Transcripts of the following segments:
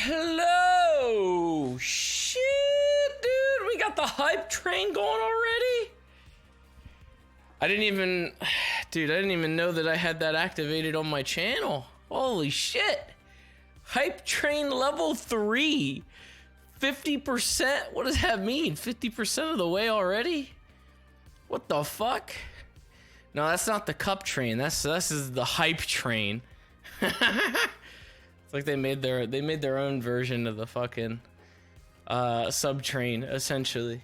Hello! Shit, dude, we got the hype train going already? I didn't even know that I had that activated on my channel. Holy shit. Hype train level 3. 50%? What does that mean? 50% of the way already? What the fuck? No, that's not the cup train. This is the hype train. It's like they made their own version of the fucking sub train, essentially.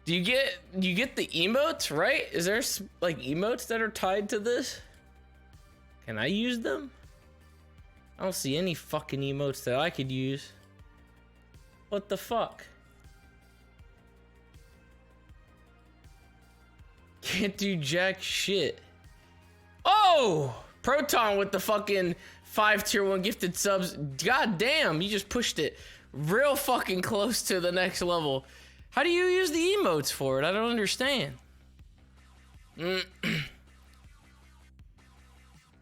Do you get the emotes, right? Is there like emotes that are tied to this? Can I use them? I don't see any fucking emotes that I could use. What the fuck? Can't do jack shit. Oh! Proton with the fucking 5 tier 1 gifted subs. God damn, you just pushed it real fucking close to the next level. How do you use the emotes for it? I don't understand.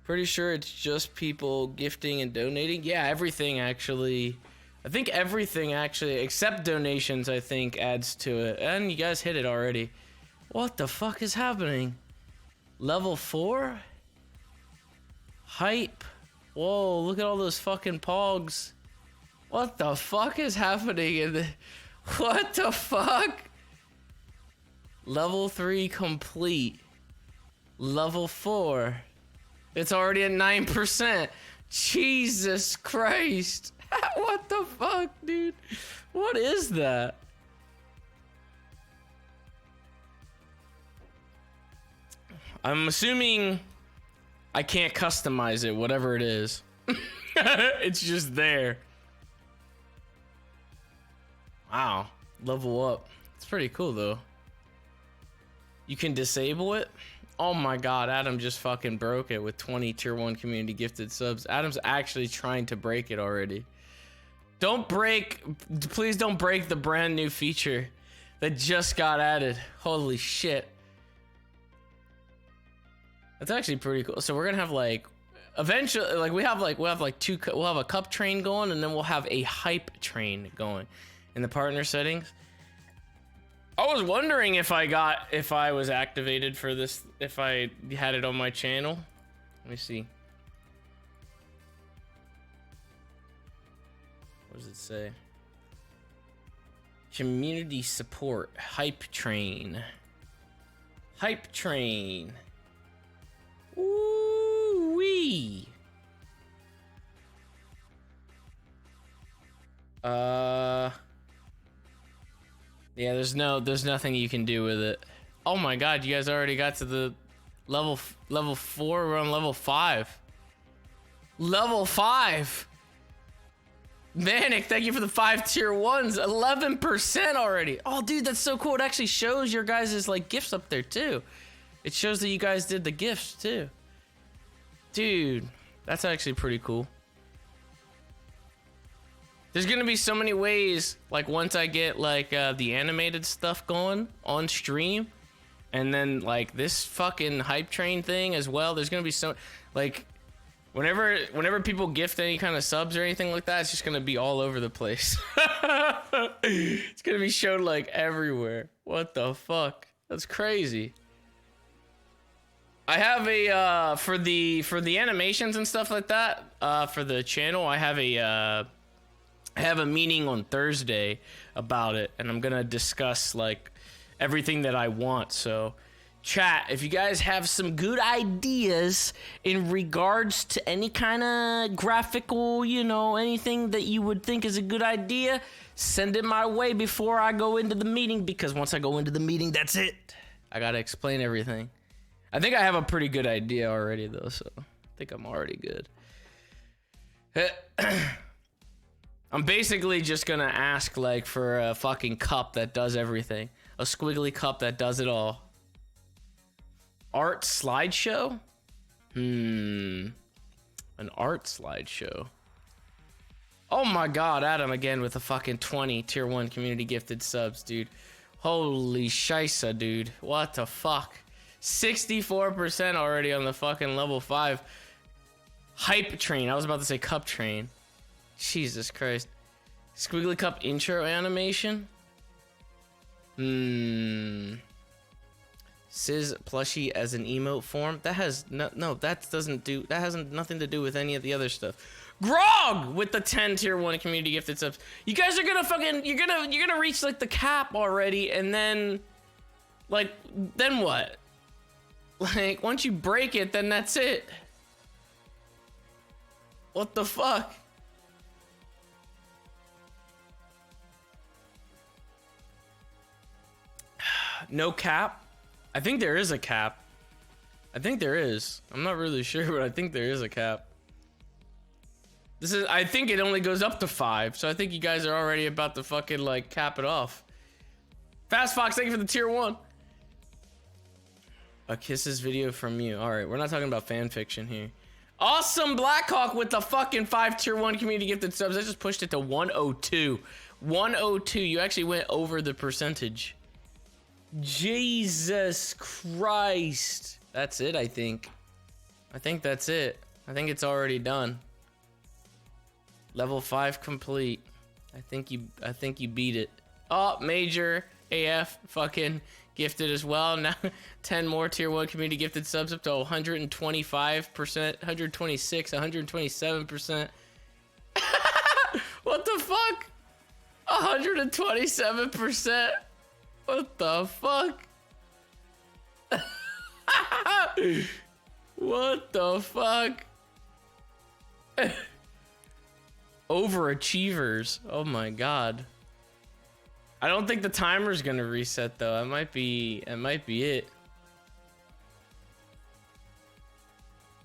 Pretty sure it's just people gifting and donating. Yeah, everything actually. I think everything actually, except donations, I think adds to it. And you guys hit it already. What the fuck is happening? Level 4? Hype. Whoa, look at all those fucking pogs. What the fuck is happening in the... What the fuck? Level 3 complete. Level 4. It's already at 9%. Jesus Christ. What the fuck, dude? What is that? I'm assuming I can't customize it, whatever it is. It's just there. Wow, level up. It's pretty cool though. You can disable it? Oh my god, Adam just fucking broke it with 20 tier 1 community gifted subs. Adam's actually trying to break it already. Don't break, please don't break the brand new feature that just got added. Holy shit. That's actually pretty cool. So we're gonna have like, eventually, like we'll have a cup train going, and then we'll have a hype train going in the partner settings. I was wondering if I was activated for this, if I had it on my channel. Let me see. What does it say? Community support, hype train. Hype train. Ooh-wee. Yeah, there's nothing you can do with it. Oh my god, you guys already got to the level 4. We're on level 5. Level 5. Manic, thank you for the 5 tier 1s. 11% already. Oh dude, that's so cool. It actually shows your guys' like gifts up there too. It shows that you guys did the gifts too. Dude, that's actually pretty cool. There's gonna be so many ways, like once I get like the animated stuff going on stream, and then like this fucking hype train thing as well, there's gonna be so, like, whenever people gift any kind of subs or anything like that, it's just gonna be all over the place. It's gonna be shown like everywhere. What the fuck? That's crazy. I have a for the animations and stuff like that, for the channel, I have a meeting on Thursday about it, and I'm gonna discuss like everything that I want. So chat, if you guys have some good ideas in regards to any kind of graphical, you know, anything that you would think is a good idea, send it my way before I go into the meeting, because once I go into the meeting, that's it. I gotta explain everything. I think I have a pretty good idea already though, so I think I'm already good. I'm basically just gonna ask like for a fucking cup that does everything. A squiggly cup that does it all. Art slideshow? An art slideshow. Oh my god, Adam again with a fucking 20 tier 1 community gifted subs, dude. Holy shisa, dude. What the fuck? 64% already on the fucking level 5 hype train. I was about to say cup train. Jesus Christ. Squiggly Cup intro animation? Sizz plushie as an emote form? That has that has nothing to do with any of the other stuff. Grog with the 10 tier 1 community gifted subs. You guys are gonna fucking, you're gonna reach like the cap already, and then like, then what? Like, once you break it, then that's it. What the fuck? No cap? I think there is a cap. I think there is. I'm not really sure, but I think there is a cap. I think it only goes up to 5, so I think you guys are already about to fucking like cap it off. Fast Fox, thank you for the tier 1. A kisses video from you. Alright, we're not talking about fan fiction here. Awesome Blackhawk with the fucking 5 tier 1 community gifted subs. I just pushed it to 102. 102. You actually went over the percentage. Jesus Christ. That's it, I think. I think that's it. I think it's already done. Level 5 complete. I think you beat it. Oh, Major AF fucking gifted as well. Now 10 more tier 1 community gifted subs up to 125%, 126, 127%. What the fuck? 127%. What the fuck? What the fuck? Overachievers. Oh my god. I don't think the timer's gonna reset though. It might be it.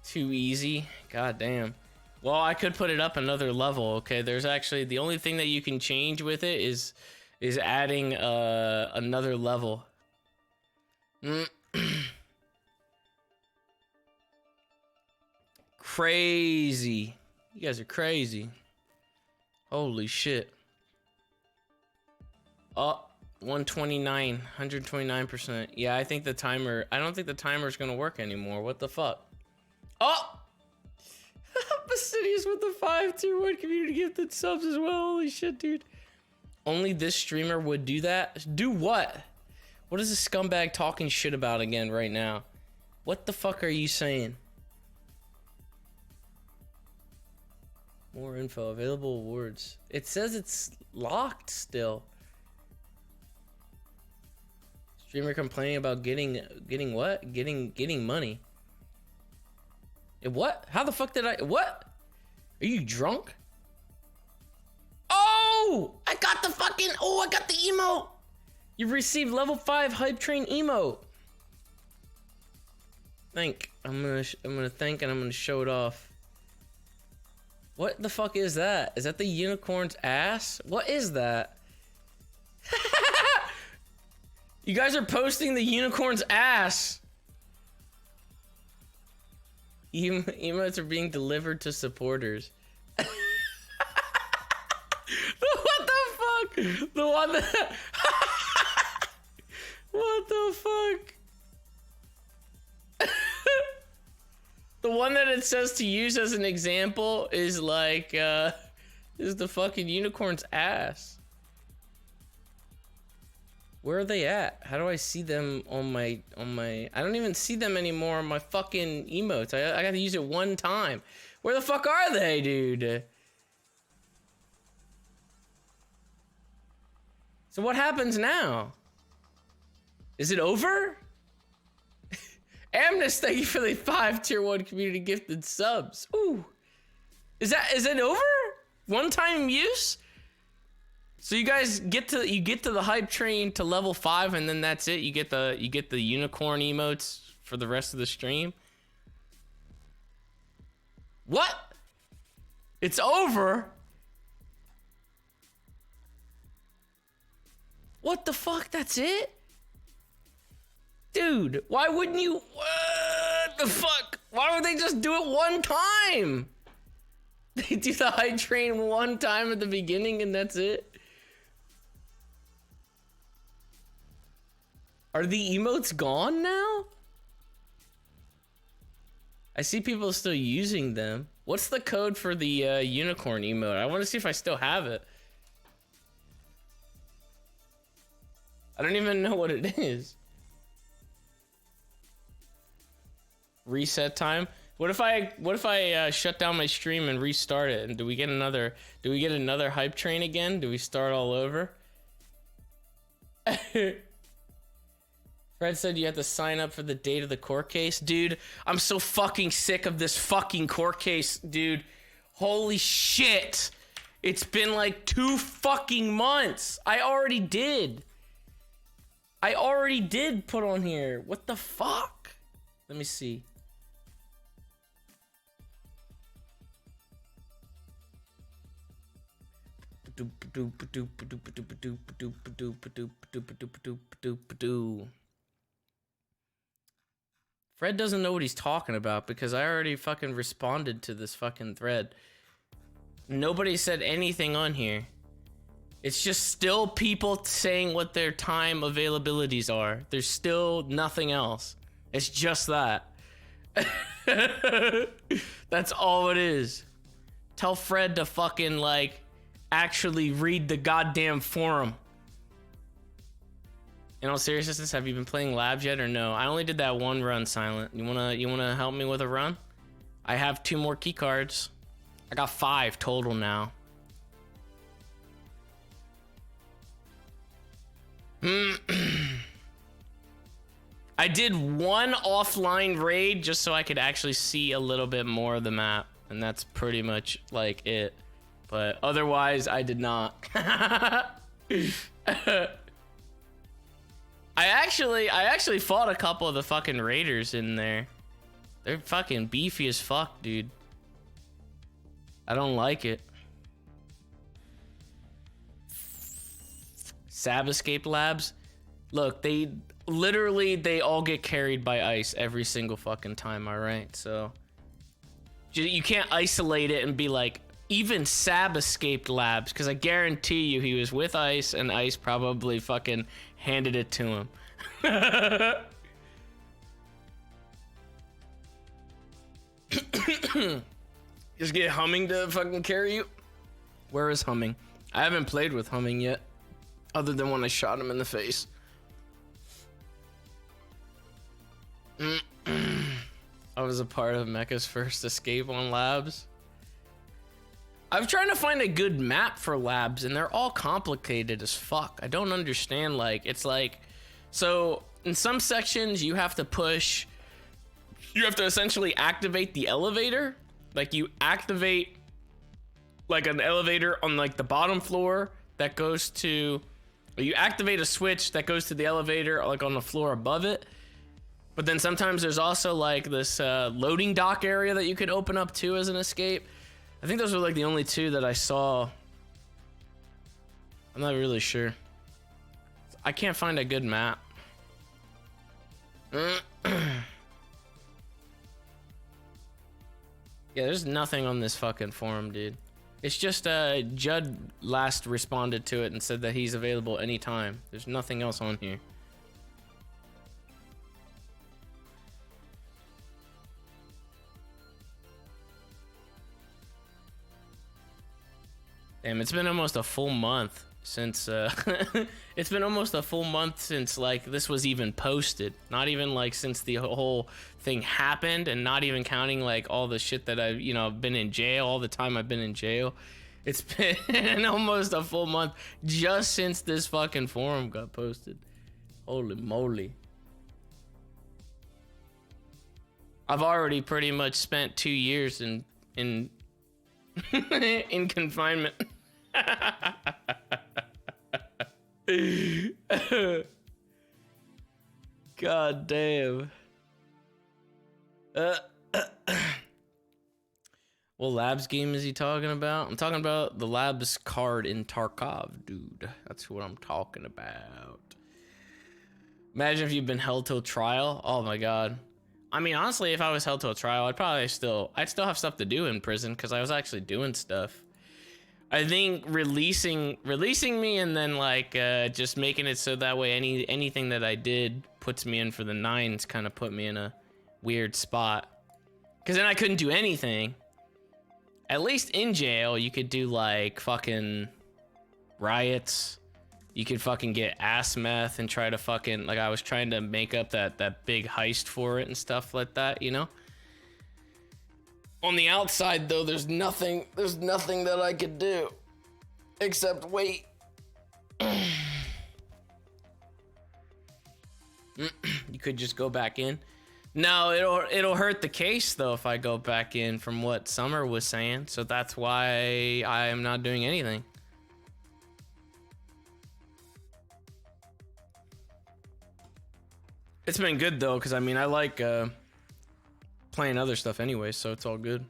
Too easy. God damn. Well, I could put it up another level. Okay, there's actually the only thing that you can change with it is adding another level. Crazy. You guys are crazy. Holy shit. Oh, 129, 129%. Yeah, I think the timer, I don't think the timer's gonna work anymore. What the fuck? Oh! Basidius with the 5 tier 1 community gifted subs as well. Holy shit, dude. Only this streamer would do that? Do what? What is this scumbag talking shit about again right now? What the fuck are you saying? More info, available awards. It says it's locked still. Streamer complaining about getting what? Getting money. What? How the fuck did I, what? Are you drunk? Oh! I got the fucking, I got the emote! You've received level 5 hype train emote. I'm gonna thank and I'm gonna show it off. What the fuck is that? Is that the unicorn's ass? What is that? You guys are posting the unicorn's ass. Emotes are being delivered to supporters. What the fuck? The one that... What the fuck? The one that it says to use as an example is like, is the fucking unicorn's ass. Where are they at? How do I see them on my, I don't even see them anymore on my fucking emotes. I got to use it one time. Where the fuck are they, dude? So what happens now? Is it over? Amnes, thank you for the 5 tier 1 community gifted subs. Ooh. Is it over? One time use? So you guys get to the hype train to level 5 and then that's it. You get the unicorn emotes for the rest of the stream. What? It's over? What the fuck? That's it? Dude, why wouldn't you? What the fuck? Why would they just do it one time? They do the hype train one time at the beginning and that's it? Are the emotes gone now? I see people still using them. What's the code for the unicorn emote? I want to see if I still have it. I don't even know what it is. Reset time. What if I shut down my stream and restart it? And do we get another hype train again? Do we start all over? Fred said you have to sign up for the date of the court case. Dude, I'm so fucking sick of this fucking court case, dude. Holy shit. It's been like 2 fucking months. I already did put on here. What the fuck? Let me see. Fred doesn't know what he's talking about because I already fucking responded to this fucking thread. Nobody said anything on here. It's just still people saying what their time availabilities are. There's still nothing else. It's just that. That's all it is. Tell Fred to fucking like actually read the goddamn forum. In all seriousness, have you been playing labs yet or no? I only did that one run, Silent. You wanna help me with a run? I have 2 more key cards. I got 5 total now. I did 1 offline raid just so I could actually see a little bit more of the map, and that's pretty much like it. But otherwise, I did not. I actually fought a couple of the fucking raiders in there. They're fucking beefy as fuck, dude. I don't like it. Sab escape labs. Look, they all get carried by ice every single fucking time, alright? So you can't isolate it and be like, even Sab escaped labs, because I guarantee you he was with ice and ice probably fucking handed it to him. Just get Humming to fucking carry you. Where is Humming? I haven't played with Humming yet, other than when I shot him in the face. I was a part of Mecha's first escape on labs. I'm trying to find a good map for labs, and they're all complicated as fuck. I don't understand, like, it's like, so in some sections you have to essentially activate the elevator. Like, you activate like an elevator on like the bottom floor that goes to, or you activate a switch that goes to the elevator like on the floor above it. But then sometimes there's also like this loading dock area that you could open up too as an escape. I think those were like the only 2 that I saw. I'm not really sure. I can't find a good map. Yeah, there's nothing on this fucking forum, dude. It's just Judd last responded to it and said that he's available anytime. There's nothing else on here. Damn, it's been almost a full month since it's been almost a full month since like this was even posted. Not even like since the whole thing happened, and not even counting like all the shit that I've, you know, been in jail, all the time I've been in jail. It's been almost a full month just since this fucking forum got posted. Holy moly. I've already pretty much spent 2 years in in confinement. God damn. What labs game is he talking about? I'm talking about the labs card in Tarkov, dude. That's what I'm talking about. Imagine if you've been held to a trial. Oh my god. I mean, honestly, if I was held to a trial, I'd still have stuff to do in prison because I was actually doing stuff. I think releasing me and then like just making it so that way anything that I did puts me in for the 9s kind of put me in a weird spot. Because then I couldn't do anything. At least in jail, you could do like fucking riots. You could fucking get ass meth and try to fucking, like I was trying to make up that big heist for it and stuff like that, you know? On the outside though, there's nothing that I could do except wait. You could just go back in. No, it'll hurt the case though if I go back in, from what Summer was saying. So that's why I am not doing anything. It's been good though, because I mean I like playing other stuff anyway, so it's all good.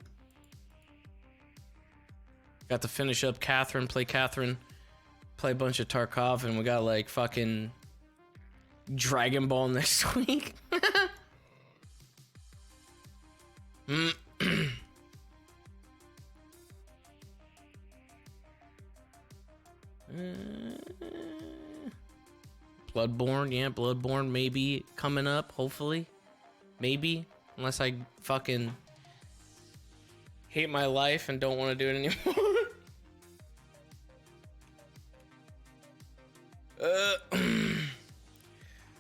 Got to finish up Catherine, play a bunch of Tarkov, and we got like fucking Dragon Ball next week. Bloodborne, yeah, Bloodborne maybe coming up, hopefully. Maybe, unless I fucking hate my life and don't want to do it anymore.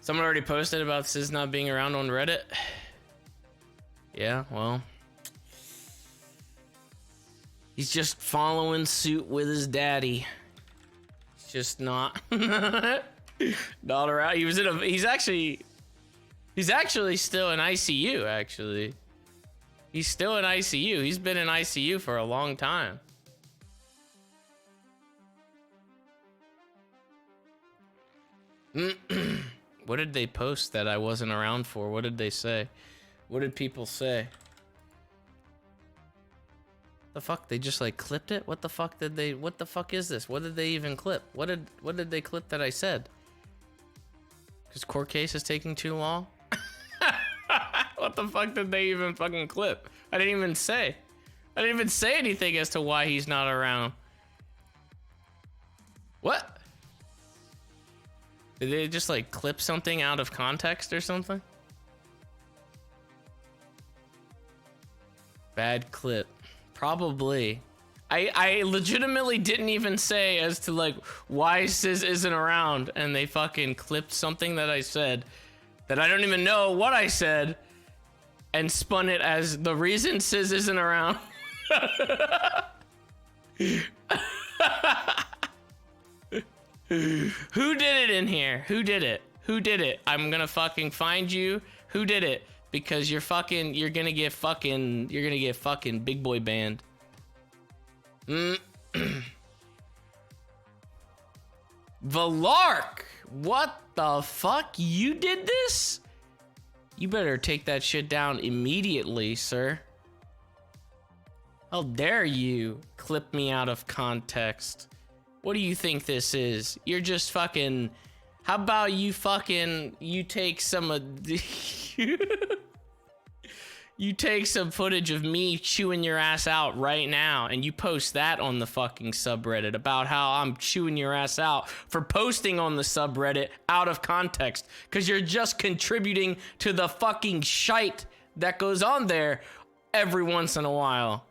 Someone already posted about Sis not being around on Reddit. Yeah, well, he's just following suit with his daddy. He's just not not around. He's actually still in ICU. Actually, he's still in ICU. He's been in ICU for a long time. What did they post that I wasn't around for? What did they say? What did people say? The fuck? They just like clipped it? What the fuck did they? What the fuck is this? What did they even clip? What did they clip that I said? Because court case is taking too long? What the fuck did they even fucking clip? I didn't even say anything as to why he's not around. What? Did they just like clip something out of context or something? Bad clip. Probably. I legitimately didn't even say as to like why Sis isn't around, and they fucking clipped something that I said that I don't even know what I said and spun it as the reason Sis isn't around. Who did it in here? Who did it? Who did it? I'm gonna fucking find you. Who did it? Because you're gonna get fucking big boy banned. Valark! What the fuck? You did this? You better take that shit down immediately, sir. How dare you clip me out of context? What do you think this is? You're just fucking... How about you take some of... You take some footage of me chewing your ass out right now, and you post that on the fucking subreddit about how I'm chewing your ass out for posting on the subreddit out of context, because you're just contributing to the fucking shite that goes on there every once in a while.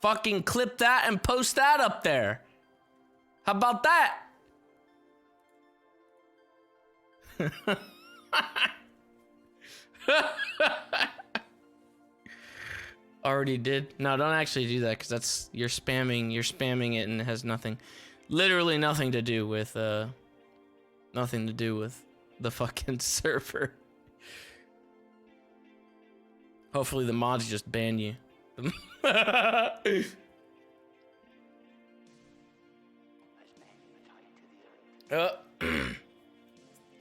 Fucking clip that and post that up there. How about that? Already did. No, don't actually do that, because that's you're spamming it, and it has literally nothing to do with the fucking server. Hopefully the mods just ban you.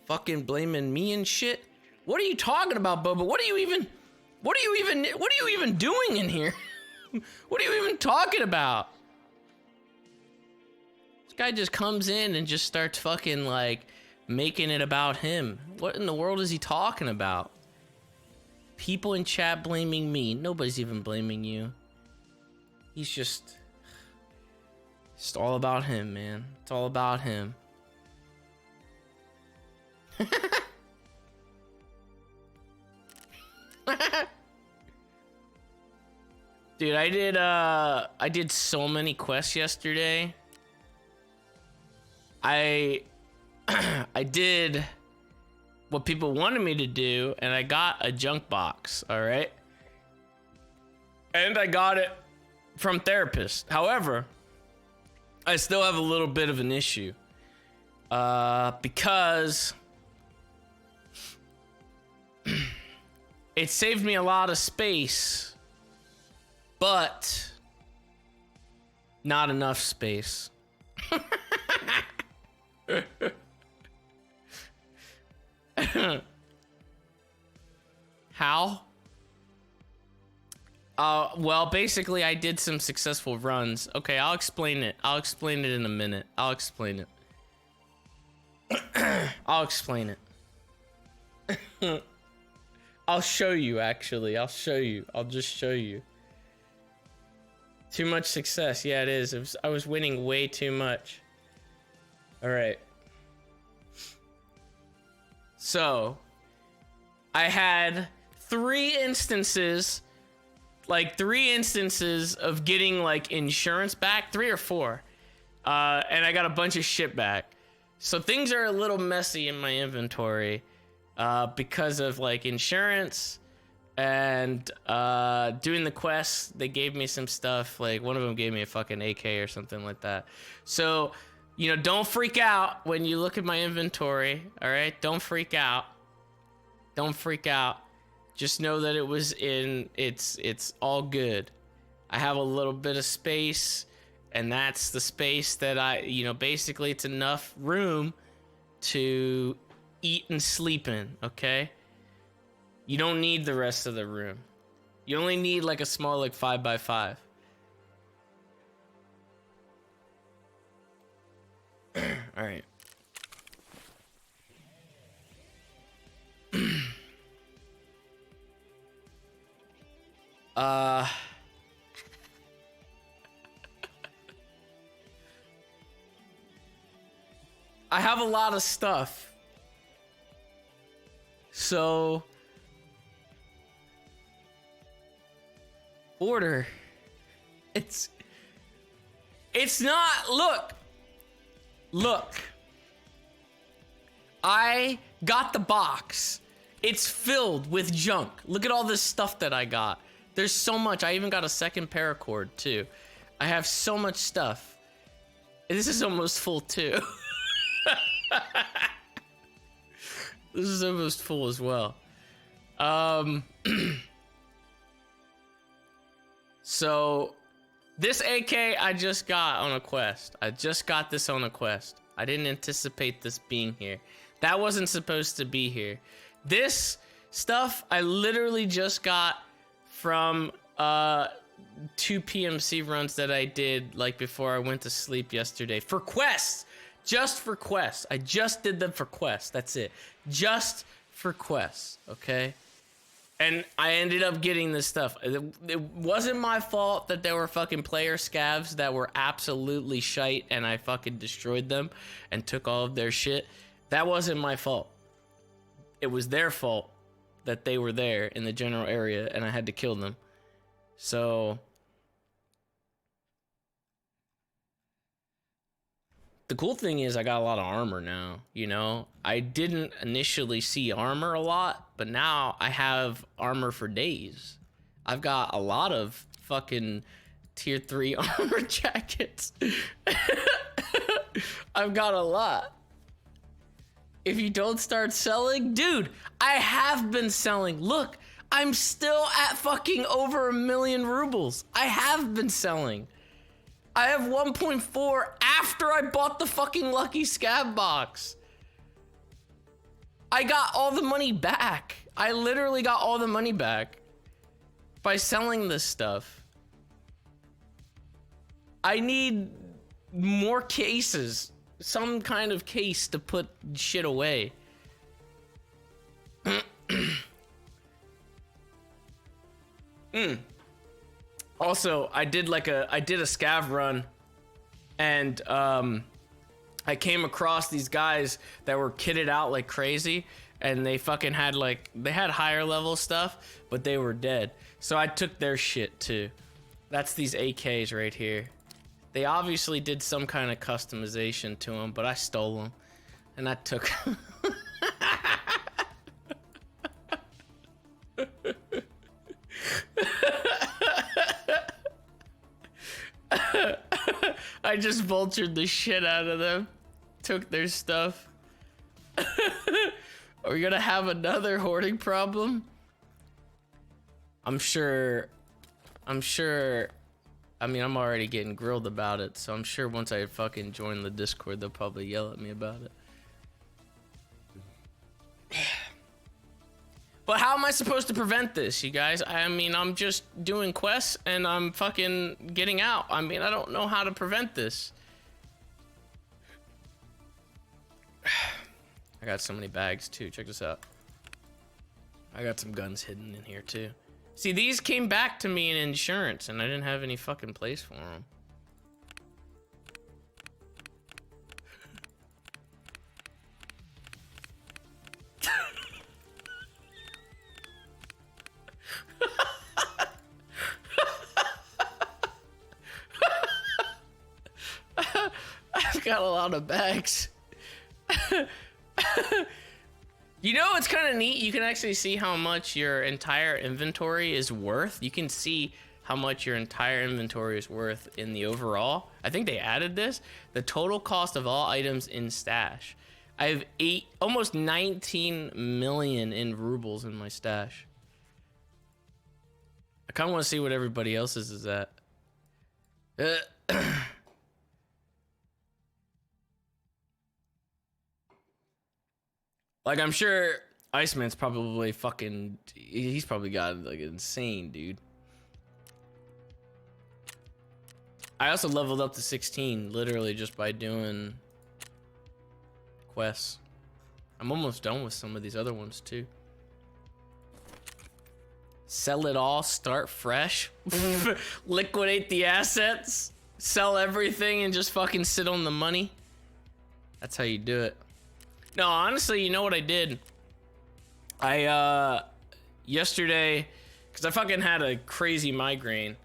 Fucking blaming me and shit. What are you talking about, Bubba? What are you even doing in here? What are you even talking about? This guy just comes in and just starts fucking like making it about him. What in the world is he talking about? People in chat blaming me. Nobody's even blaming you. He's just all about him, man. It's all about him. Dude, I did so many quests yesterday. I I did what people wanted me to do, and I got a junk box, all right? And I got it from therapist. However, I still have a little bit of an issue. Because it saved me a lot of space, but not enough space. How? Well, basically I did some successful runs. Okay, I'll explain it. I'll explain it in a minute. I'll explain it. I'll explain it. I'll show you, actually. I'll show you. I'll just show you. Too much success. Yeah, it is. I was winning way too much. All right. So, I had three instances of getting like insurance back, 3 or 4. And I got a bunch of shit back. So things are a little messy in my inventory because of like insurance and doing the quests. They gave me some stuff, like one of them gave me a fucking AK or something like that. So, you know, don't freak out when you look at my inventory, all right? Don't freak out. Don't freak out. Just know that it was it's all good. I have a little bit of space, and that's the space that you know, basically it's enough room to eat and sleep in, okay? You don't need the rest of the room. You only need like a small, like 5x5. All right. I have a lot of stuff. So order. It's not, look. I got the box. It's filled with junk. Look at all this stuff that I got. There's so much. I even got a second paracord too. I have so much stuff. This is almost full too. This is almost full as well. So this AK I just got on a quest. I just got this on a quest. I didn't anticipate this being here. That wasn't supposed to be here. This stuff I literally just got from 2 PMC runs that I did like before I went to sleep yesterday for quests. Just for quests. I just did them for quests. That's it. Just for quests, okay? And I ended up getting this stuff. It wasn't my fault that there were fucking player scavs that were absolutely shite and I fucking destroyed them and took all of their shit. That wasn't my fault. It was their fault that they were there in the general area and I had to kill them. So the cool thing is I got a lot of armor now, you know? I didn't initially see armor a lot, but now I have armor for days. I've got a lot of fucking tier 3 armor jackets. I've got a lot. If you don't start selling, dude, I have been selling. Look, I'm still at fucking over 1 million rubles. I have been selling. I have 1.4 after I bought the fucking Lucky Scab box. I got all the money back. I literally got all the money back by selling this stuff. I need more cases. Some kind of case to put shit away. Also, I did a scav run, and I came across these guys that were kitted out like crazy, and they fucking had they had higher level stuff, but they were dead. So I took their shit too. That's these AKs right here. They obviously did some kind of customization to them, but I stole them. And I took... I just vultured the shit out of them. Took their stuff. Are we gonna have another hoarding problem? I'm sure. I mean, I'm already getting grilled about it, so I'm sure once I fucking join the Discord, they'll probably yell at me about it. But how am I supposed to prevent this, you guys? I mean, I'm just doing quests and I'm fucking getting out. I mean, I don't know how to prevent this. I got so many bags too. Check this out. I got some guns hidden in here too. See, these came back to me in insurance and I didn't have any fucking place for them. I've got a lot of bags. You know, it's kind of neat. You can actually see how much your entire inventory is worth. You can see how much your entire inventory is worth in the overall. I think they added this. The total cost of all items in stash. I have almost 19 million in rubles in my stash. I kind of want to see what everybody else's is at. Like, I'm sure Iceman's probably fucking... He's probably got, like, insane, dude. I also leveled up to 16, literally just by doing quests. I'm almost done with some of these other ones, too. Sell it all, start fresh. Liquidate the assets. Sell everything and just fucking sit on the money. That's how you do it. No, honestly, you know what I did? I, yesterday, because I fucking had a crazy migraine.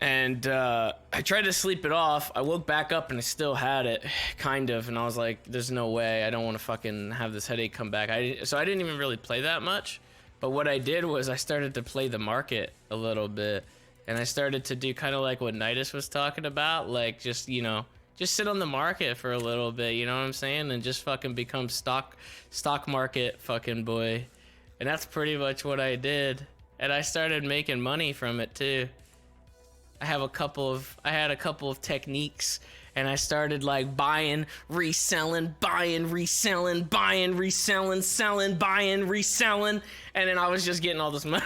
And, I tried to sleep it off. I woke back up and I still had it, kind of. And I was like, there's no way. I don't want to fucking have this headache come back. So I didn't even really play that much. But what I did was I started to play the market a little bit. And I started to do kind of like what Nidus was talking about. Like, just, you know... Just sit on the market for a little bit, you know what I'm saying? And just fucking become stock market fucking boy. And that's pretty much what I did. And I started making money from it too. I had a couple of techniques and I started like buying, reselling, buying, reselling, buying, reselling, selling, buying, reselling. And then I was just getting all this money.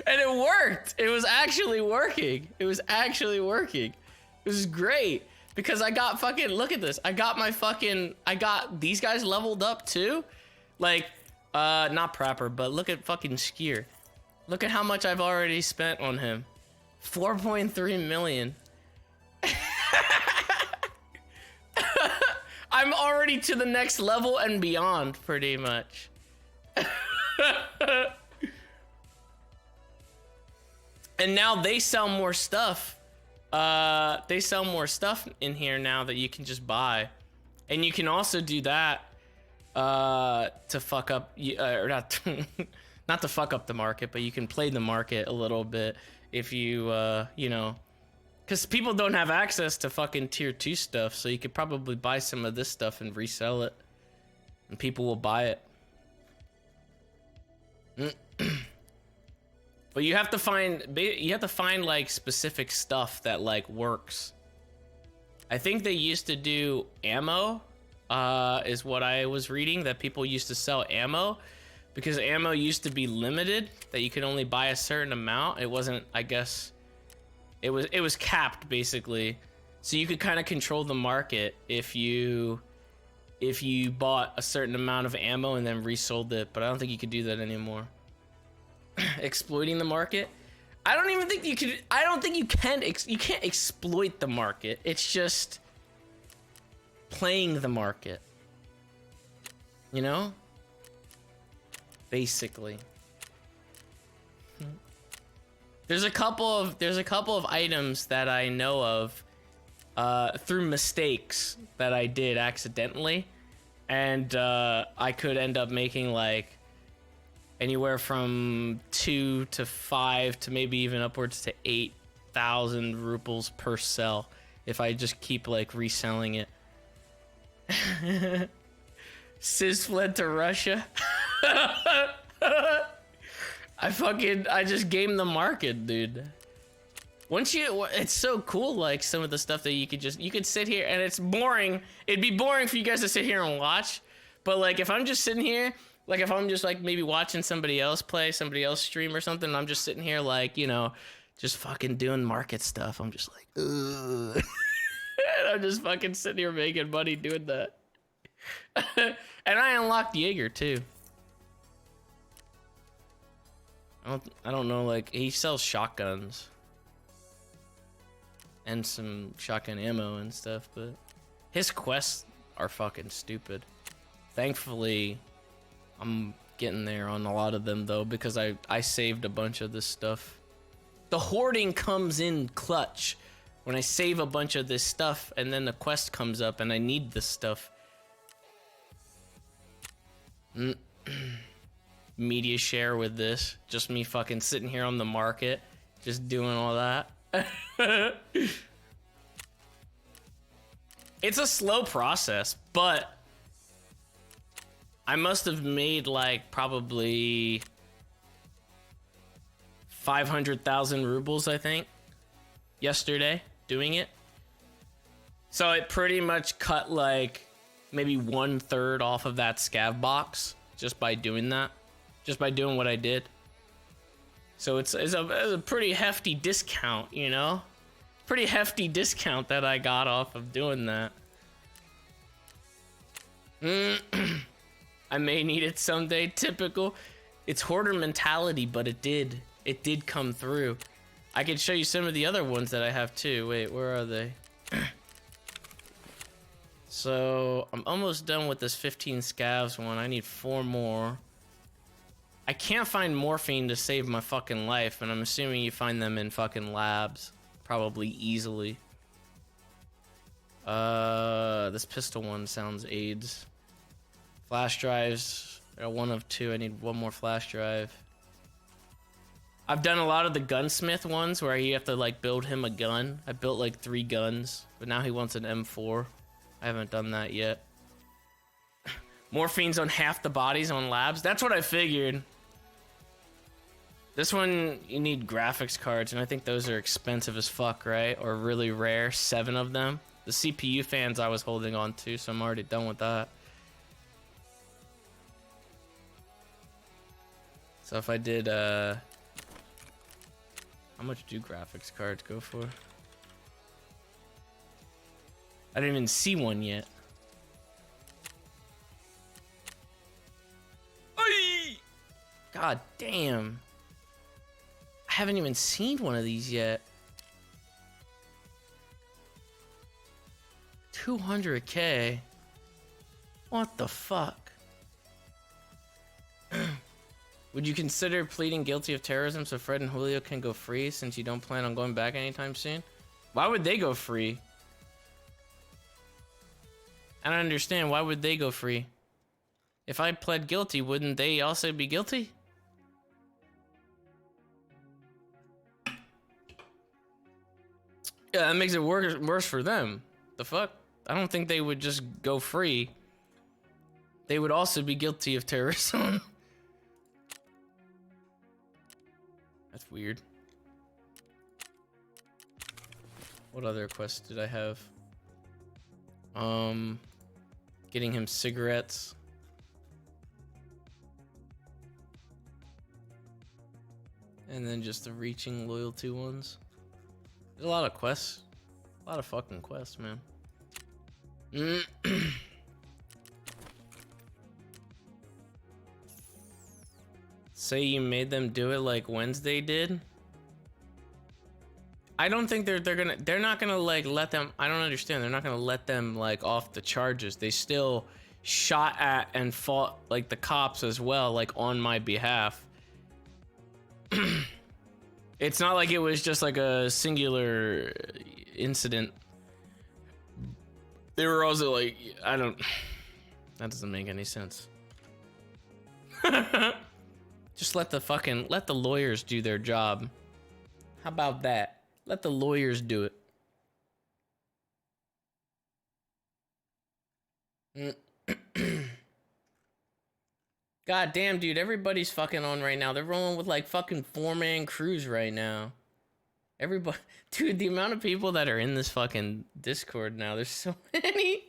And it worked. It was actually working. It was actually working. It was great because I got fucking, look at this. I got these guys leveled up too. Like, not Prapper, but look at fucking Skier. Look at how much I've already spent on him. 4.3 million. I'm already to the next level and beyond, pretty much. And now they sell more stuff. They sell more stuff in here now that you can just buy. And you can also do that to fuck up, or not, not to fuck up the market, but you can play the market a little bit if you, you know, because people don't have access to fucking tier 2 stuff, so you could probably buy some of this stuff and resell it. And people will buy it. But you have to find like specific stuff that like works. I think they used to do ammo, is what I was reading, that people used to sell ammo because ammo used to be limited, that you could only buy a certain amount. It wasn't, I guess, it was capped basically. So you could kind of control the market if you bought a certain amount of ammo and then resold it, but I don't think you could do that anymore. Exploiting the market, I don't even think you could. I don't think you can. You can't exploit the market. It's just playing the market, you know, basically. There's a couple of items that I know of through mistakes that I did accidentally, and I could end up making like anywhere from 2 to 5 to maybe even upwards to 8,000 rubles per cell if I just keep like reselling it. Sis fled to Russia. I just gamed the market, dude. It's so cool, like some of the stuff that you could sit here and it's boring. It'd be boring for you guys to sit here and watch, but like if I'm just sitting here, like if I'm just like maybe watching somebody else play, somebody else stream or something, and I'm just sitting here like, you know, just fucking doing market stuff. I'm just like, ugh. And I'm just fucking sitting here making money doing that. And I unlocked Jaeger too. I don't know, like he sells shotguns and some shotgun ammo and stuff, but his quests are fucking stupid. Thankfully, I'm getting there on a lot of them though, because I saved a bunch of this stuff. The hoarding comes in clutch when I save a bunch of this stuff and then the quest comes up and I need this stuff. Media share with this, just me fucking sitting here on the market, just doing all that. It's a slow process, but I must have made like probably 500,000 rubles, I think, yesterday doing it. So it pretty much cut like maybe 1/3 off of that scav box just by doing that. Just by doing what I did. So it's a pretty hefty discount, you know? Pretty hefty discount that I got off of doing that. I may need it someday, typical. It's hoarder mentality, but it did come through. I could show you some of the other ones that I have too. Wait, where are they? So I'm almost done with this 15 scavs one. I need 4 more. I can't find morphine to save my fucking life, and I'm assuming you find them in fucking labs, probably easily. This pistol one sounds AIDS. Flash drives, 1 of 2. I need 1 more flash drive. I've done a lot of the gunsmith ones where you have to like build him a gun. I built like 3 guns, but now he wants an M4. I haven't done that yet. Morphine's on half the bodies on labs. That's what I figured. This one, you need graphics cards, and I think those are expensive as fuck, right? Or really rare, 7 of them. The CPU fans I was holding on to, so I'm already done with that. So if I did, how much do graphics cards go for? I didn't even see one yet. Oy! God damn. I haven't even seen one of these yet. 200K. What the fuck? Would you consider pleading guilty of terrorism so Fred and Julio can go free since you don't plan on going back anytime soon? Why would they go free? I don't understand. Why would they go free? If I pled guilty, wouldn't they also be guilty? Yeah, that makes it worse for them. The fuck? I don't think they would just go free. They would also be guilty of terrorism. That's weird. What other quests did I have? Getting him cigarettes. And then just the reaching loyalty ones. There's a lot of quests. A lot of fucking quests, man. Say you made them do it like Wednesday did? I don't think they're not gonna like let them. I don't understand. They're not gonna let them like off the charges. They still shot at and fought like the cops as well, like on my behalf. It's not like it was just like a singular incident. They were also like, I don't. That doesn't make any sense. Just let the lawyers do their job. How about that? Let the lawyers do it. God damn, dude, everybody's fucking on right now. They're rolling with like fucking 4-man crews right now. Everybody, dude, the amount of people that are in this fucking Discord now, there's so many.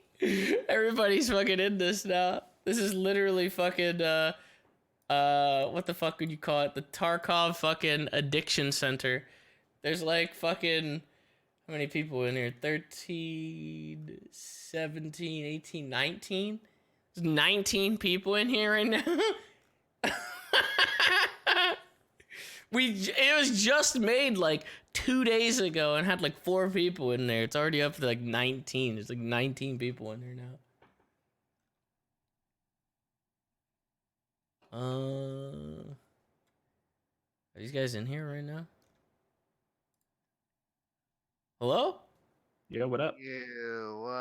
Everybody's fucking in this now. This is literally fucking, what the fuck would you call it? The Tarkov fucking addiction center. There's like fucking, how many people in here? 13, 17, 18, 19? There's 19 people in here right now. It was just made like 2 days ago and had like 4 people in there. It's already up to like 19. There's like 19 people in there now. Are these guys in here right now? Hello? Yeah, what up?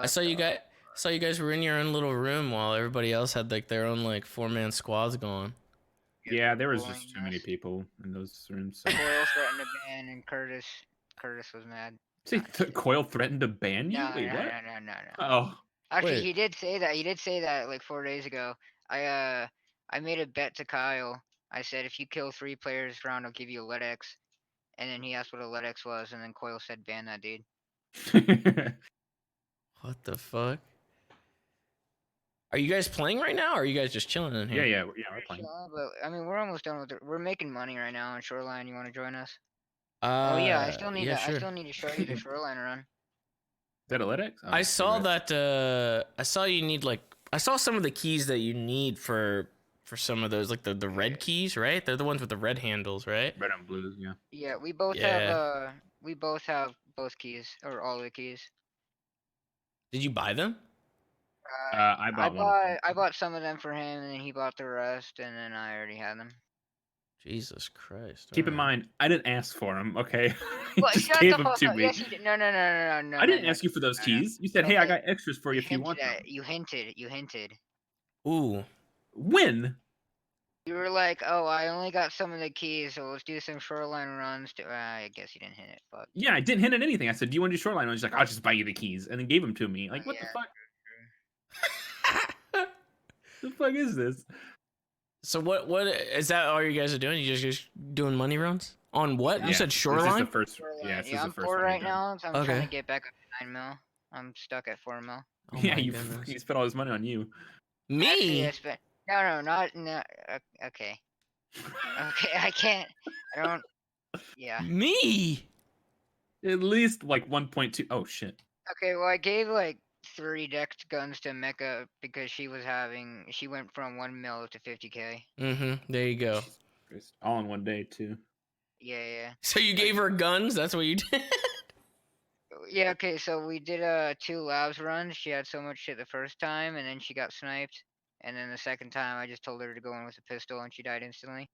I saw you guys were in your own little room while everybody else had like their own like 4-man squads going. Yeah, there was just too many people in those rooms. So. Coil threatened to ban, and Curtis was mad. See, Coil threatened to ban you? No, Wait, no, what? no. Oh. Actually, Wait. he did say that. He did say that like 4 days ago. I made a bet to Kyle. I said if you kill 3 players this round, I'll give you a LEDX. And then he asked what a LEDX was, and then Coil said ban that dude. What the fuck? Are you guys playing right now, or are you guys just chilling in here? Yeah, we're playing. But I mean, we're almost done with it. We're making money right now on Shoreline. You want to join us? Oh yeah, I still need yeah, to. sure. I still need to show you the Shoreline run. Is that Alytics? Oh, I saw that. I saw you need like. I saw some of the keys that you need for some of those, like the red keys, right? They're the ones with the red handles, right? Red and blues, yeah. Yeah, we both have. We both have both keys or all the keys. Did you buy them? I bought one. I bought some of them for him, and then he bought the rest, and then I already had them. Jesus Christ! Keep in mind, I didn't ask for them. Okay, he Well, just gave them to me. Yes, you did. No. I didn't ask you for those keys. You said, "Hey, I got extras for you if you want them." You hinted. Ooh. When? You were like, "Oh, I only got some of the keys, so let's do some Shoreline runs." I guess you didn't hint it, but yeah, I didn't hint at anything. I said, "Do you want to do Shoreline?" And he's like, "I'll just buy you the keys," and then gave them to me. Like, what the fuck? The fuck is this? So what is that? All you guys are doing? You just doing money runs on what? Yeah. You said Shoreline. This is the first. Yeah, this is I'm the first poor one right now, so I'm trying Okay. to get back up to 9 mil. I'm stuck at 4 mil. Oh yeah, my you goodness. spent all his money on you. Me? Actually, I spent no. Okay. Okay, I can't. I don't. Yeah. Me? At least like 1.2. Oh shit. Okay, well, I gave like 3 decked guns to Mecca because she went from 1 mil to 50K. There you go. All in one day too. Yeah. So you gave her guns? That's what you did? Yeah, okay, so we did 2 labs runs. She had so much shit the first time, and then she got sniped. And then the second time, I just told her to go in with a pistol, and she died instantly.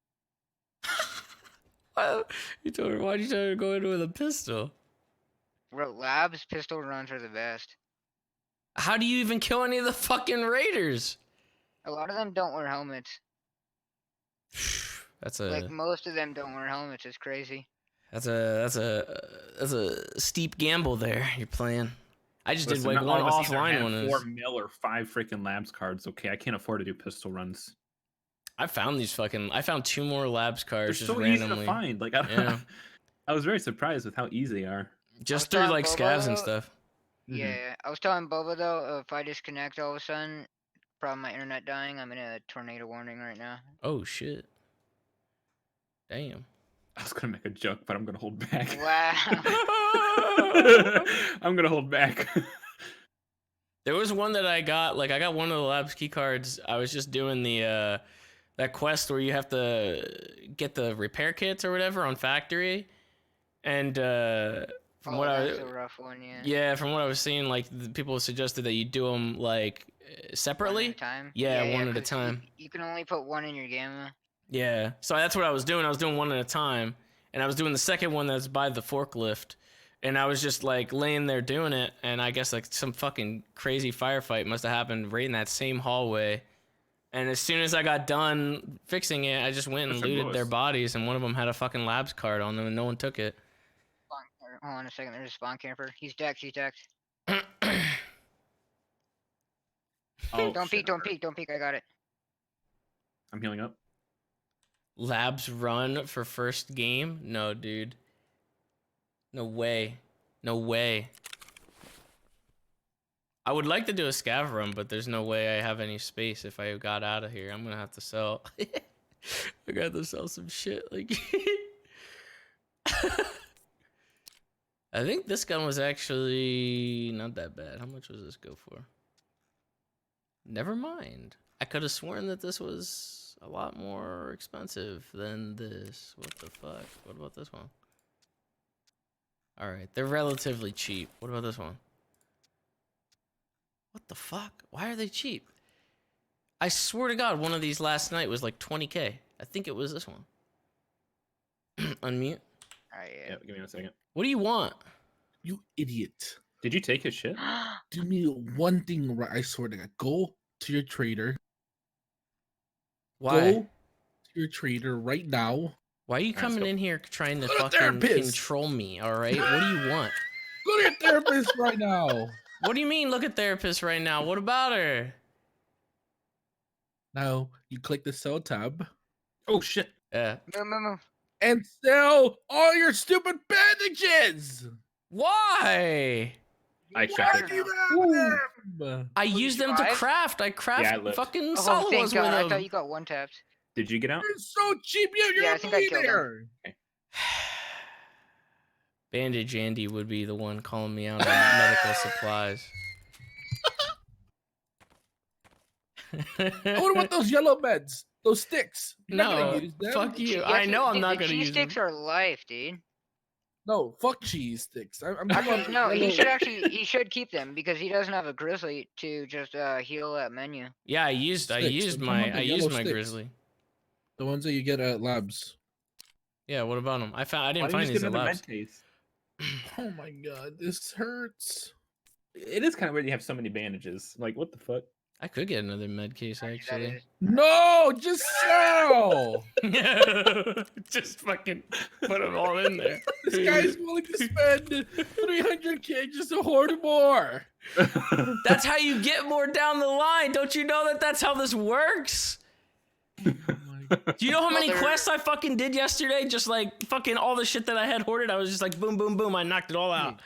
You told her, why'd you tell her to go in with a pistol? Bro, labs, pistol runs are the best. How do you even kill any of the fucking raiders? A lot of them don't wear helmets. That's Like, most of them don't wear helmets. It's crazy. That's a steep gamble there you're playing. I just did like not one all of us either offline have one. 4 mil or 5 freaking labs cards. Okay, I can't afford to do pistol runs. I found 2 more labs cards They're just so randomly. easy to find. Like I was very surprised with how easy they are. Just through like scavs and stuff. Yeah, I was telling Boba though, if I disconnect all of a sudden, probably my internet dying, I'm in a tornado warning right now. Oh shit. Damn. I was gonna make a joke, but I'm gonna hold back. Wow. I'm gonna hold back. There was one that I got one of the labs key cards. I was just doing the that quest where you have to get the repair kits or whatever on factory, and from what that's a rough one, from what I was seeing, like the people suggested that you do them like separately. One at a time. Yeah, one at a time. You can only put 1 in your gamma. Yeah, so that's what I was doing. I was doing one at a time, and I was doing the second one that's by the forklift, and I was just like laying there doing it, and I guess like some fucking crazy firefight must have happened right in that same hallway. And as soon as I got done fixing it, I just went and That's looted their gross. bodies, and one of them had a fucking labs card on them, and no one took it. Hold on a second. There's a spawn camper. He's decked. He's decked. Oh, Don't shit, peek. Don't peek. Don't peek. I got it. I'm healing up. Labs run for first game? No, dude. No way. No way. I would like to do a scav run, but there's no way I have any space if I got out of here. I'm gonna have to sell. I got to sell some shit. Like, I think this gun was actually not that bad. How much was this go for? Never mind. I could have sworn that this was a lot more expensive than this. What the fuck? What about this one? All right, they're relatively cheap. What about this one? What the fuck? Why are they cheap? I swear to God, one of these last night was like 20K. I think it was this one. Unmute. Alright. Yeah, give me a second. What do you want? You idiot. Did you take his shit? Do me one thing right. I swear to God. Go to your trader. Why? Go to your trader right now. Why are you Alright, coming so- in here trying to Go to fucking therapist. control me, alright? What do you want? Go to your therapist right now. What do you mean, look at therapist right now? What about her? Now you click the sell tab Oh shit. Yeah. Move. and sell all your stupid bandages. Why? I Why checked do it. you have them? I you use them to drive? craft. I craft I lived. fucking Oh, solos thank with God. I them. thought you got one tapped. Did you get out? You're so cheap. You're Yeah, I a think I killed him. millionaire. Bandage Andy would be the one calling me out on medical supplies. What about those yellow meds? Those sticks? You're not No, gonna use them. fuck you. Yeah, I know I'm dude, not the gonna cheese use them. sticks are life, dude. No, fuck cheese sticks. I'm talking Actually, about no, he yellow- should actually he should keep them because he doesn't have a grizzly to just heal that menu. Yeah, I used Sticks. I'm talking about the yellow sticks. grizzly. the ones that you get at labs. Yeah, what about them? I Why didn't didn't find you these just at get another labs. med case? Oh my god, this hurts. It is kind of weird you have so many bandages. Like, what the fuck? I could get another med case That actually. is- No, just sell. Just fucking put them all in there. This guy's willing to spend 300K just to hoard more. That's how you get more down the line. Don't you know that that's how this works? Oh my god. Do you know how many Well, quests I fucking did yesterday? Just like fucking all the shit that I had hoarded. I was just like boom, boom, boom. I knocked it all out.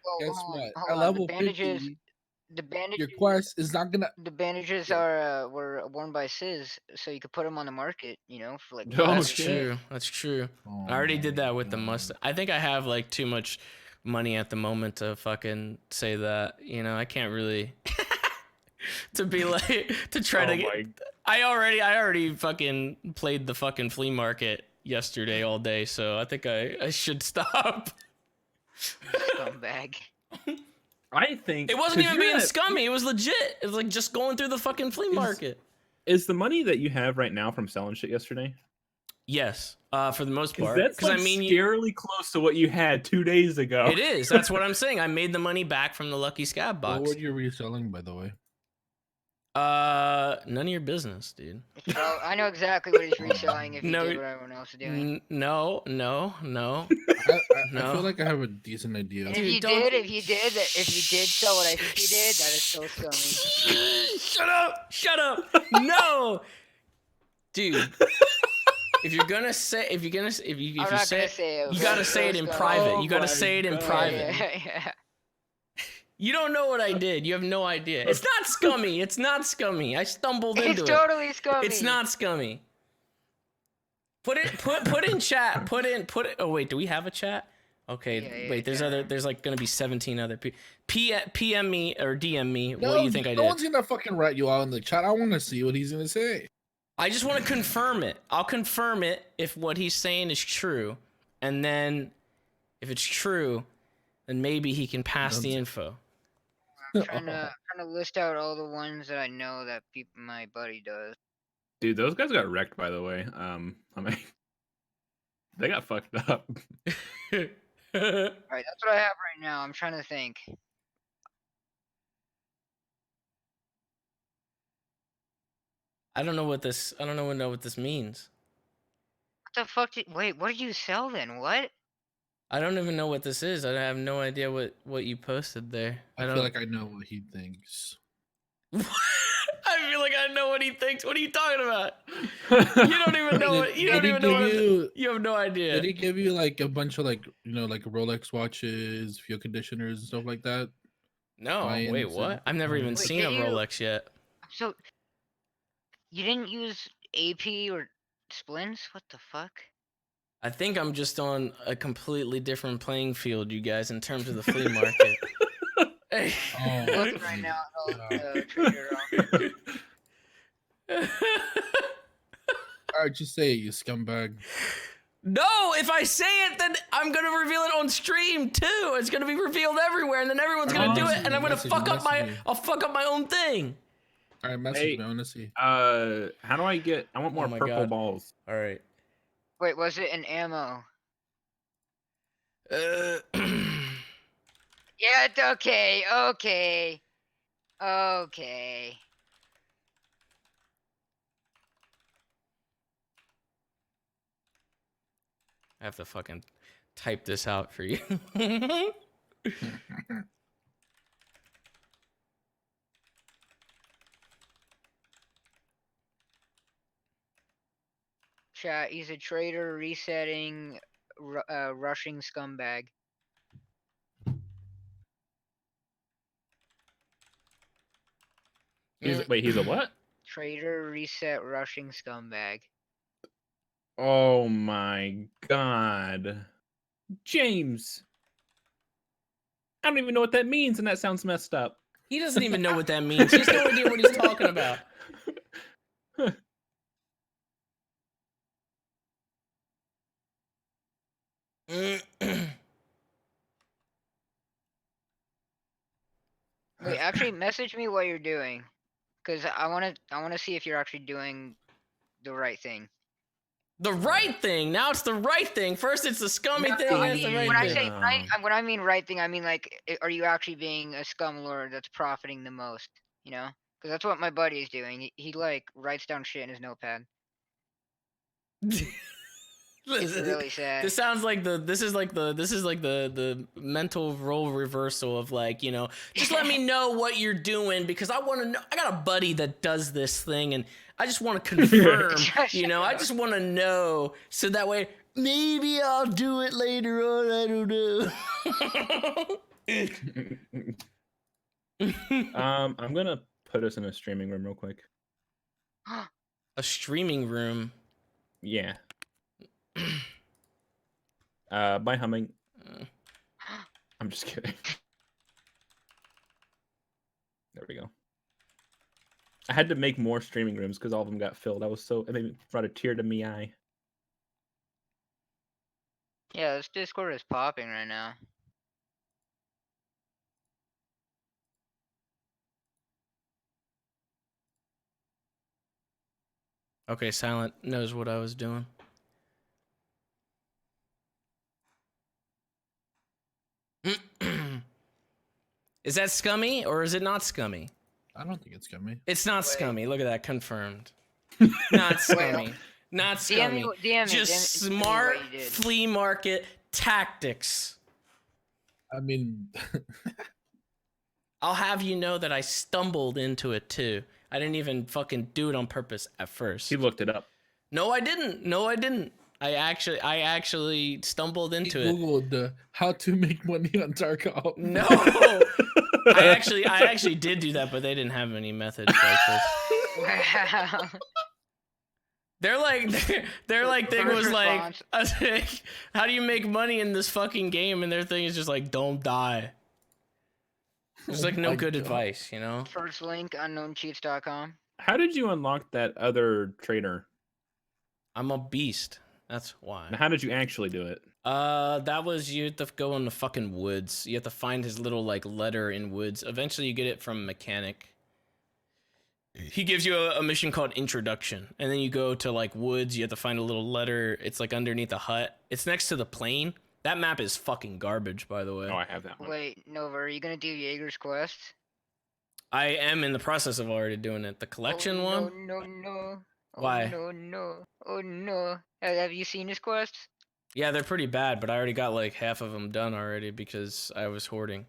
Well, Guess hold on, what? hold At on, level the bandages, 50, the bandages, your quest is not gonna. the bandages Yeah. are were worn by Sizz, so you could put them on the market, you know, for like. Oh, That's shit. true. That's true. I already did that with the Mustang. I think I have like too much money at the moment to fucking say that. You know, I can't really to be like to try to get. I already fucking played the fucking flea market yesterday all day, so I think I should stop. Scumbag. I think It wasn't 'cause even you're being at- scummy. It was legit. It was like just going through the fucking flea market. Is the money that you have right now from selling shit yesterday? Yes, for the most Because part. that's Because like I mean, scarily close to what you had 2 days ago. it is. That's what I'm saying. I made the money back from the Lucky Scab What box. were you reselling, by the way? None of your business, dude. So I know exactly what he's reselling if he No, did what everyone else is doing. No. I No. feel like I have a decent idea. And Dude, if you don't- did, if you did sell what I think you did, that is so scummy. Shut up! No, dude. If you I'm not say gonna say it. you but gotta it's say so it in scummy. private. Oh You gotta my say it in God. private. Yeah. You don't know what I did. You have no idea. It's not scummy. It's not scummy. I stumbled It's into it. totally scummy. It's not scummy. Put in chat. Put it. Oh wait, do we have a chat? Okay, Yeah, wait. yeah. There's like gonna be 17 other people. PM me or DM me. No, What do you think I no did? one's gonna fucking write you out in the chat. I want to see what he's gonna say. I just want to confirm it. I'll confirm it if what he's saying is true, and then if it's true, then maybe he can pass the info. trying to list out all the ones that I know that my buddy does. Dude, those guys got wrecked, by the way. I mean, They got fucked up. All right, that's what I have right now. I'm trying to think. I don't know what this means. What the fuck wait, what did you sell then? What? I don't even know what this is. I have no idea what you posted there. I feel like I know what he thinks. I feel like I know what he thinks. What are you talking about? You don't even know what you don't even know what, you have no idea. Did he give you like a bunch of like like Rolex watches, fuel conditioners, and stuff like that? No, wait, what? I've never even seen a Rolex yet. So you didn't use AP or splints? What the fuck? I think I'm just on a completely different playing field, you guys, in terms of the flea market. Hey. Oh, Looking right now at Trader all right, just say it, you scumbag. No, if I say it, then I'm gonna reveal it on stream too. It's gonna be revealed everywhere, and then everyone's gonna do it, and I'm gonna fuck up I'll fuck up my own thing. All right, message me. I wanna see. How do I get? I want more purple balls. All right. Wait, was it an ammo? Yeah, it's okay. Okay. Okay. I have to fucking type this out for you. Chat, he's a traitor, resetting, rushing scumbag. He's a what? Traitor, reset, rushing scumbag. Oh my god. James. I don't even know what that means, and that sounds messed up. He doesn't even know what that means. He has no idea what he's talking about. Wait, actually, message me what you're doing, cause I wanna see if you're actually doing the right thing. The right thing. Now it's the right thing. First it's the scummy thing. I That's the mean, right when I thing. say when I mean right thing, I mean like, are you actually being a scum lord that's profiting the most? You know, because that's what my buddy is doing. He like writes down shit in his notepad. It's really sad. This sounds like this is like the mental role reversal of like, just let me know what you're doing because I want to know. I got a buddy that does this thing and I just want to confirm, I just want to know so that way maybe I'll do it later on. I don't know. I'm gonna put us in a streaming room real quick. A streaming room. Yeah. By humming. I'm just kidding. There we go. I had to make more streaming rooms because all of them got filled. It brought a tear to me eye. Yeah, this Discord is popping right now. Okay, Silent knows what I was doing. Is that scummy or is it not scummy? I don't think it's scummy. It's not scummy. Look at that, confirmed. Not scummy. Not scummy. Just smart flea market tactics. I mean, I'll have you know that I stumbled into it too. I didn't even fucking do it on purpose at first. He looked it up. No, I didn't. I actually stumbled into it. Googled how to make money on Tarkov. No, I actually did do that, but they didn't have any methods like this. Wow. Their thing was like, how do you make money in this fucking game? And their thing is just like, don't die. There's like no good advice, First link, unknowncheats.com. How did you unlock that other trader? I'm a beast. That's why. Now, how did you actually do it? That was you have to go in the fucking woods. You have to find his little like letter in woods. Eventually, you get it from mechanic. he gives you a mission called Introduction, and then you go to like woods. You have to find a little letter. It's like underneath a hut. It's next to the plane. That map is fucking garbage, by the way. Oh, I have that one. Wait, Nova, are you gonna do Jaeger's quest? I am in the process of already doing it. The collection oh, one. No. Why? Oh no. Oh no. Have you seen his quests? Yeah, they're pretty bad, but I already got like half of them done already because I was hoarding.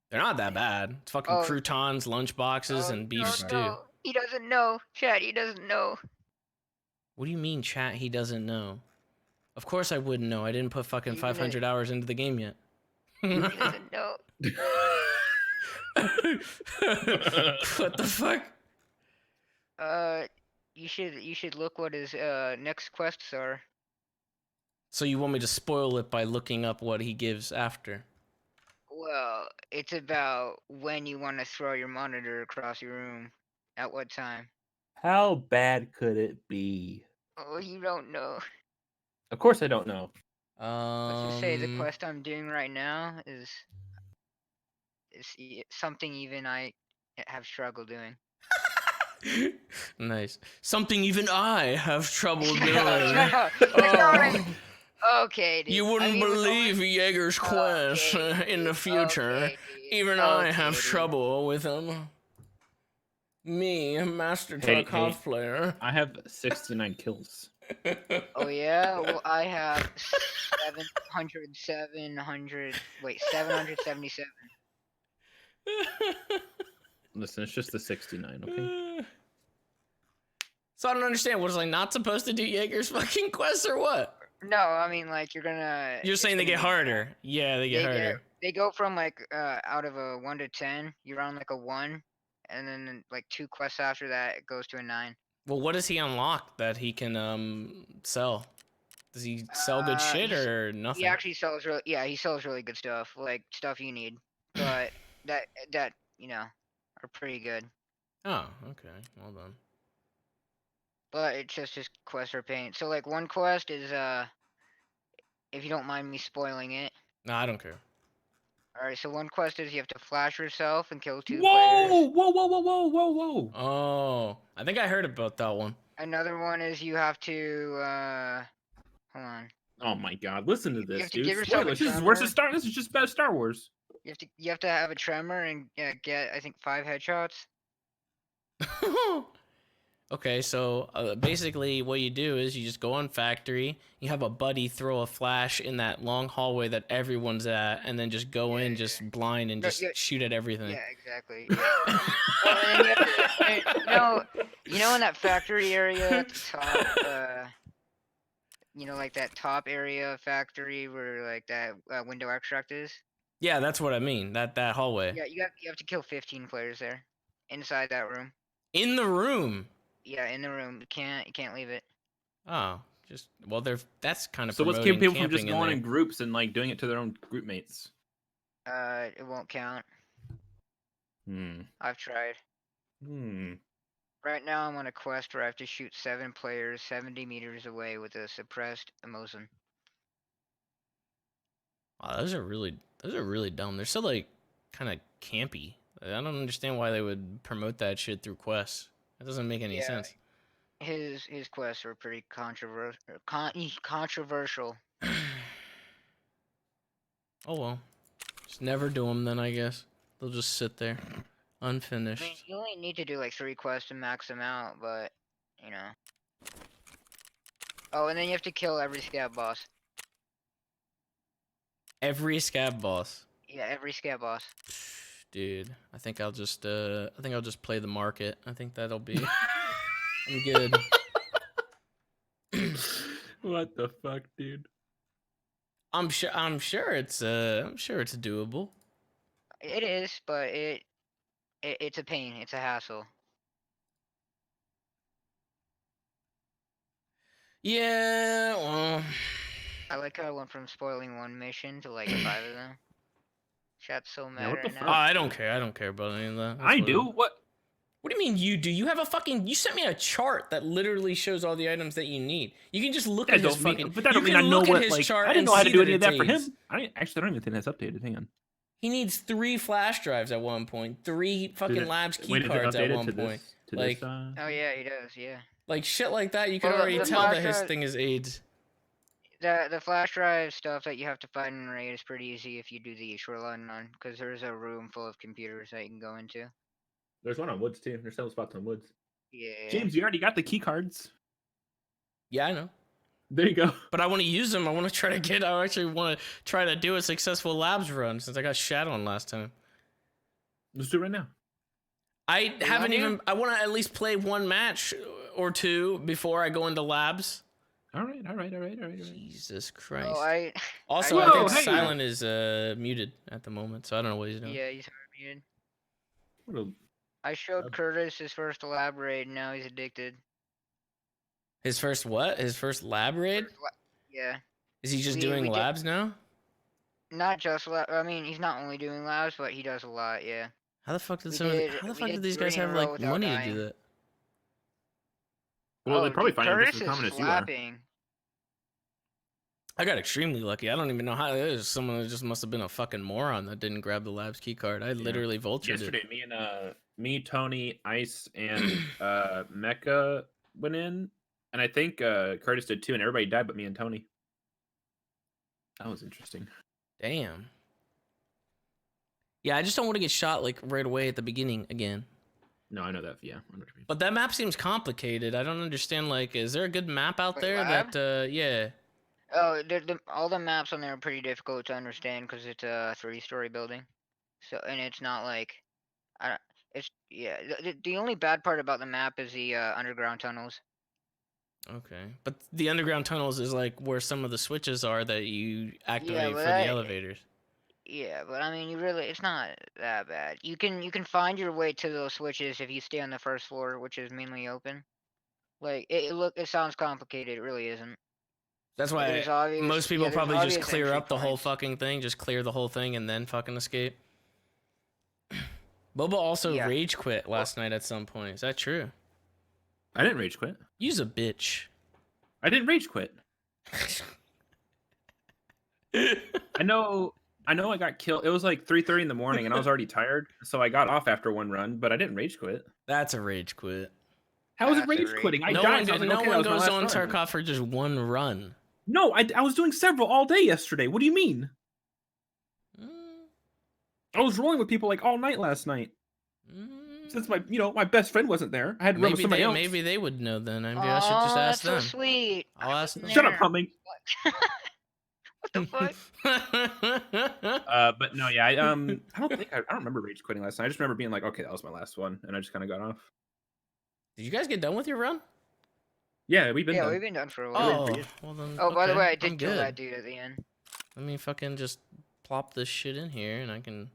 They're not that bad. It's fucking Oh. croutons, lunch boxes, and beef stew. No. He doesn't know. Chad, he doesn't know. What do you mean, chat? He doesn't know. Of course I wouldn't know. I didn't put fucking You're gonna- 500 hours into the game yet. He doesn't know. What the fuck? You should look what his next quests are. So you want me to spoil it by looking up what he gives after? Well, it's about when you want to throw your monitor across your room. At what time? How bad could it be? Oh, you don't know. Of course I don't know. Let's just say the quest I'm doing right now is something even I have struggled doing. Nice. Something even I have trouble doing. No. Okay, dude. You wouldn't we're believe going- Jaeger's quest Okay, in the dude. future. Okay, dude. Even I have Okay, dude. trouble with him. Me, Master Hey, Tarkov player. I have 69 kills. Oh yeah, well I have 777. Listen, it's just the 69, okay? So I don't understand. Was I not supposed to do Jaeger's fucking quests or what? No, I mean like you're gonna. You're saying they it's get gonna be- harder. Yeah, they get harder. They go from like out of a 1 to 10, you're on like a 1, and then like 2 quests after that it goes to a 9. Well, what does he unlock that he can sell? Does he sell good shit or nothing? He actually sells he sells really good stuff, like stuff you need, but that you know are pretty good. Oh, okay. Well done. But it's just his quests are pain. So like one quest is if you don't mind me spoiling it. No, I don't care. Alright, so one quest is you have to flash yourself and kill 2 Whoa! players. Whoa! Oh, I think I heard about that one. Another one is you have to hold on. Oh my god, listen to You this, have to dude. give yourself a Spoilers. This is worse than tremor. This is just bad Star Wars. You have to have a tremor and get I think 5 headshots. Okay, so basically what you do is you just go on factory, you have a buddy throw a flash in that long hallway that everyone's at, and then just go in just blind and No, just yeah. shoot at everything. Yeah, exactly. Yeah. Well, and you have to, you know in that factory area at the top, you know, like that top area of factory where like that window extract is. Yeah, that's what I mean. That hallway. Yeah, you have to kill 15 players there, inside that room. In the room. Yeah, in the room. You can't leave it. Oh, that's kind of So what's promoting keeping people from just camping in going there. in groups and like doing it to their own group mates? It won't count. I've tried. Right now I'm on a quest where I have to shoot 7 players 70 meters away with a suppressed Mosin. Wow, those are really dumb. They're so like kind of campy. I don't understand why they would promote that shit through quests. That doesn't make any Yeah. sense. His quests were pretty controversial. Oh well, just never do them then. I guess they'll just sit there, I mean, unfinished. you only need to do like 3 quests to max them out, but you know. Oh, and then you have to kill every scab boss. Every scab boss. Yeah, every scab boss. Dude, I think I'll just play the market. I think that'll be. I'm good. What the fuck, dude? I'm sure it's doable. It is, but it's a pain. It's a hassle. Yeah, well, I like how I went from spoiling 1 mission to like 5 of them. Chat's so mad what the right fuck? now. I don't care. I don't care about any of that. That's I whatever. do. What? What do you mean you do? You have a fucking. You sent me a chart that literally shows all the items that you need. You can just look That at his don't mean, fucking. but that you don't mean can I know look at what. his Like, chart I didn't and know how to see do any of that for it him. takes. I don't even think that's updated. Hang on. He needs 3 flash drives at one point, 3 fucking labs key Wait, is it cards at updated one to point. this? To Like, this? Oh yeah, he does. Yeah. like shit like that. You can Well, already the tell flash that his drive- thing is AIDS. The flash drive stuff that you have to find in raid is pretty easy if you do the shoreline run, because there's a room full of computers that you can go into. There's one on Woods too. There's several spots on Woods. Yeah. James, you already got the key cards. Yeah, I know. There you go. But I want to use them. I want to try to get. I actually want to try to do a successful labs run since I got shat on last time. Let's do it right now. I haven't want even. I want to at least play 1 match or 2 before I go into labs. All right. Jesus Christ. Oh, I. Also, I Whoa, think hey. Silent is muted at the moment, so I don't know what he's doing. Yeah, he's muted. What a- I showed Uh, Curtis his first lab raid, and now he's addicted. His first what? His first lab raid? Yeah. Is he just we doing did- labs now? Not just lab. I mean, he's not only doing labs, but he does a lot. Yeah. How the fuck did We some? Of the, did- how the we fuck did did these 3 guys in a have row like without money to dying. do that? Well, Oh, they probably dude, find him Curtis just as common is as you are. slapping. I got extremely lucky. I don't even know how. There's someone that just must have been a fucking moron that didn't grab the labs key card. I literally vultured Yesterday, it. me, Tony, Ice, and Mecca went in, and I think Curtis did too, and everybody died but me and Tony. That was interesting. Damn. Yeah, I just don't want to get shot like right away at the beginning again. No, I know that. Yeah, I know what you mean. But that map seems complicated. I don't understand. Like, is there a good map out Wait, there lab? that? Yeah. Oh, all the maps on there are pretty difficult to understand because it's a 3-story building. So, and it's not like, it's yeah. The only bad part about the map is the underground tunnels. Okay, but the underground tunnels is like where some of the switches are that you activate but for the elevators. Yeah, but I mean, it's not that bad. You can find your way to those switches if you stay on the first floor, which is mainly open. Like it sounds complicated. It really isn't. That's There's why obvious- most people yeah, there's probably just obvious clear entry up the whole points. fucking thing, just clear the whole thing and then fucking escape. Boba also Yeah. rage quit last night at some point. Is that true? I didn't rage quit. You's a bitch. I didn't rage quit. I know I got killed. It was like 3:30 in the morning, and I was already tired, so I got off after 1 run. But I didn't rage quit. That's a rage quit. How was it That's a rage rage quitting? I No died. one, so I was like, no okay, that one was my goes last on run. Tarkov for just 1 run. No, I was doing several all day yesterday. What do you mean? Mm, I was rolling with people like all night last night. Since my best friend wasn't there, I had to run with somebody else. Maybe they would know then. Maybe I should just Aw, ask them. that's so sweet. I'll I ask wasn't them. Shut up, there. humming. What the fuck? But no, yeah, I don't remember rage quitting last night. I just remember being like, okay, that was my last one, and I just kind of got off. Did you guys get done with your run? Yeah, we've been Yeah, done. we've been done for a while. Oh, well then. Oh, by the okay, way, I I'm did kill good. that dude at the end. Let me fucking just plop this shit in here, and I can.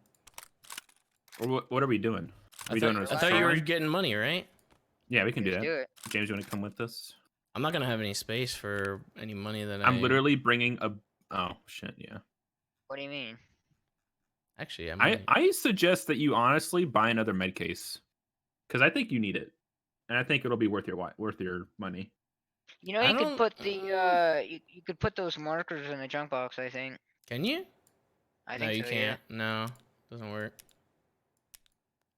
Or what are we doing? Are we doing a I thought you were story? getting money, right? Yeah, we can do Let's that. do it. James, you want to come with us? I'm not gonna have any space for any money that I'm literally bringing a. Oh shit, yeah. What do you mean? Actually, I suggest that you honestly buy another med case, because I think you need it, and I think it'll be worth your money. You know, I you could don't- put the you could put those markers in the junk box. I think. Can you? I No, think you so, can't. No, doesn't work.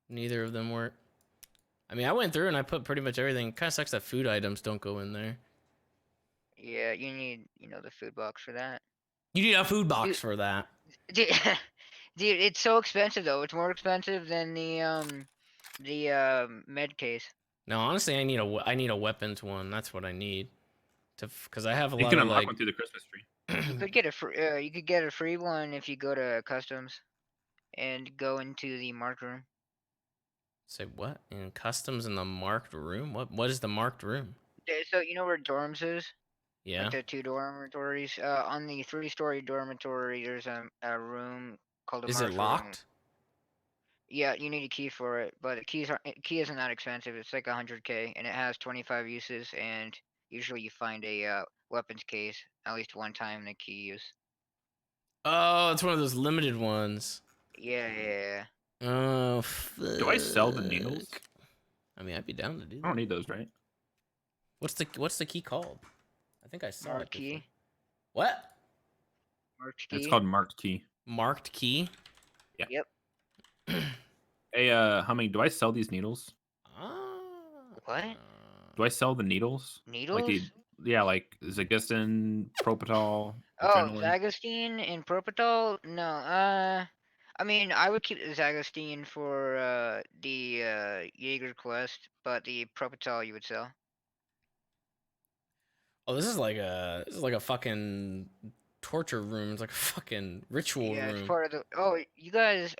Neither of them work. I mean, I went through and I put pretty much everything. Kind of sucks that food items don't go in there. Yeah, you need the food box for that. You need a food box Dude. for that. Dude, dude, it's so expensive though. It's more expensive than the med case. No, honestly, I need a weapons one. That's what I need. Because I have a You lot can of unlock like. one through the Christmas tree. You could get you could get a free one if you go to customs, and go into the marked room. Say what? In customs in the marked room? What is the marked room? So you know where dorms is? Yeah. Like the 2 dormitories. On the 3-story dormitory, there's a room called a Is it marked room. locked? Yeah, you need a key for it, but the key isn't that expensive. It's like 100K, and it has 25 uses. And usually you find a weapons case at least one time in the key use. Oh, it's one of those limited ones. Yeah. Oh, Do I sell the needles? fuck. I mean, I'd be down to do I that. don't need those, right? What's the key called? I think I saw Marked it. before. key. What? Marked key. It's called marked key. Marked key? Yep. Hey, Humming, do I sell these needles? What? Do I sell the needles? Like Needles? the yeah, like Zagistin, Propital, Oh, adrenaline. Zagostine and Propital? No. I mean, I would keep the Zagostine for the Jaeger quest, but the Propital you would sell. Oh, this is like a fucking torture room. It's like a fucking ritual Yeah, it's room. part of the. Oh, you guys.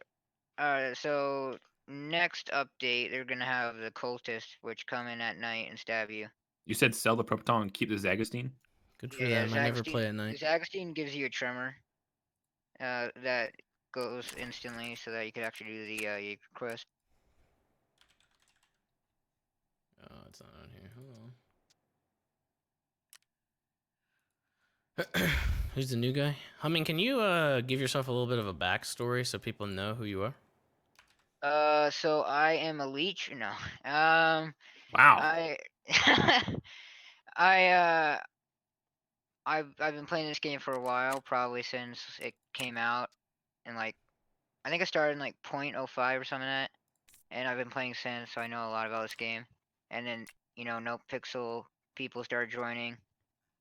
So next update, they're gonna have the cultists, which come in at night and stab you. You said sell the Propital and keep the Zagistine? Good for Yeah, them. I never play at night. Zagostine gives you a tremor. That goes instantly, so that you could actually do the Jaeger quest. Oh, it's not on here. Hold on. Who's the new guy? Humming, can you give yourself a little bit of a backstory so people know who you are? So I am a leech. No. Wow. I I I've been playing this game for a while, probably since it came out, and like I think I started in like .05 or something like that, and I've been playing since, so I know a lot about this game. And then no pixel people started joining,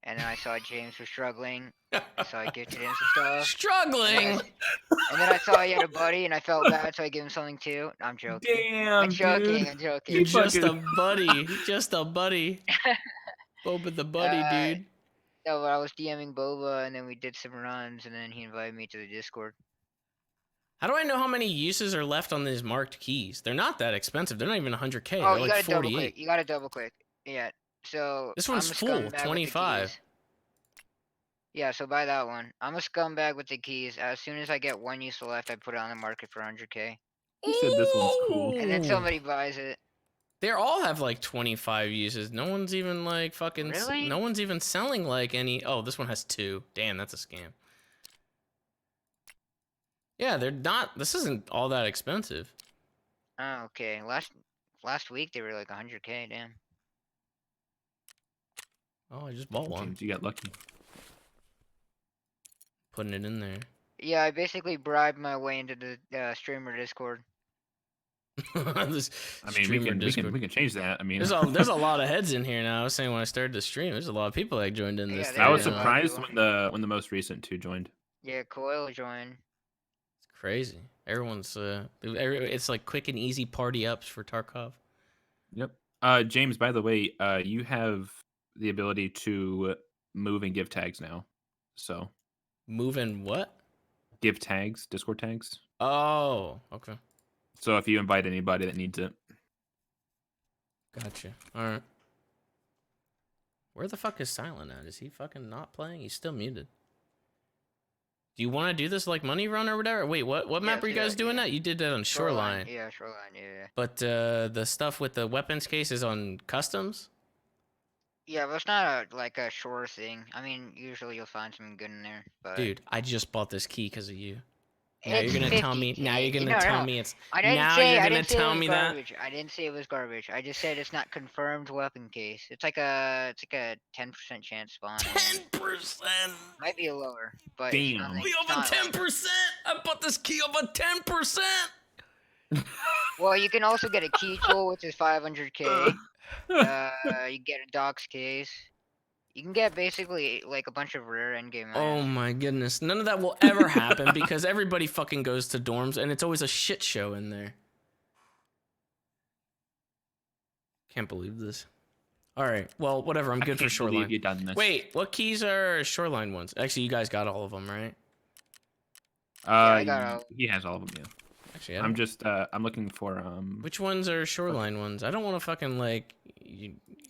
and then I saw James was struggling, so I gifted him some stuff. Struggling. And then I saw he had a buddy, and I felt bad, so I gave him something too. No, I'm joking. Damn, I'm joking. dude. I'm joking. You're just a fucking- buddy. Just a buddy. Boba the buddy, dude. No, but I was DMing Boba, and then we did some runs, and then he invited me to the Discord. How do I know how many uses are left on these marked keys? They're not that expensive. They're not even 100K. Oh, They're you like gotta double 48. click. You gotta double click. Yeah. So This one's I'm a full, scumbag with the 25. keys. Yeah, so buy that one. I'm a scumbag with the keys. As soon as I get one use left, I put it on the market for 100K. He said this one's cool. And then Ooh. somebody buys it. They all have like 25 uses. No one's even like fucking. Really? No one's even selling like any. Oh, this one has 2. Damn, that's a scam. Yeah, they're not. This isn't all that expensive. Oh, okay. Last week they were like 100K. Damn. Oh, I just bought one. James, you got lucky. Putting it in there. Yeah, I basically bribed my way into the streamer Discord. This I mean, streamer we Discord. can change that. I mean, There's a lot of heads in here now. I was saying when I started the stream, there's a lot of people that joined in this. Yeah, thing I was there now. is a lot of surprised when the most recent 2 joined. Yeah, Coil joined. It's crazy. Everyone's it's like quick and easy party ups for Tarkov. Yep. James, by the way, you have the ability to move and give tags now. So Moving what? give tags, Discord tags. Oh, okay. So if you invite anybody that needs it. Gotcha. All right. Where the fuck is Silent at? Is he fucking not playing? He's still muted. Do you want to do this like money run or whatever? Wait, what map Yeah, were you do guys that, doing yeah. that? You did that on Shoreline. Yeah, Shoreline. Yeah. But the stuff with the weapons case is on customs? Yeah, but it's not like a shore thing. I mean, usually you'll find something good in there. But Dude, I just bought this key because of you. Now it's you're gonna tell me. 50K. Now you're gonna No, tell no. me it's. I didn't Now say, you're I gonna didn't say tell it was me that. garbage. I didn't say it was garbage. I just said it's not confirmed weapon case. It's like a 10% chance spawn. 10%. Might be a lower, but Damn. We it's over not like- 10%. I bought this key over 10%. Well, you can also get a key tool, which is 500K. You get a docs case. You can get basically like a bunch of rare endgame Oh items. my goodness. None of that will ever happen because everybody fucking goes to dorms and it's always a shit show in there. Can't believe this. All right. Well, whatever. I'm I good for can't believe Shoreline. you done this. Wait, what keys are Shoreline ones? Actually, you guys got all of them, right? I got all- He has all of them. Yeah. Actually, I I'm don't- just I'm looking for Which ones are Shoreline ones? I don't want to fucking like.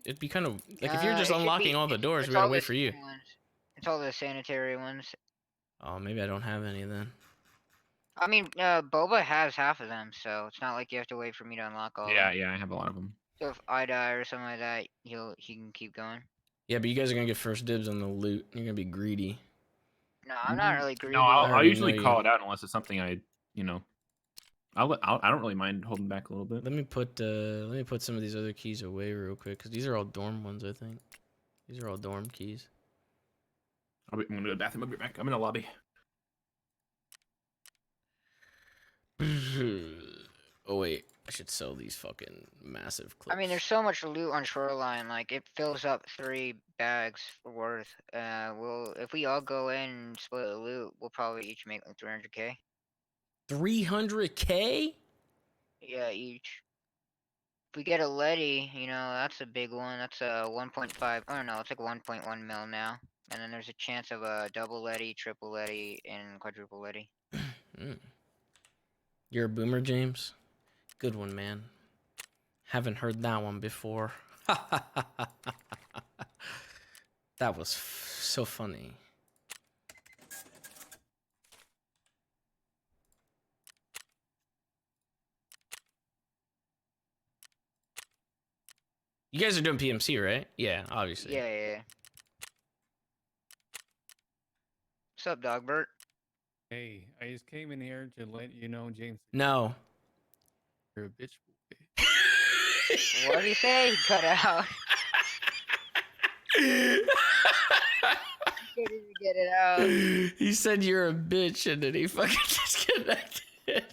It'd be kind of like if you're just it should unlocking be- all the doors, it's we gotta all wait the for you. same ones. It's all the sanitary ones. Oh, maybe I don't have any then. I mean, Boba has half of them, so it's not like you have to wait for me to unlock all. Yeah, Of them. yeah, I have a lot of them. So if I die or something like that, he can keep going. Yeah, but you guys are gonna get first dibs on the loot. You're gonna be greedy. No, I'm not really greedy. No, I I'll already usually know call you. it out unless it's something I I don't really mind holding back a little bit. Let me put some of these other keys away real quick because these are all dorm ones, I think. These are all dorm keys. I'm gonna go to the bathroom. I'll be back. I'm in the lobby. Oh wait, I should sell these fucking massive clips. I mean, there's so much loot on Shoreline, like it fills up 3 bags worth. If we all go in and split the loot, we'll probably each make like 300k. 300K? Yeah, each. If we get a Letty, you know, that's a big one. That's a 1.5. Oh no, it's like 1.1 mil now. And then there's a chance of a double Letty, triple Letty, and quadruple Letty. You're a boomer, James? Good one, man. Haven't heard that one before. That was so funny. You guys are doing PMC, right? Yeah, obviously. Yeah. What's up, Dogbert? Hey, I just came in here to let you know, James, No. you're a bitch boy. What did he say? He cut out. He couldn't even get it out. He said you're a bitch and then he fucking disconnected.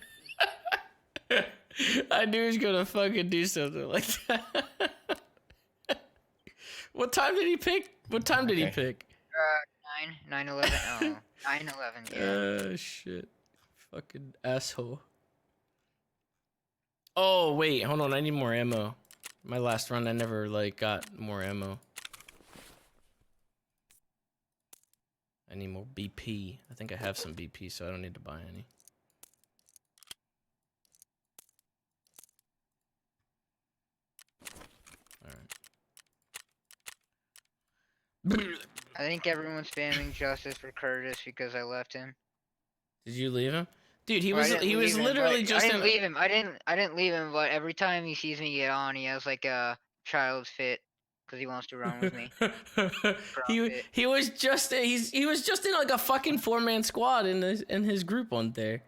I knew he was gonna fucking do something like that. What time did he pick? What time did he pick? 9/11. Oh, 9/11. Yeah. Shit. Fucking asshole. Oh, wait. Hold on. I need more ammo. My last run, I never, like, got more ammo. I need more BP. I think I have some BP, so I don't need to buy any. Alright. I think everyone's spamming justice for Curtis because I left him. Did you leave him? Dude, he Well, I was didn't leave him, literally but just I didn't leave him. I didn't leave him, but every time he sees me get on, he has like a child's fit because he wants to run with me. he was just he was just in like a fucking 4-man squad in his group on there.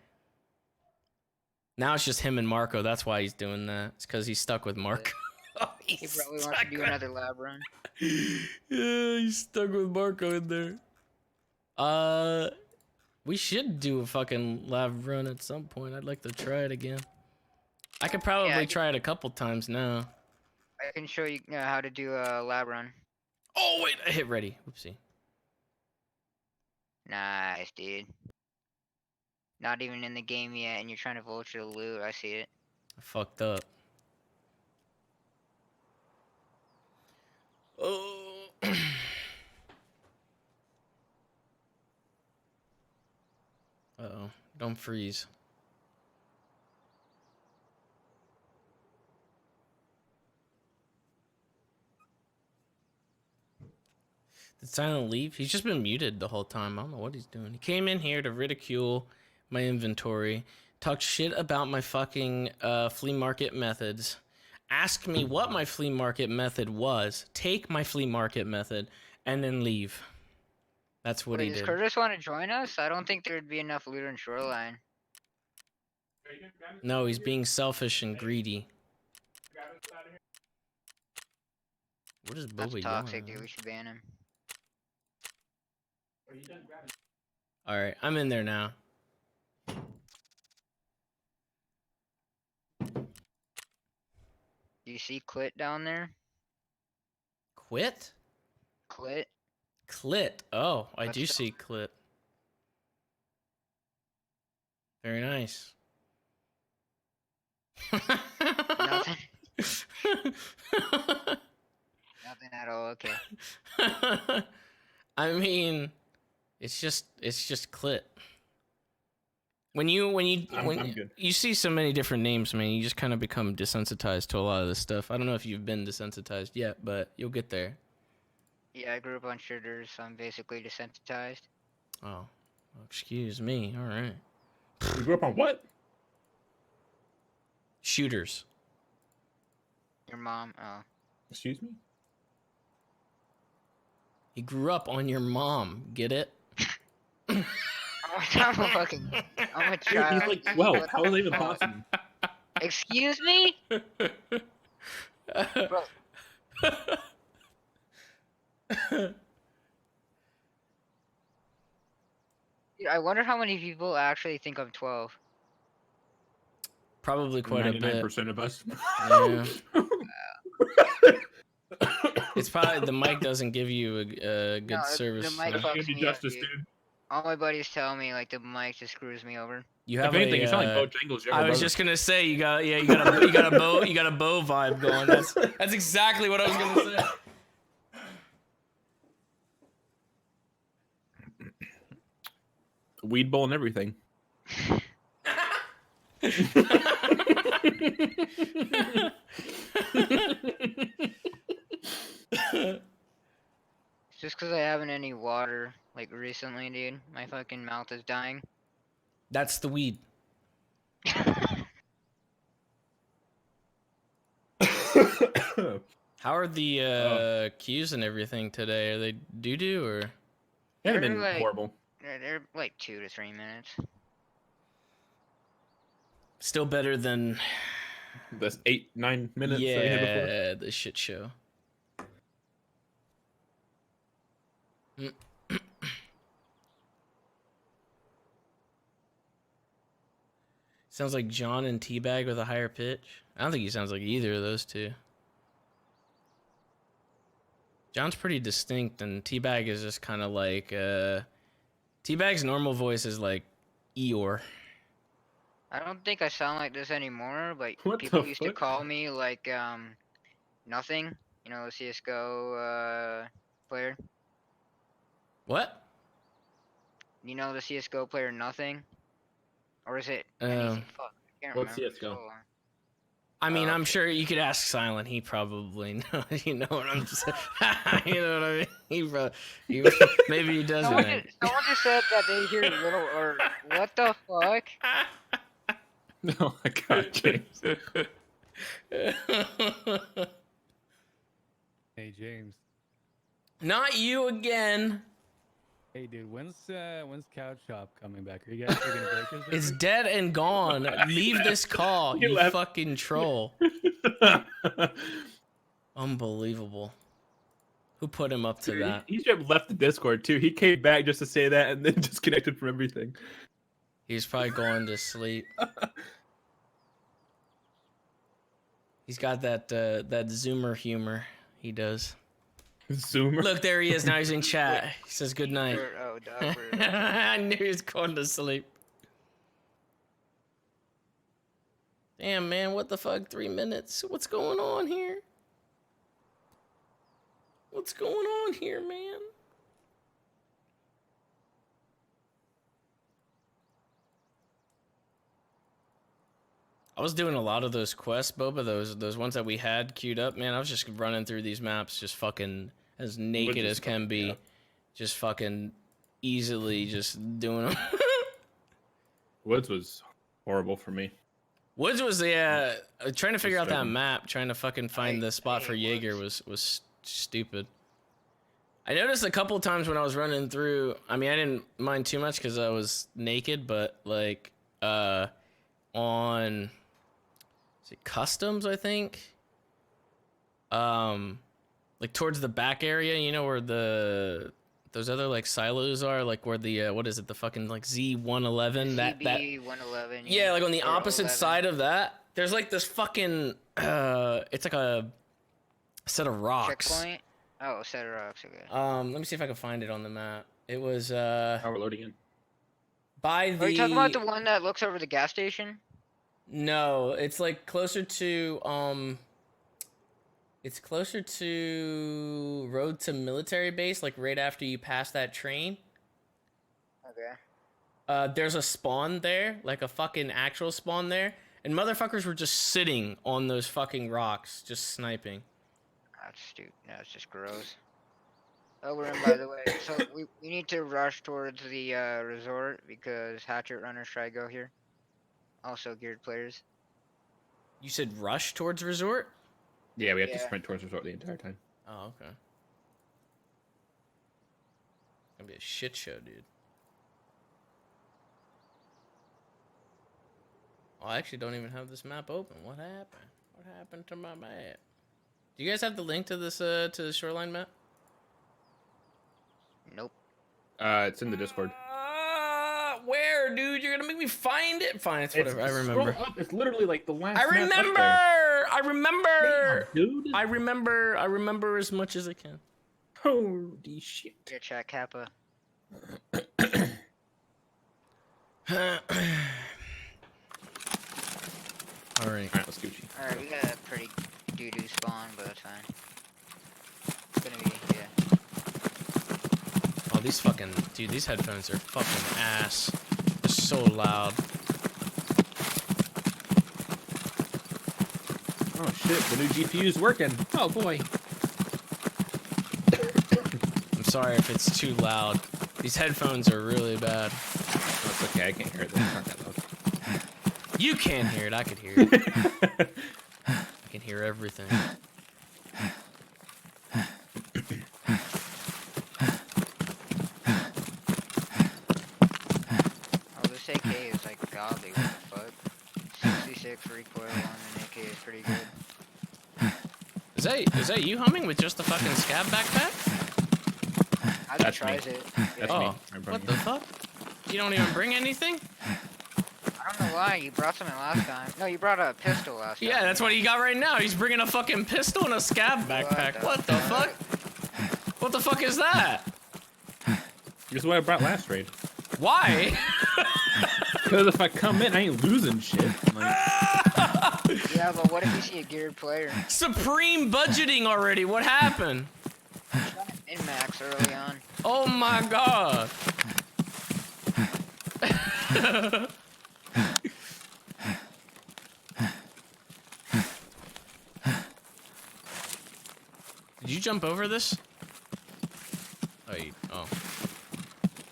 Now it's just him and Marco. That's why he's doing that. It's because he's stuck with Marco. He probably wants to do another lab run. Yeah, he's stuck with Marco in there. We should do a fucking lab run at some point. I'd like to try it again. I could probably try it a couple times now. I can show you how to do a lab run. Oh wait, I hit ready. Oopsie. Nice, dude. Not even in the game yet, and you're trying to vulture the loot. I see it. I fucked up. Oh. Uh-oh. Don't freeze. Did Silent leave? He's just been muted the whole time. I don't know what he's doing. He came in here to ridicule my inventory, talk shit about my fucking flea market methods, ask me what my flea market method was, take my flea market method, and then leave. That's what he Does did. Curtis want to join us? I don't think there'd be enough loot in Shoreline. No, he's being selfish and greedy. What is That's Boba toxic, yelling dude. at? We should ban him. Alright, I'm in there now. Do you see Clit down there? Quit? Clit? Clit. Oh, I That's do the- see clit. Very nice. Nothing. Nothing at all. Okay. I mean, it's just clit. When I'm good. you see so many different names, man, you just kind of become desensitized to a lot of this stuff. I don't know if you've been desensitized yet, but you'll get there. Yeah, I grew up on shooters, so I'm basically desensitized. Oh, excuse me. All right. You grew up on what? Shooters. Your mom? Oh. Excuse me? He grew up on your mom. Get it? I'm a fucking. I'm a Dude, child. he's like 12. How is that even possible? Excuse me? Bro. Dude, I wonder how many people actually think I'm 12. Probably quite a bit. 99% of us. Yeah. It's probably the mic doesn't give you a good No, service. the mic so- fucks Community me up, justice, dude. dude. All my buddies tell me like the mic just screws me over. You If have anything, a, you sound like Bojangles' younger I was brother. just gonna say you got a bow vibe going. That's exactly what I was gonna say. Weed bowl and everything. It's just because I haven't any water like recently, dude. My fucking mouth is dying. That's the weed. How are the queues and everything today? Are they doo-doo or? They haven't They're been like- horrible. They're like 2 to 3 minutes. Still better than That's 8-9 minutes that we had before. yeah, the shit show. Sounds like John and Teabag with a higher pitch. I don't think he sounds like either of those two. John's pretty distinct, and Teabag is just kind of like Teabag's normal voice is like Eeyore. I don't think I sound like this anymore, but What people the used to fuck? call me like nothing. You know, the CS:GO player. What? You know the CS:GO player nothing, or is it Oh. anything? Fuck, I can't What's remember. CS:GO? So long. I mean, I'm Okay. sure you could ask Silent. He probably knows. You know what I'm saying? You know what I mean? Maybe he doesn't. Someone just said that they hear little or what the fuck? Oh my god, James. Hey James. Not you again. Hey dude, when's Couch Shop coming back? Are you guys taking a break or something? It's dead and gone. Leave this call, He you left. fucking troll. Unbelievable. Who put him up to Dude, that? he should have left the Discord too. He came back just to say that and then disconnected from everything. He's probably going to sleep. He's got that Zoomer humor. He does. Zoomer. Look, there he is. Now he's in chat. He says good night. Oh, dog. I knew he was going to sleep. Damn, man, what the fuck? 3 minutes? What's going on here? What's going on here, man? I was doing a lot of those quests, Boba, those ones that we had queued up, man. I was just running through these maps just fucking as naked as can be. Yeah. Just fucking easily just doing them. Woods was horrible for me. Woods was trying to figure out that struggling. map, trying to fucking find the spot for hate Jaeger was stupid. I noticed a couple times when I was running through. I mean, I didn't mind too much because I was naked, but like on is it customs, I think. Like towards the back area, you know where those other like silos are, like where the what is it, the fucking like Z111 that CB111. yeah, like on the or opposite 11. side of that, there's like this fucking it's like a set of rocks. Checkpoint. Oh, set of rocks. Okay. Let me see if I can find it on the map. It was Now we're loading in. by the Are you talking about the one that looks over the gas station? No, it's like closer to it's closer to road to military base, like right after you pass that train. Okay. There's a spawn there, like a fucking actual spawn there, and motherfuckers were just sitting on those fucking rocks, just sniping. That's stupid. That's just gross. Oh, we're in, by the way. So we need to rush towards the resort because hatchet runners try to go here. Also geared players. You said rush towards resort? Yeah, we have to Yeah. sprint towards resort the entire time. Oh, okay. Gonna be a shit show, dude. Oh, I actually don't even have this map open. What happened? What happened to my map? Do you guys have the link to this to the shoreline map? Nope. It's in the Discord. Where, dude? You're gonna make me find it. Fine, it's whatever. I remember. Scroll up. It's literally like the last. I map up remember. there. I remember. Damn, dude. I remember as much as I can. Holy shit. Your chat Kappa. All right. Alright, let's Gucci. Alright, we got a pretty doo-doo spawn, but that's fine. It's gonna be, yeah. Oh, these fucking dude. These headphones are fucking ass. They're so loud. Oh shit, the new GPU's working. Oh boy. I'm sorry if it's too loud. These headphones are really bad. Oh, it's okay, I can't hear it. They're not that loud. You can't hear it. I could hear it. I can hear everything. Oh, this AK is like godly, what the fuck? 66 recoil on an AK is pretty good. Is that you humming with just the fucking scab backpack? I That's just tries it. That's Oh, me. I brought what you. the fuck? You don't even bring anything? I don't know why, you brought something last time. No, you brought a pistol last time. Yeah, that's what he got right now. He's bringing a fucking pistol and a scab backpack. What the fuck? What the fuck is that? This is what I brought last raid. Why? Because if I come in, I ain't losing shit. Like, Yeah, but what if you see a geared player? Supreme budgeting already. What happened? In max early on. Oh my god. Did you jump over this? Oh.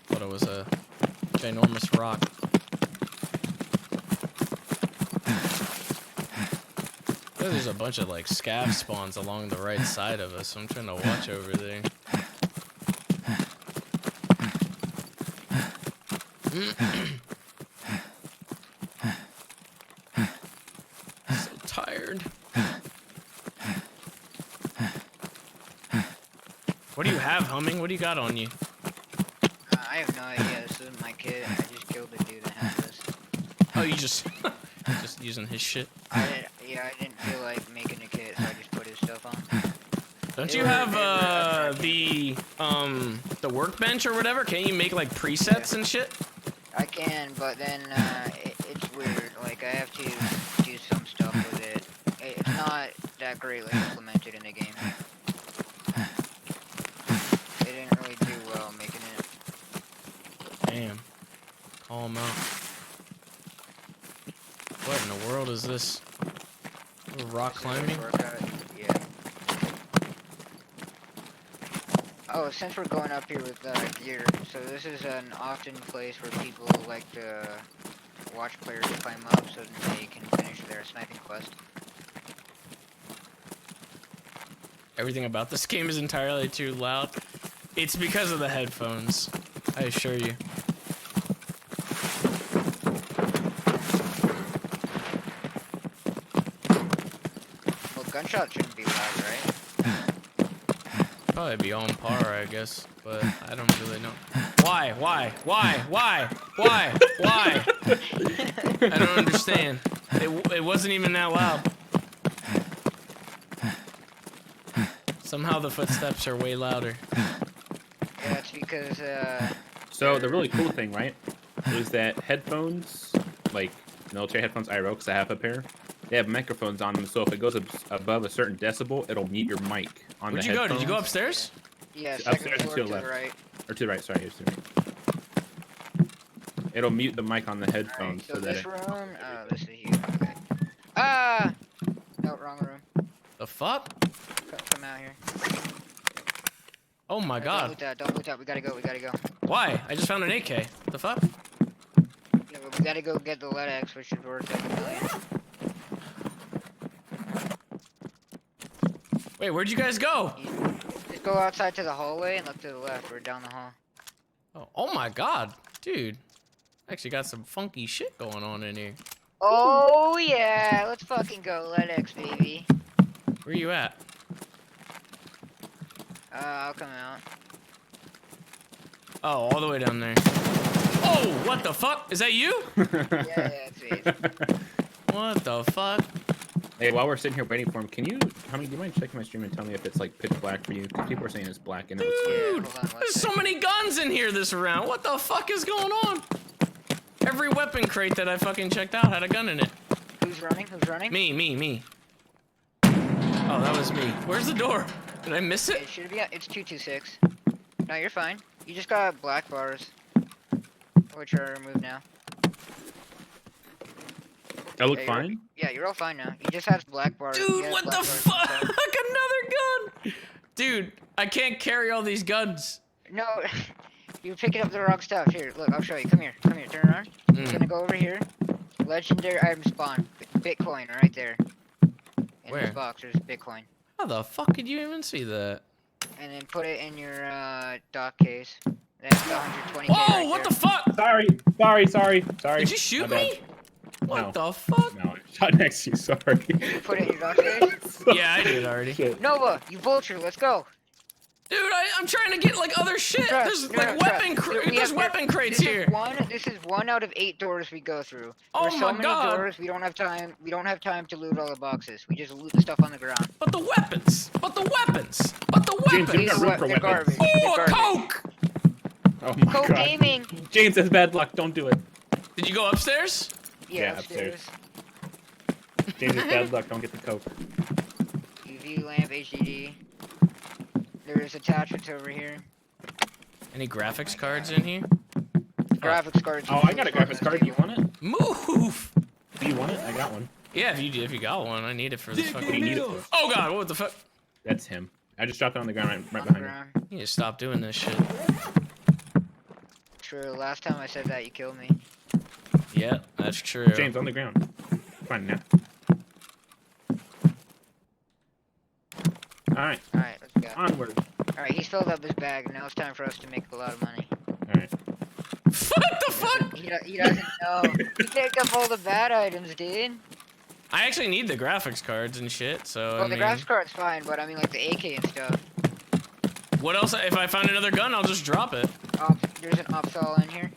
Thought it was a ginormous rock. There's a bunch of like scav spawns along the right side of us. So I'm trying to watch over there. So tired. What do you have, humming? What do you got on you? I have no idea, this isn't my kit. I just killed the dude that had this. Oh, you just just using his shit. I didn't feel like making a kit, so I just put his stuff on. Don't They you were- have they were the workbench or whatever? Can't you make like presets and shit? I can, but then it's weird. Like I have to do some stuff with it. It's not that greatly implemented in the game. They didn't really do well making it. Damn. Call him out. What in the world is this? Rock climbing? Yeah. Oh, since we're going up here with gear, so this is an often place where people like to watch players climb up so that they can finish their sniping quest. Everything about this game is entirely too loud. It's because of the headphones. I assure you. Well, gunshot shouldn't be loud, right? Probably be on par, I guess, but I don't really know. Why? Why? Why? Why? Why? Why? I don't understand. It wasn't even that loud. Somehow the footsteps are way louder. Yeah, it's because so the really cool thing, right, is that headphones, like military headphones, IRL, because I have a pair, they have microphones on them. So if it goes above a certain decibel, it'll mute your mic on Where'd the you go? headphones. Did you go upstairs? yeah, Upstairs second and floor to to the the left. right. Or to the right, sorry, to the right. It'll mute the mic on the Alright, headphones so so that this it... room, oh, this is you. Okay. Ah! No, wrong room. The fuck? Come out here. Oh my Don't god. loot that. Don't loot that. We gotta go. We gotta go. Why? I just found an AK. What the fuck? Yeah, but we gotta go get the lead X, which is worth like $1 million. Wait, where'd you guys go? Just go outside to the hallway and look to the left. We're down the hall. Oh my god. Dude. Actually got some funky shit going on in here. Oh yeah, let's fucking go, lead X, baby. Where you at? I'll come out. Oh, all the way down there. Oh, what the fuck? Is that you? Yeah, it's me. What the fuck? Hey, while we're sitting here waiting for him, do you mind checking my stream and tell me if it's like pitch black for you? Because people are saying it's black and it looks weird. Dude, hold on one there's so second. many guns in here this round. What the fuck is going on? Every weapon crate that I fucking checked out had a gun in it. Who's running? Who's running? Me. Oh, that was me. Where's the door? Did I miss it? It should be. It's 226. No, you're fine. You just got black bars, which are removed now. I look Yeah, fine? Yeah, you're all fine now. You just have black bars. You Dude, have what black the bars fuck? inside. Another gun! Dude, I can't carry all these guns. No, you're picking up the wrong stuff. Here, look, I'll show you. Come here, turn around. You're gonna go over here. Legendary item spawn. Bitcoin right there. In Where? this box, there's Bitcoin. How the fuck could you even see that? And then put it in your dock case. That's the 120K Whoa, right what there. the fuck? Sorry. Did you shoot My bad. me? What No. the fuck? No, I shot next to you, sorry. You put it in your dock case? Yeah, I did already. Shit. Nova, you vulture, let's go. Dude, I'm trying to get like other shit. Trust, There's no, like no, trust. there's weapon crates this here. This is one out of 8 doors we go through. Oh There's so my many God. doors, we don't have time to loot all the boxes. We just loot the stuff on the ground. But the weapons. James, you These got are room for they're weapons. garbage. Oh, They're a garbage. Coke! Oh my Coke god. gaming. James has bad luck, don't do it. Did you go upstairs? Yeah, Yeah, upstairs. James has bad luck, don't get the coke. UV lamp, HDD. There's attachments over here. Any graphics cards in here? Graphics cards. Oh, I got a graphics card, do you want it? Move! Do you want it? I got one. Yeah, if you got one, I need it for this What do you fucking. need it for? Oh god, what the fuck? That's him. I just dropped it on the ground right On the behind you. ground. You need to stop doing this shit. True, last time I said that you killed me. Yeah, that's true. James, on the ground. Fine now. Alright, Alright, let's go. onward. Alright, he's filled up his bag, and now it's time for us to make a lot of money. Alright. What the fuck? He doesn't know. He picked up all the bad items, dude. I actually need the graphics cards and shit, so Well, I the mean, graphics card's fine, but I mean, like, the AK and stuff. what else? If I find another gun, I'll just drop it. There's an opsol in here.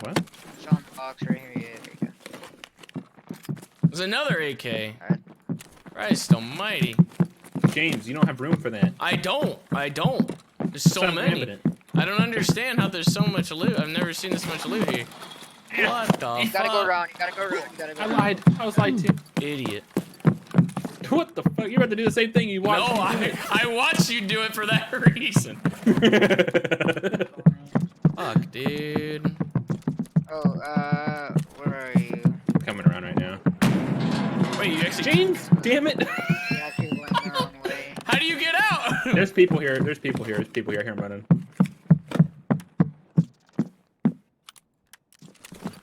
What? It's on the box right here. Yeah, there you go. There's another AK. Alright. Christ almighty. James, you don't have room for that. I don't. There's so Stop many. ramping it. I don't understand how there's so much loot. I've never seen this much loot here. What the You gotta go fuck? around. You gotta go around. You gotta go I around. lied. I was lied to. Idiot. What the fuck? You're about to do the same thing you No, watched. I watched you do it for that reason. Fuck, dude. Oh, where are you? Coming around right now. Wait, you actually... James, damn it. You actually went the wrong way. How do you get out? There's people here. There's people here. Here I'm running.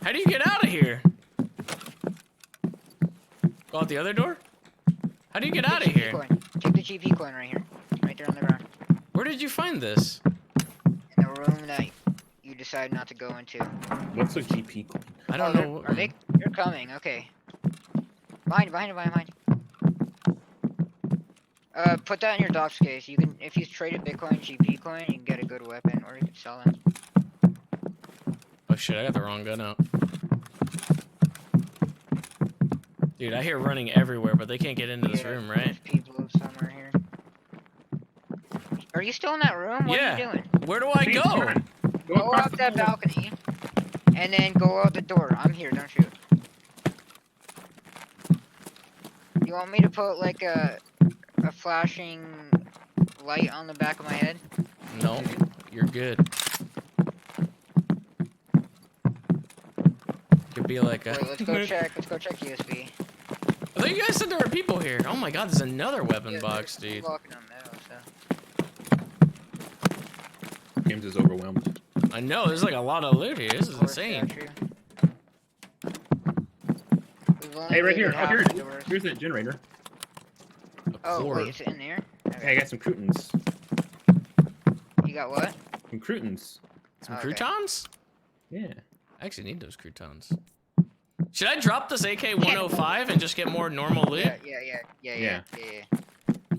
How do you get out of here? Go out the other door? How do you get out of here? Coin. Take the GP coin right here. Right there on the ground. Where did you find this? In the room that you decide not to go into. What's a GP coin? I don't Oh, know. Are they? You're coming. Okay. Behind you. Put that in your docs case. You can, if you trade a Bitcoin GP coin, you can get a good weapon, or you can sell them. Oh shit, I got the wrong gun out. Dude, I hear running everywhere, but they can't get into this Yeah, room, right? There's people somewhere here. Are you still in that room? What Yeah. are you doing? Where do I James, go? come on. Go across out the that hall. balcony, and then go out the door. I'm here, don't shoot. You want me to put like a flashing light on the back of my head? No, you're good. Could be like a... Wait, let's go check. Let's go check USB. I thought you guys said there were people here. Oh my god, there's another weapon Yeah, box, there's dude. walking on metal, so. James is overwhelmed. I know, there's like a lot of loot here. This is Force insane. statue. We've only Hey, right here. looted Oh, half here the it is. doors. Here's that generator. Oh, Core. wait, is it in there? Hey, I got some croutons. You got what? Some croutons. Some Okay. croutons? Yeah. I actually need those croutons. Should I drop this AK-105 and just get more normal loot? Yeah.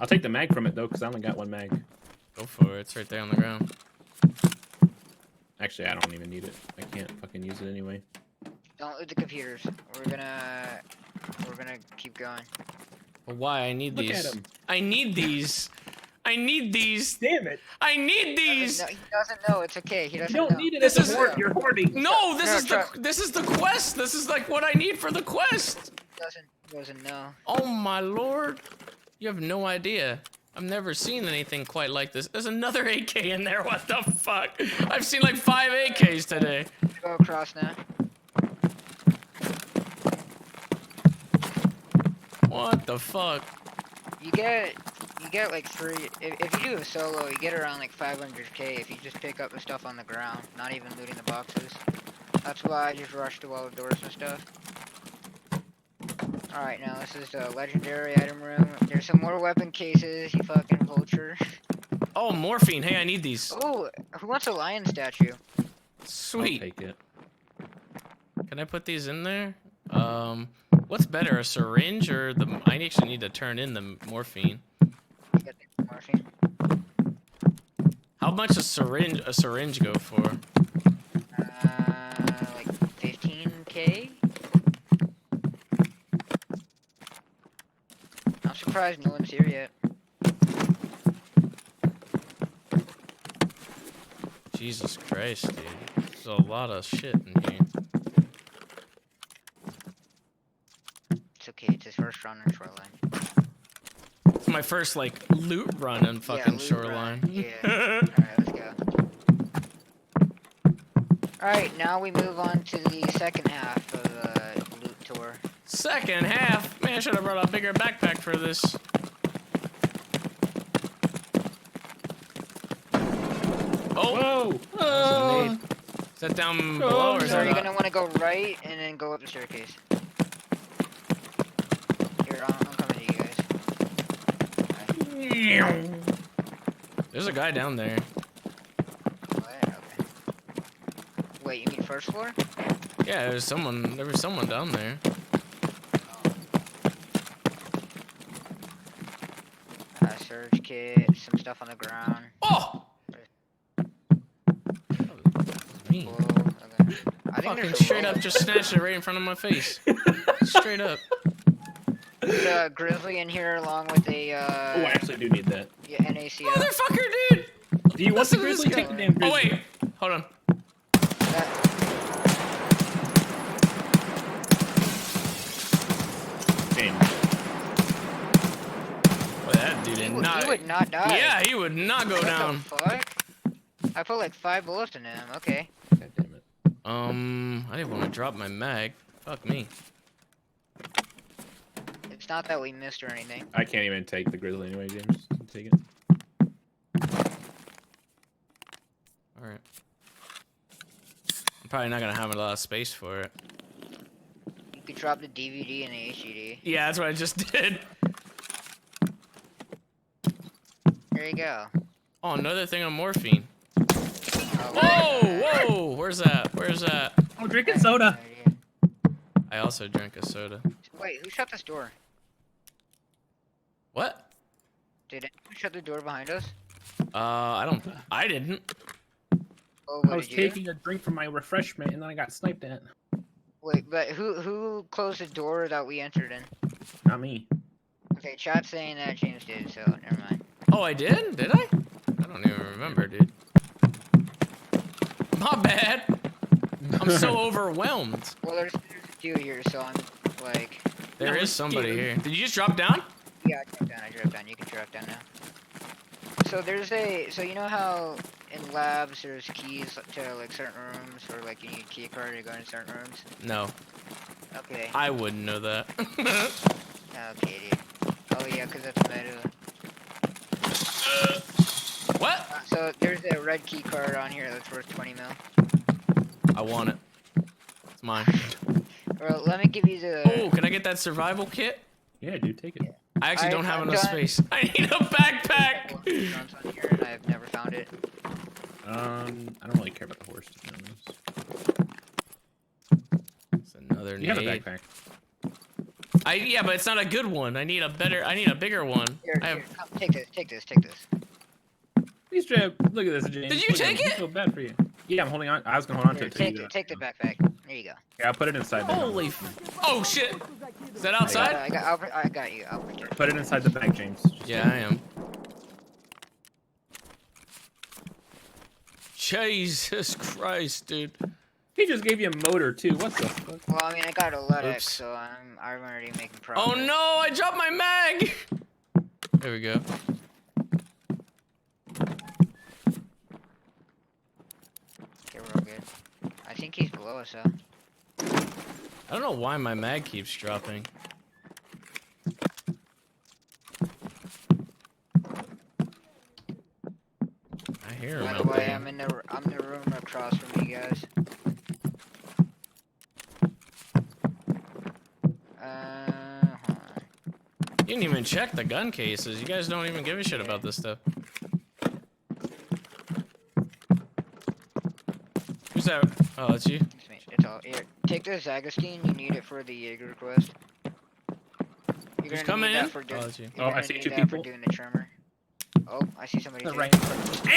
I'll take the mag from it though, because I only got one mag. Go for it. It's right there on the ground. Actually, I don't even need it. I can't fucking use it anyway. Don't loot the computers. We're gonna keep going. Well, why? I need Look these. at him. I need these. I need these. Damn it! I need these. He doesn't know. It's okay. He You doesn't don't know. need it This as a is- hoard. You're hoarding. No, this No, is the quest. This is like what I need for the quest. He doesn't know. Oh my lord. You have no idea. I've never seen anything quite like this. There's another AK in there. What the fuck? I've seen like 5 AKs today. Go across now. What the fuck? You get like 3. If you do a solo, you get around like 500k if you just pick up the stuff on the ground, not even looting the boxes. That's why I just rushed to all the doors and stuff. Alright, now this is the legendary item room. There's some more weapon cases, you fucking vulture. Oh, morphine. Hey, I need these. Oh, who wants a lion statue? Sweet. I'll take it. Can I put these in there? What's better, a syringe or the? I actually need to turn in the morphine. You got the morphine. How much a syringe go for? Like 15k? I'm surprised no one's here yet. Jesus Christ, dude. There's a lot of shit in here. It's okay, it's his first run on Shoreline. It's my first like loot run on fucking loot Shoreline. run, yeah. Alright, let's go. Alright, now we move on to the second half of the loot tour. Second half? Man, I should have brought a bigger backpack for this. Oh! Whoa! Is that down below or is So that you're up? gonna want to go right and then go up the staircase. Here, I'm coming to you guys. There's a guy down there. What? Okay. Wait, you mean first floor? Yeah, there was someone down there. Surge kit, some stuff on the ground. Oh! Me. Whoa, okay. I think Fucking there's a straight roll. up just snatched it right in front of my face. Straight up. There's a grizzly in here along with a Oh, I actually do need that. yeah, NACO. Motherfucker, dude! Do you want the Listen to this grizzly? guy. Take the damn grizzly. Oh, wait. Hold on. That- Damn. Boy, that dude did he not. would not die. Yeah, he would not go What down. the fuck? I put like 5 bullets in him. Okay. God damn it. I didn't want to drop my mag. Fuck me. It's not that we missed or anything. I can't even take the grizzly anyway, James. Take it. Alright. I'm probably not gonna have a lot of space for it. You could drop the DVD and the HDD. Yeah, that's what I just did. There you go. Oh, another thing on morphine. Oh, Whoa, whoa! Where's that? Where's that? I'm drinking soda. I also drank a soda. Wait, who shut this door? What? Did anyone shut the door behind us? I didn't. Oh, I what was did you? taking a drink from my refreshment and then I got sniped at. Wait, but who closed the door that we entered in? Not me. Okay, chat's saying that James did, so never mind. Oh, I did? Did I? I don't even remember, dude. My bad. I'm so overwhelmed. Well, there's a few here, so I'm like, There No, is it's somebody Steven. here. Did you just drop down? yeah, I dropped down. You can drop down now. So so you know how in labs there's keys to like certain rooms, or like you need a key card to go into certain rooms? No, Okay. I wouldn't know that. Okay, dude. Oh yeah, cause that's meta. What? So there's a red key card on here that's worth 20 mil. I want it. It's mine. Well, let me give you the. Oh, can I get that survival kit? Yeah, dude, take it. I actually don't have I've enough done- space. I need a backpack. Guns on here, and I've never found it. I don't really care about the horse, to be honest. It's another You have a nade. backpack. Yeah, but it's not a good one. I need a bigger one. Here, I have. here, come, take this. Please, Jeb, look at this, James. Did you Look at take him. it? I feel bad for you. Yeah, I'm holding on. I was gonna hold on to Here, it. Till take you, the, take the backpack. There you go. Yeah, I'll put it inside the. Holy! Oh shit! Is that I outside? I got you. I'll protect you. Put it inside the bag, James. Yeah, I am. Jesus Christ, dude. He just gave you a motor too. What the fuck? Well, I mean, I got a LEDX, Oops. so I'm already making progress. Oh no! I dropped my mag. There we go. Okay, we're all good. I think he's below us, though. I don't know why my mag keeps dropping. I hear him By the out way, there. I'm in the room across from you guys. Hold on. You didn't even check the gun cases. You guys don't even give a shit about this stuff. Who's that? Oh, that's you. It's me. It's all here. Take this Agostine. You need it for the Jaeger quest. You're Who's gonna coming need that in? for Oh, doing. that's you. You're Oh, I gonna see need two that people. for doing the trimmer. Oh, I see somebody too. Right.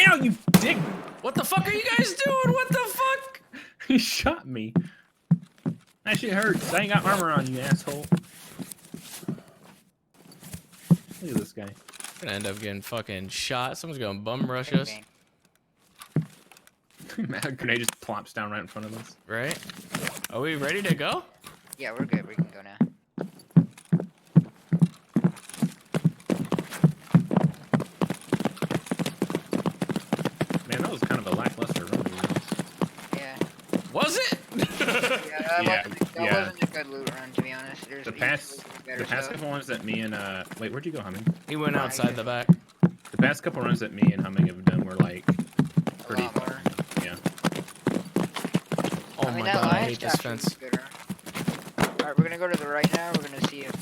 Ow, you dick! What the fuck are you guys doing? What the fuck? He shot me. That shit hurts. I ain't got armor on, you asshole. Look at this guy. Gonna end up getting fucking shot. Someone's gonna bum rush Bang, us, bang. Mad grenade just plops down right in front of us. right? Are we ready to go? Yeah, we're good. We can go now. Man, that was kind of a lackluster run. To be honest. Yeah. Was it? Yeah, Yeah, that yeah. wasn't a good loot run, to be honest. There's The easily past better stuff. couple ones that me and wait, where'd you go, Humming? He went outside the back. The past couple runs that me and Humming have done were like pretty lot more. fucking, yeah. Oh I mean, my that god, I last hate this chapter fence. was a good run. Alright, we're gonna go to the right now. We're gonna see if,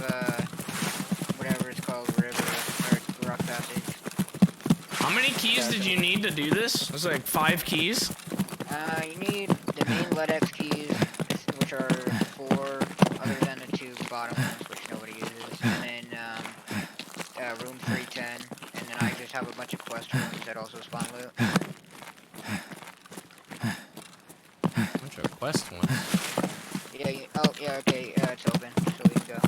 whatever it's called, river or rock passage. How many keys did you need to do this? It was like 5 keys. You need the main LEDX keys, which are 4, other than the 2 bottom ones, which nobody uses. And then, room 310. And then I just have a bunch of quest rooms that also spawn loot. Bunch of quest ones. Yeah, oh, yeah, okay, it's open, so we can go.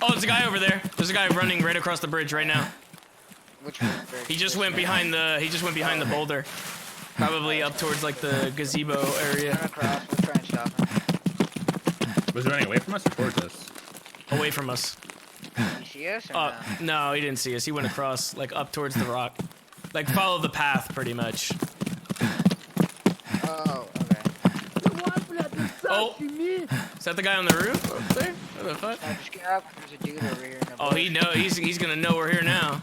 Oh, there's a guy over there. There's a guy running right across the bridge right now. Which one? He just went behind the boulder. Probably up towards like the gazebo Run area. across, we'll try and stop him. Was he running away from us or towards us? Away from us. Did you see us or No, he didn't see us. He went across, like up towards the rock. Like follow the path pretty much. Oh, okay. Oh, is that the guy on the roof up there? What the fuck? Now just get up, there's a dude over here in the Oh, he know he's gonna know we're here now.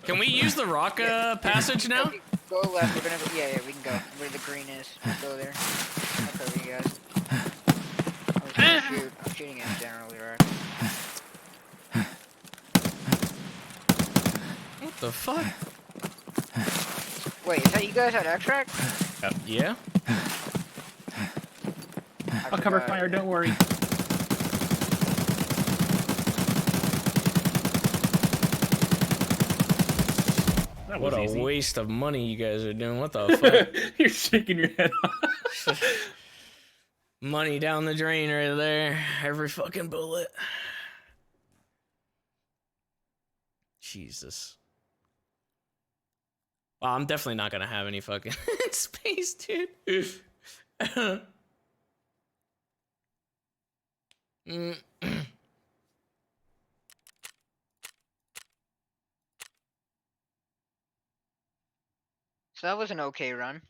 Can we use the rock passage now? Okay, go left, we're gonna go, yeah, we can go. Where the green is, let's go there. I'll cover you guys. I'm shooting at generally, right? What the fuck? Wait, is that you guys at extract? Yeah. I'll cover fire, don't worry. That What was a easy. waste of money you guys are doing. What the fuck? You're shaking your head off. Money down the drain right there. Every fucking bullet. Jesus. Well, I'm definitely not gonna have any fucking space, dude. Mm. So that was an okay run.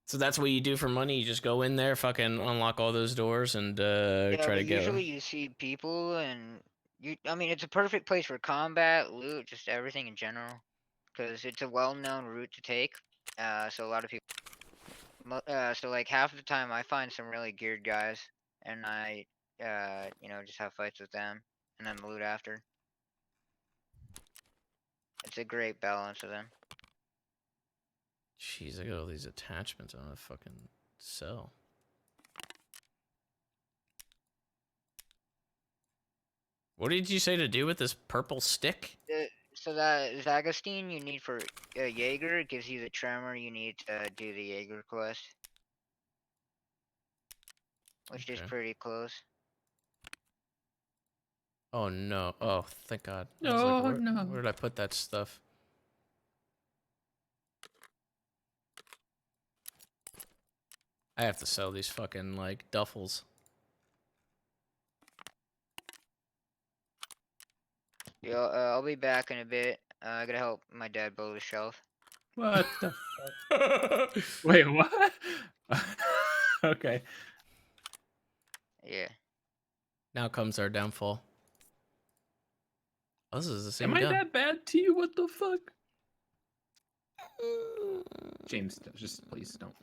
So that's what you do for money? You just go in there, fucking unlock all those doors, and Yeah, try to but get. usually you see people and I mean, it's a perfect place for combat, loot, just everything in general. Because it's a well-known route to take. So a lot of people, so like half the time I find some really geared guys, and I, just have fights with them, and then loot after. It's a great balance of them. Jeez, I got all these attachments on a fucking cell. What did you say to do with this purple stick? So that Zagostine you need for Jaeger, it gives you the tremor you need to do the Jaeger quest. Which is Okay. pretty close. Oh no! Oh, thank God! I No, was like, no. where did I put that stuff? I have to sell these fucking like duffels. Yeah, I'll be back in a bit. I gotta help my dad build a shelf. What the Wait, what? Okay. Yeah. Now comes our downfall. Oh, this is the same Am I gun. that bad to you? What the fuck? James, just please don't.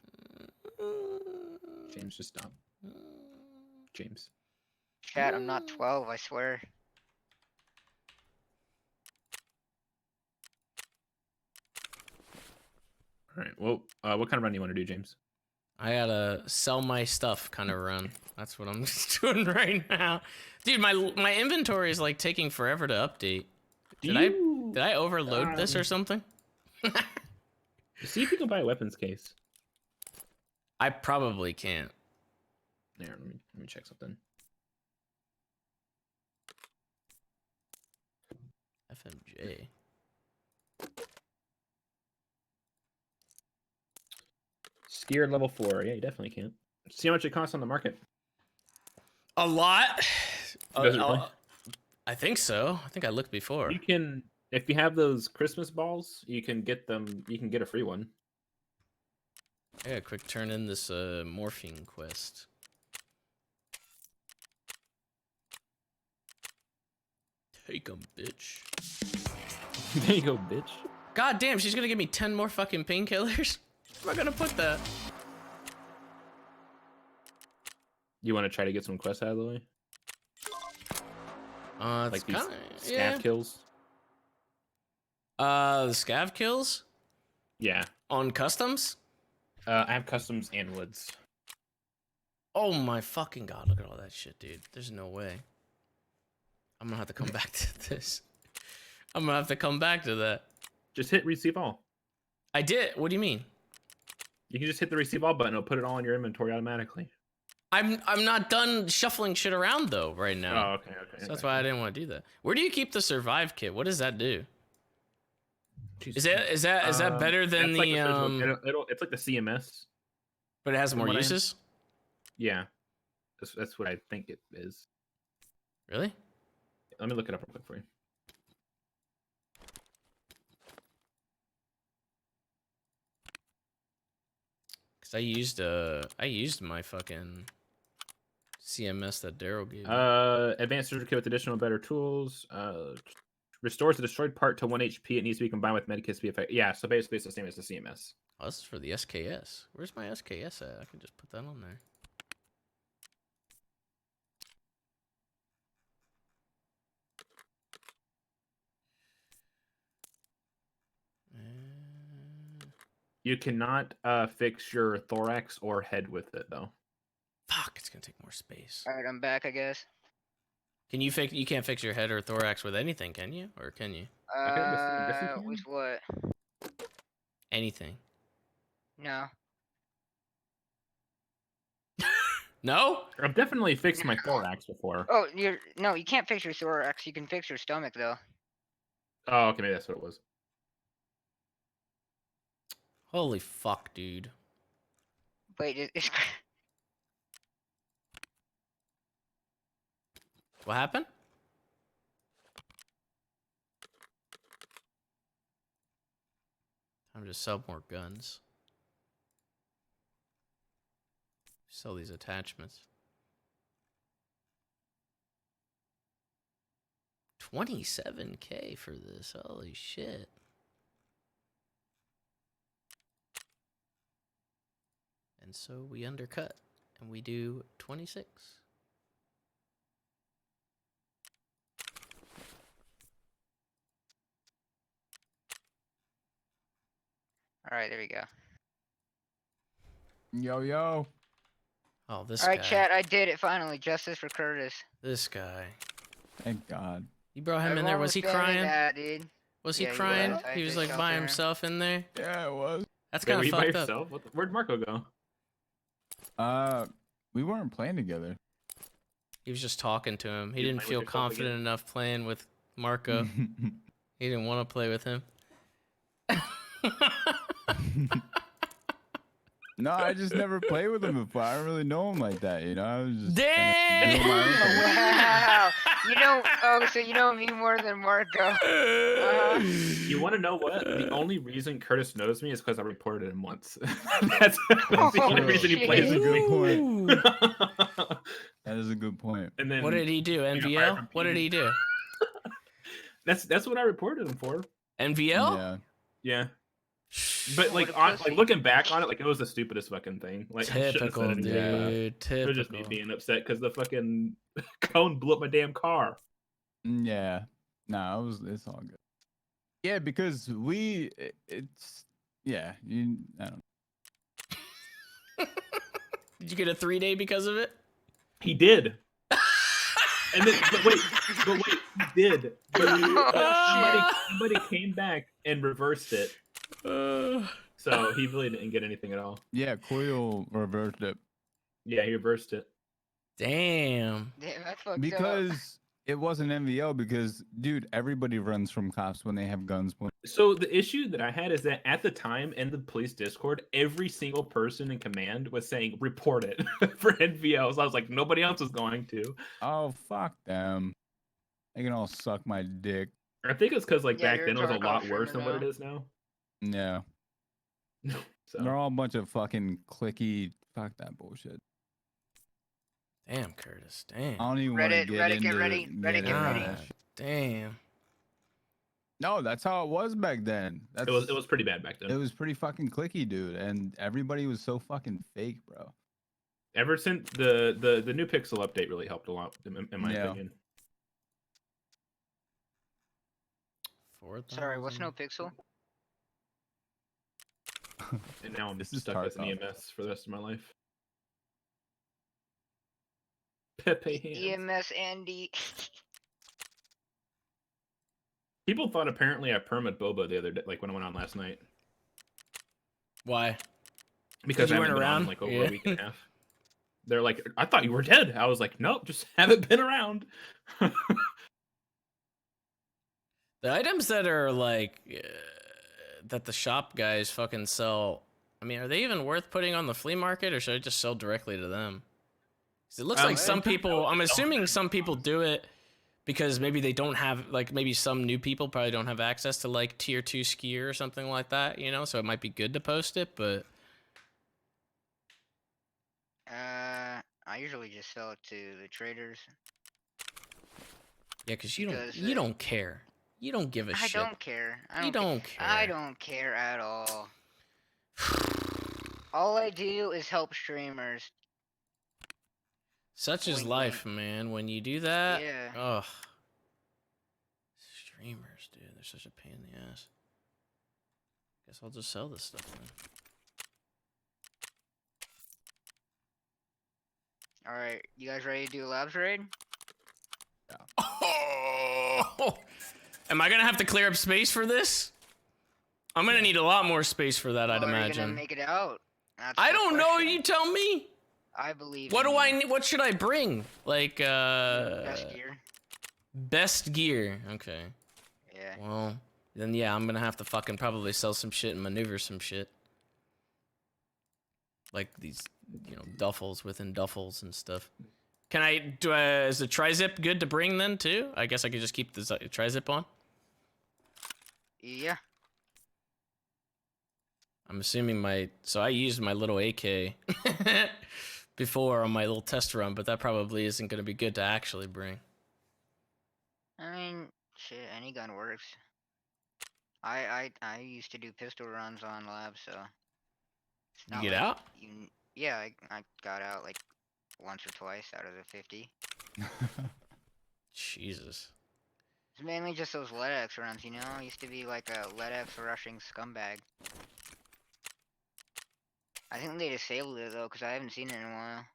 James, just stop. James. Chat, I'm not 12, I swear. All right. Well, what kind of run do you want to do, James? I gotta sell my stuff kind of run. That's what I'm just doing right now. Dude, my inventory is like taking forever to update. Did I overload this or something? See if you can buy a weapons case. I probably can't. There, let me check something. FMJ. Skier level 4. Yeah, you definitely can't. See how much it costs on the market. A lot. Does it really? I think so. I think I looked before. You can, if you have those Christmas balls, you can get them. You can get a free one. I gotta quick turn in this morphine quest. Take 'em, bitch. There you go, bitch. God damn, she's gonna give me 10 more fucking painkillers? Where am I gonna put that? You want to try to get some quests out of the way? It's Like these kinda, scav yeah. kills? The scav kills? Yeah. On customs? I have customs and woods. Oh my fucking God, look at all that shit, dude. There's no way. I'm gonna have to come back to this. I'm gonna have to come back to that. Just hit receive all. I did. What do you mean? You can just hit the receive all button. It'll put it all in your inventory automatically. I'm not done shuffling shit around though right now. Oh, okay. So that's why I didn't want to do that. Where do you keep the survive kit? What does that do? Jesus. Is that better than it's the like it's like the CMS. But it has more what I- uses? Yeah. That's what I think it is. Really? Let me look it up real quick for you. Cause I used my fucking CMS that Daryl gave me. Advanced surgical kit with additional better tools. Restores a destroyed part to 1 HP. It needs to be combined with medikits to be effective. Yeah, so basically it's the same as the CMS. Oh, this is for the SKS. Where's my SKS at? I can just put that on there. You cannot fix your thorax or head with it though. Fuck, it's gonna take more space. Alright, I'm back, I guess. Can you fix? You can't fix your head or thorax with anything, can you? Or can you? I guess you can. With what? Anything? No. No? I've definitely fixed my thorax before. Oh, no, you can't fix your thorax. You can fix your stomach though. Oh, okay, maybe that's what it was. Holy fuck, dude. Wait, it's What happened? Time to sell more guns. Sell these attachments. 27K for this. Holy shit. And so we undercut and we do 26. Alright, there we go. Yo, yo. Oh, this Alright, guy. chat, I did it finally. Justice for Curtis. This guy. Thank God. You brought him in Everyone there. Was he spamming crying? That, dude. Was he Yeah, he crying? was. I He was just like by shelter him. himself in there. Yeah, it was. That's Wait, kind were of you by fucked up. yourself? Where'd Marco go? We weren't playing together. He was just talking to him. He You didn't playing feel with yourself confident again? enough playing with Marco. He didn't want to play with him. No, I just never played with him before. I don't really know him like that, you know. I was just Damn! doing my own thing. Wow. You know. Oh, so you know me more than Marco. You want to know what? The only reason Curtis knows me is because I reported him once. That's the only Oh, reason he shit. plays That's a with good point. me. That is a good point. And then What did he do? you know, NVL? from What did he do? That's what I reported him for. NVL? Yeah. Yeah. But What like a on pussy. like looking back on it, like it was the stupidest fucking thing. Like I shouldn't have Typical, said anything about it. dude. It Typical. was just me being upset because the fucking cone blew up my damn car. Yeah. Nah, it's all good. Yeah, because it's yeah, I don't Did you get a 3-day because of it? He did. And then, but wait, he did. But somebody came back and reversed it. So he really didn't get anything at all. Yeah, Coil reversed it. Yeah, he reversed it. Damn. Damn, that's fucked up. Because it wasn't MVL because dude, everybody runs from cops when they have guns. So the issue that I had is that at the time in the police Discord, every single person in command was saying report it for NVLs. I was like, nobody else is going to. Oh fuck them. They can all suck my dick. I think it's because like Yeah, back you're then it was a Tarkov lot worse streamer than what it now. is now. Yeah. So They're all a bunch of fucking clicky fuck that bullshit. Damn, Curtis. Damn. I don't even want to Reddit, get Reddit, into get ready. Reddit, get get ready. into God, that. damn. No, that's how it was back then. it was pretty bad back then. It was pretty fucking clicky, dude, and everybody was so fucking fake, bro. Ever since the new Pixel update really helped a lot in my Yeah. opinion. 4,000. Sorry, what's no pixel? And now I'm This is stuck as an Tarkov. EMS for the rest of my life. Pepe hands. EMS Andy. People thought apparently I permed Boba the other day, like when I went on last night, Why? because you I weren't haven't been on in, around? like over Yeah. a week and a half. They're like, I thought you were dead. I was like, nope, just haven't been around. The items that are like that the shop guys fucking sell. I mean, are they even worth putting on the flea market, or should I just sell directly to them? 'Cause it looks like some people. I'm assuming some people do it because maybe they don't have like maybe some new people probably don't have access to like tier 2 skier or something like that, you know. So it might be good to post it, but I usually just sell it to the traders. yeah, because Because, you don't care. You don't give a I shit. don't care. You don't care. I don't care at all. All I do is help streamers. Such is Wink, life, man. When you do that, Yeah. ugh. Streamers, dude, they're such a pain in the ass. Guess I'll just sell this stuff then. Alright, you guys ready to do a labs raid? Oh! Am I gonna have to clear up space for this? I'm gonna need a lot more space for that, I'd Or are you gonna imagine. make it out? That's I the don't know. question. You tell me. I believe. What in do I you. need? What should I bring? Like Best gear. best gear. Okay. Yeah. Well, then yeah, I'm gonna have to fucking probably sell some shit and maneuver some shit. Like these, you know, duffels within duffels and stuff. Can I do? Is the tri-zip good to bring then too? I guess I could just keep the tri-zip on. Yeah. I'm assuming so I used my little AK before on my little test run, but that probably isn't gonna be good to actually bring. I mean, shit, any gun works. I used to do pistol runs on labs, so. It's You not get like out? Yeah, I got out like once or twice out of the 50. Jesus. It's mainly just those LEDX runs, you know? I used to be like a LEDX rushing scumbag. I think they disabled it though, because I haven't seen it in a while.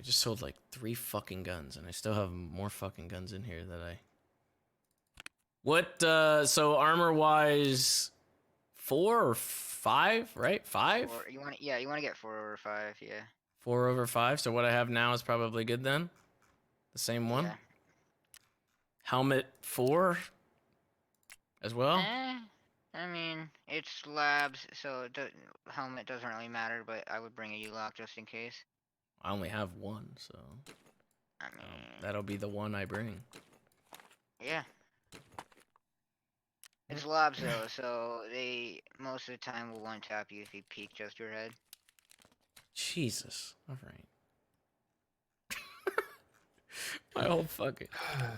just sold like 3 fucking guns, and I still have more fucking guns in here that I. What? So armor wise, 4 or 5, right? 5. You want to get 4 over 5. Yeah. 4 over 5. So what I have now is probably good then. The same one. Yeah. Helmet 4. As well. I mean, it's labs, so helmet doesn't really matter. But I would bring a U-lock just in case. I only have 1, so. I mean. That'll be the one I bring. Yeah. It's labs though, so they most of the time will one tap you if you peek just your head. Jesus. All right. My whole fucking.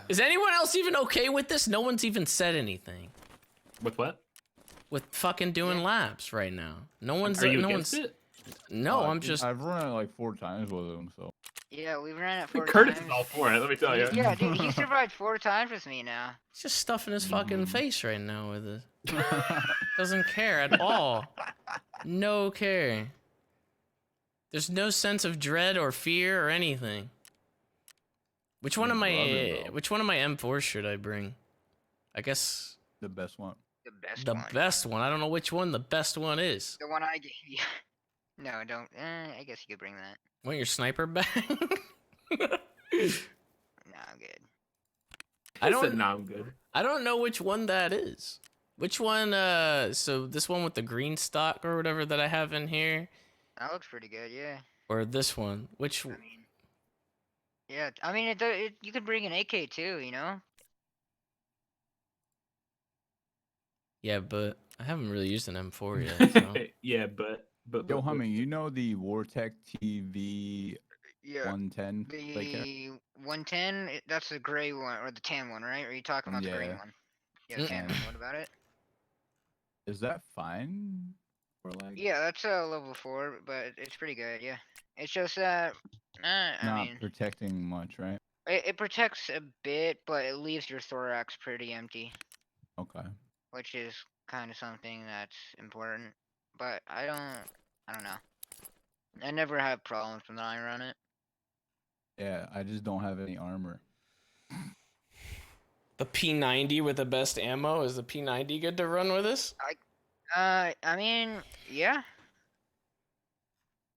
Is anyone else even okay with this? No one's even said anything. With what? With fucking doing labs right now. No one's. Are you no against one's. it? No, I'm just. I've run it like 4 times with him, so. Yeah, we've ran it 4 Curtis times. is all for it. Let me tell you. Yeah, dude, he survived 4 times with me now. He's just stuffing his fucking face right now with it. Doesn't care at all. No care. There's no sense of dread or fear or anything. Which one of my M4s should I bring? I guess The best one. The best one. I don't know which one the best one is. The one I gave you. No, don't. I guess you could bring that. Want your sniper back? No, I'm good. I'm good. I don't know which one that is. Which one? So this one with the green stock or whatever that I have in here, That looks pretty good, yeah. or this one? Which? I mean, yeah. I mean, you could bring an AK too, you know. Yeah, but I haven't really used an M4 yet. So. Yeah, but Yo, Humming, you know the Wartech TV Yeah. 110? The 110, that's the gray one or the tan one, right? Or are you talking about the green Yeah. one? Yeah, the tan one. What about it? Is that fine? Or like Yeah, that's a level 4, but it's pretty good. Yeah, it's just that. I not mean, protecting much, right? it protects a bit, but it leaves your thorax pretty empty, Okay. which is kind of something that's important. But I don't know. I never have problems when I run it. Yeah, I just don't have any armor. The P90 with the best ammo, is the P90 good to run with this? I mean, yeah.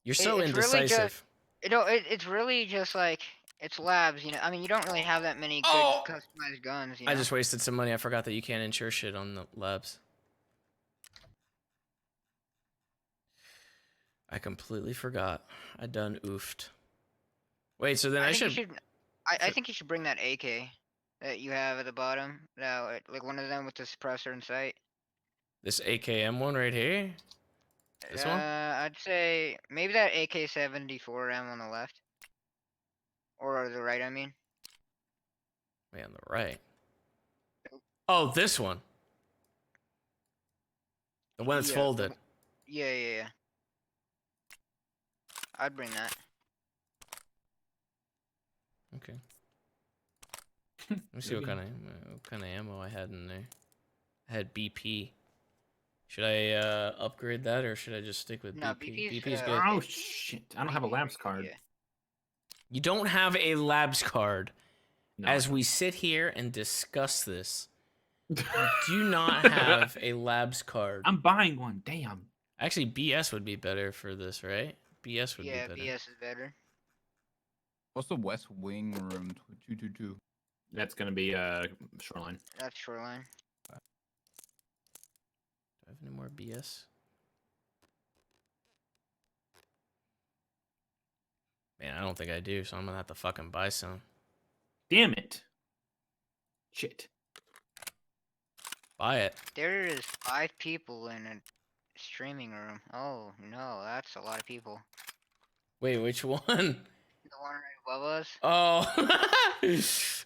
You're so it's really indecisive. It's really just like it's labs, you know. I mean, you don't really have that many good Oh! customized guns. You know? I just wasted some money. I forgot that you can't insure shit on the labs. I completely forgot. I done oofed. Wait, so then I should. I think you should bring that AK that you have at the bottom. Now, like one of them with the suppressor in sight. This AKM one right here? This one? I'd say maybe that AK-74M on the left. Or the right, I mean. Wait, on the right. Oh, this one. The one that's Yeah, folded. Yeah. I'd bring that. Okay. Let me see what kind of ammo I had in there. I had BP. Should I upgrade that or should I just stick with No, BP? BP's good. Oh shit! I don't have a labs card. Yeah. You don't have a labs card. No. As we sit here and discuss this, you do not have a labs card. I'm buying one. Damn. Actually, BS would be better for this, right? BS would be better. BS is better. What's the West Wing room 222? That's gonna be shoreline. That's shoreline. Do I have any more BS? Man, I don't think I do, so I'm gonna have to fucking buy some. Damn it. Shit. Buy it. There is 5 people in a streaming room. Oh no, that's a lot of people. Wait, which one? The one right above us. Oh.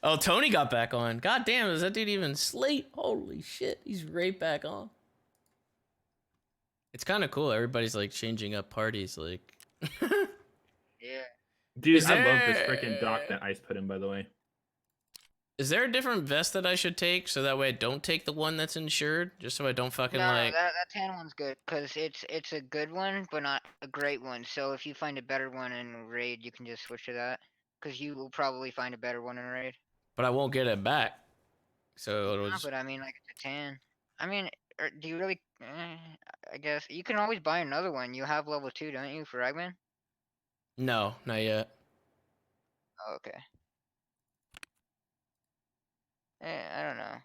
Oh, Tony got back on. God damn, is that dude even asleep? Holy shit, he's right back on. It's kind of cool. Everybody's like changing up parties, like. Yeah. Dude, Is I love this there- freaking dock that Ice put in, by the way. Is there a different vest that I should take so that way I don't take the one that's insured? Just so I don't fucking No, like. that tan one's good because it's a good one, but not a great one. So if you find a better one in raid, you can just switch to that because you will probably find a better one in raid. But I won't get it back. So it'll Yeah, just. but I mean, like it's a tan. I mean, do you really? I guess you can always buy another one. You have level 2, don't you, for Ragman? No, not yet. Oh, okay. I don't know.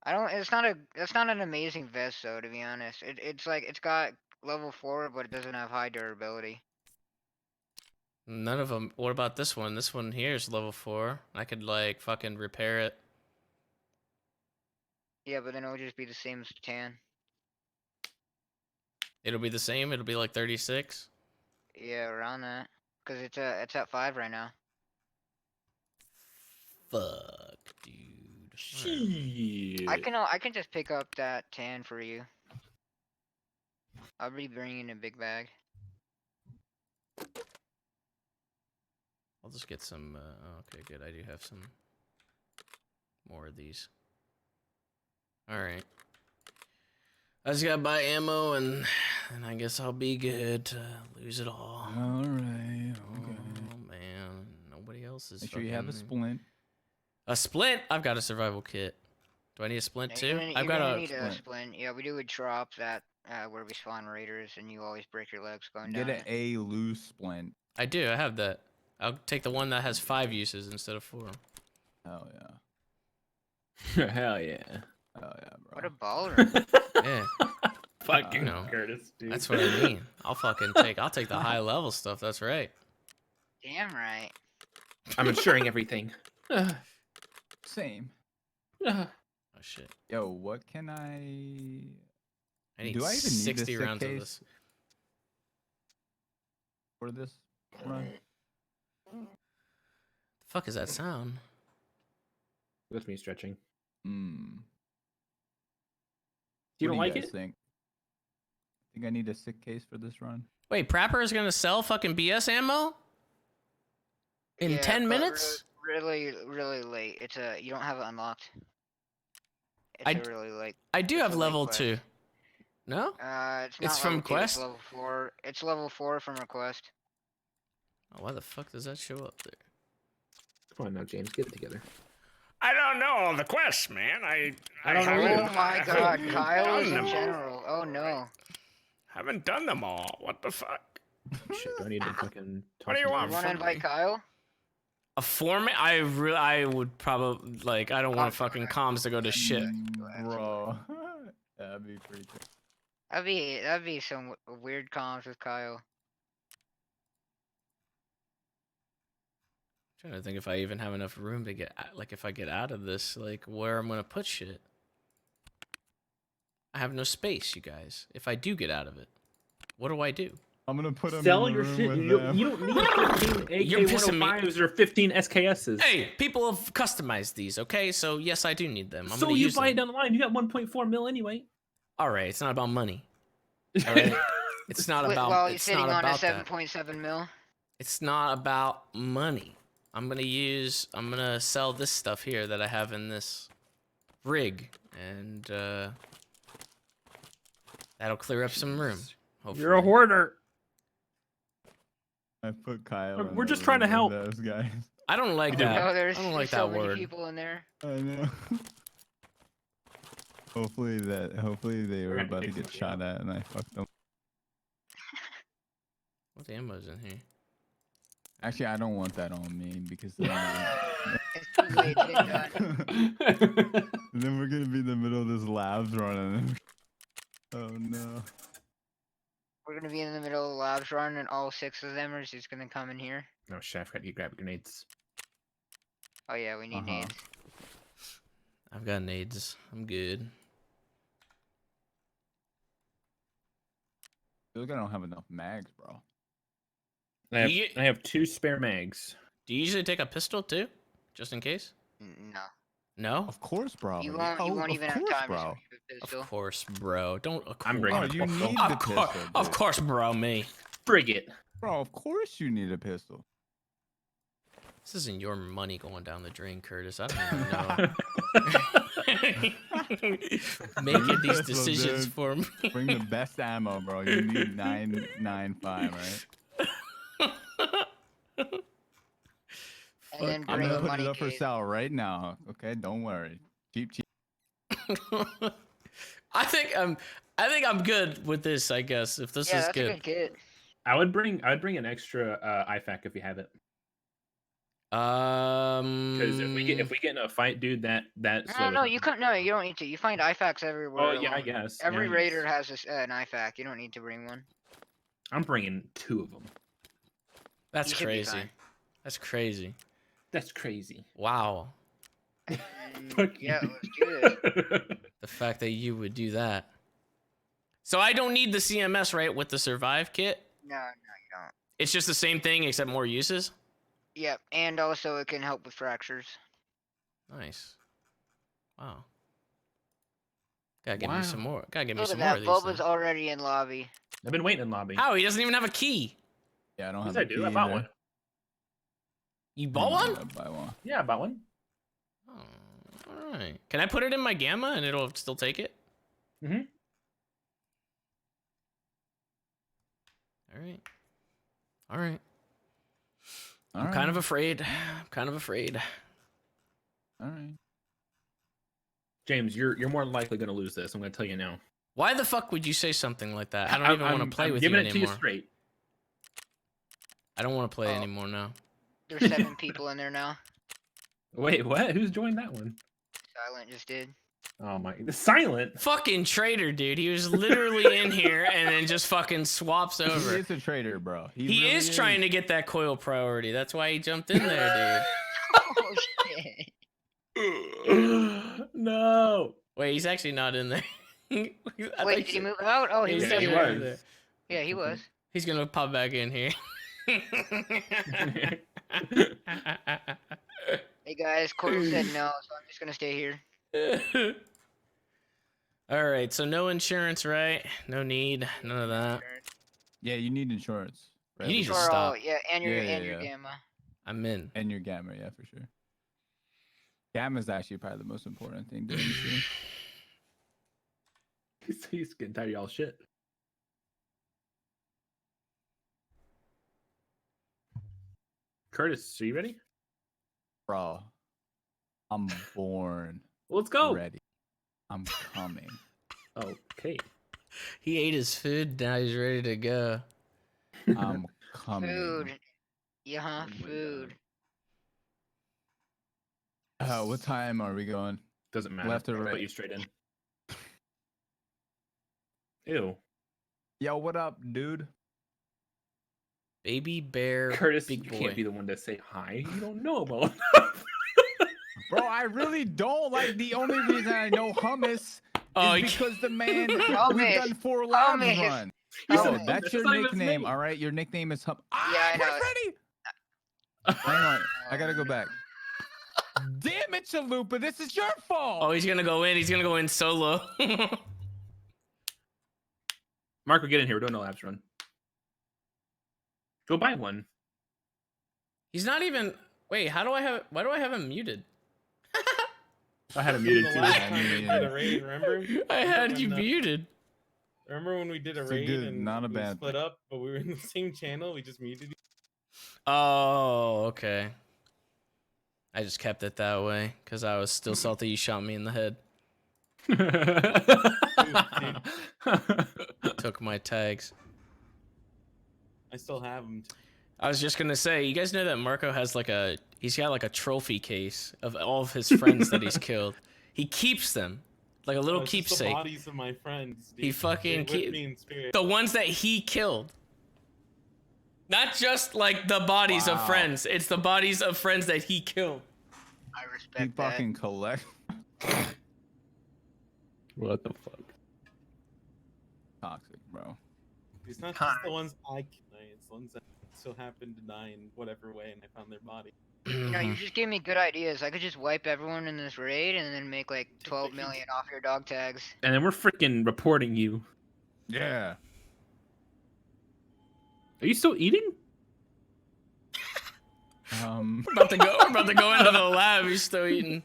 I don't. It's not a. It's not an amazing vest though, to be honest. It's like it's got level 4, but it doesn't have high durability. None of them. What about this one? This one here is level 4. I could like fucking repair it. Yeah, but then it would just be the same as tan. It'll be the same. It'll be like 36. Yeah, around that. Cause it's at 5 right now. Fuck, dude. Shit. I can just pick up that tan for you. I'll be bringing a big bag. I'll just get some. Okay, good. I do have some more of these. All right. I just gotta buy ammo, and I guess I'll be good to lose it all. All right. Okay. Oh man, nobody else is. Make sure you have a fucking- splint. A splint? I've got a survival kit. Do I need a splint Yeah, too? you're I've gonna got a. need a splint. splint. Yeah, we do a drop that where we spawn raiders, and you always break your legs going Get down. an A loose splint. I do. I have that. I'll take the one that has 5 uses instead of 4. Hell yeah. Hell yeah. Hell yeah, bro. What a baller! Yeah, Fucking know. Curtis, dude. that's what I mean. I'll take the high level stuff. That's right. Damn right. I'm insuring everything. Same. Oh shit. Yo, what can I? I need Do I even need a 60 sick rounds of case? this. For this run? The fuck is that sound? That's me stretching. Hmm. You What don't like guys it? Think I need a sick case for this run? Wait, Prapper is gonna sell fucking BS ammo? In Yeah, 10 but minutes? Really late. You don't have it unlocked. It's I a really late. I do it's have a late level quest. 2. No? It's not It's from level 2, quest? It's level 4. It's level 4 from request. Oh, why the fuck does that show up there? Come on now, James, get it together. I don't know all the quests, man. I don't know haven't- Oh my God, haven't Kyle is done in them all. general. Oh no. Haven't done them all. What the fuck? Shit, do I need to fucking toss What do you some want You things? want to from invite me? Kyle? A foreman? I would probably like. I don't want Comms fucking correct. comms to go to shit. Bro. That'd be pretty cool. That'd be some weird comms with Kyle. Trying to think if I even have enough room to get like if I get out of this, like where I'm gonna put shit. I have no space, you guys. If I do get out of it, what do I do? I'm gonna put them Sell in the your room shit. with You them. don't need 15 You're pissing me. AK-105s or 15 SKSs. Hey, people have customized these, okay? So yes, I do need them. I'm so gonna you use buy it them. down the line. You got 1.4 mil anyway. All right, it's not about money. All right, it's not about. While he's It's sitting not on a about that. 7.7 mil. It's not about money. I'm gonna sell this stuff here that I have in this rig, and that'll clear up some room. Hopefully. You're a hoarder. I put Kyle. We're- in we're the just trying to room with help. Those guys. I don't like that. Oh, there's I don't like so that many word. people in there. I know. Hopefully they were gonna about to take get something shot at and I fucked them. What ammo's in here? Actually, I don't want that on me because then, It's too late. It's been done. then we're gonna be in the middle of this labs running. Oh no. We're gonna be in the middle of the labs run, and all 6 of them are just gonna come in here. No, chef, got to grab grenades. Oh yeah, we need nades. I've got nades. I'm good. Feel like I don't have enough mags, bro. You- I have 2 spare mags. Do you usually take a pistol too, just in case? No, No. Of course, bro. you won't. You won't even have time to switch to a pistol. Of course, bro. Don't. Of I'm course. bringing Bro, a you pistol. need the Of pistol. of dude. course, bro. Me. Frigate. Bro, of course you need a pistol. This isn't your money going down the drain, Curtis. I don't even know. Making these So, decisions dude, for me. Bring the best ammo, bro. You need 995, right? And then I'm bring gonna a put money it up for case. sale right now. Okay, don't worry. Cheap. I think I'm good with this. I guess if this Yeah, is that's a good. good kit. I would bring an extra IFAK if you have it. Because if we get in a fight, dude, that No, slows. no, you can't. No, you don't need to. You find IFAKs everywhere. Oh yeah, I alone. guess. Every yeah, I raider guess. has an IFAK. You don't need to bring one. I'm bringing 2 of them. That's You should be crazy. fine. That's crazy. That's crazy. Wow. Fuck Yeah, you. let's do this. The fact that you would do that. So I don't need the CMS, right, with the survive kit? No, you don't. It's just the same thing except more uses? Yep, and also it can help with fractures. Nice. Wow. Gotta give me some more. Gotta give me Look some at more that. of these Bubba's things. already in lobby. I've been waiting in lobby. How? He doesn't even have a key. Yeah, I don't Yes, have I a do. key I bought either. one. You I bought one? gotta buy one. Yeah, I bought one. Oh, all right. Can I put it in my gamma and it'll still take it? Mm-hmm. All right. All right. All I'm right. kind of afraid. I'm kind of afraid. All right. James, you're more than likely gonna lose this. I'm gonna tell you now. Why the fuck would you say something like that? I don't even want to play I'm with you giving it anymore. to you straight. I don't want to play Oh. anymore now. There's 7 people in there now. Wait, what? Who's joined that one? Silent just did. Oh my, the silent. Fucking traitor, dude. He was literally in here and then just fucking swaps He over. is a traitor, bro. He really is trying to get that coil priority. That's why he jumped in there, Oh shit. No. dude. Wait, he's actually not in there. I thought Wait, did he move out? Oh, he He's was Yeah, in he there. was. Yeah, he was. He's gonna pop back in here. Hey guys, Coyle said no, so I'm just gonna stay here. All right, so no insurance, right? No need, none of that. Yeah, you need insurance. You need to For stop. all, yeah, and your Yeah, your yeah. gamma. I'm in. And your gamma, yeah, for sure. Gamma is actually probably the most important thing during the stream. He's getting tired of y'all shit. Curtis, are you ready? Bro, I'm born Let's go. ready. I'm coming. Okay. He ate his food, now he's ready to go. I'm coming. Food. Yeah, Oh my food. What time are we going? Doesn't matter. Left or I'll right? Put you straight in. Ew. Yo, what up, dude? Baby bear, Curtis, big you boy. can't be the one to say hi. You don't know about. Bro, I really don't. Like, the only reason I know hummus Oh, is he- because the man we've Hummus. done 4 labs Hummus. run. You Oh, said that's hummus. your That's not even his nickname, name. all right? Your nickname is Hum. Yeah, I Quit know. ready. Hang on, I gotta go back. Damn it, Chalupa, this is your fault. Oh, he's gonna go in. He's gonna go in solo. Marco, get in here. We're doing a labs run. Go buy one. He's not even. Wait, how do I have? Why do I have him muted? I had him muted The too. last I time we mean- did a raid, remember? I had you When, muted. Remember when we did a It's a raid good- and not a we bad split up, but we were in the same channel? We just muted you. Oh, okay. I just kept it that way because I was still salty you shot me in the head. Took my tags. I still have them. I was just gonna say, you guys know that Marco has he's got like a trophy case of all of his friends that he's killed. He keeps them, like a little It's just the keepsake. bodies of my friends. He dude. fucking They're with me in spirit. The ones that he killed. Not just like the bodies of Wow. friends. It's the bodies of friends that he killed. I He respect that. fucking collect. What the fuck? Toxic, bro. It's not just the ones I killed. It's the ones that so happened to die in whatever way, and I found their body. You know, you just gave me good ideas. I could just wipe everyone in this raid and then make like 12 million off your dog tags. And then we're freaking reporting you. Yeah. Are you still eating? We're about to go into the lab. He's still eating.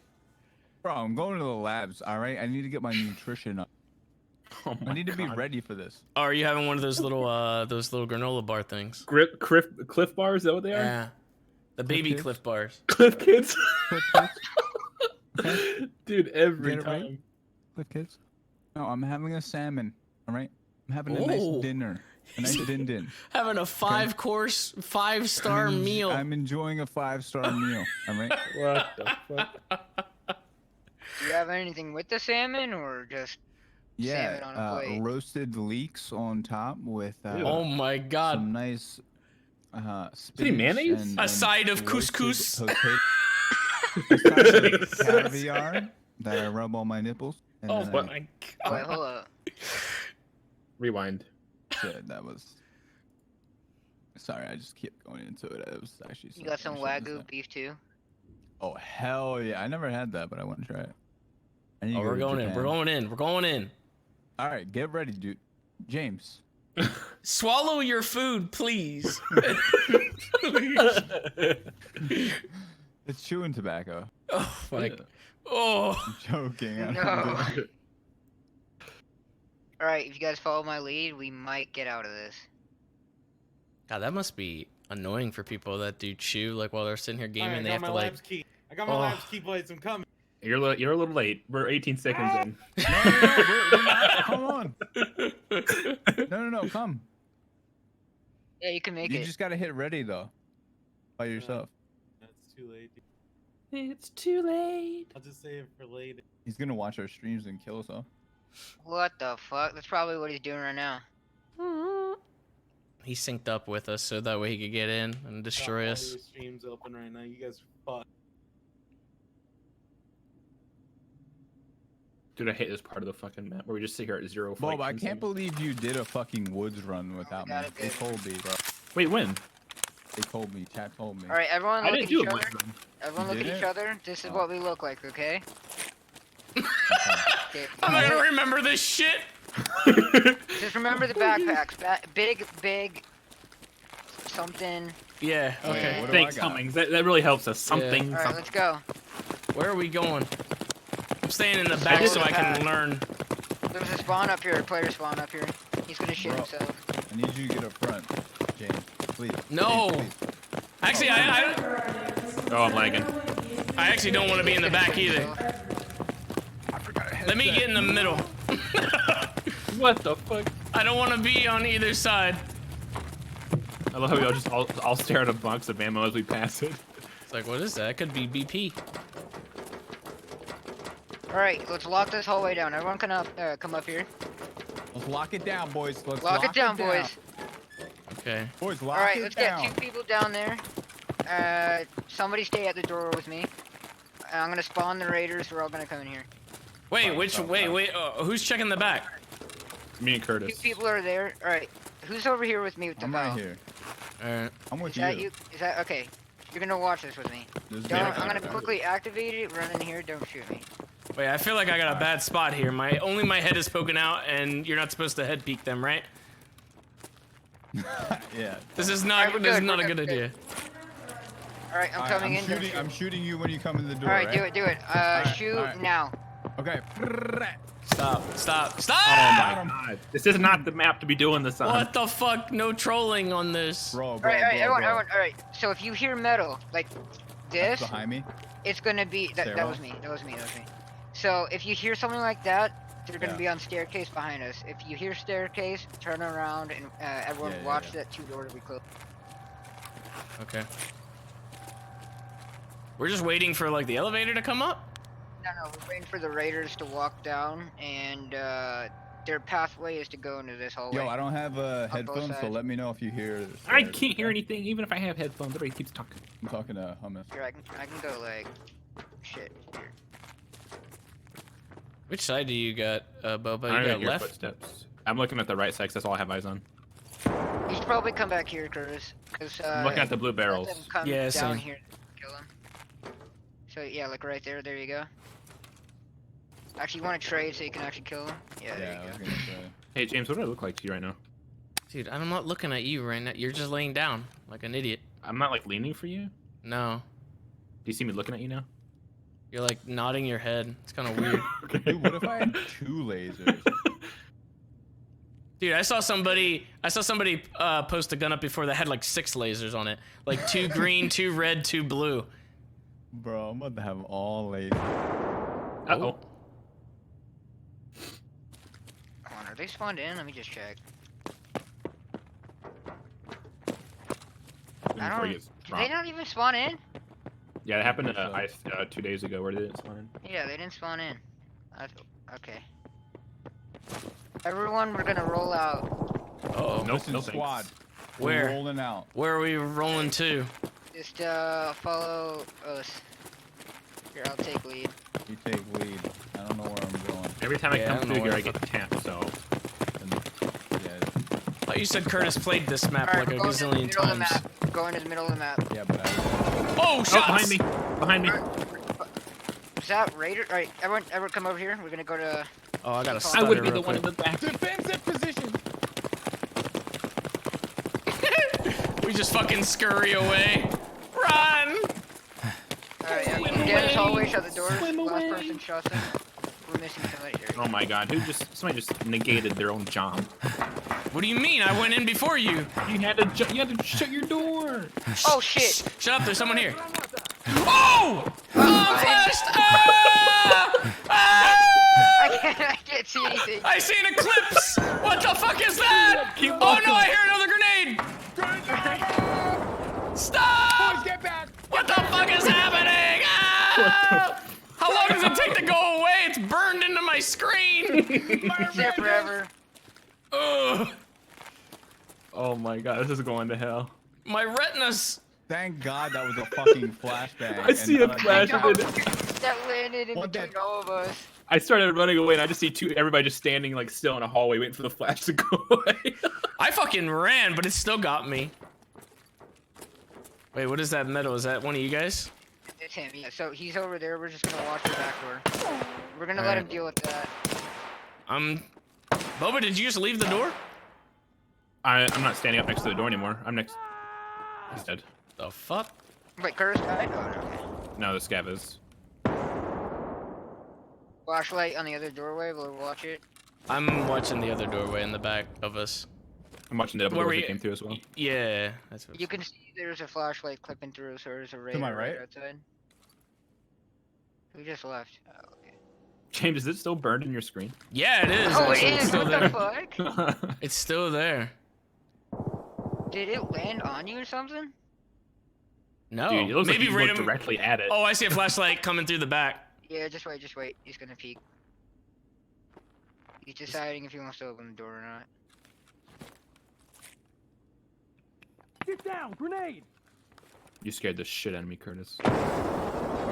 Bro, I'm going to the labs. All right, I need to get my nutrition up. Oh I my need to be God. ready for this. Oh, are you having one of those little granola bar things? Cliff bars, is that what they are? Yeah, the baby Kids? Cliff bars. Cliff Kids. Cliff Kids? Okay. Dude, every Get it right? time. Cliff Kids? No, I'm having a salmon. All right, I'm having a nice Ooh. dinner. A nice din. Having a 5-course, 5-star meal. I'm enjoying a 5-star meal. All right. What the fuck? Do you have anything with the salmon or just Yeah, salmon on a plate? roasted leeks on top with Oh my some god. nice Any mayonnaise? spinach A and side of roasted couscous. potato- a side of caviar that I rub on my nipples. And Oh then my Wait, god. hold up. Rewind. that was. Sorry, I just kept going into it. It was actually. You got some something I shouldn't have Wagyu said. beef too? Oh hell yeah! I never had that, but I want to try it. I need to Oh, go we're to going in. Japan. We're going in. We're going in. All right, get ready, dude. James. Swallow your food, please. It's chewing tobacco. Oh my. Oh. I'm joking. I'm No. joking. Alright, if you guys follow my lead, we might get out of this. God, that must be annoying for people that do chew like while they're sitting here gaming. Alright, They I have got to my like. lab's key. I got my Oh. lab's key plates. I'm coming. You're a little late. We're 18 seconds in. No, we're not. Come on. No, come. Yeah, you can make You it. just gotta hit ready though. By yourself. That's too late. It's too late. I'll just save it for later. He's gonna watch our streams and kill us all. What the fuck? That's probably what he's doing right now. He synced up with us so that way he could get in and destroy Got all us. your streams open right now. You guys are fucked. Dude, I hate this part of the fucking map where we just sit here at 0 Bob, I fights. can't believe you did a fucking woods run without me. got it They good. told me, bro. Wait, when? They told me. Chat told me. Alright, everyone I look didn't at do each it other. once. Everyone You look at did each it? other. This is Oh. what we look like, okay? Okay. I'm not gonna remember this shit. Just remember the backpacks. Big something. Yeah. Okay. What do Thanks, I got? Cummings. That really helps us. Something. Alright, let's go. Where are we going? I'm staying in the back so I can learn. There's a spawn up here, a player spawn up here. He's gonna shoot Bro. himself. I need you to get up front, James. Please. No. Please, please. Actually, Oh, I'm lagging. I actually don't want to be in the back either. I forgot a Let me get in the middle. What the fuck? I don't want to be on either side. I love how we all just all stare at a box of ammo as we pass it. It's like, what is that? It could be BP. Alright, let's lock this hallway down. Everyone can come up here. Let's lock it down, boys. Let's Lock it down, boys. Okay. Boys, lock Alright, it let's down. get 2 people down there. Somebody stay at the door with me. I'm gonna spawn the raiders. We're all gonna come in here. Wait, wait. Who's checking the back? Me and 2 Curtis. people are there. Alright, who's over here with me with the I'm file? right here. Alright. I'm with Is that you? Is that okay? You're gonna watch this with me. There's Don't, Jack I'm gonna right there. quickly activate it. Run in here. Don't shoot me. Wait, I feel like I got a bad spot here. Only my head is poking out, and you're not supposed to head peek them, right? Yeah. This is Alright, not. we're This is good, not a we're good good. idea. Alright, I'm coming in. don't shoot. I'm shooting you when you come in the door. Alright, right? do it. Shoot alright. now. Okay. Stop! Stop! Oh Stop! my god. This is not the map to be doing this on. What the fuck? No trolling on this. Bro, Alright, everyone. Alright. So if you hear metal like this, Behind me. it's gonna be that Stairwell? was me. That was me. So if you hear something like that, they're gonna Yeah. be on staircase behind us. If you hear staircase, turn around and everyone Yeah, watch yeah. that 2 doors we close. Okay. We're just waiting for like the elevator to come up. No, we're waiting for the raiders to walk down, and their pathway is to go into this hallway. Yo, I don't have both headphones, so sides. let me know if you hear. I stairs, can't hear okay? anything, even if I have headphones. Everybody keeps talking. I'm talking to Hummus. Here, I can go like shit. Here. Which side do you got, Boba? I You don't got hear left? footsteps. I'm looking at the right side 'cause that's all I have eyes on. You should probably come back here, Curtis, because I'm looking at the blue let barrels. them come Yeah, down same. here to kill him. So yeah, like right there. There you go. Actually, you want to trade so you can actually kill him? Yeah, there Yeah, I you was go. gonna say. Hey James, what do I look like to you right now? Dude, I'm not looking at you right now. You're just laying down like an idiot. I'm not like leaning for you. No. Do you see me looking at you now? You're like nodding your head. It's kind of weird. Dude, what if I had 2 lasers? Dude, I saw somebody post a gun up before that had like 6 lasers on it. Like 2 green, 2 red, 2 blue. Bro, I'm about to have all lasers. Uh-oh. Hold on, are they spawned in? Let me just check. I don't. Did they not even spawn in? Yeah, it happened 2 days ago. Where did it spawn in? Yeah, they didn't spawn in. Okay. Everyone, we're gonna roll out. Uh-oh. Nope, Listen, no squad. thanks. Where? We're rolling out. Where are we rolling to? Just follow us. Here, I'll take lead. You take lead. I don't know where I'm going. Every time I Yeah, I come don't know through here, where I get tapped, so... Yeah, Oh, you said Curtis played this map Alright, like a we're going to the gazillion middle of the times. map. Going to the middle of the map. yeah, but I... Oh, Oh, shots! behind me! Behind me! Is that Raider? Alright, everyone come over here. We're gonna go to... Oh, I gotta I stutter would be real the one in quick. the back. Defensive position! We just fucking scurry away. Run! Alright, yeah, Swim get us all the away. way, shut the doors. Swim Last away. person shuts them. We're missing somebody here. Oh my god, somebody just negated their own job. What do you mean? I went in before you. You had to shut your door! Oh shit! Shut up, there's someone here. Oh! Oh, I'm flashed! Ah! Ah! I can't see anything. I see an eclipse! What the fuck is that? Oh no, I hear another grenade! Stop! Boys, get back! What the fuck is happening? Ah! How long does it take to go away? It's burned into my screen! It's there forever. Ugh. Oh my god, this is going to hell. My retinas. Thank God that was a fucking flashbang. I see a flash of it. That landed in What between the- all of us. I started running away and I just see everybody just standing like still in a hallway waiting for the flash to go away. I fucking ran, but it still got me. Wait, what is that metal? Is that one of you guys? It's him, yeah. So he's over there. We're just gonna watch the back door. We're gonna let him deal with that. Boba, did you just leave the door? I'm not standing up next to the door anymore. I'm next. He's dead. The fuck? Wait, Curtis died? Oh, no, okay. No, the scav is. Flashlight on the other doorway. We'll watch it. I'm watching the other doorway in the back of us. I'm watching the double Where doors we- that came through as well. Yeah, that's what. You can see there's a flashlight clipping through, so there's a Raider my right? outside. We just left. Oh, okay. James, is it still burned in your screen? Yeah, it is. Oh, it actually. It's is. still What there. the fuck? It's still there. Did it land on you or something? No. Dude, it looks Maybe like you right looked directly at it. Oh, I see a flashlight coming through the back. Yeah, just wait, just wait. He's gonna peek. He's deciding if he wants to open the door or not. Get down! Grenade! You scared the shit out of me, Curtis. Where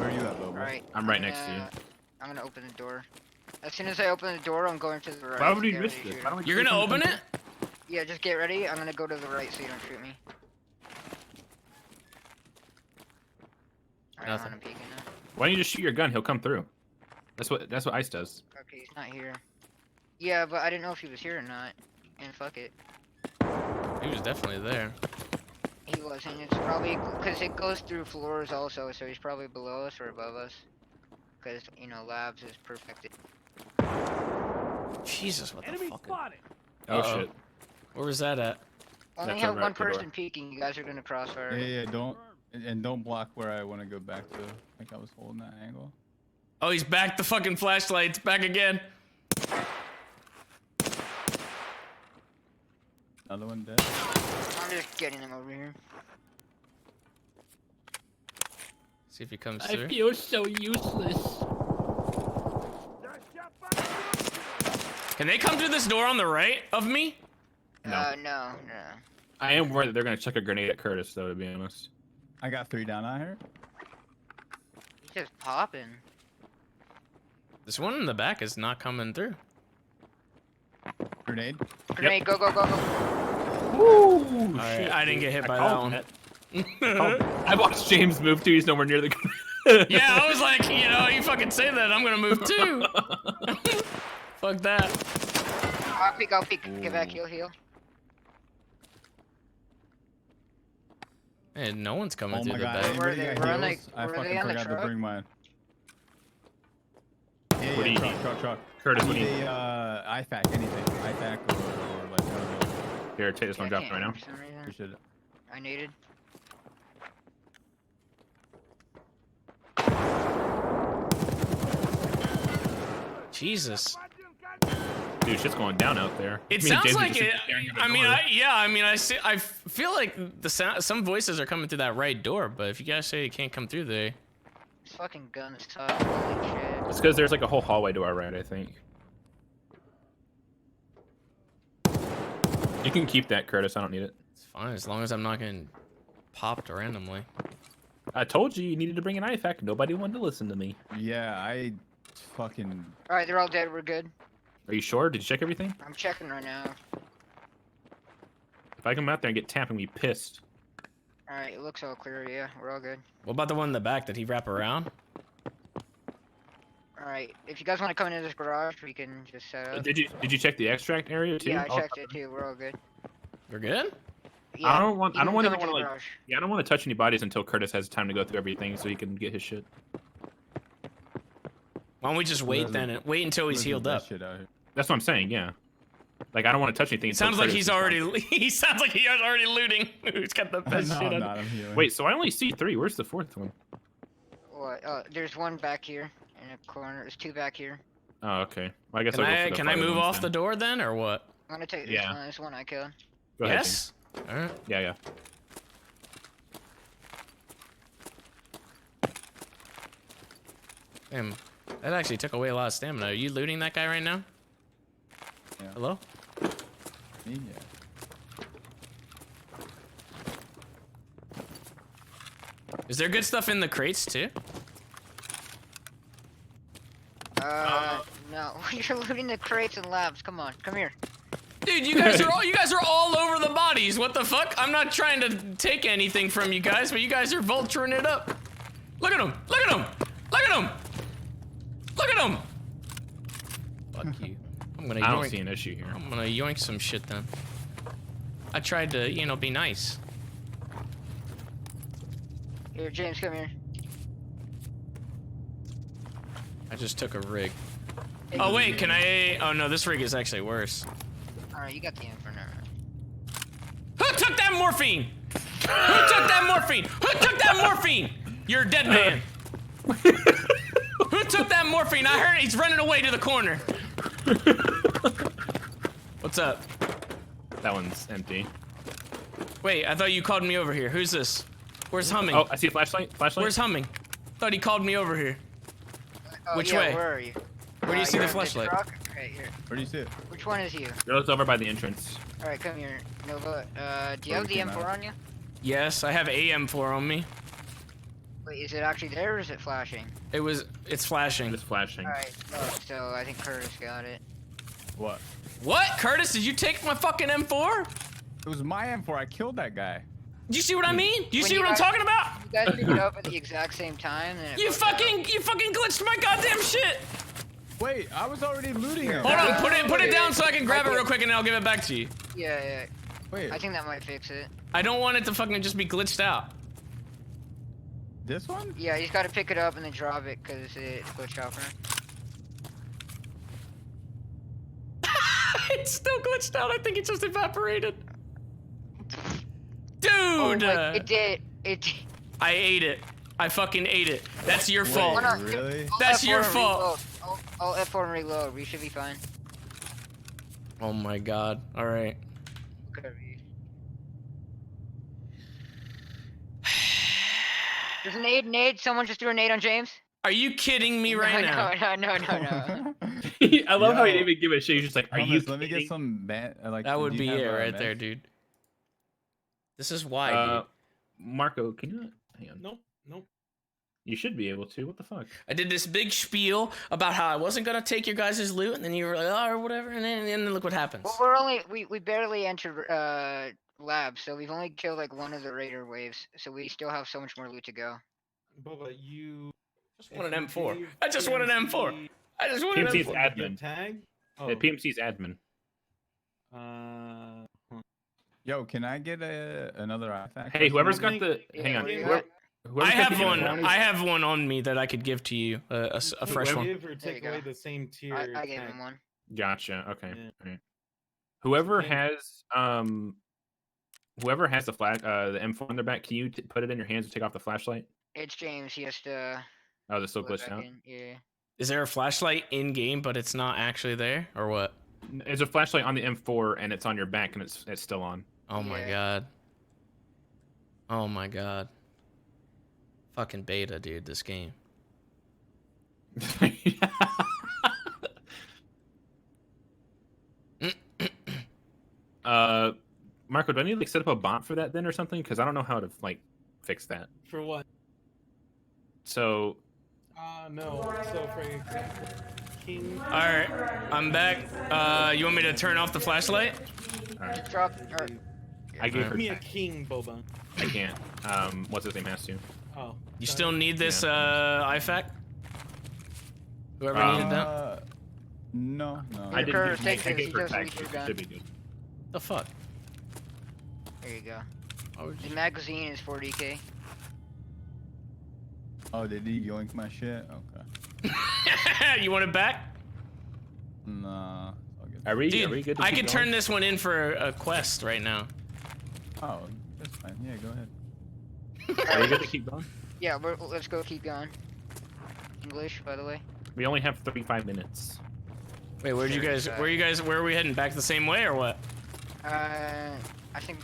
are you at, Bobo? Alright. I'm right next to you. I'm gonna open the door. As soon as I open the door, I'm going to the right. Why would we Get miss ready to this? shoot Why him. don't we You're just gonna open it? Yeah, just get ready. I'm gonna go to the right so you don't shoot me. Alright, Nothing. I'm peeking now. Why don't you just shoot your gun? He'll come through. That's what Ice does. Okay, he's not here. Yeah, but I didn't know if he was here or not. And fuck it. He was definitely there. He wasn't. It's probably because it goes through floors also, so he's probably below us or above us. Because, you know, labs is perfected. Jesus, what the Enemy fuck? spotted! Oh Uh-oh. shit. Where was that at? Only That's have over one at the door. person peeking. You guys are gonna crossfire. Yeah, don't and don't block where I want to go back to. I think I was holding that angle. Oh, he's back. The fucking flashlight's back again. Another one dead. I'm just getting him over here. See if he comes through. feel so useless. Can they come through this door on the right of me? No. No. I am worried that they're gonna chuck a grenade at Curtis, though, to be honest. I got 3 down out here. He's just popping. This one in the back is not coming through. Grenade. Grenade, go. Woo! Alright, I didn't get hit by that called one. it. I watched James move too. He's nowhere near the grenade. Yeah, I was like, you know, you fucking say that, I'm gonna move too. Fuck that. I'll peek. Get back, heal. And no one's coming Oh through my the god, back. Where anybody they- got where are they- heals? I were they fucking on the forgot to truck? bring mine. Yeah, What do you truck, need? truck. Curtis, I what do need you need? a IFAC, anything. IFAC or like one of those. Here, take this one. I Drop it can't right now. for some reason. Appreciate it. I needed. Jesus. Dude, shit's going down out there. It Me and sounds James are like just it. staring at the I mean, door. I see. I feel like the sound, some voices are coming through that right door, but if you guys say you can't come through there, This fucking gun sucks. Holy shit. It's because there's like a whole hallway to our right, I think. You can keep that, Curtis. I don't need it. it's fine as long as I'm not getting popped randomly. I told you you needed to bring an IFAC. Nobody wanted to listen to me. Yeah, I fucking. All right, they're all dead. We're good. Are you sure? Did you check everything? I'm checking right now. If I come out there and get tapped, I'm gonna be pissed. All right, it looks all clear. Yeah, we're all good. What about the one in the back? Did he wrap around? All right, if you guys want to come into this garage, we can just set up. Did you check the extract area too? Yeah, I Oh, checked it too. We're all good. We're good. Yeah, I don't want you can to come into the like. garage. Yeah, I don't want to touch any bodies until Curtis has time to go through everything so he can get his shit. Why don't we just wait There's a- then? And wait until he's there's healed that up. shit out here. That's what I'm saying. Yeah. Like I don't want to touch anything. It until sounds like Curtis he's is done. already. He sounds like he is already looting. He's got the best No, shit I'm on. not. I'm healing. Wait, so I only see 3. Where's the 4th one? What? There's one back here in a corner. There's two back here. Oh, okay. Well, I guess Can I'll go I for the can I farther move ones off the then. door then, or what? I'm gonna take this Yeah. one. This one I killed. Go ahead, Yes. All right. James. Yeah, yeah. Damn, that actually took away a lot of stamina. Are you looting that guy right now? Yeah. Hello? Yeah. Is there good stuff in the crates too? No. You're looting the crates and labs. Come on, come here. Dude, you guys are all over the bodies. What the fuck? I'm not trying to take anything from you guys, but you guys are vulturing it up. Look at him! Look at him! Look at him! Look at him! Fuck you. I'm gonna I don't yoink. see an issue here. I'm gonna yoink some shit then. I tried to, you know, be nice. Here, James, come here. I just took a rig. Hey, Oh wait, can I? Oh no, this rig is actually worse. All right, you got the info now. Who took that morphine? Who took that morphine? Who took that morphine? You're a dead man. Who took that morphine? I heard he's running away to the corner. What's up? That one's empty. Wait, I thought you called me over here. Who's this? Where's Humming? Oh, I see a flashlight. Flashlight. Where's Humming? Thought he called me over here. Oh, Which yeah, way? Where are you? Where do you see you're the in this flashlight? truck? Right here. Where do you see it? Which one is you? It's over by the entrance. All right, come here, Nova. Do you Where have we the came M4 out. on you? Yes, I have AM4 on me. Wait, is it actually there or is it flashing? It's flashing. It's flashing. All right. Oh, so I think Curtis got it. What? What? Curtis, did you take my fucking M4? It was my M4. I killed that guy. Do you see what I mean? Do you When see you what I'm guys- talking about? You guys picked it up at the exact same time. Then it You fucked up. fucking glitched my goddamn shit. Wait, I was already looting him. Hold on, Yeah. put it down so I can grab it real quick and then I'll give it back to you. Yeah, yeah. Wait, I think that might fix it. I don't want it to fucking just be glitched out. this one? Yeah, he's got to pick it up and then drop it because it's glitched out for him. It's still glitched out. I think it just evaporated. Dude! Oh, wait, it did. It did. I ate it. I fucking ate it. That's your fault. Wait, Hold on. really? I'll That's F4 your and fault. reload. I'll F4 and reload. We should be fine. Oh my god. Alright. Okay. There's a nade. Someone just threw a nade on James. Are you kidding me right now? No. I love how he Yo. didn't even give a shit. He's just like, "Are you Thomas, let me get kidding?" some like. That would do you be have, it right meds? there, dude. This is why, Uh, dude. Marco, can you? Hang on. Nope, nope. You should be able to. What the fuck? I did this big spiel about how I wasn't gonna take your guys' loot, and then you were like, oh, or whatever, and then look what happens. Well, we barely entered lab, so we've only killed like one of the raider waves, so we still have so much more loot to go. Bubba, you. Just want if an you M4. gave I just want an M4. PMC I just want an PMC's M4. admin. your tag. Oh, The PMC's admin. huh. Yo, can I get another iFact? Hey, whoever's got think- the Yeah, hang on. where you Whoever, at? whoever's I got have the one. brownies- I have one on me that I could give to you, a fresh one. Give or There you take away go. the same tier. I gave him tag. one. Gotcha. Okay. Yeah. All right. Whoever Okay. has whoever has the flash the M4 on their back, can you put it in your hands and take off the flashlight? It's James. He has to. Oh, they're still put it glitched back out. in. Yeah. Is there a flashlight in game, but it's not actually there, or what? There's a flashlight on the M4 and it's on your back and it's still on. Oh my Yeah. god. Oh my god. Fucking beta, dude. This game. Marco, do I need to like set up a bot for that then or something? Because I don't know how to like fix that. For what? So No. So for example, King. All right, I'm back. You want me to turn off the flashlight? Just drop. Or, I gave Give her. me a king, Boba. I can't. What's his name has to? Oh. You sorry. still need this IFAC? Whoever Um, needed that? No. I Your didn't curve, give, take I this, gave he her just tag. reached your It gun. should be good. The fuck? There you go. Why would The you- magazine is 40k. Oh, did he yoink my shit? Okay. You want it back? Nah. It's all good. Are we Dude, good? To I keep could going? turn this one in for a quest right now. Oh, that's fine. Yeah, go ahead. Are we good to keep going? Yeah, let's go. Keep going. English, by the way. We only have 35 minutes. Wait, where'd you guys? Where are we heading? Back the same way or what? I think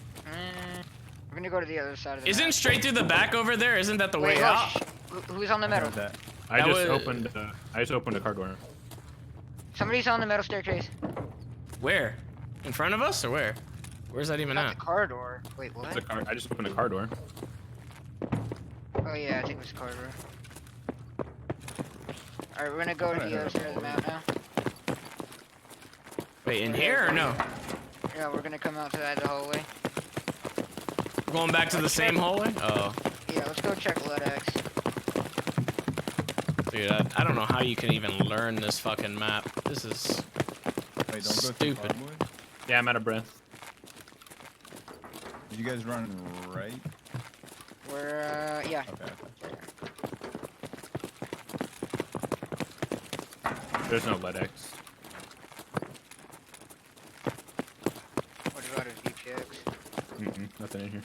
we're gonna go to the other side of the Isn't map. straight through the back over there? Isn't that the Wait, way oh, out? who's on the I metal? heard that. I That just was- opened. I just opened a car door. Somebody's on the metal staircase. Where? In front of us or where? Where's that even Not at? the car door. Wait, what? It's a car. I just opened a car door. Oh yeah, I think it was a car door. Alright, we're gonna go to the other side of the map now. Wait, in here or no? Yeah, we're gonna come outside the hallway. We're going back to the same hallway? Oh, Yeah, let's go check LEDX. dude, I don't know how you can even learn this fucking map. This is Wait, don't go too Stupid. far, boys. Yeah, I'm out of breath. Did you guys run right? We're yeah. Okay. There's no LEDX. What about his VPX? Nothing in here.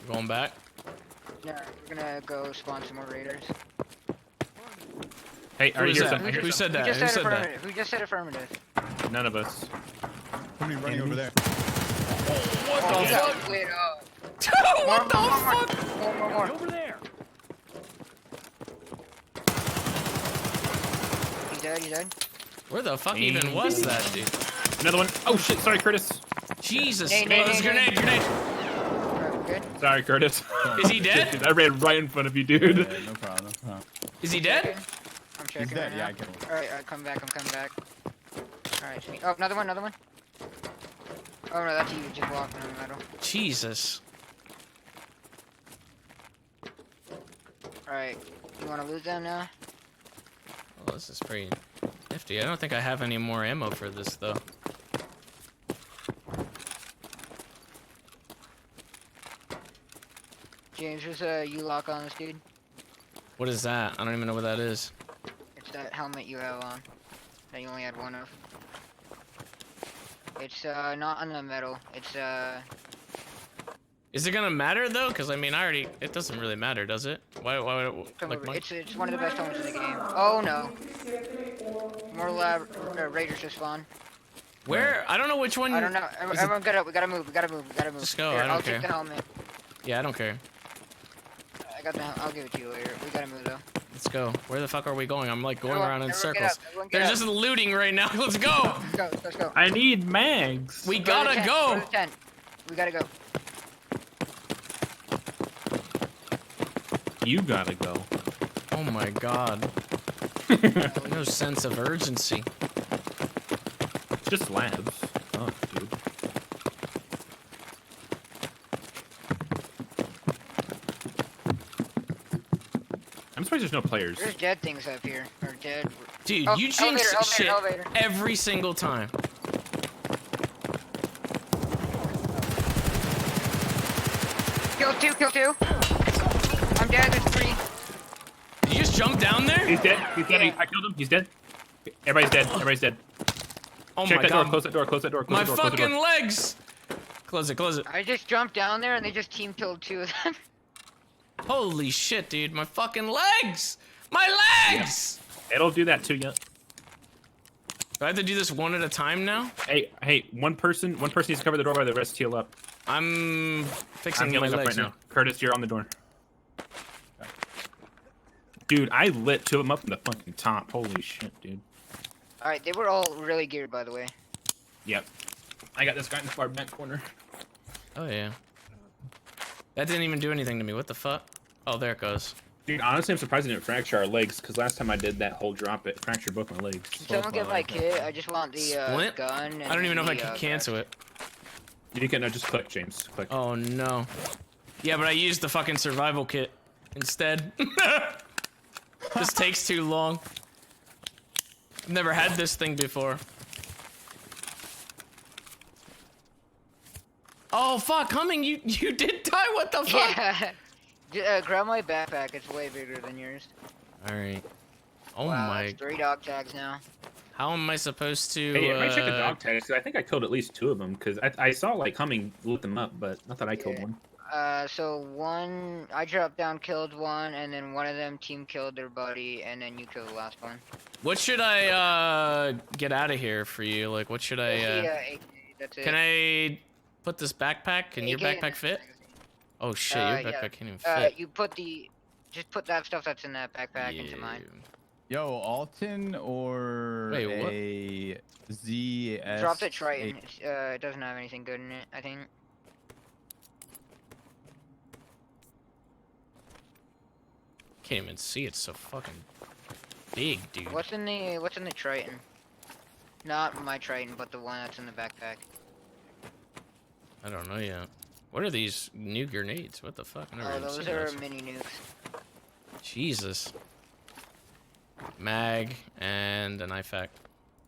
going back. Yeah, we're gonna go spawn some more raiders. Hey, are Who you is here? that? I hear Who something. said that? Who Who just said said that? affirmative? Who just said affirmative? None of us. Somebody running over there. What Oh, the yeah. fuck? Wait, What the fuck? more. Over there. He's dead, he's dead. Where the fuck even was that, dude? Another one. Oh shit! Sorry, Curtis. Jesus. Nay, Oh, nay, it's nay, nay. grenade. Alright, good. Sorry, Curtis. Is he dead? Dude, I ran right in front of you, dude. Yeah, no problem. No problem. Is he dead? I'm checking. He's dead. right Yeah, now. I killed him. Alright, I'm coming back. Alright, sweet. Oh, another one. Oh no, that's you just walking on the metal. Jesus. Alright, you wanna lose them now? Well, this is pretty nifty. I don't think I have any more ammo for this, though. James, there's a U-lock on this dude. What is that? I don't even know what that is. It's that helmet you have on. That you only had one of. It's not on the metal. It's Is it gonna matter, though? Because, I mean, it doesn't really matter, does it? Why come like, over. mine? It's one of the best helmets in the game. Oh no. More lab raiders just spawned. Where? I don't know which one. I don't know. Is it- Everyone get up. We gotta move. Just go, Here, I don't I'll care. take the helmet. Yeah, I don't care. I'll give it to you later. We gotta move though. Let's go. Where the fuck are we going? I'm like going Everyone- around in everyone get circles. up, everyone get They're up. just looting right now. Let's go. Let's go. I need mags. We Go to the gotta tent, go. to the tent. We gotta go. You gotta go. Oh my god. No sense of urgency. It's just labs. Oh, dude. I'm surprised there's no players. There's dead things up here. Or dead. Dude, Oh, you jinx elevator, shit elevator. every single time. Kill two. I'm dead, there's 3. Did you just jump down there? He's dead. He's dead. Yeah. I killed him. He's dead. Everybody's dead. Everybody's dead. Oh Check my that god. door. Close that door. Close that door. Close My that door. Close the fucking door. legs! Close it, close it. I just jumped down there and they just team killed 2 of them. Holy shit, dude. My fucking legs! My legs! It'll do that to you. Do I have to do this one at a time now? Hey, one person needs to cover the door while the rest heal up. I'm fixing I'm my healing up legs right now. Curtis, you're on the door. Dude, I lit 2 of them up in the fucking top. Holy shit, dude. Alright, they were all really geared, by the way. Yep. I got this guy in the far back corner. Oh yeah. That didn't even do anything to me. What the fuck? Oh, there it goes. Dude, honestly, I'm surprised it didn't fracture our legs, because last time I did that whole drop, it fractured both my legs. Can someone get my kit? I just want the Splint? gun. And I don't even know if I the, can cancel it. You can just click, James. Click. Oh no. Yeah, but I used the fucking survival kit instead. This takes too long. I've never had this thing before. Oh fuck, Humming, you did die, what the fuck? Yeah. Grab my backpack, it's way bigger than yours. Alright. Oh Wow, my, that's 3 dog tags now. how am I supposed to, Hey, I might check the dog tags, because I think I killed at least 2 of them, because I saw, like, Humming lit them up, but not that I killed one. So one, I dropped down, killed one, and then one of them team killed their buddy, and then you killed the last one. What should I, get out of here for you? Like, what should I, AK, that's it. can I put this backpack? Can your AK in backpack the fit? magazine. Oh shit, your Yeah. backpack can't even fit. You put just put that stuff that's in that backpack into mine. Yo, Alton or Wait, what? a ZS? Drop the Triton. It doesn't have anything good in it, I think. Can't even see, it's so fucking big, dude. What's in the Triton? Not my Triton, but the one that's in the backpack. I don't know yet. What are these new grenades? What the fuck? I never Oh, even those seen are those. mini nukes. Jesus. Mag and an IFAK.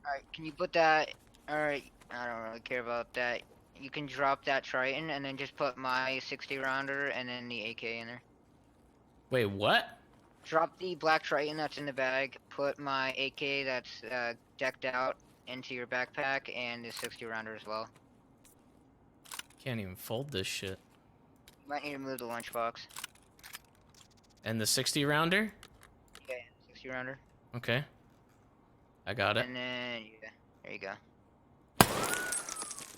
Alright, can you put that? Alright, I don't really care about that. You can drop that Triton and then just put my 60 rounder and then the AK in there. Wait, what? Drop the black Triton that's in the bag, put my AK that's decked out into your backpack, and the 60 rounder as well. Can't even fold this shit. You might need to move the lunchbox. And the 60 rounder? Yeah, 60 rounder. Okay. I got it. And then, yeah, there you go.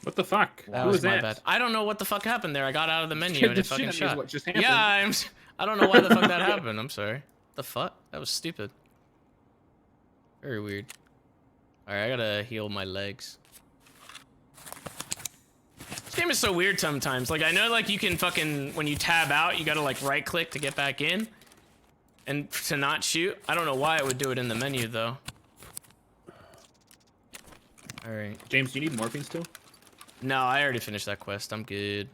What the fuck? That Who was was my that? bad. I don't know what the fuck happened there. I got out of the menu and it This fucking shit is shot. what just happened. Yeah, I don't know why the fuck that happened. I'm sorry. The fuck? That was stupid. Very weird. Alright, I gotta heal my legs. This game is so weird sometimes. Like, I know, like, you can fucking, when you tab out, you gotta, like, right-click to get back in. And to not shoot. I don't know why it would do it in the menu, though. Alright. James, do you need morphine still? No, I already finished that quest. I'm good.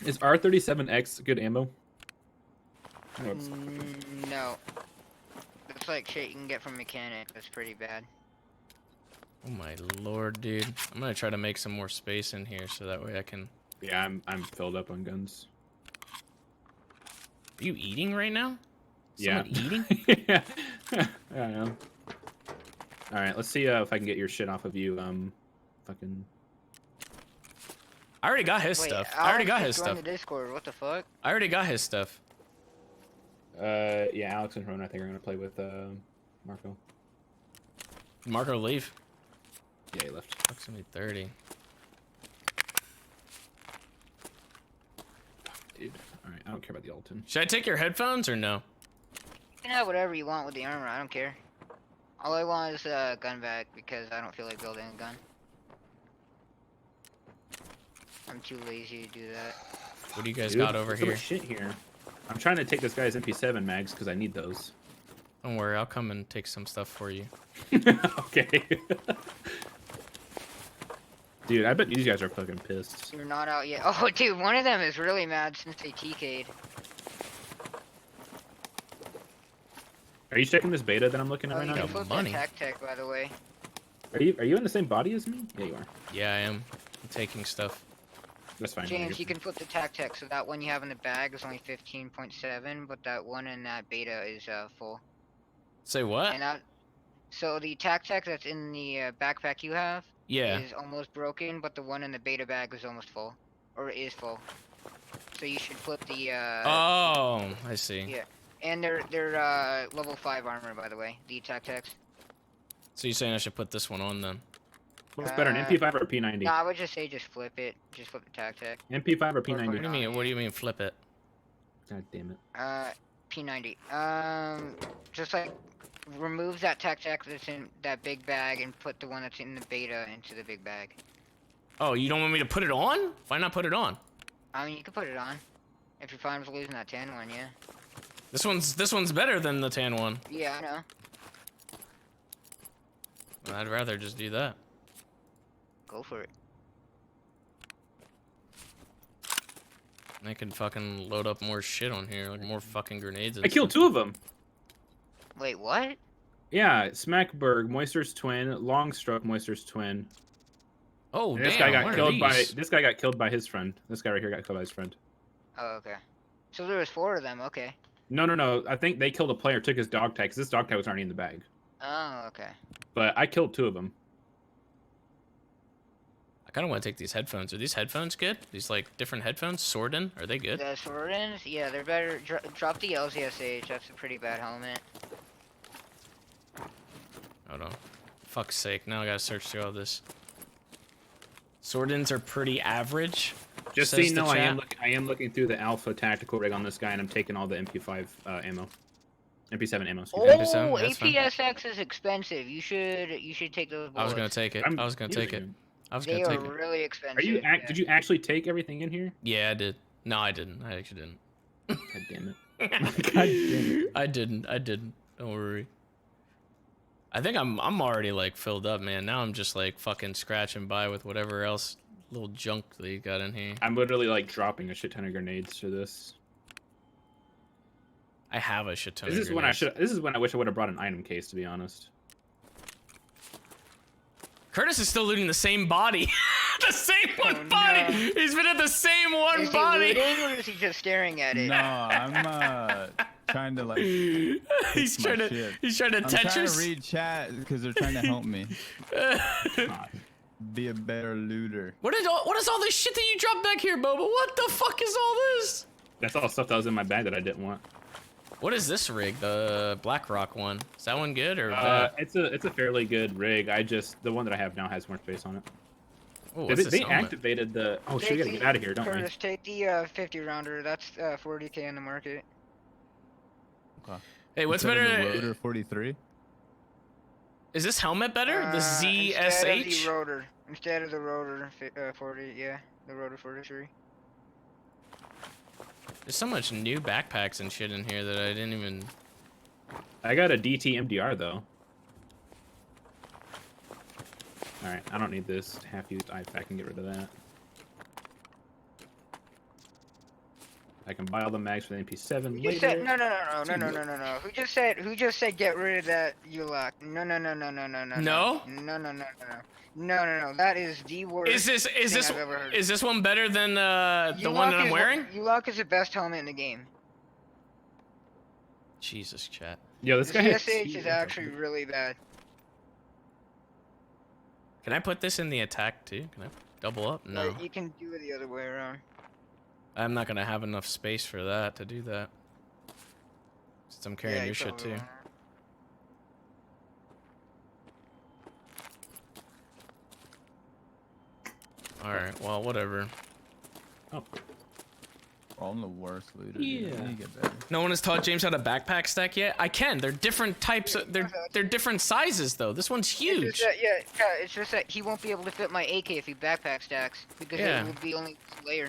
Is R37X good ammo? No, it's- No. Looks like shit you can get from mechanic. That's pretty bad. Oh my lord, dude. I'm gonna try to make some more space in here so that way I can... Yeah, I'm filled up on guns. Are you eating right now? Yeah. Someone eating? Yeah. I don't know. Alright, let's see if I can get your shit off of you, fucking... I already got his Wait, stuff. I already got his Alex just joined stuff. the Discord. What the fuck? I already got his stuff. Yeah, Alex and Ron, I think, are gonna play with, Marco. Marco, leave. Yeah, he left. Fuck's gonna be 30. Dude. Alright, I don't care about the Alton. Should I take your headphones or no? You can have whatever you want with the armor. I don't care. All I want is a gun back because I don't feel like building a gun. I'm too lazy to do that. What do you guys Dude, got over there's so here? much shit here. I'm trying to take this guy's MP7 mags because I need those. Don't worry, I'll come and take some stuff for you. Okay. Dude, I bet these guys are fucking pissed. You're not out yet. Oh, dude, one of them is really mad since they TK'd. Are you checking this beta that I'm looking at Oh, right you now? can flip money. that tech, by the way. Are you in the same body as me? Yeah, you are. Yeah, I am. I'm taking stuff. That's fine. I James, guess. you can flip the tactic, so that one you have in the bag is only 15.7, but that one in that beta is full. Say what? And so the tactic that's in the backpack you have Yeah. is almost broken, but the one in the beta bag is almost full, or is full. So you should flip the. Oh, I see. Yeah, and they're level 5 armor, by the way. The tactics. So you're saying I should put this one on then? What's better, an MP5 or a P90? No, I would just say just flip it. Just flip the tactic. MP5 or Or P90? What do you mean? What do you mean flip it? God damn it. P90. Just like remove that tactic that's in that big bag and put the one that's in the beta into the big bag. Oh, you don't want me to put it on? Why not put it on? I mean, you can put it on if you're fine with losing that tan one, yeah. This one's better than the tan one. Yeah, I know. I'd rather just do that. Go for it. I can fucking load up more shit on here, like more fucking grenades. And I killed 2 of them. Wait, what? Yeah, Smackberg, Moister's twin, Longstroke, Moister's twin. Oh, And damn! this guy got what are killed by these? this guy got killed by his friend. This guy right here got killed by his friend. Oh, okay. So there was 4 of them. Okay. No. I think they killed a player, took his dog tag, because this dog tag was already in the bag. Oh, okay. But I killed 2 of them. I kind of want to take these headphones. Are these headphones good? These like different headphones? Sordin? Are they good? The Swordins, yeah, they're better. Drop the LZSH. That's a pretty bad helmet. Hold on. Fuck's sake! Now I gotta search through all this. Sordins are pretty average. Just so says you the know, chat. I am looking through the alpha tactical rig on this guy, and I'm taking all the MP5 ammo, MP7 ammo. Excuse me. Oh, MP7, that's fine. APSX is expensive. You should take those bullets. I was gonna take it. I was gonna take it. I was They gonna are take it. really expensive. Are you? yeah. Did you actually take everything in here? Yeah, I did. No, I didn't. I actually didn't. God damn it! God damn it! I didn't. Don't worry. I think I'm already like filled up, man. Now I'm just like fucking scratching by with whatever else little junk they got in here. I'm literally like dropping a shit ton of grenades to this. I have a shit ton This of is when I grenades. should. This is when I wish I would have brought an item case, to be honest. Curtis is still looting the same body. The same one Oh, body. no. He's been at the same one Is he body. looting or is he just staring at it? No, I'm trying to like. he's fix my trying to shit. he's trying to I'm trying to Tetris. read chat because they're trying to help me be a better looter. What is all this shit that you dropped back here, Boba? What the fuck is all this? That's all stuff that was in my bag that I didn't want. What is this rig? The BlackRock one. Is that one good or bad? It's a fairly good rig. The one that I have now has more space on it. Oh, They, what's this they helmet? activated the. Oh shit! We gotta get out of here, don't we? Curtis, take the 50 rounder. That's 40k in the market. Hey, what's Instead of better? the Rotor 43? Is this helmet better? The Instead of ZSH? the rotor. Instead of the rotor 40, yeah, the rotor 43. There's so much new backpacks and shit in here that I didn't even. I got a DT MDR though. All right, I don't need this half-used IFAK. I can get rid of that. I can buy all the mags for the MP7 Who later. just said no. Who just said get rid of that ULOC? No. No. That is the worst. Is this thing I've ever heard. is this one better than the one that I'm wearing? ULOC is the best helmet in the game. Jesus, chat. Yo, this The guy has CSH is actually really bad. Can I put this in the attack too? Can I double up? No. You can do it the other way around. I'm not gonna have enough space for that to do that. Since I'm carrying Yeah, your you shit probably too. won't. Alright, well, whatever. Oh, Oh, I'm the worst looter. Yeah. Dude. I need to get better. No one has taught James how to backpack stack yet? I can. They're different types. They're different sizes though. This one's It's huge. just that, it's just that he won't be able to fit my AK if he backpack stacks because Yeah. it would be only layer.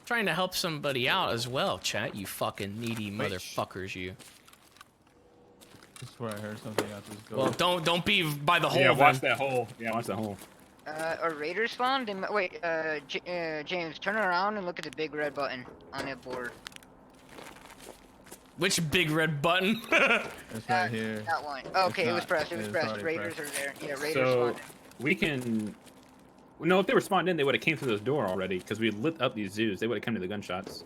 Trying to help somebody out as well, chat. You fucking needy motherfuckers, you. I swear I heard something out this door. Well, don't be by the hole. yeah, watch then. that hole. Yeah, watch that hole. A raider spawn? Wait, James, turn around and look at the big red button on that board. Which big red button? It's right here. That one. Okay, it was not- pressed. It was it's pressed. already Raiders pressed. are there. Yeah, raiders So spawned. we can No, if they were spawned in, they would have came through this door already because we lit up these zoos. They would have come to the gunshots.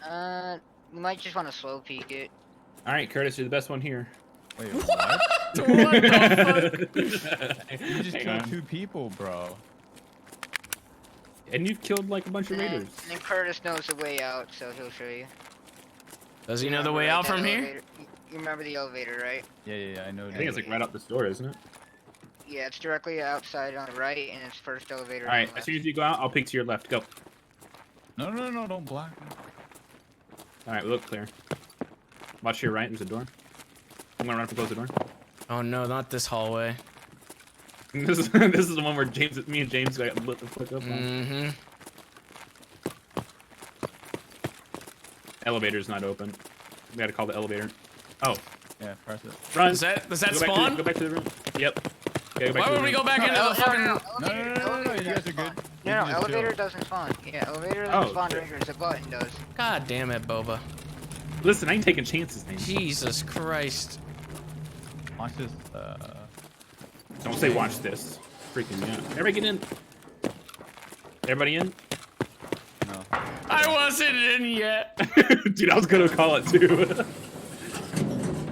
You might just want to slow peek it. All right, Curtis, you're the best one here. Wait, what? What the fuck? You just Hang killed on. 2 people, bro. And you've killed like a bunch of And raiders. then Curtis knows the way out, so he'll show you. Does he know the Remember, way right, out that from here? elevator- You remember the elevator, right? Yeah, I know. I think it's like right out this door, isn't it? Yeah, it's directly outside on the right, and it's first elevator All on right, the as left. soon as you go out, I'll peek to your left. Go. No, don't block me. All right, we look clear. Watch to your right. There's a door. I'm gonna run up and close the door. Oh no, not this hallway. This is the one where me and James got lit the fuck up on. Mm-hmm. Elevator's not open. We gotta call the elevator. Oh, Yeah, press it. run. Does that Go spawn? go back to the room. Yep. Yeah, go back Why to the would we room. go back into the fucking? No, you guys are good. No, You just elevator chill. doesn't spawn. Yeah, elevator Oh, doesn't spawn shit. triggers, the button does. God damn it, Boba. Listen, I ain't taking chances, man. Jesus Christ. Watch this. Don't say watch this. Freaking me out. Everybody get in. Everybody in? No. I wasn't in yet. Dude, I was gonna call it too.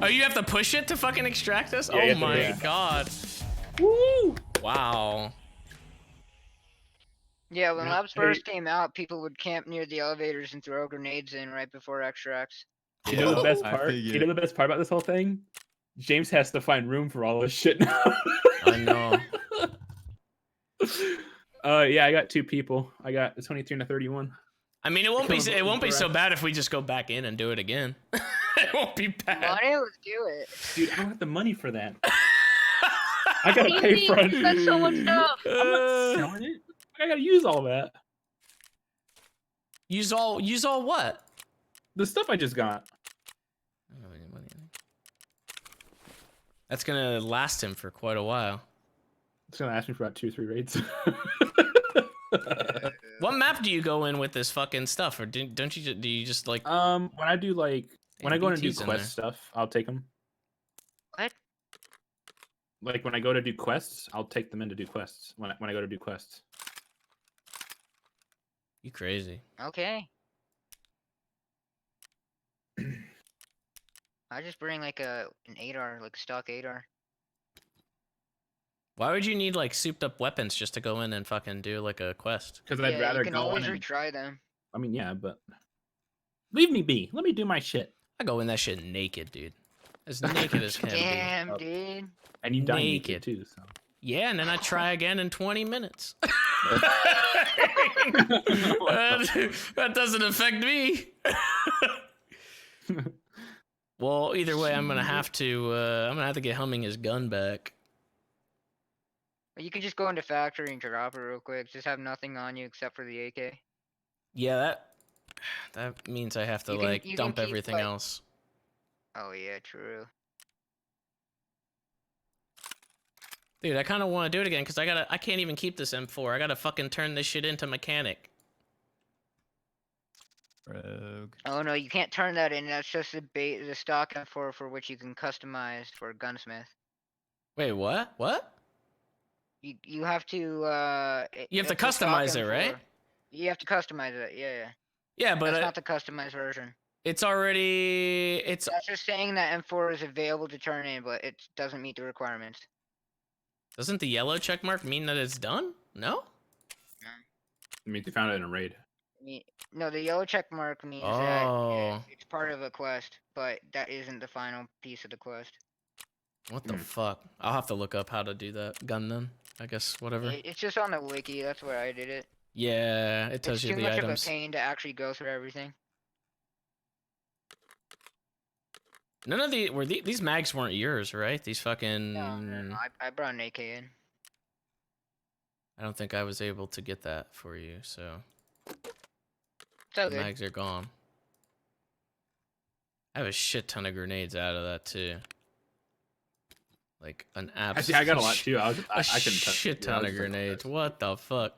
Oh, you have to push it to fucking extract us? Yeah, you Oh have to- my yeah. god. Woo! Wow. Yeah, when Yeah, labs hey. first came out, people would camp near the elevators and throw grenades in right before extracts. You know the best I part? You figured. know the best part about this whole thing? James has to find room for all this shit now. I know. Yeah, I got 2 people. I got a 23 and a 31. I mean, it won't be so bad if we just go back in and do it again. It won't be bad. Money, let's do it. Dude, I don't have the money for that. I gotta What do you pay mean? for it. That's so much stuff. I'm not selling it. I gotta use all that. Use all what? The stuff I just got. That's gonna last him for quite a while. It's gonna ask me for about 2 or 3 raids. What map do you go in with this fucking stuff, or do you just like? When I do like when I go in and do BTs in quest there. stuff, I'll take them. What? Like when I go to do quests, I'll take them in to do quests. When I go to do quests. You crazy? Okay. I just bring like an 8R, like stock 8R. Why would you need like souped up weapons just to go in and fucking do like a quest? Because I'd Yeah, rather you can go always in and, retry them. I mean, yeah, but leave me be. Let me do my shit. I go in that shit naked, dude. As naked as can be. Damn, Oh. dude. And you die Naked. naked too. So. Yeah, and then I try again in 20 minutes. that doesn't affect me. Well, either way, I'm gonna have to get Humming his gun back. Or you can just go into factory and drop it real quick. Just have nothing on you except for the AK. Yeah, that means I have to You can- like you can dump keep, everything like- else. Oh yeah, true. Dude, I kind of want to do it again because I can't even keep this M4. I gotta fucking turn this shit into mechanic. Rogue. Oh no, you can't turn that in. That's just the stock M4 for which you can customize for a gunsmith. Wait, what? What? You have to You have to it's a stock customize it, right? M4. You have to customize it. Yeah. Yeah, but That's not the customized version. it's already That's just saying that M4 is available to turn in, but it doesn't meet the requirements. Doesn't the yellow check mark mean that it's done? No? I mean, they found it in a raid. No, the yellow check mark means that Oh. it's part of a quest, but that isn't the final piece of the quest. What the fuck? I'll have to look up how to do that gun then. I guess whatever. It's just on the wiki. That's where I did it. Yeah, it tells It's you too the much items. of a pain to actually go through everything. None of these mags weren't yours, right? These fucking. No. I brought an AK in. I don't think I was able to get that for you, so It's all the good. mags are gone. I have a shit ton of grenades out of that too. Like an Actually, absolute I got a lot too. I couldn't touch shit it. Yeah, I ton was of just like, grenades. What the fuck?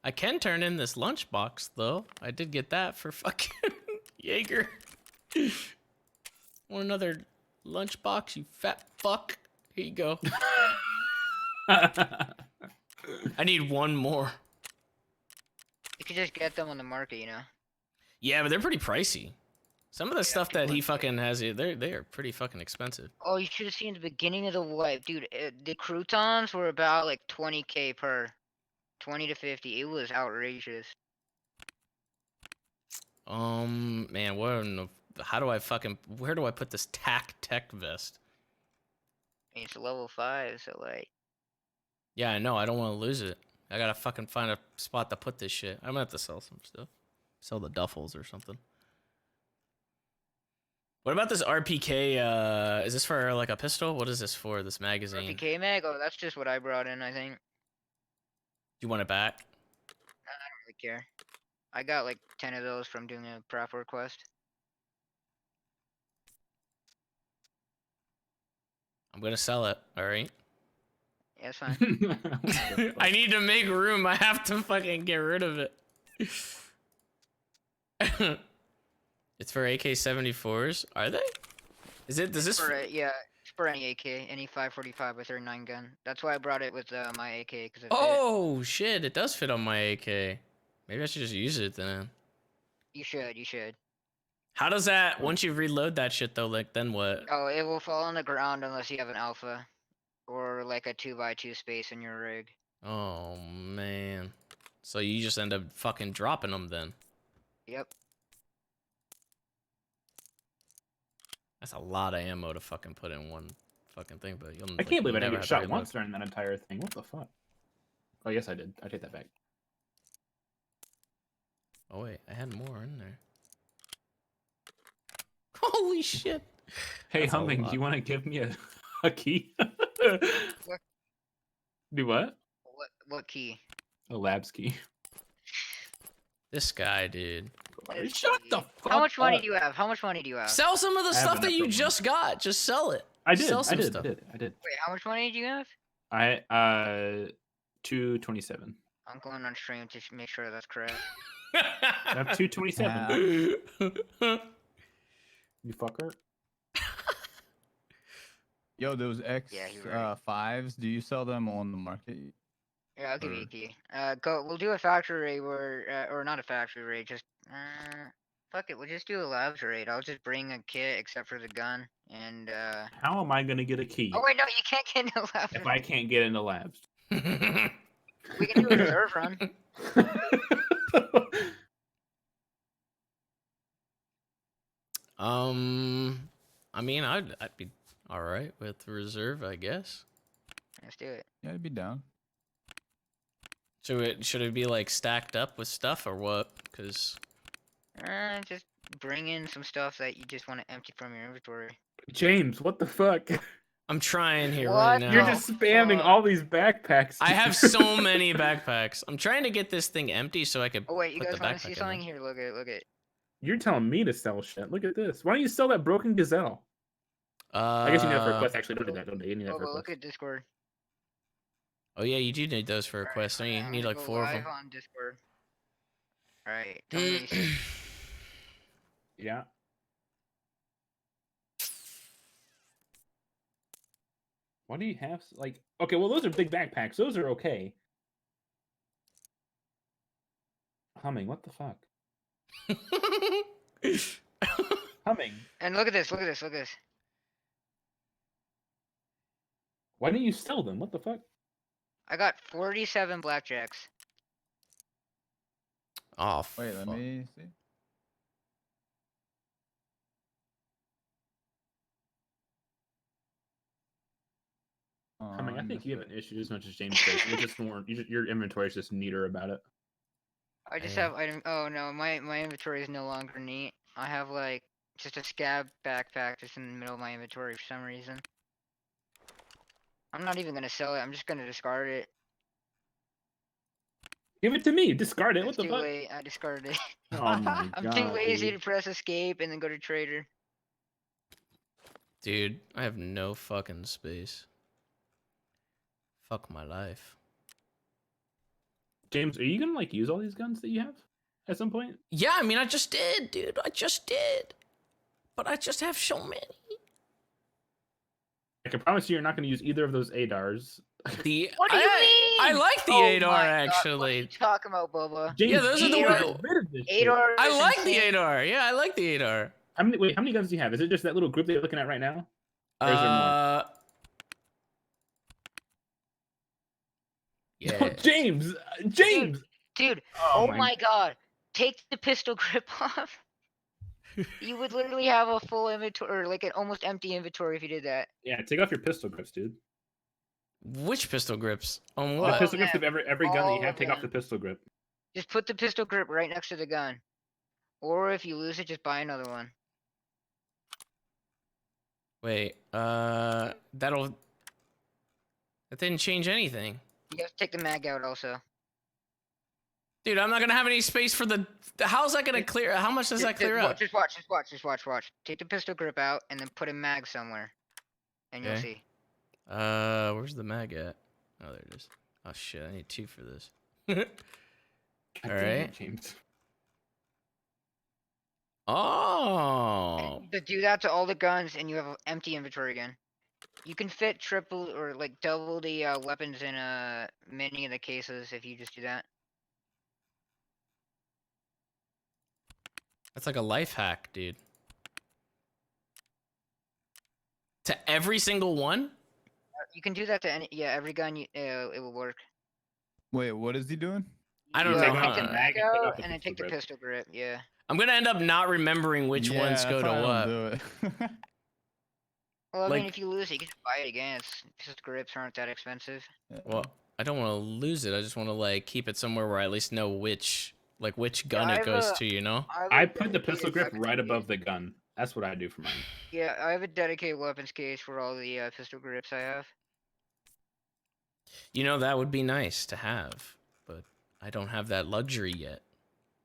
I can turn in this lunchbox though. I did get that for fucking Jaeger. Want another lunchbox, you fat fuck? Here you go. I need one more. You could just get them on the market, you know. Yeah, but they're pretty pricey. Some of the stuff that he people are- fucking has, they are pretty fucking expensive. Oh, you should have seen the beginning of the wipe, dude. The croutons were about like 20K per, 20 to 50. It was outrageous. Man, how do I fucking, where do I put this tech vest? I mean, it's a level 5, so like. Yeah, I know. I don't want to lose it. I gotta fucking find a spot to put this shit. I'm gonna have to sell some stuff. Sell the duffels or something. What about this RPK? Is this for like a pistol? What is this for? This magazine? RPK mag? Oh, that's just what I brought in, I think. You want it back? I don't really care. I got like 10 of those from doing a prop request. I'm gonna sell it. All right. Yeah, it's fine. I need to make room. I have to fucking get rid of it. It's for AK-74s. Are they? Is it? Does this? Yeah, it's for any AK, any 545 or 39 gun. That's why I brought it with my AK because Oh shit! It does fit on my AK. Maybe I should just use it then. You should. How does that? Once you reload that shit though, like then what? Oh, it will fall on the ground unless you have an alpha, or like a 2x2 space in your rig. Oh man. So you just end up fucking dropping them then. Yep. That's a lot of ammo to fucking put in one fucking thing, but you'll. I can't believe I didn't never get have to shot reload. once during that entire thing. What the fuck? Oh, yes, I did. I take that back. Oh wait, I had more in there. Holy shit! Hey, That's a Humming, lot. do you want to give me a key? What? Do what? What key? A labs key. This guy, dude. Shut the fuck How much money up. do you have? How much money do you have? Sell some of the I have stuff that enough you right now. just got. Just sell it. I did. Sell I some did. stuff. I did. Wait, how much money do you have? I 227. I'm going on stream to make sure that's correct. I have 227. You fucker. Yo, those X Yeah, you're right. 5s, do you sell them on the market? Yeah, I'll give you a key. We'll do a factory raid where, or not a factory raid, just, fuck it, we'll just do a labs raid. I'll just bring a kit except for the gun, and, How am I gonna get a key oh wait, no, you can't get into labs. if I can't get into labs? We can do a reserve run. I mean, I'd be all right with reserve, I guess. Let's do it. Yeah, I'd be down. Should it be like stacked up with stuff or what? Because Just bring in some stuff that you just want to empty from your inventory. James, what the fuck? I'm trying here What? right now. You're just spamming fuck? all these backpacks. I have so many backpacks. I'm trying to get this thing empty so I could Oh wait, you put guys the want backpack to see in something? there. Here, look at it, look at it. You're telling me to sell shit. Look at this. Why don't you sell that broken gazelle? I guess you need that for a quest. Actually, don't do that. Don't do. You need that Oh, for but a look quest. at Discord. Oh yeah, you do need those for a quest. Don't you? You I'm need gonna like go 4 of live them. on Discord. Alright, tell me when you see- Yeah. Why do you have like? Okay, well those are big backpacks. Those are okay. Humming, what the fuck? Humming. And look at this, look at this, look at this. Why didn't you sell them? What the fuck? I got 47 blackjacks. Oh, Wait, let fuck. me see. Humming, I think this you have way. an issue as much as James does. You're just more. Your inventory is just neater about it. I just Yeah. have item. Oh no, my inventory is no longer neat. I have like just a scab backpack just in the middle of my inventory for some reason. I'm not even gonna sell it. I'm just gonna discard it. Give it to me. Discard it. What It's the too fuck? late. I discarded it. Oh my I'm god. too lazy dude. to press escape and then go to trader. Dude, I have no fucking space. Fuck my life. James, are you gonna like use all these guns that you have at some point? Yeah, I mean, I just did, dude. I just did. But I just have so many. I can promise you, you're not gonna use either of those ADARs. The What do you I- mean? I like the Oh 8R my God, what are actually. you talking about, Boba? James, Yeah, those are the get ones. rid of this shit. 8R. I is like the insane. 8R. Yeah, I like the 8R. How many guns do you have? Is it just that little group that you're looking at right now? Or is there more? Yeah. James! James! Dude, Oh oh my my God, take the pistol grip off. You would literally have a full inventory, or like an almost empty inventory if you did that. Yeah, take off your pistol grips, dude. Which pistol grips? On The what? pistol grips them. of every gun that All you have, of take off them. the pistol grip. Just put the pistol grip right next to the gun. Or if you lose it, just buy another one. Wait, that didn't change anything. You have to take the mag out also. Dude, I'm not gonna have any space for the. How's that gonna clear? How much does that clear up? Just watch. Take the pistol grip out and then put a mag somewhere. And you'll Okay. see. Where's the mag at? Oh, there it is. Oh shit, I need 2 for this. God All damn it, right. James. Oh. But do that to all the guns and you have an empty inventory again. You can fit triple or like double the weapons in many of the cases if you just do that. That's like a life hack, dude. To every single one? You can do that to every gun. It will work. Wait, what is he doing? I don't You, know. take Take off the the Huh? mag mag and take out off the and then take the pistol pistol grip. Yeah. I'm gonna end up not remembering which Yeah, ones go that's why I to don't what. do it. Well, I Like- mean, if you lose it, you can just buy it again. Pistol grips aren't that expensive. Well, I don't want to lose it. I just want to like keep it somewhere where I at least know which gun I it have goes a- to. You know? have a I put the dedicated pistol grip weapons right case. above the gun. That's what I do for mine. Yeah, I have a dedicated weapons case for all the pistol grips I have. You know that would be nice to have, but I don't have that luxury yet.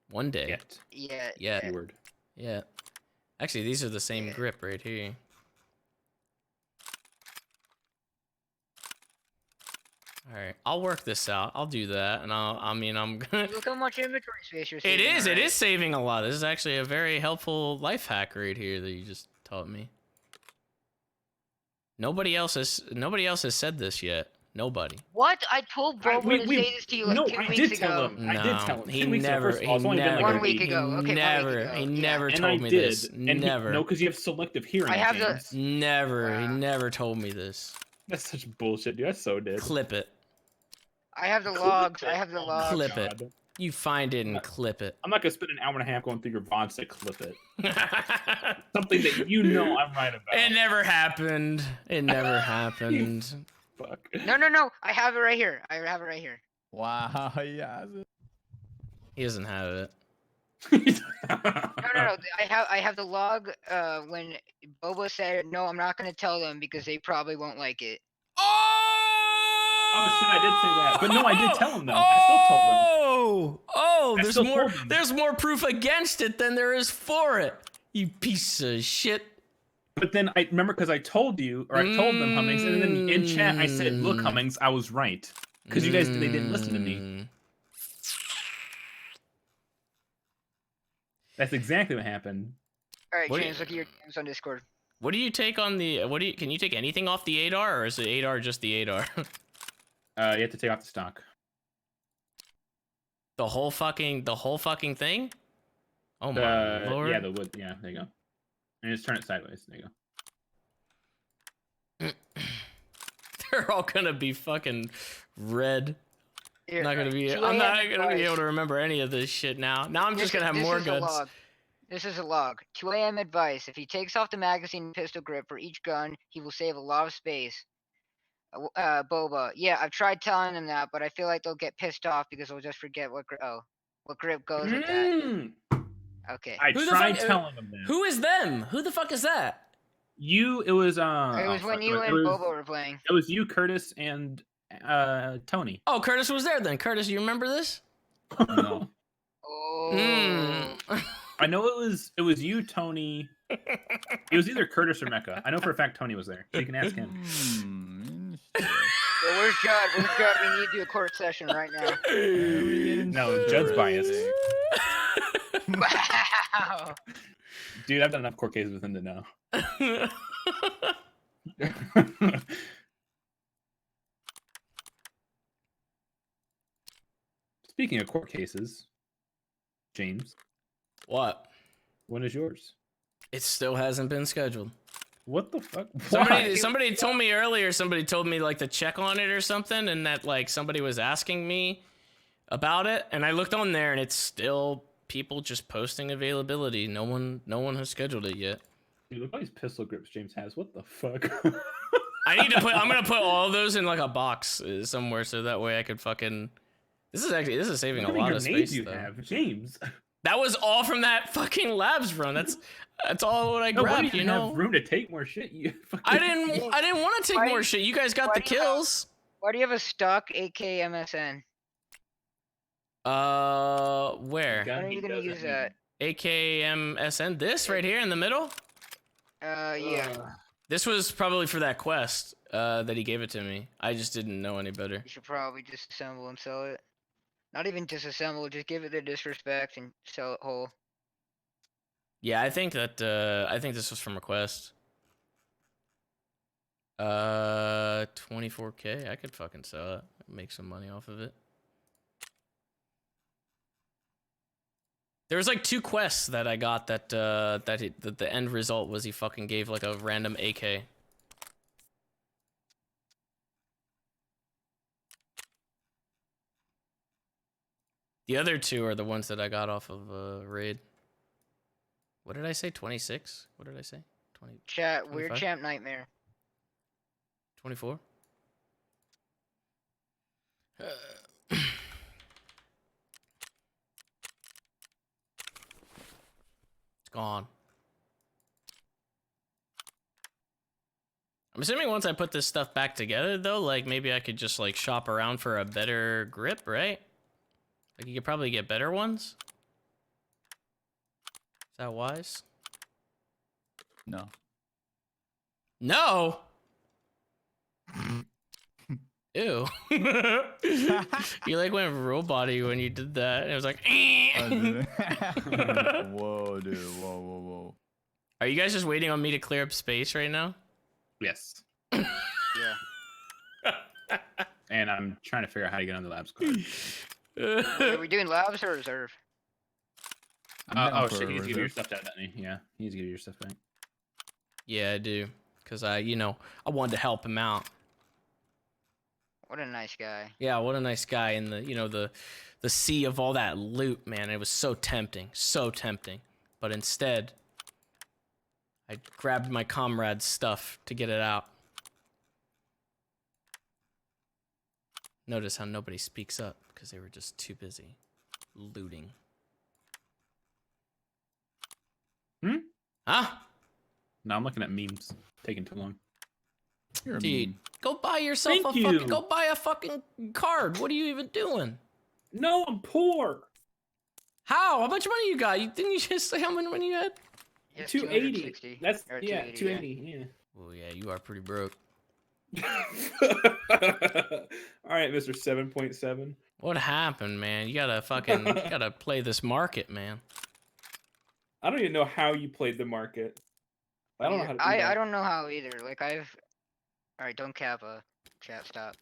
One day. Yet. Yeah. Yeah. Keyword. Yeah. Actually, these are the same Yeah. grip right here. All right, I'll work this out. I'll do that, and I'm gonna. Look how much inventory space you're It saving. is. It already. is saving a lot. This is actually a very helpful life hack right here that you just taught me. Nobody else has said this yet. Nobody. What? I told Bobo to say this to you like 2 I weeks did ago. tell him. I did tell him. He 2 weeks ago, never. first of He all, it's only been never. like a 1 week week. ago. Okay, 1 week never. ago. He Yeah. never And told I me did. this. And Never. No, because you have selective hearing. I have James. Never. He Wow. never told me this. That's such bullshit, dude. I so did. Clip it. I have the logs. I have the logs. Clip it. God. You find it and No. clip it. I'm not gonna spend an hour and a half going through your VODs to clip it. Something that you know I'm right about. It never happened. It never happened. Fuck. No. I have it right here. I have it right here. Wow, yeah. He doesn't have it. No. I have the log. When Boba said, "No, I'm not gonna tell them because they probably won't like it." Oh shit, I did say that. But no, I did tell him though. I still told him. Oh, I there's still more. told them. There's more proof against it than there is for it. You piece of shit. But then I remember because I told you, or I told them Hummings, and then in chat I said, "Look, Mm. Hummings, I was right," because you guys they didn't listen to me. Mm. That's exactly what happened. All right, What do James, you- look at your games on Discord. What do you take on the? Can you take anything off the 8R, or is the 8R just the 8R? You have to take off the stock. the whole fucking thing? Oh my lord! Yeah, the wood. Yeah, there you go. And just turn it sideways. There you go. They're all gonna be fucking red. Here, I'm not gonna be able to remember any of this shit now. Now I'm just gonna have more guns. This is a log. 2 a.m. advice. If he takes off the magazine and pistol grip for each gun, he will save a lot of space. Boba. Yeah, I've tried telling them that, but I feel like they'll get pissed off because they'll just forget what grip goes with that. Mm. Okay. I Who the tried fuck- telling them that. Who is them? Who the fuck is that? You? It was It was when you and Boba were playing. It was you, Curtis, and Tony. Oh, Curtis was there then. Curtis, you remember this? No. Oh. Mm. I know it was you, Tony. It was either Curtis or Mecca. I know for a fact Tony was there. So you can ask him. Yo, where's Judd? Where's Judd? We need to do a court session right now. No, Judd's biased. Wow. Dude, I've done enough court cases with him to know. Speaking of court cases, James, What? when is yours? It still hasn't been scheduled. What the fuck? Somebody told me earlier, somebody told me like to check on it or something, and that like somebody was asking me about it, and I looked on there and it's still people just posting availability. No one has scheduled it yet. Dude, look at all these pistol grips James has. What the fuck? I'm gonna put all of those in like a box somewhere so that way I could fucking. This is saving a lot of space you though. have, James. That was all from that fucking labs run. That's all what I No, grabbed. You know, have room to take more shit. You I didn't want to take more shit. You guys got the kills. Why do you have a stock AK MSN? Where? When are you gonna use that? AKMSN. This right here in the middle. Yeah. This was probably for that quest that he gave it to me. I just didn't know any better. You should probably disassemble and sell it. Not even disassemble, just give it the disrespect and sell it whole. Yeah, I think this was from a quest. 24K. I could fucking sell it. Make some money off of it. There was like 2 quests that I got that the end result was he fucking gave like a random AK. The other 2 are the ones that I got off of raid. What did I say? 26? What did I say? 20. Chat, 25? weird champ nightmare. 24. It's gone. I'm assuming once I put this stuff back together, though, like maybe I could just like shop around for a better grip, right? Like you could probably get better ones. Is that wise? No. No. Ew. You like went robot-y when you did that. It was like. Whoa, dude. Whoa. Are you guys just waiting on me to clear up space right now? Yes. Yeah. And I'm trying to figure out how to get on the labs card. Are we doing labs or reserve? Oh shit! He needs to give you your stuff back, doesn't he? Yeah, he needs to give you your stuff back. Yeah, I do. Cause I wanted to help him out. What a nice guy. Yeah, what a nice guy in the sea of all that loot, man. It was so tempting, but instead, I grabbed my comrade's stuff to get it out. Notice how nobody speaks up because they were just too busy looting. Huh? No, I'm looking at memes. Taking too long. You're a Dude, meme. go buy yourself go buy a fucking card. What are you even doing? No, I'm poor. How much money you got? Didn't you just say how much money you had? Yes, 280. 260. That's Or yeah, 280, 280. Yeah. Oh yeah, you are pretty broke. All right, Mr. 7.7. What happened, man? You gotta play this market, man. I don't even know how you played the market. I don't know how to do that. I don't know how either. Like Alright, don't cap chat, stop.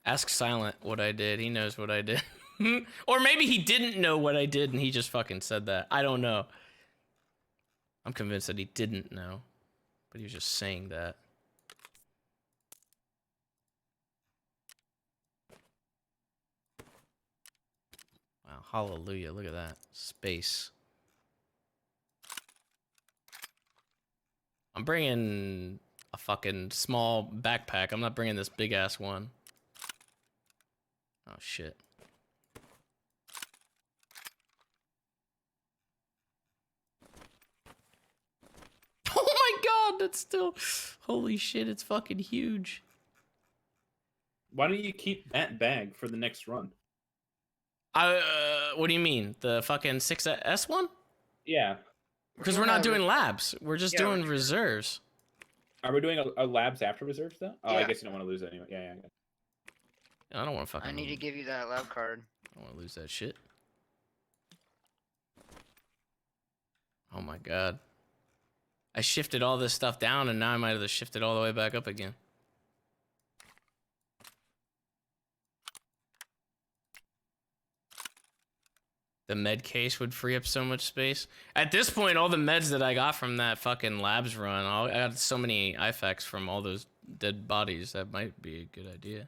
Ask Silent what I did. He knows what I did. Or maybe he didn't know what I did and he just fucking said that. I don't know. I'm convinced that he didn't know. But he was just saying that. Wow, hallelujah. Look at that. Space. I'm bringing a fucking small backpack. I'm not bringing this big ass one. Oh shit. Oh my god, that's still... Holy shit, it's fucking huge. Why don't you keep that bag for the next run? What do you mean? The fucking 6S one? Yeah. Because we're not doing labs. We're just doing reserves. Are we doing a labs after reserves though? Oh, I Yeah. guess you don't want to lose it anyway. Yeah. I don't want to fucking... I need to give you that lab card. I don't want to lose that shit. Oh my god. I shifted all this stuff down and now I might have shifted all the way back up again. The med case would free up so much space. At this point, all the meds that I got from that fucking labs run, I got so many IFAKs from all those dead bodies. That might be a good idea.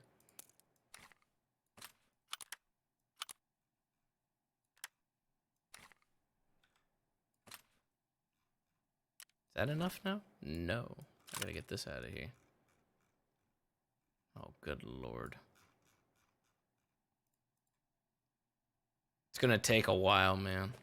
Is that enough now? No. I gotta get this out of here. Oh, good lord. It's gonna take a while, man.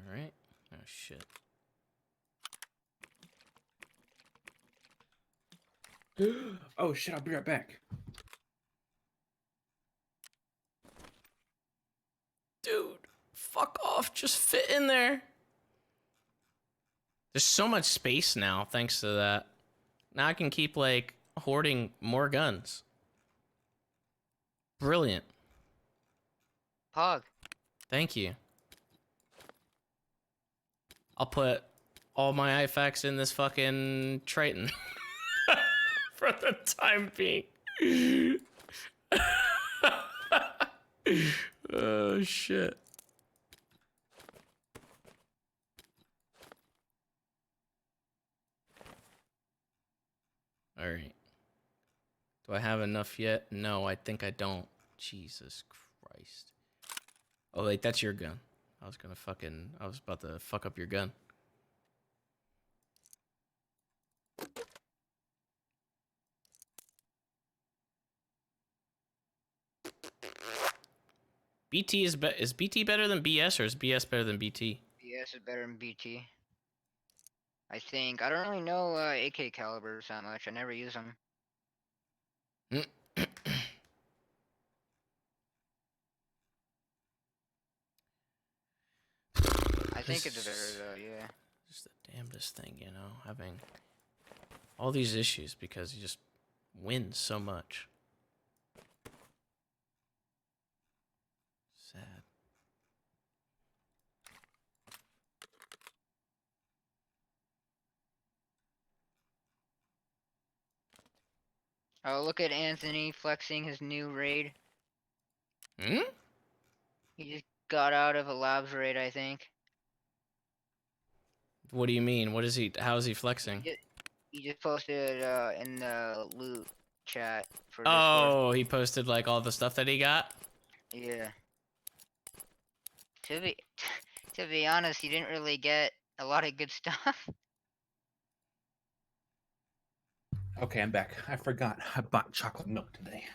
Alright. Oh, shit. Oh shit! I'll be right back. Dude, fuck off. Just fit in there. There's so much space now thanks to that. Now I can keep, like, hoarding more guns. Brilliant. Pog. Thank you. I'll put all my IFAKs in this fucking Triton. For the time being. Oh, shit. All right. Do I have enough yet? No, I think I don't. Jesus Christ. Oh, wait, that's your gun. I was about to fuck up your gun. BT is BT better than BS, or is BS better than BT? BS is better than BT. I think. I don't really know AK calibers that much. I never use them. I think it's better though, yeah. Just the damnedest thing, you know, having all these issues because you just win so much. Sad. Oh, look at Anthony flexing his new raid. Hmm? He just got out of a labs raid, I think. What do you mean? What is he? How is he flexing? He just posted in the loot chat for Discord. Oh, he posted like all the stuff that he got. Yeah. To be honest, he didn't really get a lot of good stuff. Okay, I'm back. I forgot. I bought chocolate milk today.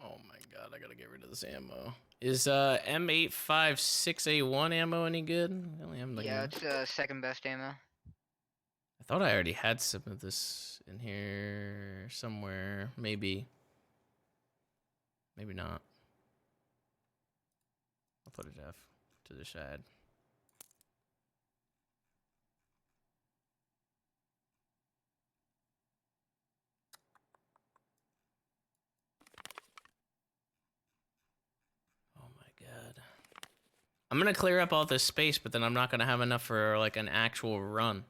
Oh my god, I gotta get rid of this ammo. Is M856A1 ammo any good? I only have, like, Yeah, it's second best ammo. I thought I already had some of this in here somewhere. Maybe. Maybe not. I'll put it F to the side. Oh my god. I'm gonna clear up all this space, but then I'm not gonna have enough for like an actual run.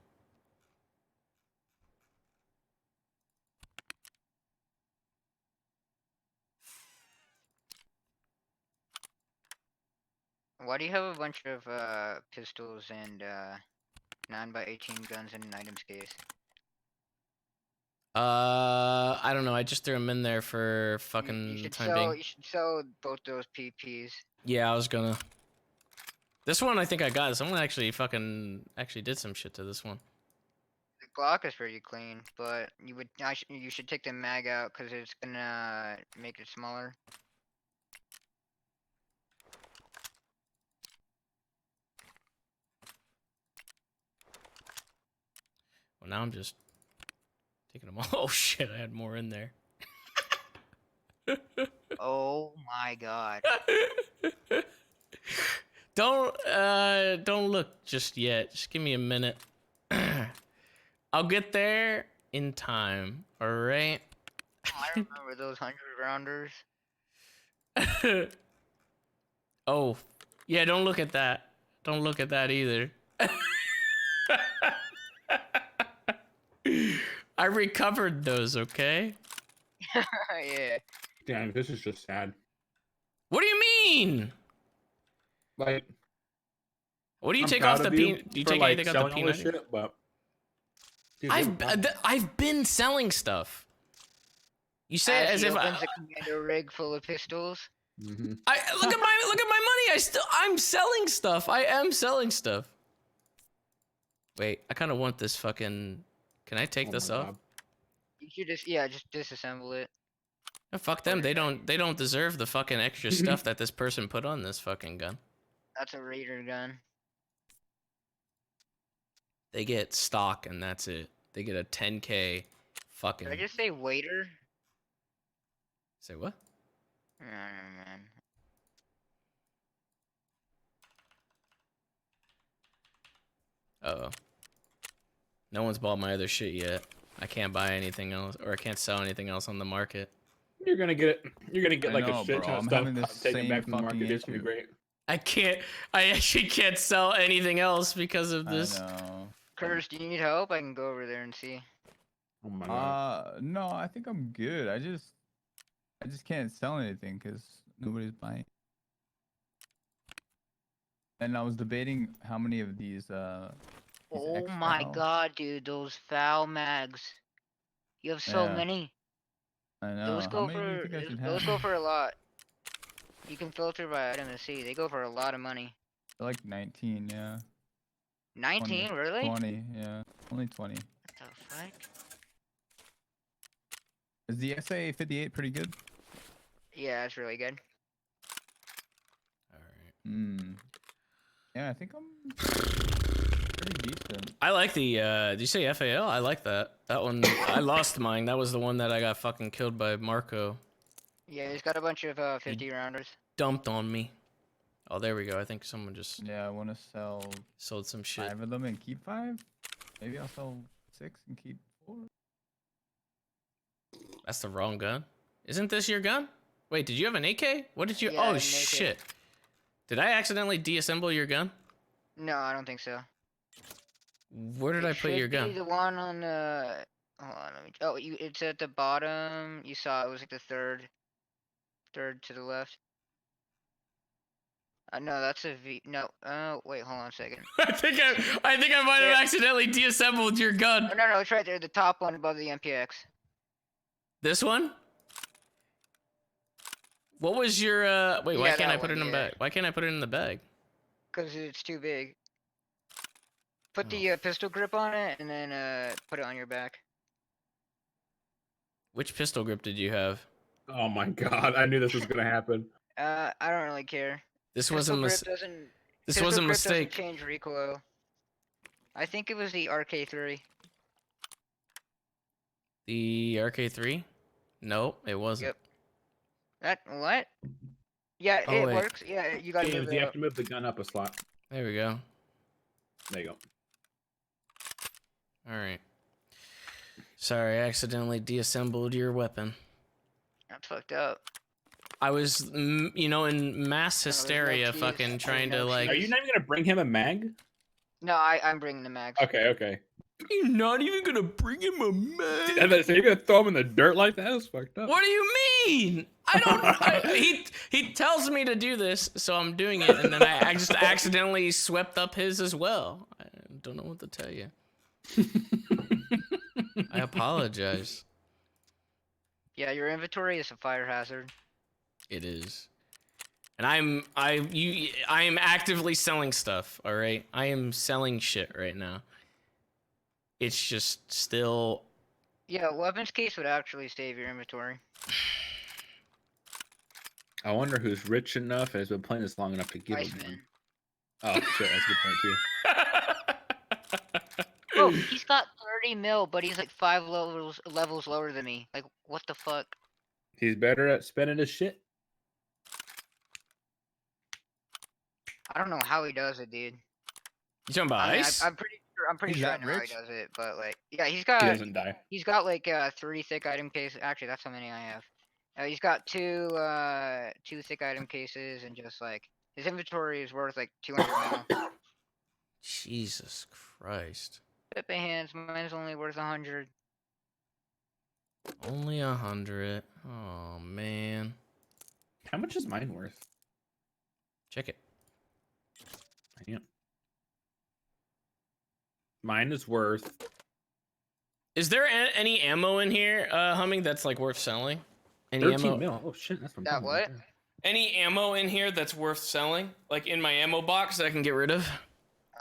Why do you have a bunch of pistols and 9x18 guns in an items case? I don't know. I just threw them in there for fucking time being. You should sell both those PPs. Yeah, I was gonna. This one I think I got. Someone actually did some shit to this one. The Glock is pretty clean, but you should take the mag out because it's gonna make it smaller. Well, now I'm just taking them all. Oh shit! I had more in there. Oh my god. Don't look just yet. Just give me a minute. I'll get there in time. All right. remember those 100-rounders. Oh, yeah. Don't look at that. Don't look at that either. I recovered those. Okay. Yeah. Damn, this is just sad. What do you mean? Like, What do you I'm take proud off the of you peanut? Do you for, take like, anything off the selling all this peanut? shit, but dude, you have a problem. I've been selling stuff. You say it As as he if opens a commando rig full of pistols. Mhm. I look at my money. I'm selling stuff. I am selling stuff. Wait, I kind of want this fucking. Can I take Oh this my off? God. You should just just disassemble it. Oh, fuck them. They don't deserve the fucking extra stuff that this person put on this fucking gun. That's a Raider gun. They get stock and that's it. They get a 10K fucking. Did I just say waiter? Say what? Oh, man. Uh-oh. No one's bought my other shit yet. I can't buy anything else, or I can't sell anything else on the market. You're gonna get it. You're gonna get I like know, a shit bro. ton I'm of having stuff this taken same back from the fucking market. It's gonna be issue. great. I actually can't sell anything else because of this. I know. Curtis, do you need help? I can go over there and see. Oh my God. No, I think I'm good. I just can't sell anything because nobody's buying. And I was debating how many of these Oh X my FAL. god, dude, those foul mags. You have so Yeah. many. I know. Those How go many do you for think I should those have? go for a lot. You can filter by item and see. They go for a lot of money. They're like 19, yeah. 19, 20, really? 20, yeah. Only 20. What the fuck? Is the SA-58 pretty good? Yeah, it's really good. All right. Hmm. Yeah, I think I'm pretty decent. I like the. Did you say FAL? I like that. That one. I lost mine. That was the one that I got fucking killed by Marco. Yeah, he's got a bunch of 50 rounders. Dumped on me. Oh, there we go. I think someone just Yeah, I want to sell sold some shit. 5 of them and keep 5. Maybe I'll sell 6 and keep 4. That's the wrong gun. Isn't this your gun? Wait, did you have an AK? What did you? Yeah, I oh had an AK. shit! Did I accidentally deassemble your gun? No, I don't think so. Where did I put your Should be gun? the one on the. Hold on, let me. Oh, it's at the bottom. You saw it was like the third to the left. No, that's a V. No. Wait, hold on a second. I think I might have Yeah. accidentally deassembled your gun. Oh, no, it's right there. The top one above the MPX. This one? What was your wait, why Yeah, can't I that put it one, in the yeah. bag? Why can't I put it in the bag? Cause it's too big. Put Oh. the pistol grip on it, and then put it on your back. Which pistol grip did you have? Oh my God. I knew this was gonna happen. I don't really care. This was a Pistol grip mis- doesn't. This Pistol was a grip doesn't mistake. change recoil. I think it was the RK3. The RK3? Nope, it wasn't. Yep. That what? Yeah, Oh, it wait. works. Yeah, you gotta James, move you it have up. to move the gun up a slot. There we go. There you go. All right. Sorry, I accidentally deassembled your weapon. That's fucked up. I was, you know, in mass there's no hysteria, keys. fucking There's trying to no like. Are you not even gonna bring him a mag? No, I'm bringing the mags. Okay, okay. You're not even gonna bring him a And mag? so you're gonna throw him in the dirt like that? That's fucked up. What do you mean? I don't. He tells me to do this, so I'm doing it, and then I just accidentally swept up his as well. I don't know what to tell you. I apologize. Yeah, your inventory is a fire hazard. It is. And I am actively selling stuff, all right? I am selling shit right now. It's just still Yeah, weapons case would actually save your inventory. I wonder who's rich enough and has been playing this long enough to give him one. Iceman. Oh shit, that's a good point too. Bro, he's got 30 mil, but he's like 5 levels lower than me. Like, what the fuck? He's better at spending his shit. I don't know how he does it, dude. You talking about I mean, ice? I'm pretty I'm pretty He's sure I that know how he rich? does it, but like, yeah, He doesn't die. he's got like 3 thick item cases. Actually, that's how many I have. He's got two thick item cases, and just like his inventory is worth like 200 mil. Jesus Christ. Pepe hands, mine's only worth 100. Only 100. Oh man. How much is mine worth? Check it. Damn. Mine is worth. Is there any ammo in here, Humming, that's like worth selling? Any 13 ammo? mil. Oh shit, that's what I'm That talking what? about there. Any ammo in here that's worth selling? Like in my ammo box that I can get rid of?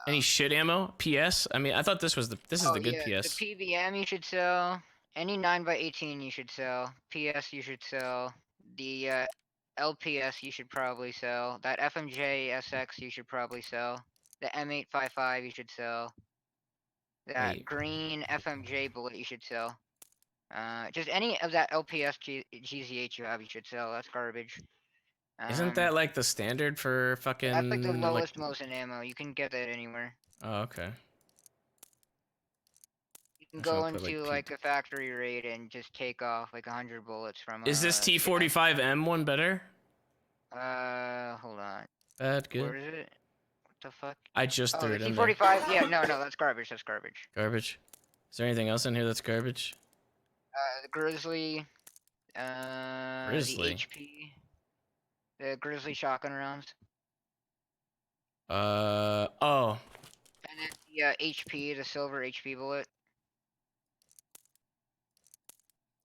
Any shit ammo? PS? I mean, I thought this is the good yeah, PS. The PVM you should sell. Any 9x18 you should sell. PS you should sell. The LPS you should probably sell. That FMJ SX you should probably sell. The M855 you should sell. That Wait. green FMJ bullet you should sell. Just any of that LPS GZH you have you should sell. That's garbage. Isn't that like the standard for fucking That's like the like... lowest most in ammo. You can get that anywhere. Oh, okay. You can I shall go put, into like, like a factory raid and just take off like 100 bullets from Is this a T45M one better? hold on. Bad, good. Where is it? What the fuck? I just Oh, threw the it in there. T45. Yeah, no, that's garbage. That's garbage. Garbage. Is there anything else in here that's garbage? The Grizzly. Grizzly? The HP. The Grizzly shotgun rounds. Oh. And then the HP, the silver HP bullet.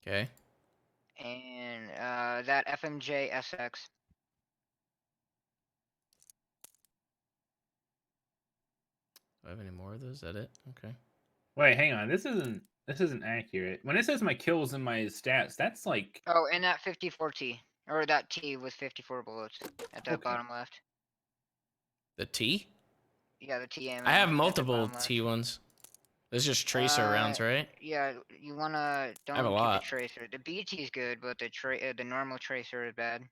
Okay. And that FMJ SX. Do I have any more of those? Is that it? Okay. Wait, hang on. This isn't accurate. When it says my kills and my stats, that's like. Oh, and that 54T. Or that T with 54 bullets at the Okay. bottom left. The T? Yeah, the T ammo. I have at the multiple bottom left. T ones. This is just tracer rounds, right? Yeah, you wanna don't have a keep lot. the tracer. The BT is good, but the normal tracer is bad.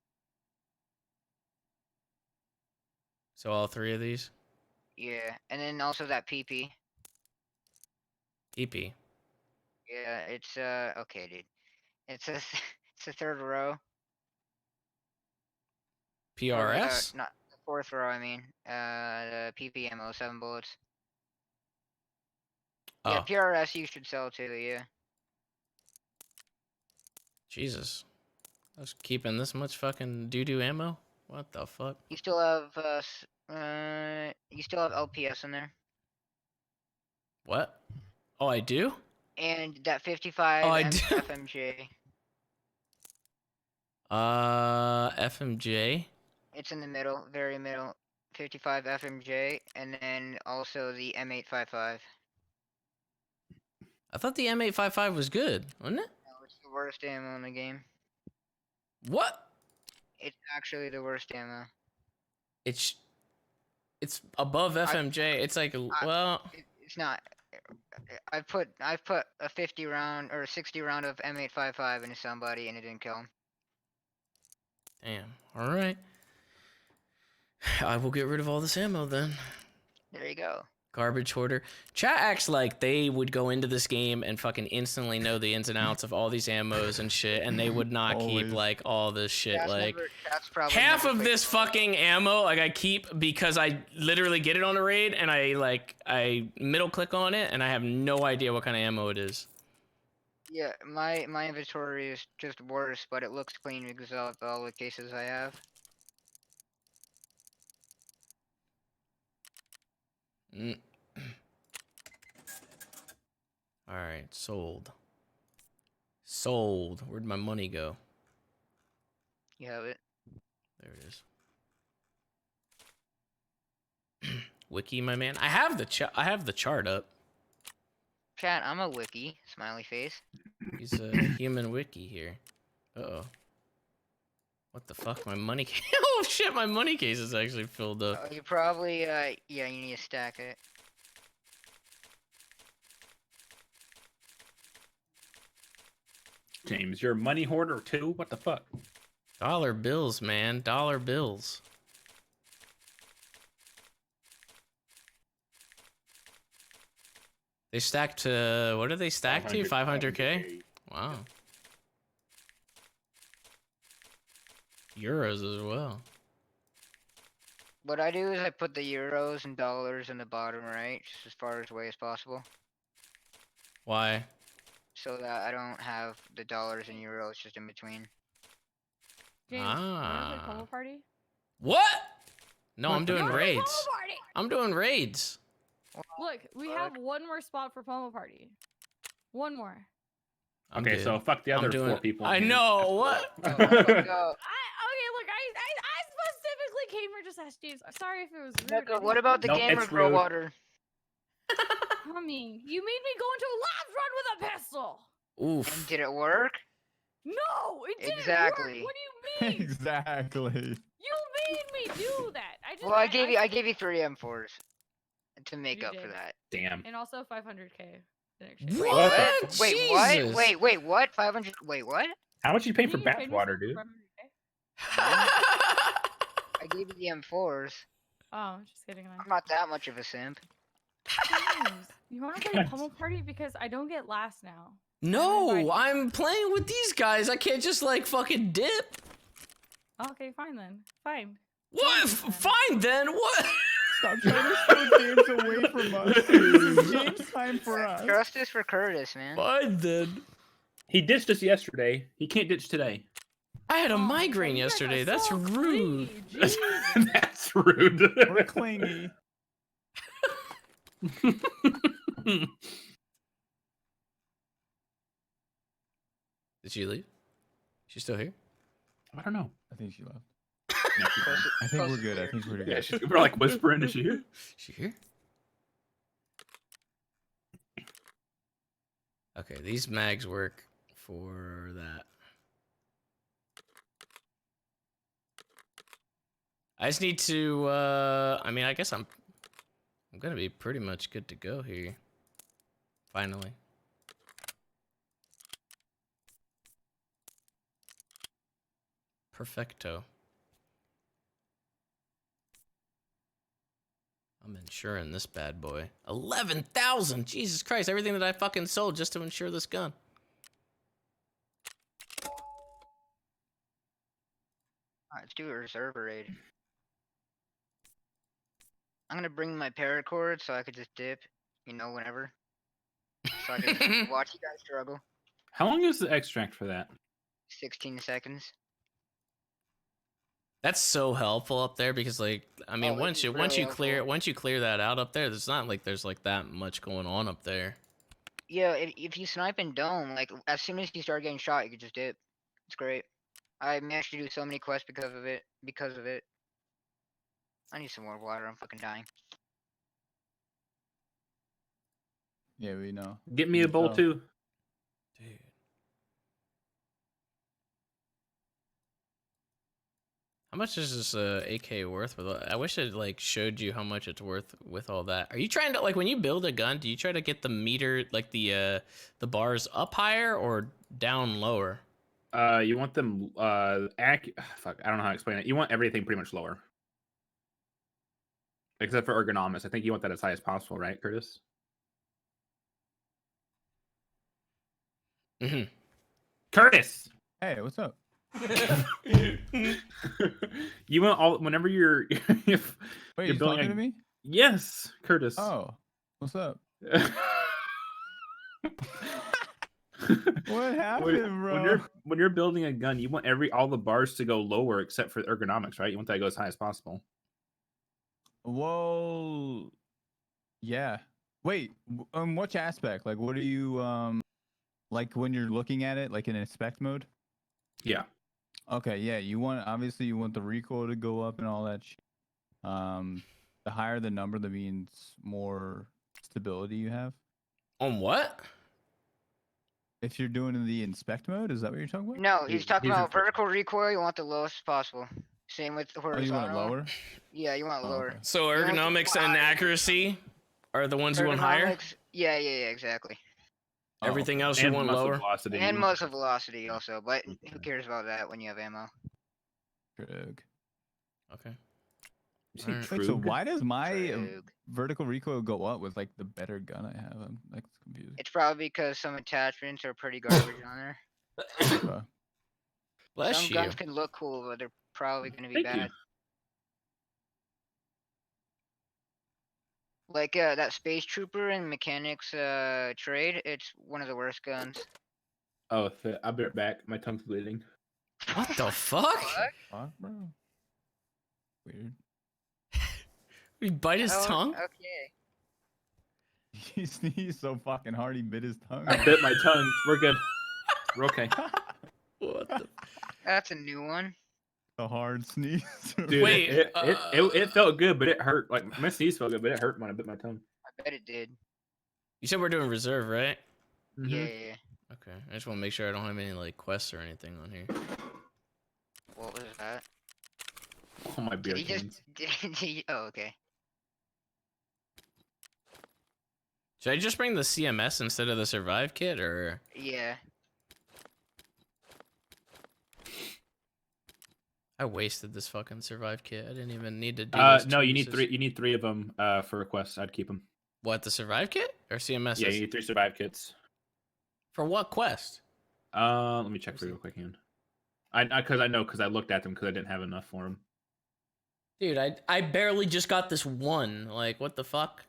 So all three of these? Yeah, and then also that PP. EP. Yeah, it's okay, dude. It's a it's a third row. Or, PRS? not the fourth row. I mean, the PP ammo, 7 bullets. Yeah, Oh, PRS you should sell too. Yeah. Jesus. I was keeping this much fucking doo-doo ammo? What the fuck? You still have you still have LPS in there, What? Oh, I do? and that 55 Oh, I do. FMJ. FMJ? It's in the middle, very middle. 55 FMJ, and then also the M855. I thought the M855 was good, wasn't it? No, it's the worst ammo in the game. What? It's actually the worst ammo. It's above FMJ. It's like, well, It's not. I've put a 50 round or a 60 round of M855 into somebody and it didn't kill him. damn. All right. I will get rid of all this ammo then. There you go. Garbage hoarder. Chat acts like they would go into this game and fucking instantly know the ins and outs of all these ammos and shit, and they would not keep Always. like all this shit. That's probably Half never of played this fucking ammo, like I keep because I literally get it on a raid and I middle click on it and I have no idea what kind of ammo it is. Yeah, my inventory is just worse, but it looks clean because of all the cases I have. Mm. All right, sold. Sold. Where'd my money go? You have it. There it is. Wiki, my man. I have the chart up. Chat, I'm a wiki. Smiley face. He's a human wiki here. Uh-oh. What the fuck? My money case. Oh shit, my money case is actually filled up. You probably yeah, you need to stack it. James, you're a money hoarder too? What the fuck? Dollar bills, man. Dollar bills. They stack to what do they stack to? 500K. Wow. Euros as well. What I do is I put the euros and dollars in the bottom right, just as far away as possible, Why? so that I don't have the dollars and euros just in between. James, you wanna play Ah. Pummel Party? What? No, I'm You doing wanna play raids. Pummel Party? I'm doing raids. Look, we have one more spot for Pummel Party. One more. Okay, so fuck the other 4 people. I here. know what. Oh, fuck up. Okay, look, I specifically came here just to ask James. I'm sorry if it was rude. Becca, what about the Nope, gamer it's grow rude. water? Tommy, you made me go into a lab run with a pistol. And Oof. did it work? No, it didn't Exactly. work. What do you mean? Exactly. You made me do that. Well, I gave you 3 M4s to make You up for did. that. Damn. And also 500K. in exchange. Wait, What? what? Wait, what? Jesus. Wait, what? 500? Wait, what? How much you paying for Didn't you pay me bathwater, dude? 500K? I gave you the M4s. Oh, just kidding. Then. I'm not that much of a simp. James, you want to play Pummel Party because I don't get last now. No, I'm playing with these guys. I can't just like fucking dip. Okay, fine then. Fine. What? Fine then. What? Stop trying to steal James away from us. This is James' time for us. Justice for Curtis, man. Fine then. He ditched us yesterday. He can't ditch today. I had a Oh, migraine you guys are yesterday. That's so rude. clingy, Jesus. That's rude. We're clingy. Did she leave? She's still here? I don't know. I think she left. No, she didn't. I think we're good. I think we're Yeah, good. we're like whispering. Is she here? She here? Okay, these mags work for that. I just need to I mean, I guess I'm gonna be pretty much good to go here. Finally. Perfecto. I'm insuring this bad boy. 11,000! Jesus Christ, everything that I fucking sold just to insure this gun. Alright, let's do a reserve raid. I'm gonna bring my paracord so I could just dip, you know, whenever. So I can watch you guys struggle. How long is the extract for that? 16 seconds. That's so helpful up there because, like, I mean, Oh, once it's you really clear helpful. that out up there, it's not like there's like that much going on up there. Yeah, if you snipe in dome, like as soon as you start getting shot, you could just dip. It's great. I managed to do so many quests because of it. I need some more water. I'm fucking dying. Yeah, we know. Get me a bowl Oh. too. Dude. How much is this AK worth? I wish it like showed you how much it's worth with all that. Are you trying to like when you build a gun? Do you try to get the meter like the bars up higher or down lower? You want them fuck, I don't know how to explain it. You want everything pretty much lower. Except for ergonomics. I think you want that as high as possible, right, Curtis? Mm-hmm. Curtis! Hey, what's up? You want all whenever you're if Wait, you're you building talking a- to me? Yes, Curtis. Oh, what's up? What when, happened, bro? when you're building a gun, you want all the bars to go lower except for ergonomics, right? You want that to go as high as possible. Well, yeah. Wait, which aspect? Like, what are you like when you're looking at it, like in inspect mode? Yeah. Okay, yeah. You want obviously you want the recoil to go up and all that. The higher the number, that means more stability you have. On what? If you're doing the inspect mode, is that what you're talking about? No, he's talking he's about referring- vertical recoil. You want the lowest possible. Same with Oh, horizontal. you want it lower? Yeah, you want it Oh, lower. okay. So You want ergonomics and higher. accuracy are the ones you want higher. Ergonomics- Yeah, exactly. Oh, Everything okay. else you And want muzzle lower. velocity. And muzzle velocity also, but who Okay. cares about that when you have ammo? Trig. Okay. You say Alright. Wait, so Troog? why does my Troog. vertical recoil go up with like the better gun I have? I'm like confused. It's probably because some attachments are pretty garbage on there. Okay. Bless Some you. guns can look cool, but they're probably gonna be Thank bad. you. Like that Space Trooper and Mechanics trade, it's one of the worst guns. Oh, I'll be right back. My tongue's bleeding. What the fuck? Fuck, bro. Weird. He bite his Oh, tongue? okay. He sneezed so fucking hard he bit his tongue. I bit my tongue. We're good. We're okay. What the? That's a new one. A hard sneeze. Dude, Wait, it felt good, but it hurt. Like my sneeze felt good, but it hurt when I bit my tongue. I bet it did. You said we're doing reserve, right? Mhm. Yeah. Okay. I just want to make sure I don't have any like quests or anything on here. What was that? Oh my beer Did he cans. just? Did he? Oh, okay. Should I just bring the CMS instead of the survive kit, or? Yeah. I wasted this fucking survive kit. I didn't even need to do those No, two you need uses. three. You need three of them for requests. I'd keep them. What, the survive kit or CMS? Yeah, you need 3 survive kits. For what quest? Let me check for you real quick, hand. Because I looked at them because I didn't have enough for them. Dude, I barely just got this one. Like, what the fuck?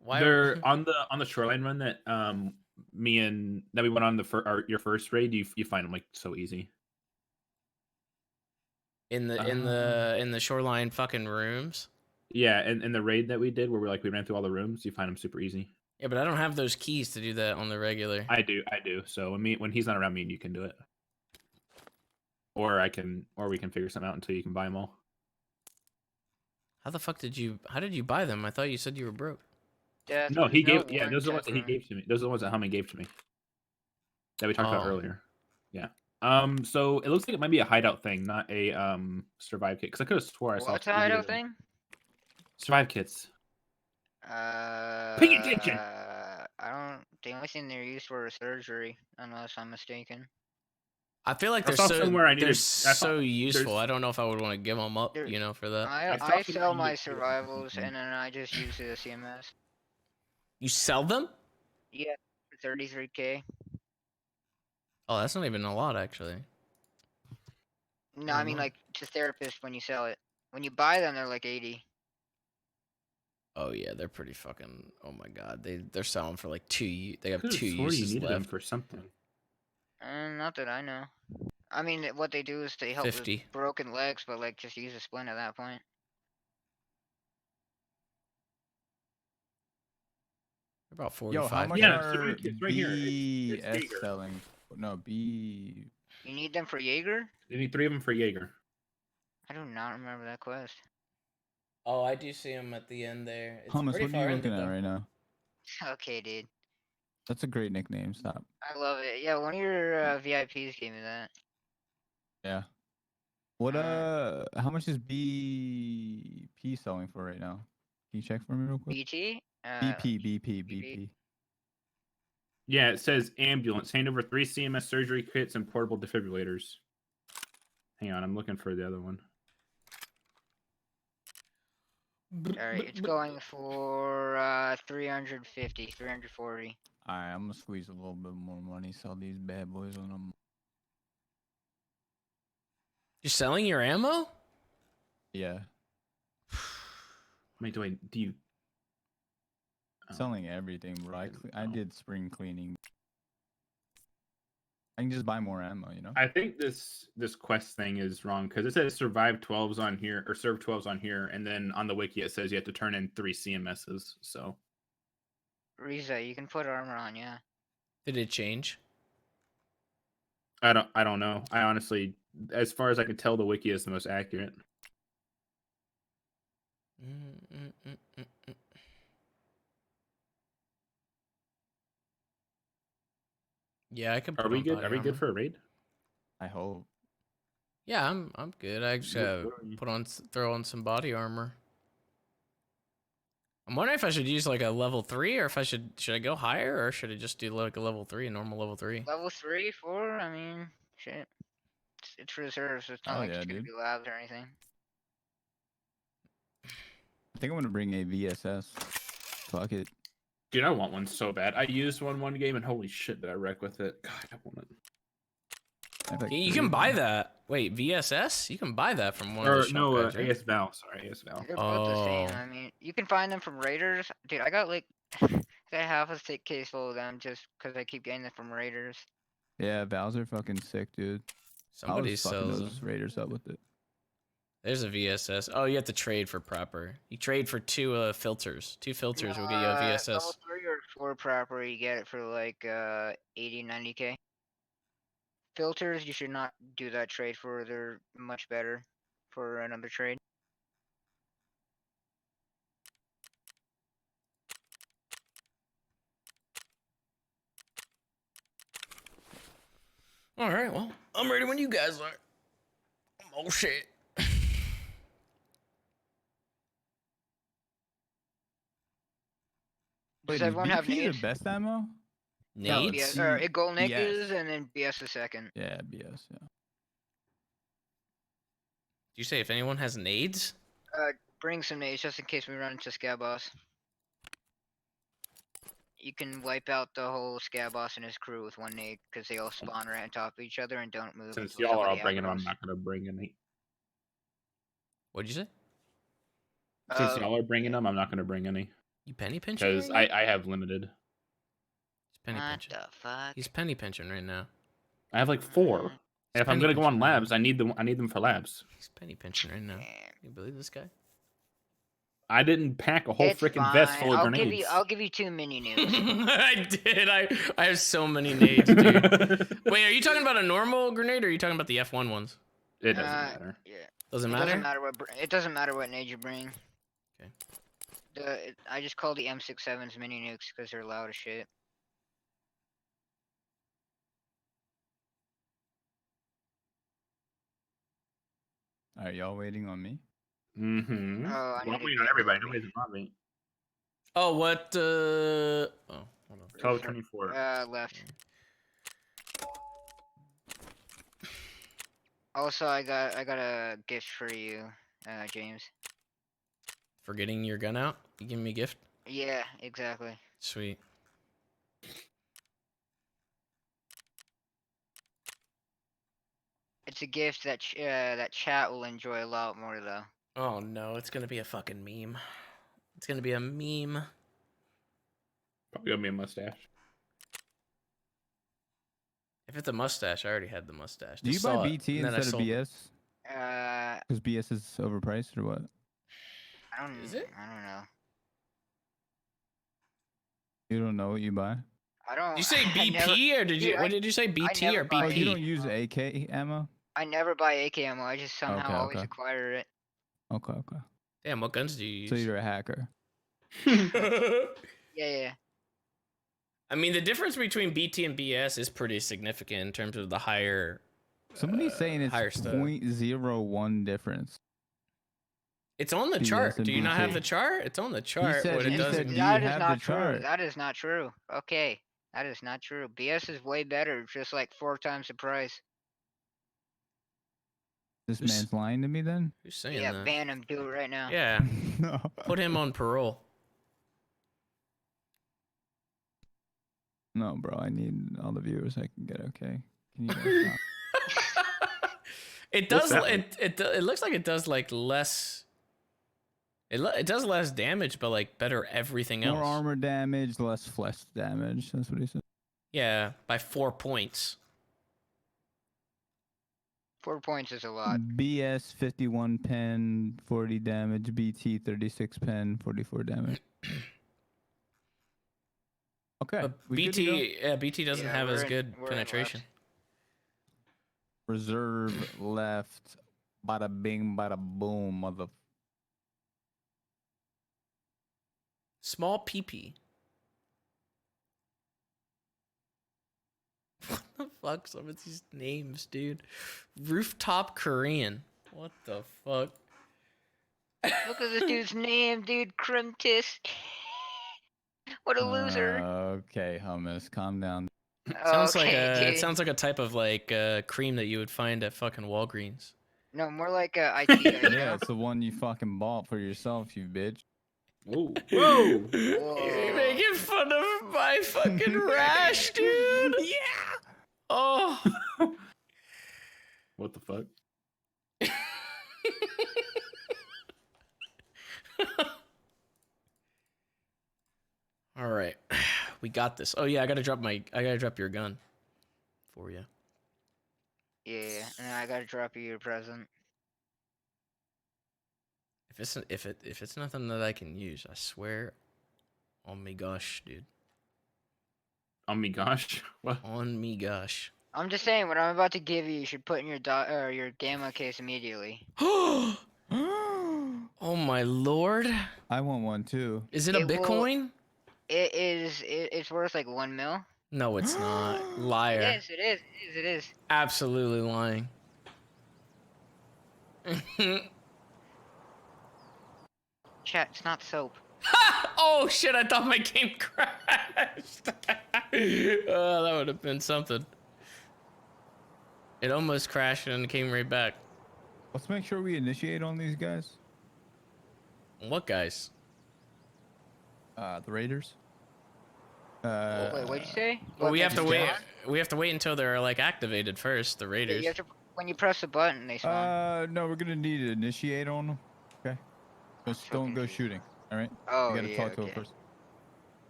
Why? They're on the shoreline run that we went on your first raid. You find them like so easy. in the shoreline fucking rooms. Yeah, and the raid that we did where we ran through all the rooms, you find them super easy. Yeah, but I don't have those keys to do that on the regular. I do. So when he's not around me, you can do it. Or we can figure something out until you can buy them all. How the fuck how did you buy them? I thought you said you were broke. Yeah, No, he there's gave. Yeah, those are the ones that he gave to me. Those are the ones that Humming gave to me. That we talked about Oh. earlier. Yeah. So it looks like it might be a hideout thing, not a survive kit. Because I could have swore I saw. What's a three hideout of them. thing? Survive kits. Pay attention. I don't. The only thing they're used for is surgery, unless I'm mistaken. I feel like I they're saw so somewhere I needed- they're I saw- so useful. there's- I don't know if I would want to give them up, There- for that. I saw I something sell you my needed to do. survivals and then I just use the CMS. You sell them? Yeah, for 33K. Oh, that's not even a lot, actually. No, I mean like to therapists when you sell it. When you buy them, they're like 80. Oh yeah, they're pretty fucking. Oh my god, they're selling for like They have Could've 2 swore you uses needed them left. for something. Not that I know. I mean, what they do is they help 50. with broken legs, but like just use a splint at that point. About Yo, 45. how much Yeah, are survive kits right here. It's BS bigger. selling? No, B. You need them for Jaeger? You need 3 of them for Jaeger. I do not remember that quest. Oh, I do see them at the end there. It's Hummus, pretty what are far you into looking at them. right now? Okay, dude. That's a great nickname. Stop. I love it. Yeah, one of your VIPs gave me that. Yeah. What Uh, how much is BP selling for right now? Can you check for me real quick? BT? BP. Yeah, it says ambulance. Hand over 3 CMS surgery kits and portable defibrillators. Hang on, I'm looking for the other one. Alright, it's going for 350, 340. Alright, I'm gonna squeeze a little bit more money. Sell these bad boys on them. You're selling your ammo? Yeah, Wait, do you? Oh. selling everything, bro. I did spring cleaning. I can just buy more ammo, you know. I think this quest thing is wrong because it says survive 12s on here or serve 12s on here, and then on the wiki it says you have to turn in 3 CMSs. So Riza, you can put armor on, yeah. Did it change? I don't know. I honestly, as far as I can tell, the wiki is the most accurate. Yeah, I can. Are put we on good? body Are we armor. good for a raid? I hope. Yeah, I'm good. I just throw on some body armor. I'm wondering if I should use like a level 3 or if should I go higher or should I just do like a level 3, a normal level 3? Level 3, 4, I mean, shit. It's reserves, so it's not Oh, like yeah, it's gonna dude. be labs or anything. I think I'm gonna bring a VSS. Fuck it. Dude, I want one so bad. I used one game and holy shit did I wreck with it. God, I want it. I have like You 3 can of buy them. that. Wait, VSS? You can buy that from one of the Or shop no, guys, right? AS Val. Sorry, AS Val. They're both the same. Oh. I mean, you can find them from Raiders. Dude, I got like I got half a thick case full of them just because I keep getting them from Raiders. Yeah, Val's are fucking sick, dude. Somebody I was fucking sells those them. Raiders up with it. There's a VSS. Oh, you have to trade for proper. You trade for 2 filters. 2 filters will get you a Level VSS. 3 or 4 proper, you get it for like 80, 90k. Filters, you should not do that trade for. They're much better for another trade. All right, well, I'm ready when you guys are. Oh shit. Wait, Does is everyone have BP the nades? best ammo? Nades? BS, or Igolnik BS. is, and then BS is second. Yeah, BS. Yeah. Did you say if anyone has nades? Bring some nades just in case we run into Scab Boss. You can wipe out the whole Scab Boss and his crew with one nade because they all spawn right on top of each other and don't move. Since until y'all are all somebody bringing them, I'm aggro's. not gonna bring any. What'd you say? Since y'all are bringing them, I'm not gonna bring any You penny pinching? because right now? I have limited. He's penny What pinching. the fuck? He's penny pinching right now. I have like 4. He's And if I'm penny gonna go on pinching right now. labs, I need them. I need them for labs. He's penny pinching right now. Damn. You believe this guy? I didn't pack a whole It's freaking vest fine. full of I'll grenades. give you. I'll give you 2 mini nukes. I did. I have so many nades, dude. Wait, are you talking about a normal grenade or are you talking about the F1 ones? It doesn't matter. Yeah. Doesn't It matter? doesn't matter what. It doesn't matter what nade you bring. Okay. I just call the M67s mini nukes because they're loud as shit. All right, y'all waiting on me? Mm-hmm. Oh, I Well, need I'm to waiting on get everybody. ready. Nobody's on me. Oh, what? Oh, hold on. 1224. Left. Also, I got a gift for you, James. For getting your gun out? You giving me a gift? Yeah, exactly. Sweet. It's a gift that that chat will enjoy a lot more, though. Oh no, it's gonna be a fucking meme. It's gonna be a meme. Probably gonna be a mustache. If it's a mustache, I already had the mustache. Do you Just buy saw it, BT and then I instead of sold it. BS? Because BS is overpriced or what? I don't. Is it? I don't know. You don't know what you buy? I don't. Did you say I BP never- or did Dude, you? What did you say? BT never or buy Oh, BP? you don't use AK ammo? I never buy AK ammo. I just somehow Okay, always okay. acquire it. Okay, okay. Damn, what guns do you So use? you're a hacker. Yeah. I mean, the difference between BT and BS is pretty significant in terms of the higher. Somebody's saying it's higher stuff. 0.01 difference. It's on the BS chart. and Do you not have BT. the chart? It's on the chart. said- what it he does. said, do you That is have not the true. chart? That is not true. Okay, that is not true. BS is way better, just like 4 times the price. This Who's- man's lying to me then? Who's saying Yeah, that? ban him. Do it right now. Yeah, No. put him on parole. No, bro. I need all the viewers I can get. Okay. Can you guys stop? It What's does. that mean? It looks like it does like less. It does less damage, but like better everything else. More armor damage, less flesh damage. That's what he said. Yeah, by 4 points. 4 points is a lot. BS 51 pen, 40 damage. BT 36 pen, 44 damage. Okay. But we good to go? BT doesn't Yeah, have as we're in- good we're in penetration. left. Reserve left. Bada bing, bada boom, mother. Small PP. What the fuck? Some of these names, dude. Rooftop Korean. What the fuck? Look at this dude's name, dude. Krimtis. What a loser. Okay, hummus, calm down. Sounds like Okay, a. It dude. sounds like a type of like cream that you would find at fucking Walgreens. No, more like a IT. Yeah, it's the one you fucking bought for yourself, you bitch. Whoa. Whoa. You're making fun of my fucking rash, dude. Yeah. Oh. What the fuck? All right, we got this. Oh yeah, I gotta drop your gun for you. Yeah, and then I gotta drop you your present. If it's nothing that I can use, I swear, on me gosh, dude. Oh my gosh. What? On me gosh. I'm just saying, what I'm about to give you, you should put in your your gamma case immediately. Oh my lord! I want one too. Is it a Bitcoin? It is. It's worth like 1 mil. No, it's not. Liar. It is. It is. It is. Absolutely lying. Chat. It's not soap. Oh shit! I thought my game crashed. Oh, that would have been something. It almost crashed and came right back. Let's make sure we initiate on these guys. What guys? The Raiders. Wait, what'd you say? Well, we have to wait. spawn? We have to wait until they're like activated first. The Yeah, Raiders. you have to, when you press the button, they spawn. No, we're gonna need to initiate on them. Okay. Just don't go shooting. All right. Oh, You gotta yeah, talk to them okay. first.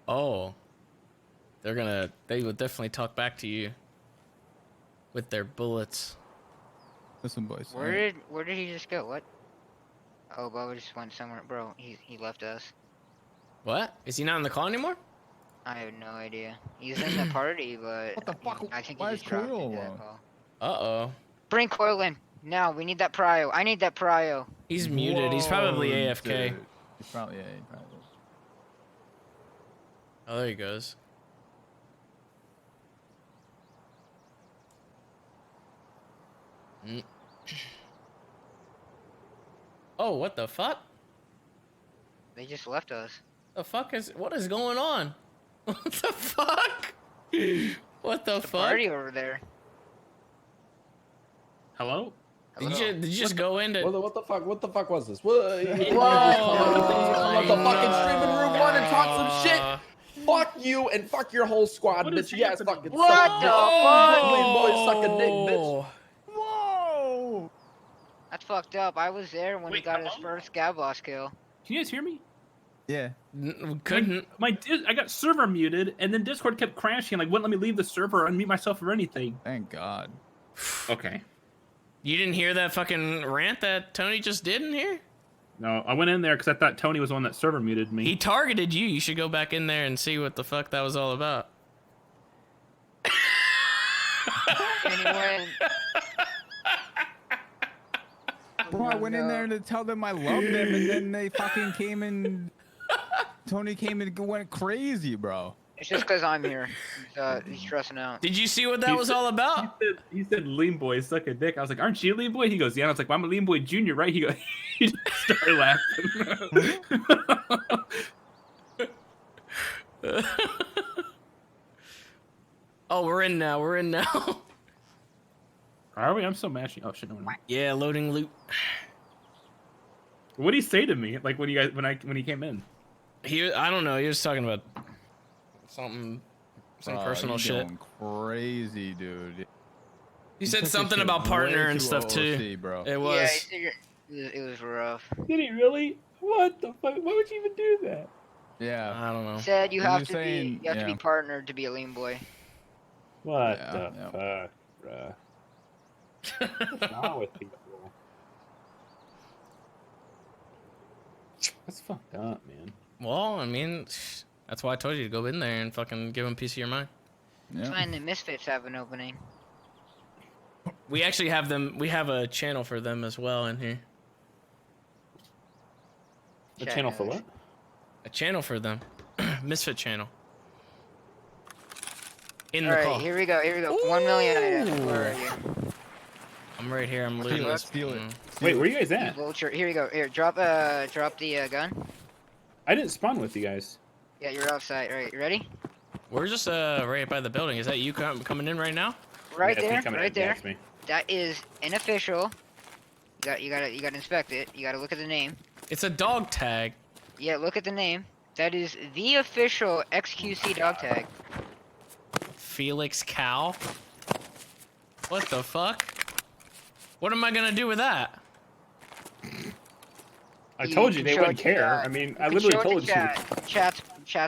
Oh. They would definitely talk back to you. With their bullets. Listen, boys. Where did he just go? What? Oh, Bubba just went somewhere, bro. He left us. What? Is he not in the call anymore? I have no idea. He's in the party, but What the fuck? I think Why he is just dropped Coil into that alone? call. Uh-oh. Bring Coil in now. We need that prio. I need that prio. He's muted. He's probably Whoa, AFK. dude. He's probably, yeah, he probably is. Oh, there he goes. Mm. Oh, what the fuck? They just left us. What is going on? What the fuck? What the fuck? Party over there. Hello? Did you just go into? What the fuck? What the fuck was this? What? Whoa! Let the fucking streaming room one and talk some shit. Fuck you and fuck your whole squad, What is bitch. You guys happening? fucking What suck. the Brooklyn boys suck a dick, bitch. Oh. Whoa! That's fucked up. I was there when he Wait, got his hello? first Scav boss kill. Can you guys hear me? Yeah. Couldn't. I got server muted, and then Discord kept crashing. Like, wouldn't let me leave the server or unmute myself or anything. Thank God. Okay. You didn't hear that fucking rant that Tony just did in here? No, I went in there because I thought Tony was the one that server muted me. He targeted you. You should go back in there and see what the fuck that was all about. Anyway, Bro, I went in there to tell them I love them, and then they fucking came and Tony came and went crazy, bro. it's just because I'm here. He's stressing out. Did you see what that was all about? He said lean boy suck a dick. I was like, aren't you a lean boy? He goes, yeah. And I was like, well, I'm a lean boy junior, right? He goes, he just started laughing. Oh, we're in now. We're in now. Are we? I'm still mashing. Oh shit, no. Yeah, loading loot. What did he say to me? Like when he came in? I don't know. He was talking about some Bro, personal he's shit. going crazy, dude. He said took this something shit about partner way and too stuff too. OC, bro. It was. Yeah, he said it was rough. Did he really? What the fuck? Why would you even do that? Yeah. I don't know. He said you He have was to saying- be yeah. partnered to be a lean boy. What Yeah, the yeah. fuck, bruh? What's wrong with people? That's fucked up, man. Well, I mean, that's why I told you to go in there and fucking give him a piece of your mind. It's Yeah. fine. The Misfits have an opening. We actually have them. We have a channel for them as well in here. The Chat channel for knows. what? A channel for them. Misfit channel. In All the right, call. here we go. Here we go. 1 million items. Where are you? I'm right here. I'm looting it, this. steal it. Wait, where are you guys at? Vulture. Here we go. Here, drop the gun. I didn't spawn with you guys. Yeah, you're outside. All right, you ready? We're just right by the building. Is that you coming in right now? Right Yeah, it's me there. coming Right in, there. that's me. That is unofficial. You gotta inspect it. You gotta look at the name. It's a dog tag. Yeah, look at the name. That is the official XQC dog tag. Felix Cow. What the fuck? What am I gonna do with that? I told you they wouldn't care. I mean, I literally told you. Chat's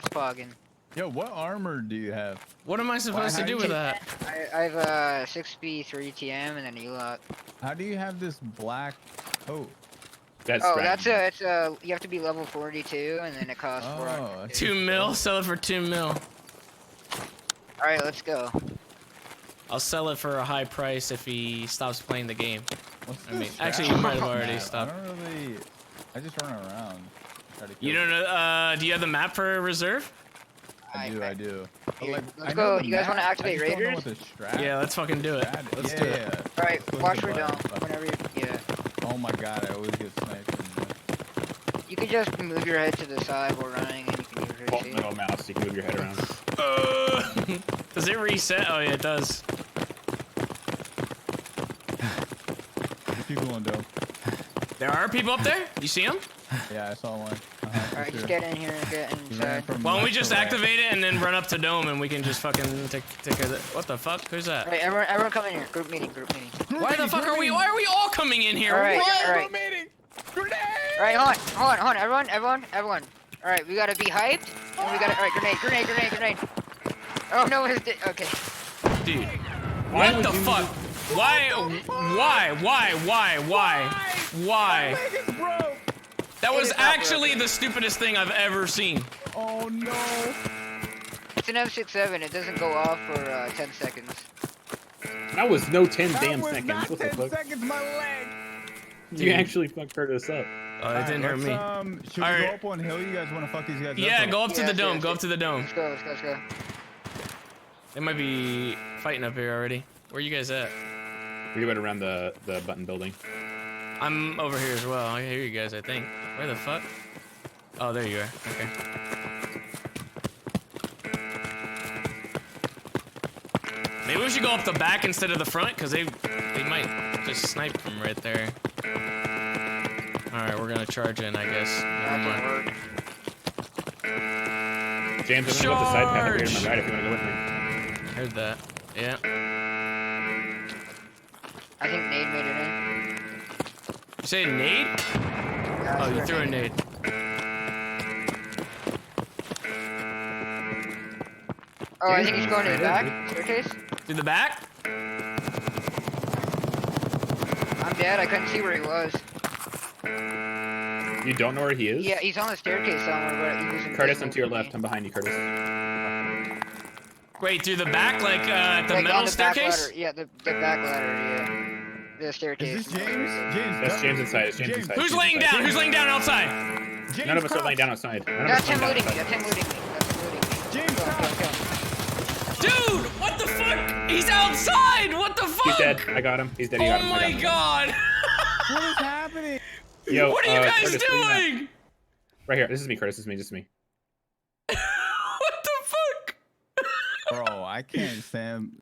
pogging. Yo, what armor do you have? What am I supposed to do with that? I have a 6B3 TM and then ELOT. How do you have this black coat? That's you have to be level 42 and then it costs Oh, 2 mil. Sell it for 2 mil. All right, let's go. I'll sell it for a high price if he stops playing the game. what's I mean, this actually, strap you might have on already that? stopped. I just run around. Try to You kill don't know? Do you have the map for reserve? I do. But, Here, like, let's I go. know the You guys want to map, I activate just don't know Raiders? what the strap Yeah, let's fucking do it. strap is. Let's yeah, do it. yeah. All right, Push watch the for down. button. Whenever yeah. Oh my god, I always get sniped. You can just move your head to the side while running and you can use your Alt seat. middle mouse, you can move your head around. Does it reset? Oh yeah, it does. People on dome. There are people up there. You see them? Yeah, I saw one. Alright, just get in here and get inside. Why don't we just activate it and then run up to dome and we can just fucking take care of it? What the fuck? Who's that? Alright, everyone come in here. Group meeting. Why the fuck are we? Why are we all coming in here? Alright, What? alright. Alright, hold on, everyone. Alright, we gotta be hyped. And we gotta, alright, grenade. Oh no, okay. Dude, what the fuck? Why? That was actually the stupidest thing I've ever seen. Oh no! It's an M67, it doesn't go off for 10 seconds. That was no 10 That damn was seconds. not What the 10 fuck? seconds, my leg! You actually fucked us up. Oh, it didn't hurt me. Should we go up on hill? You guys want to fuck these guys up? Yeah, go up to Yeah, the dome. yeah, Go up to the dome. Let's go. They might be fighting up here already. Where are you guys at? We went around the button building. I'm over here as well. I hear you guys, I think. Where the fuck? Oh, there you are. Okay. Maybe we should go up the back instead of the front, because they might just snipe from right there. Alright, we're gonna charge in, I guess. Never mind. James, I'm gonna go up the side path over here to my right if you want to go with me. Heard that. Yeah. I think Nade made it in. You say nade? Yeah, Oh, you sure. threw a nade. Oh, I think he's going to the back staircase. To the back? I'm dead. I couldn't see where he was. You don't know where he is? Yeah, he's on the staircase somewhere, but he was Curtis, invisible I'm to your to me. left. I'm behind you, Curtis. Wait, through the back, like the Like, metal on the back staircase? ladder. Yeah, the back ladder. Yeah, the staircase. Is this James? James, That's James inside. It's James inside. Who's James laying inside. down? Who's laying down outside? James None of us are Cox. laying down outside. None of That's us are him laying looting down me. outside. That's him looting me. That's him looting me. James Kill him, Cox. kill him, Dude, what the fuck? He's outside! What the fuck? He's dead. I got him. He's dead. You got Oh him. I got my him. god! What is happening? Yo, What are you guys Curtis, where you at? doing? Right here. This is me, Curtis. This is me. What the fuck? Bro, I can't stand.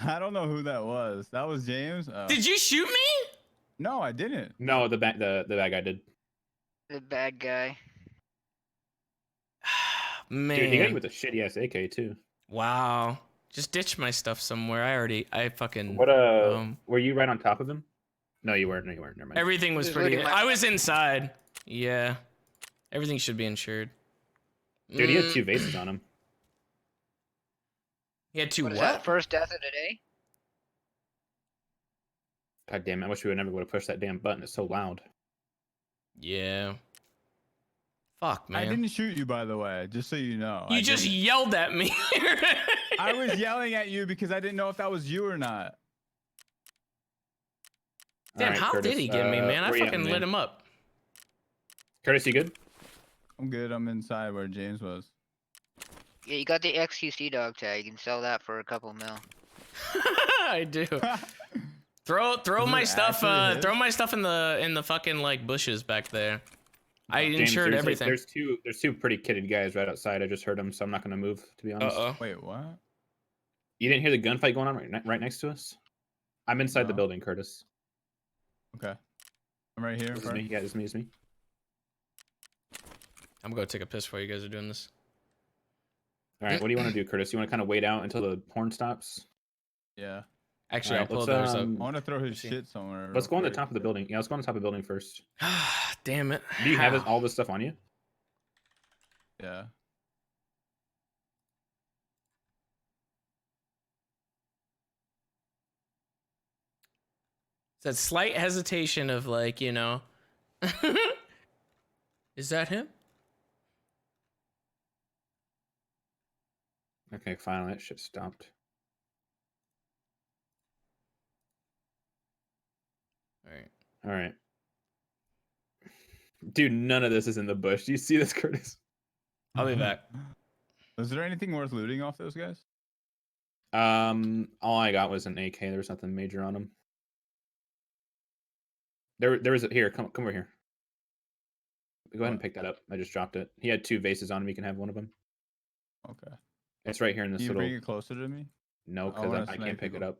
I don't know who that was. That was James? Oh. Did you shoot me? No, I didn't. No, the bad guy did. The bad guy. Man. Dude, he got you with a shitty ass AK too. Wow. Just ditch my stuff somewhere. I fucking. What were you right on top of him? No, you weren't. No, you weren't. Never mind. Everything was He's pretty. looting my- I was inside. Yeah. Everything should be insured. Dude, he had 2 vases on him. He had 2 What is what? that? First death of the day? God damn it! I wish we would never would have pushed that damn button. It's so loud. Yeah. Fuck, man. I didn't shoot you, by the way, just so you know. You I just didn't. yelled at me. I was yelling at you because I didn't know if that was you or not. Damn, Alright, how Curtis, did he get me, man? I where you at, fucking lit man? him up. Curtis, you good? I'm good. I'm inside where James was. Yeah, you got the XQC dog tag. You can sell that for a couple mil. I do. Throw Is my it stuff. actually his? Throw my stuff in the fucking like bushes back there. I James, insured there's, everything. There's two pretty kitted guys right outside. I just heard them, so I'm not gonna move. To be honest. Wait, what? You didn't hear the gunfight going on right next to us? I'm inside the No. building, Curtis. Okay. I'm right here. in This is front. me. Yeah, this is me. I'm gonna go take a piss while you guys are doing this. All right, what do you want to do, Curtis? You want to kind of wait out until the horn stops? Yeah. Actually, Alright, I'll pull let's, those up. I want to throw his see. shit somewhere. Let's go on the real top of the quick. building. Yeah, let's go on the top of the building first. Damn it. Do you have How? all this stuff on you? Yeah. That slight hesitation of like, you know. Is that him? Okay, finally, that shit stopped. All right. All right. Dude, none of this is in the bush. Do you see this, Curtis? I'll be back. Was there anything worth looting off those guys? All I got was an AK. There was nothing major on them. There was a, here. Come over here. Go ahead and pick that up. I just dropped it. He had 2 vases on him. You can have one of them. Okay. It's right here in this Can you little. bring it closer to me? No, I because wanna I snipe can't pick it people. up.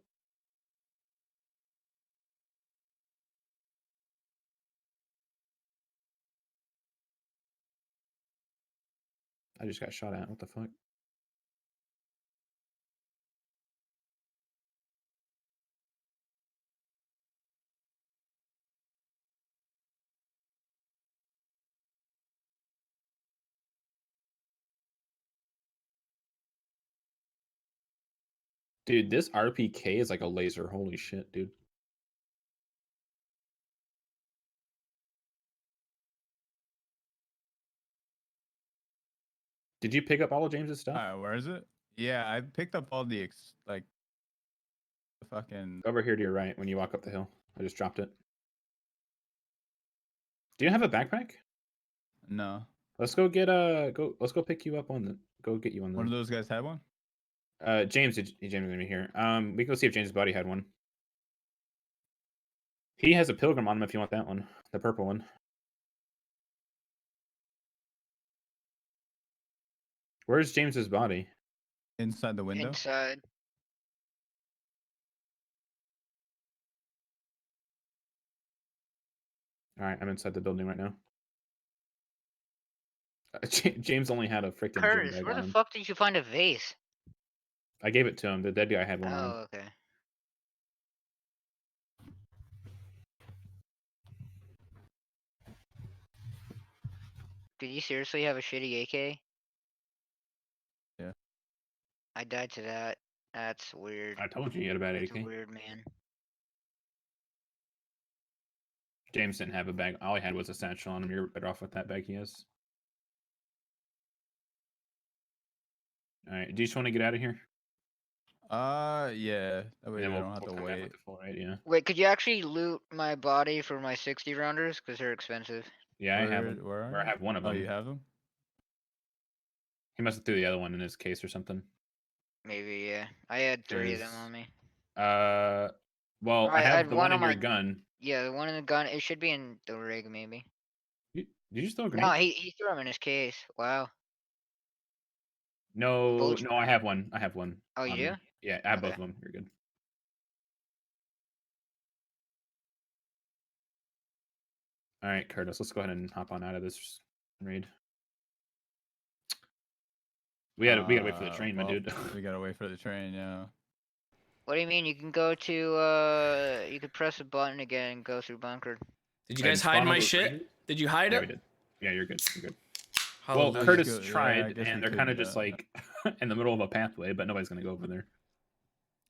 I just got shot at. What the fuck? Dude, this RPK is like a laser. Holy shit, dude. Did you pick up all of James's stuff? Where is it? Yeah, I picked up all the the fucking. Over here to your right when you walk up the hill. I just dropped it. Do you have a backpack? No. Let's go get let's go pick you up on the go get you on One of the those guys had one. James is gonna be here. We can go see if James's buddy had one. He has a pilgrim on him if you want that one. The purple one. Where's James's body? Inside the window. Inside. Alright, I'm inside the building right now. James only had a freaking gym Curtis, bag where on the him. fuck did you find a vase? I gave it to him. The dead guy had one on him. Oh, okay. Did you seriously have a shitty AK? Yeah. I died to that. That's weird. I told you he had a bad That's AK. weird, man. James didn't have a bag. All he had was a satchel on him. You're better off with that bag he has. Alright, do you just want to get out of here? Yeah. That way And we then don't have to come back wait. with the full right, yeah. Wait, could you actually loot my body for my 60 rounders? Because they're expensive. Yeah, I have them. Where are Or I you? have one of Oh, them. you have them? He must have threw the other one in his case or something. Maybe, yeah. I had 3 of them Is- on me. Well, Or I have had the one one in on your my- gun. Yeah, the one in the gun. It should be in the rig, maybe. Did you just throw a grenade? No, he threw them in his case. Wow. No, Bullet- no, I have one. I have one. Oh, you on do? me. Yeah, I have both Okay. of them. You're good. All right, Curtis, let's go ahead and hop on out of this raid. We gotta wait for the train, my well, dude. We gotta wait for the train. Yeah. What do you mean? You can go to, you could press a button again and go through bunker. Did you And guys spawn hide all my those shit? raiders? Did you hide Yeah, it? we did. Yeah, you're good. You're good. Hallelujah. Well, Curtis good. Yeah, I tried, guess we and they're could kind of do just that, like in the middle of a pathway, but nobody's gonna go over there.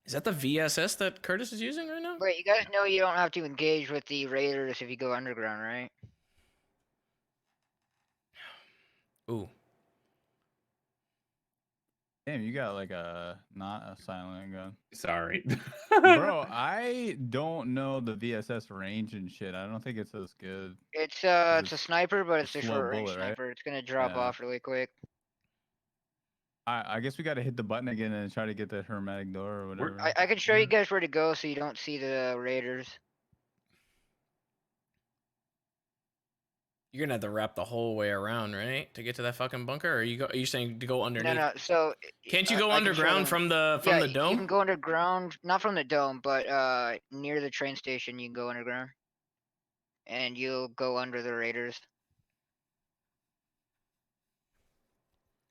Is that the VSS that Curtis is using right now? Wait, you guys know you don't have to engage with the raiders if you go underground, right? Ooh. Damn, you got like not a silent gun. Sorry, Bro, I don't know the VSS range and shit. I don't think it's as good. It's It's a sniper, but it's a slow short range bullet, right? sniper. It's gonna drop Yeah. off really quick. I guess we gotta hit the button again and try to get the hermetic door or whatever. I can show you guys where to go so you don't see the raiders. You're gonna have to wrap the whole way around, right, to get to that fucking bunker? Or are you saying to go underneath? No, no. So Can't you go I can show underground them. from the Yeah, dome? you can go underground, not from the dome, but near the train station. You can go underground. and you'll go under the raiders.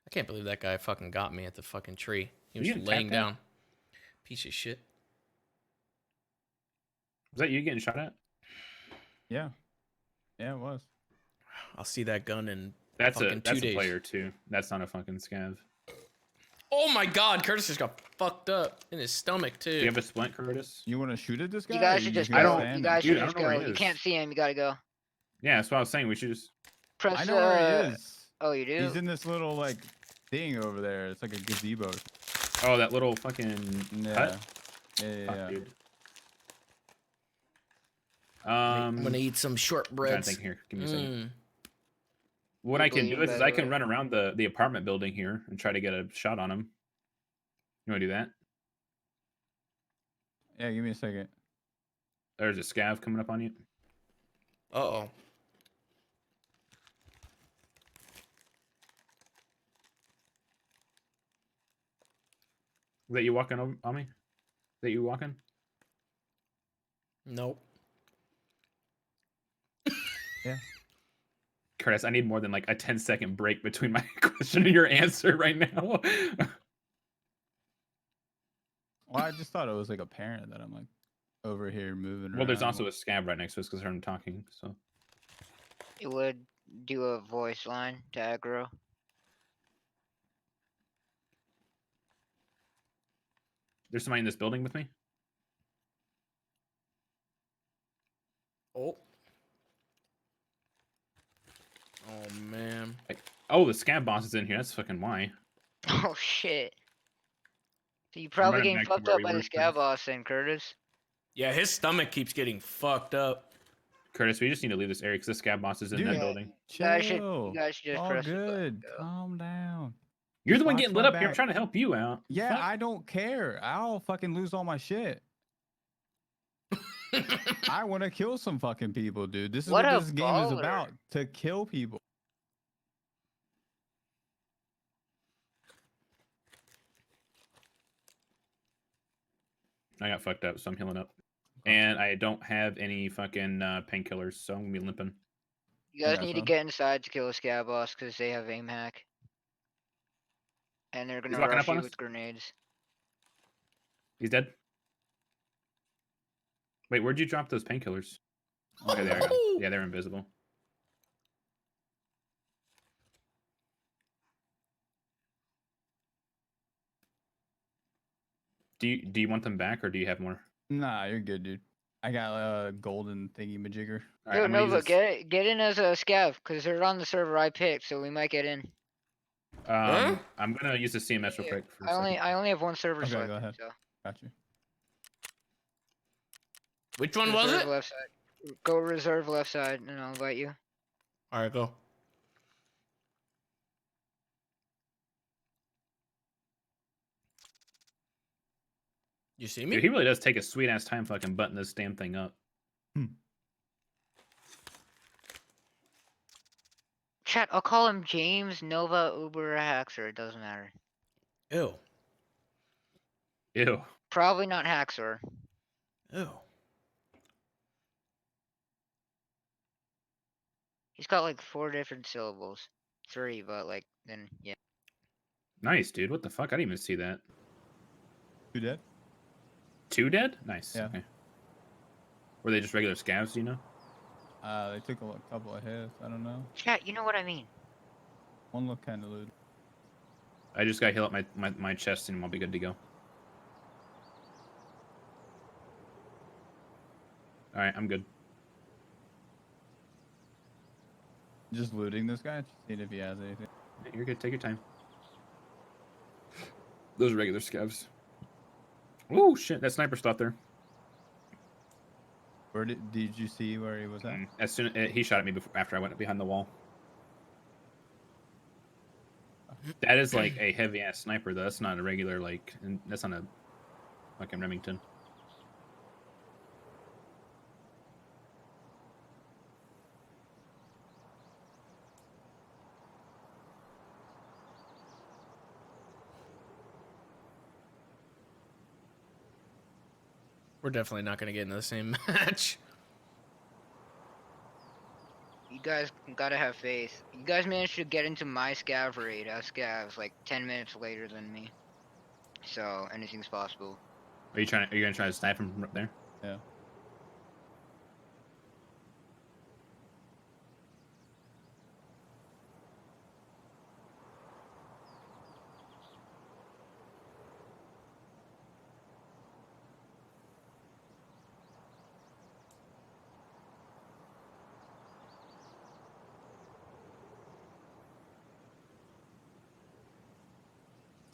I can't believe that guy fucking got me at the fucking tree. He Are was you getting laying tapped at? down. Piece of shit. Was that you getting shot at? Yeah. Yeah, it was. I'll see that gun in That's fucking a 2 days. player too. That's not a fucking scav. Oh my god, Curtis just got fucked up in his stomach too. Do you have a splint, Curtis? You want to shoot at this guy? You or guys should just gonna go. stand You there? guys Dude, should I just don't know where go. he You is. can't see him. You gotta go. Yeah, that's what I was saying. We should just. Press. I know where he is. Oh, you do. He's in this little like thing over there. It's like a gazebo. Oh, that little fucking Yeah. hut. Yeah. Fuck, Yeah. dude. I'm gonna eat some I'm trying to shortbreads. think here. Give me a second. Mm. What Good I can do bleeding, is by I the can way. run around the apartment building here and try to get a shot on him. You want to do that? Yeah, give me a second. There's a scav coming up on you. Uh-oh. Is that you walking over on me? Is that you walking? Nope. Curtis, I need more than like a 10-second break between my question and your answer right now. Well, I just thought it was like apparent that I'm like over here moving Well, there's around. also a scab right next to us because I heard him talking. So It would do a voice line to aggro. there's somebody in this building with me. Oh. Oh man. Oh, the scab boss is in here. That's fucking why. Oh shit. So you probably running getting back to fucked where up we by the were, scab Curtis. boss then, Curtis. Yeah, his stomach keeps getting fucked up. Curtis, we just need to leave this area because the scab boss is in Dude, that Yeah. building. You guys should. Chill. You guys should just All press the button, good. go. Calm down. You're the Just one watch getting my lit up here. I'm back. trying to help you out. Yeah, Fuck. I don't care. I'll fucking lose all my shit. I want to kill some fucking people, dude. This is What what a this game is baller. about. To kill people. I got fucked up, so I'm healing up. And I don't have any fucking painkillers, so I'm gonna be limping. You guys got need to some. get inside to kill a scab boss because they have aim hack. And they're He's gonna walking rush up on you us? with grenades. He's dead. Wait, where'd you drop those painkillers? Okay, there I got 'em. Yeah, they're invisible. Do you want them back or do you have more? Nah, you're good, dude. I got a golden thingy majigger. All right, Yo, I'm gonna use Nova, this- get in as a scav because they're on the server I picked, so we might get in. I'm gonna use the CMS real Yeah, quick. For a I only have one server Okay, go selected, ahead. so Got you. Which one was reserve it? left side. Go reserve left side, and I'll invite you. All right, go. You see me? Dude, he really does take a sweet ass time fucking button this damn thing up. Chat, I'll call him James Nova Uber Haxor. It doesn't matter. Ew. Ew. Probably not Haxor. Ew. He's got like 4 different syllables. 3, but like then yeah. Nice, dude. What the fuck? I didn't even see that. You dead? 2 dead? Nice. Yeah. Okay. Were they just regular scavs, do you know? They took a couple of hits. I don't know. Chat, you know what I mean. One looked kind of lewd. I just gotta heal up my chest and I'll be good to go. Alright, I'm good. Just looting this guy, just seeing if he has anything. You're good. Take your time. Those are regular scavs. Oh shit! That sniper stopped there. Where did you see where he was at? As soon he shot at me before after I went behind the wall. That is like a heavy ass sniper though. That's not a regular like. That's not a fucking Remington. We're definitely not gonna get into the same match. You guys gotta have faith. You guys managed to get into my scav raid as scavs like 10 minutes later than me. So anything's possible. Are you gonna try to snipe him from up there? Yeah.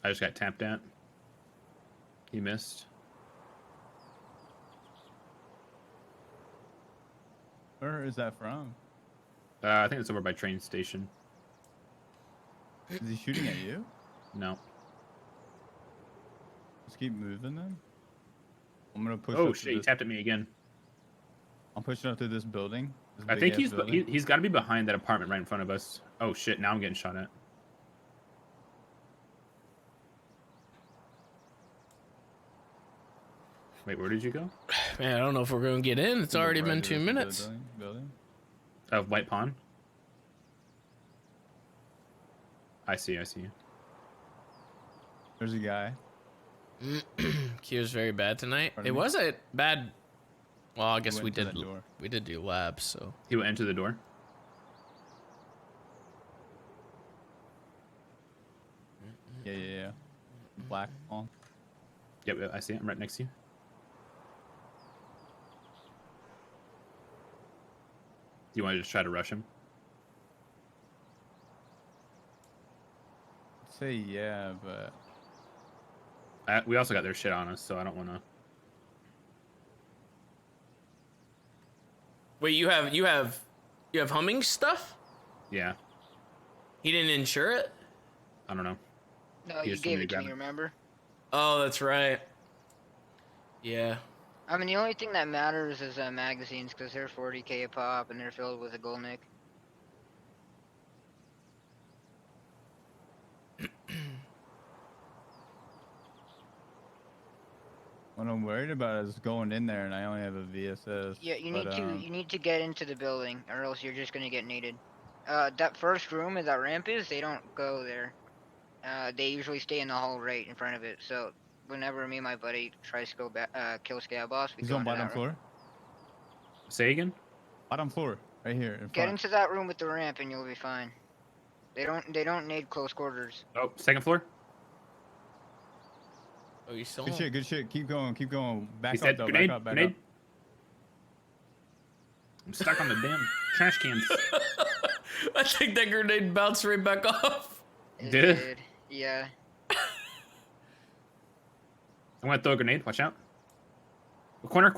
I just got tapped at. He missed. Where is that from? I think it's over by train station. Is he shooting at you? No. Just keep moving then. I'm gonna push. Oh up to shit! He this. tapped at me again. I'm pushing up to this building. This I think big-ass building. he's got to be behind that apartment right in front of us. Oh shit! Now I'm getting shot at. Wait, where did you go? Man, I don't know if we're gonna get in. It's To the already right been of 2 this minutes. Building. White Pond. I see. There's a guy. Q was very bad tonight. Pardon It me? wasn't bad. Well, I guess went we to did. that door. We did do labs, so. He went into the door. Yeah. Black on. Yep, I see it. I'm right next to you. Do you want to just try to rush him? Say yeah, but We also got their shit on us, so I don't want to. Wait, you have humming stuff? Yeah, He didn't insure it? I don't know. No, He you just told gave me it to to me, grab it. remember? Oh, that's right. Yeah. I mean, the only thing that matters is magazines, because they're 40k a pop and they're filled with a Golnick. what I'm worried about is going in there and I only have a VSS. Yeah, you but, need to get into the building, or else you're just gonna get needed. That first room where that ramp is, they don't go there. They usually stay in the hall right in front of it. So whenever me and my buddy tries to go back, kill Scab Boss, we He's go on into bottom that room. floor. Say again. Bottom floor, right here in Get front. into that room with the ramp, and you'll be fine. They don't need close quarters. Oh, second floor. Oh, you still Good on? shit, good shit. Keep going. Back He up, said though. grenade. Back Grenade. up. I'm stuck on the damn trash cans. I think that grenade bounced right back off. It Did it? did. Yeah. I'm gonna throw a grenade. Watch out. Corner.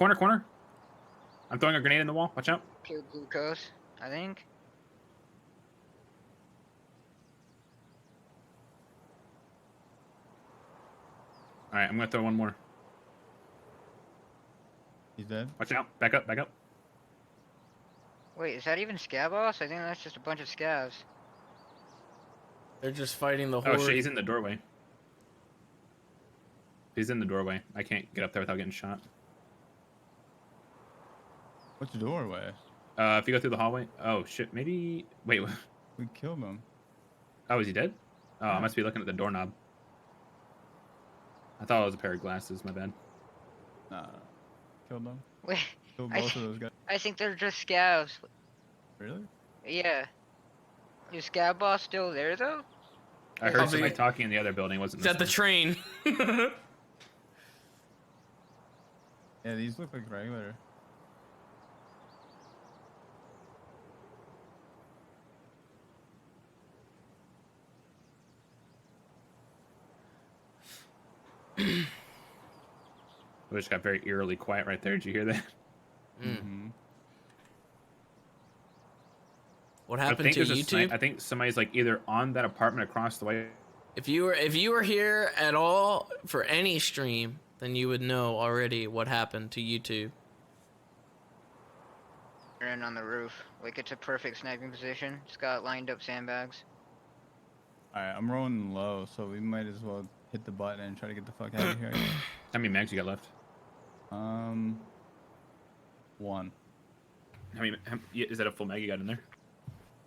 I'm throwing a grenade in the wall. Watch out. Pure glucose, I think. All right, I'm gonna throw one more. He's dead. Watch out. Back up. Wait, is that even Scab Boss? I think that's just a bunch of scavs. They're just fighting the Oh horde. shit, he's in the doorway. He's in the doorway. I can't get up there without getting shot. What's the doorway? If you go through the hallway. Oh shit, maybe. Wait. We killed him. Oh, is he dead? Oh, I must be looking at the doorknob. I thought it was a pair of glasses. My bad. Nah. Killed him. Wait, Killed I both of those guys. I think they're just scavs. Really? Yeah. Is Scab Boss still there though? I heard Probably- somebody talking in the other building. It wasn't It's at the this train. Yeah, these look like regular. one. It just got very eerily quiet right there. Did you hear that? Mm-hmm. What I happened think to there's a YouTube? I think somebody's like either on that apartment across the way. If you were here at all for any stream, then you would know already what happened to YouTube. They're in on the roof. Like it's a perfect sniping position. It's got lined up sandbags. Alright, I'm rolling low, so we might as well hit the button and try to get the fuck out of here. How many mags you got left? One. Is that a full mag you got in there?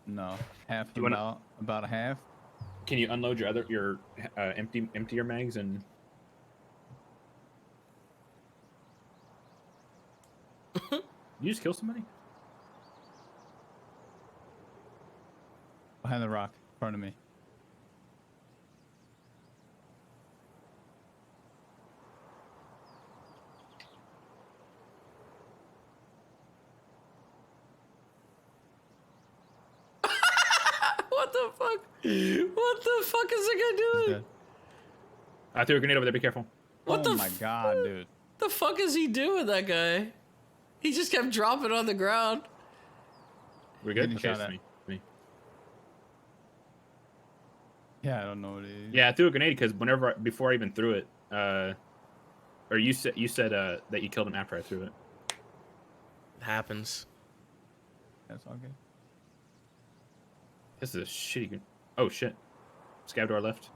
No, half You wanna- about a half. Can you unload your empty your mags and? You just kill somebody? Behind the rock, in front of me. What the fuck? What the fuck is that guy He's doing? dead. I threw a grenade over there. Be careful. What Oh the my god, dude. the fuck is he doing, that guy? He just kept dropping on the ground. We're good. Getting Okay, shot it's at. me. Yeah, I don't know what it is. Yeah, I threw a grenade because before I even threw it, or you said that you killed him after I threw it. It happens. That's all good. This is a shitty. Oh shit! Scab to our left.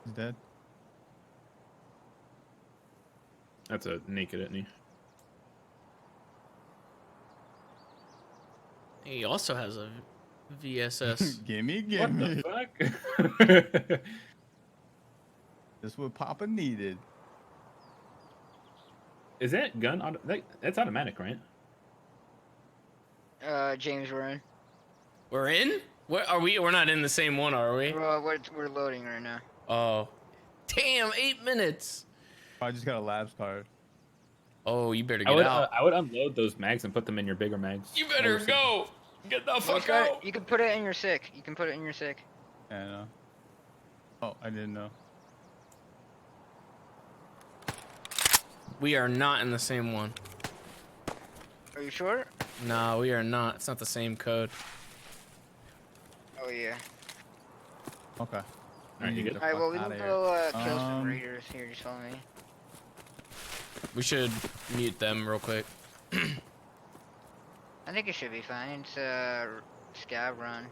He's dead. That's a naked, isn't he? He also has a VSS. gimme. What the fuck? That's what Papa needed. Is that gun? That's automatic, right? James, we're in. We're in? Where are we? We're not in the same one, are we? We're loading right now. Oh. Damn, 8 minutes. I just got a labs card. Oh, you better I get would out. I would unload those mags and put them in your bigger mags. You better go. Get the fuck Okay, out. you can put it in your sick. You can put it in your sick. Yeah, I know. Oh, I didn't know. We are not in the same one. Are you sure? No, we are not. It's not the same code. Oh yeah. Okay. Alright, you good? Alright, well we can go kill some Um, raiders here. Just follow me. We should mute them real quick. I think it should be fine. It's scab run.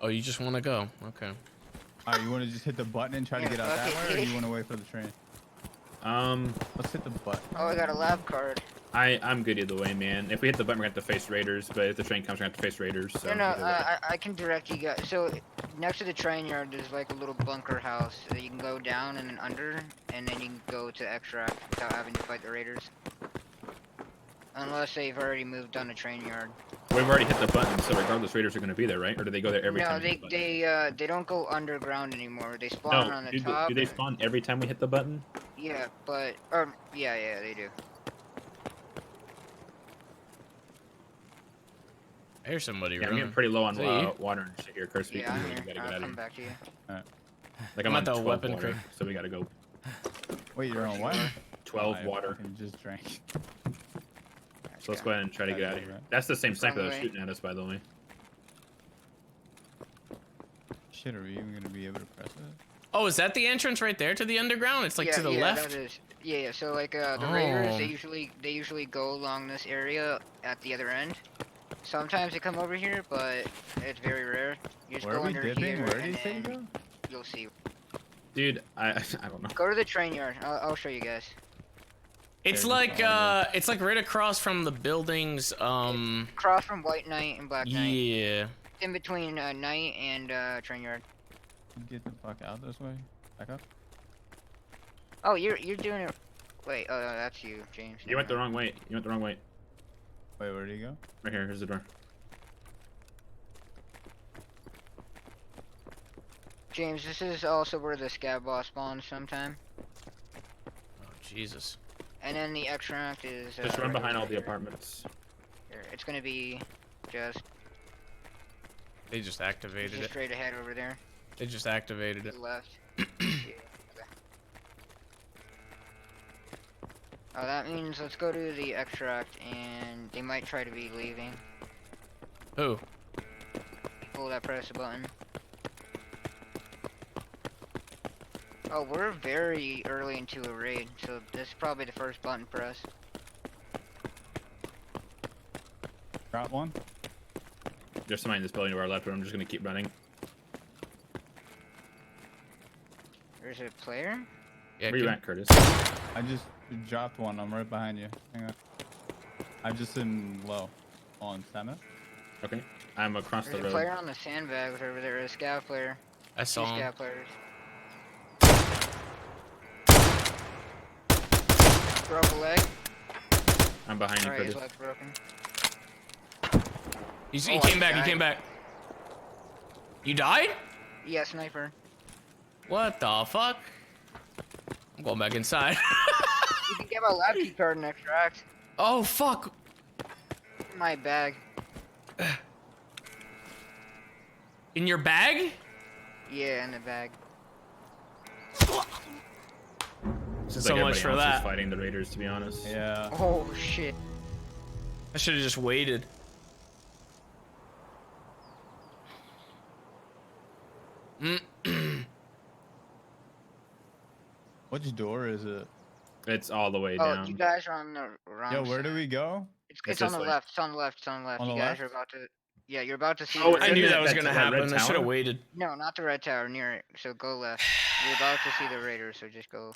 Oh, you just want to go? Okay. Alright, you want to just hit the button and try to Yeah, get out that fuck it. way, or you want to wait for the train? Let's hit the button. Oh, I got a lab card. I'm good either way, man. If we hit the button, we're gonna have to face raiders. But if the train comes, we're gonna have to face raiders. So No, either way. I can direct you guys. So next to the train yard, there's like a little bunker house that you can go down and then under, and then you can go to extract without having to fight the raiders. Unless they've already moved on the train yard. We've already hit the button, so regardless, raiders are gonna be there, right? Or do they go there every No, time? we hit the button? they don't go underground anymore. They spawn on the top. Do they spawn every time we hit the button? Yeah, but yeah, they do. I hear somebody Yeah, I'm running. getting pretty low on Is that you? water and shit here. Curse, we Yeah, I'm gotta here. get I'll out of come here. back to you. Like I'm I'm at on the 12 weapon water, crate. so we gotta go. Wait, you're on what? 12 I water. fucking just drank. So let's go ahead and try to get out of here. That's the same sniper that was shooting at us, by the way. Shit, are we even gonna be able to press it? Oh, is that the entrance right there to the underground? It's like to the left. That is. Yeah. So like the raiders, Oh. they usually go along this area at the other end. Sometimes they come over here, but it's very rare. You just Where go are we under dipping? here, Where did and he say to then go? you'll see. Dude, I don't know. Go to the train yard. I'll show you guys. It's Okay, like follow it's like right across from the buildings. Cross from White Knight and Black Knight. Yeah. In between Knight and train yard. Get the fuck out this way. Back up. Oh, you're doing it. Wait, that's you, James. You went the wrong way. You went the wrong way. Wait, where did he go? Right here. Here's the door. James, this is also where the scab boss spawns sometime. Oh Jesus. And then the extract is. Just run right behind all over the here. apartments. Here, it's gonna be just They just activated it. straight ahead over there. They just activated To it. the left. Yeah, okay. Oh, that means let's go to the extract, and they might try to be leaving. Who? People that press the button. Oh, we're very early into a raid, so this is probably the first button press. Drop one. There's somebody in this building to our left, but I'm just gonna keep running. There's a player? Yeah. Where you can- at, Curtis? I just dropped one. I'm right behind you. Hang on. I'm just in low. On 7. Okay. I'm across There's the a road. player on the sandbags over there. A scout player. I Two saw him. scout players. Broke a leg. I'm behind you, Alright, his Curtis. leg's broken. He Oh, came I back. He died. came back. You died? Yeah, sniper. What the fuck? I'm going back inside. You can get my lab key card and extract. Oh fuck! My bag. In your bag? Yeah, in the bag. Seems So like much everybody for else that. is fighting the Raiders, to be honest. Yeah. Oh shit. I should have just waited. Which door is it? It's all the way Oh, down. you guys are on the wrong Yo, where do side. we go? It's on this the way. left. It's on the left. It's on the left. On You the guys left? are about to. Yeah, you're about to see. Oh, the it's I in knew Raiders. that was that gonna red happen. I should have tower? waited. No, not the red tower. Near it. So go left. You're about to see the Raiders. So just go.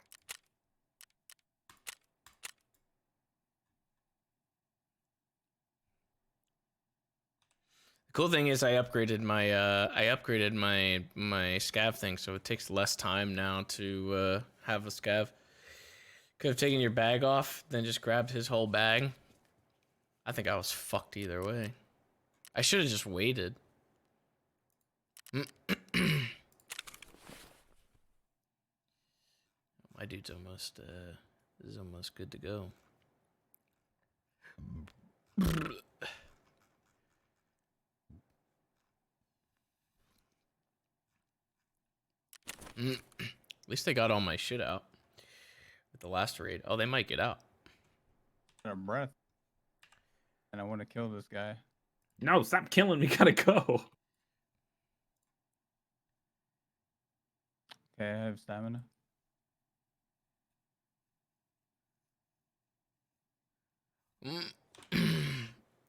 The cool thing is I upgraded my scav thing, so it takes less time now to have a scav. Could have taken your bag off, then just grabbed his whole bag. I think I was fucked either way. I should have just waited. My dude's almost this is almost good to go. At least they got all my shit out with the last raid. Oh, they might get out. Out of breath. And I want to kill this guy. No, stop killing me. Gotta go. Okay, I have stamina.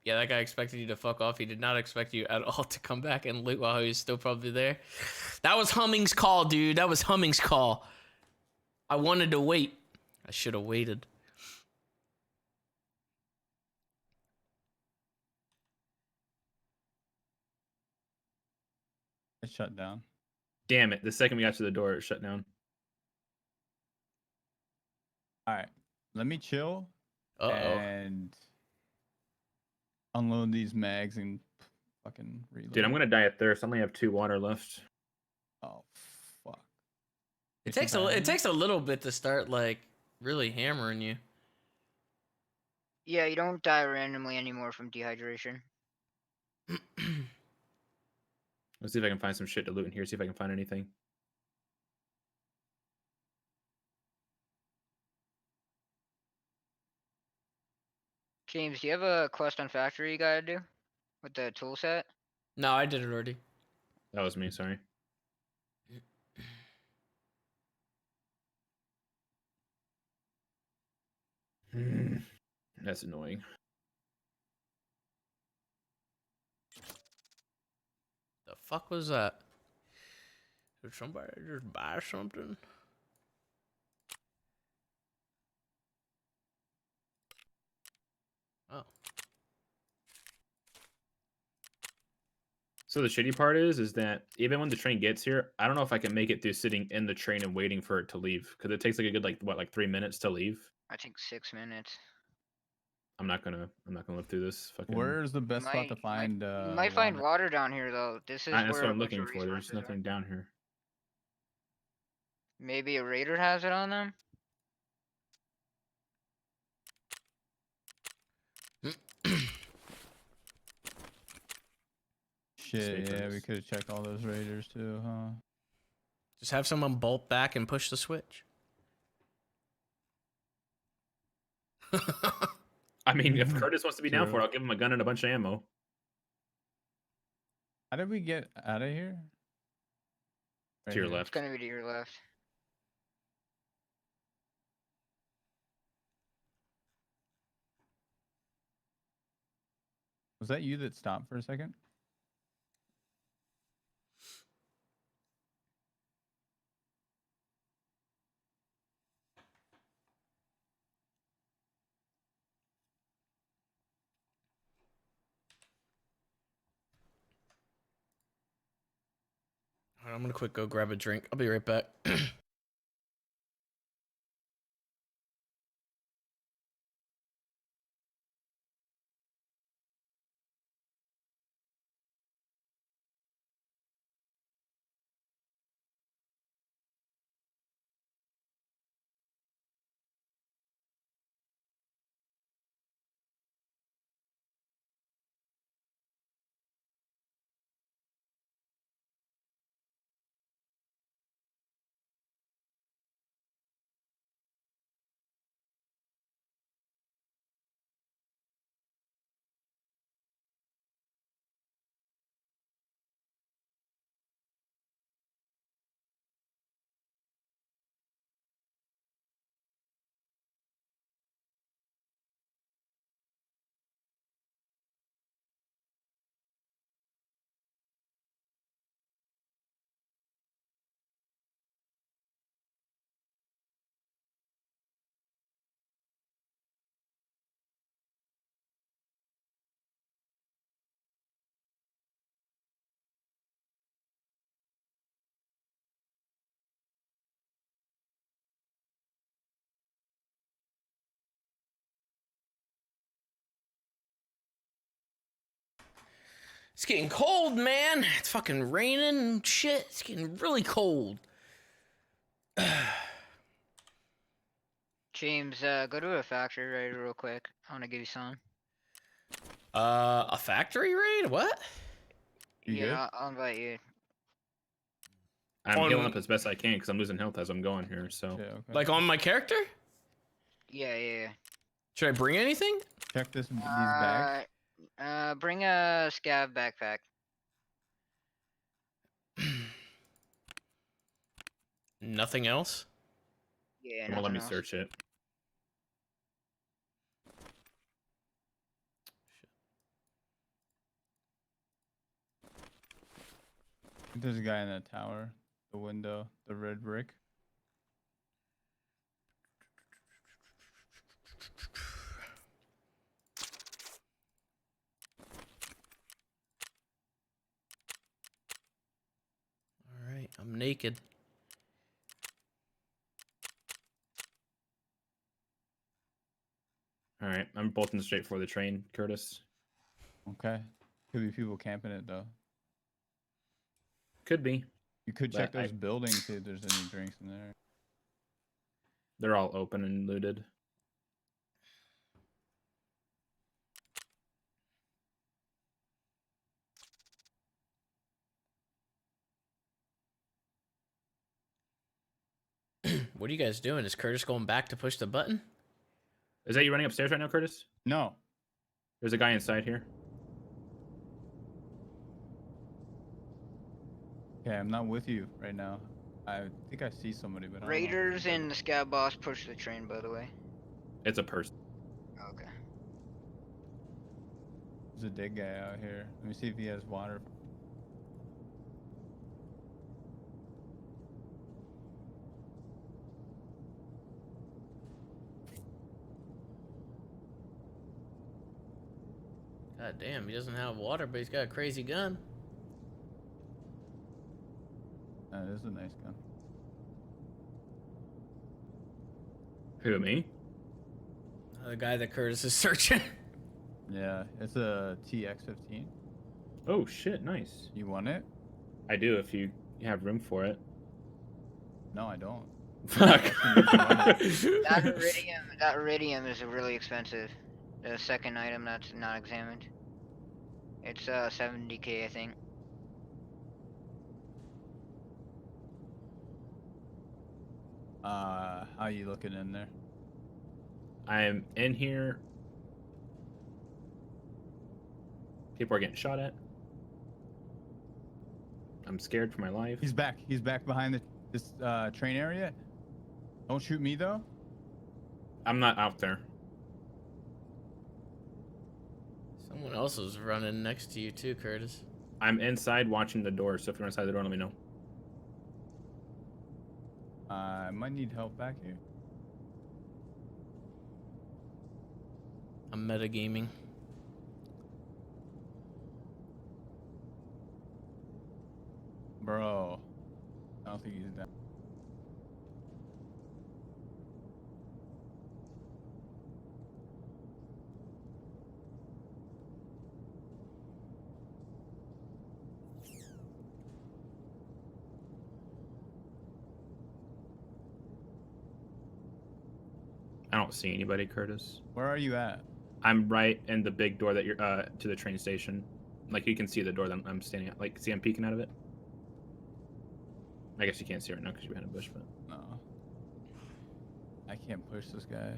Yeah, that guy expected you to fuck off. He did not expect you at all to come back and loot while he was still probably there. That was Humming's call, dude. That was Humming's call. I wanted to wait. I should have waited. It shut down. Damn it. The second we got to the door, it shut down. All right. Let me chill Uh-oh. and unload these mags and fucking reload. Dude, I'm gonna die of thirst. I only have 2 water left. Oh, fuck. It takes a little bit to start, like, really hammering you. Yeah, you don't die randomly anymore from dehydration. Let's see if I can find some shit to loot in here. See if I can find anything. James, do you have a quest on factory you gotta do with the tool set? No, I did it already. That was me. Sorry. That's annoying. The fuck was that? Did somebody just buy something? Oh. So the shitty part is that even when the train gets here, I don't know if I can make it through sitting in the train and waiting for it to leave because it takes like a good like 3 minutes to leave. I think 6 minutes. I'm not gonna live through this fucking. Where's the best spot to find You might find water down here though. This is That's where what a I'm bunch of looking for. There's resources are. nothing down here. Maybe a raider has it on them. Shit, yeah, we Safers. could have checked all those raiders too, huh? Just have someone bolt back and push the switch. I mean, if Curtis wants to be down True. for it, I'll give him a gun and a bunch of ammo. How did we get out of here? To your here. left. It's gonna be to your left. Was that you that stopped for a second? I'm gonna quick go grab a drink. I'll be right back. It's getting cold, man. It's fucking raining and shit. It's getting really cold. James, go to a factory raid real quick. I want to give you some. A factory raid? What? You good? Yeah, I'll invite you. I'm healing up as best I can because I'm losing health as I'm going here. So, Yeah, okay. Like on my character? Yeah. Should I bring anything? Check these bags. Bring a scav backpack. Nothing else? Yeah, well, let nothing me else. search it. There's a guy in that tower. The window. The red brick. Alright, I'm naked. All right, I'm bolting straight for the train, Curtis. Okay. Could be people camping it though. Could be. You could But check those buildings, see if there's any drinks in there. They're all open and looted. What are you guys doing? Is Curtis going back to push the button? Is that you running upstairs right now, Curtis? No. There's a guy inside here. Okay, I'm not with you right now. I think I see somebody, but I don't know. Raiders and the scav boss push the train, by the way. It's a person. Okay. There's a dead guy out here. Let me see if he has water. God damn, he doesn't have water, but he's got a crazy gun. That is a nice gun. Who, me? The guy that Curtis is searching. Yeah, it's a TX-15. Oh shit, nice. You want it? I do if you have room for it. No, I don't. Fuck. That iridium is really expensive. The second item that's not examined. It's 70k, I think. How you looking in there? I'm in here. People are getting shot at. I'm scared for my life. He's back. He's back behind this train area. Don't shoot me though. I'm not out there. Someone else is running next to you too, Curtis. I'm inside watching the door, so if you're inside the door, let me know. I might need help back here. I'm metagaming. Bro, think he's down. I don't see anybody, Curtis. Where are you at? I'm right in the big door that you're to the train station. Like you can see the door that I'm standing at. Like, see, I'm peeking out of it. I guess you can't see right now because you're behind a bush, but No. I can't push this guy.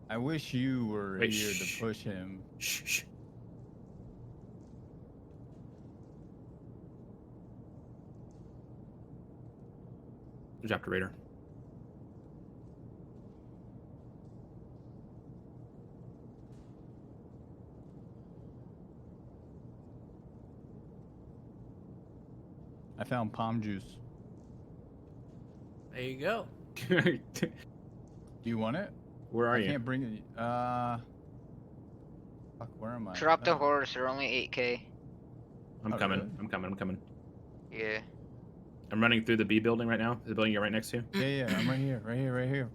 I wish you were Wait, here shh. to push him. shh. Dropped a radar. I found palm juice. There you go. Do you want it? Where are I you? can't bring it. Fuck, where am I? Drop the Oh. horse. They're only 8K. I'm Oh, coming. really? I'm coming. Yeah. I'm running through the B building right now. The building you're right next to. Yeah, I'm right here, right here.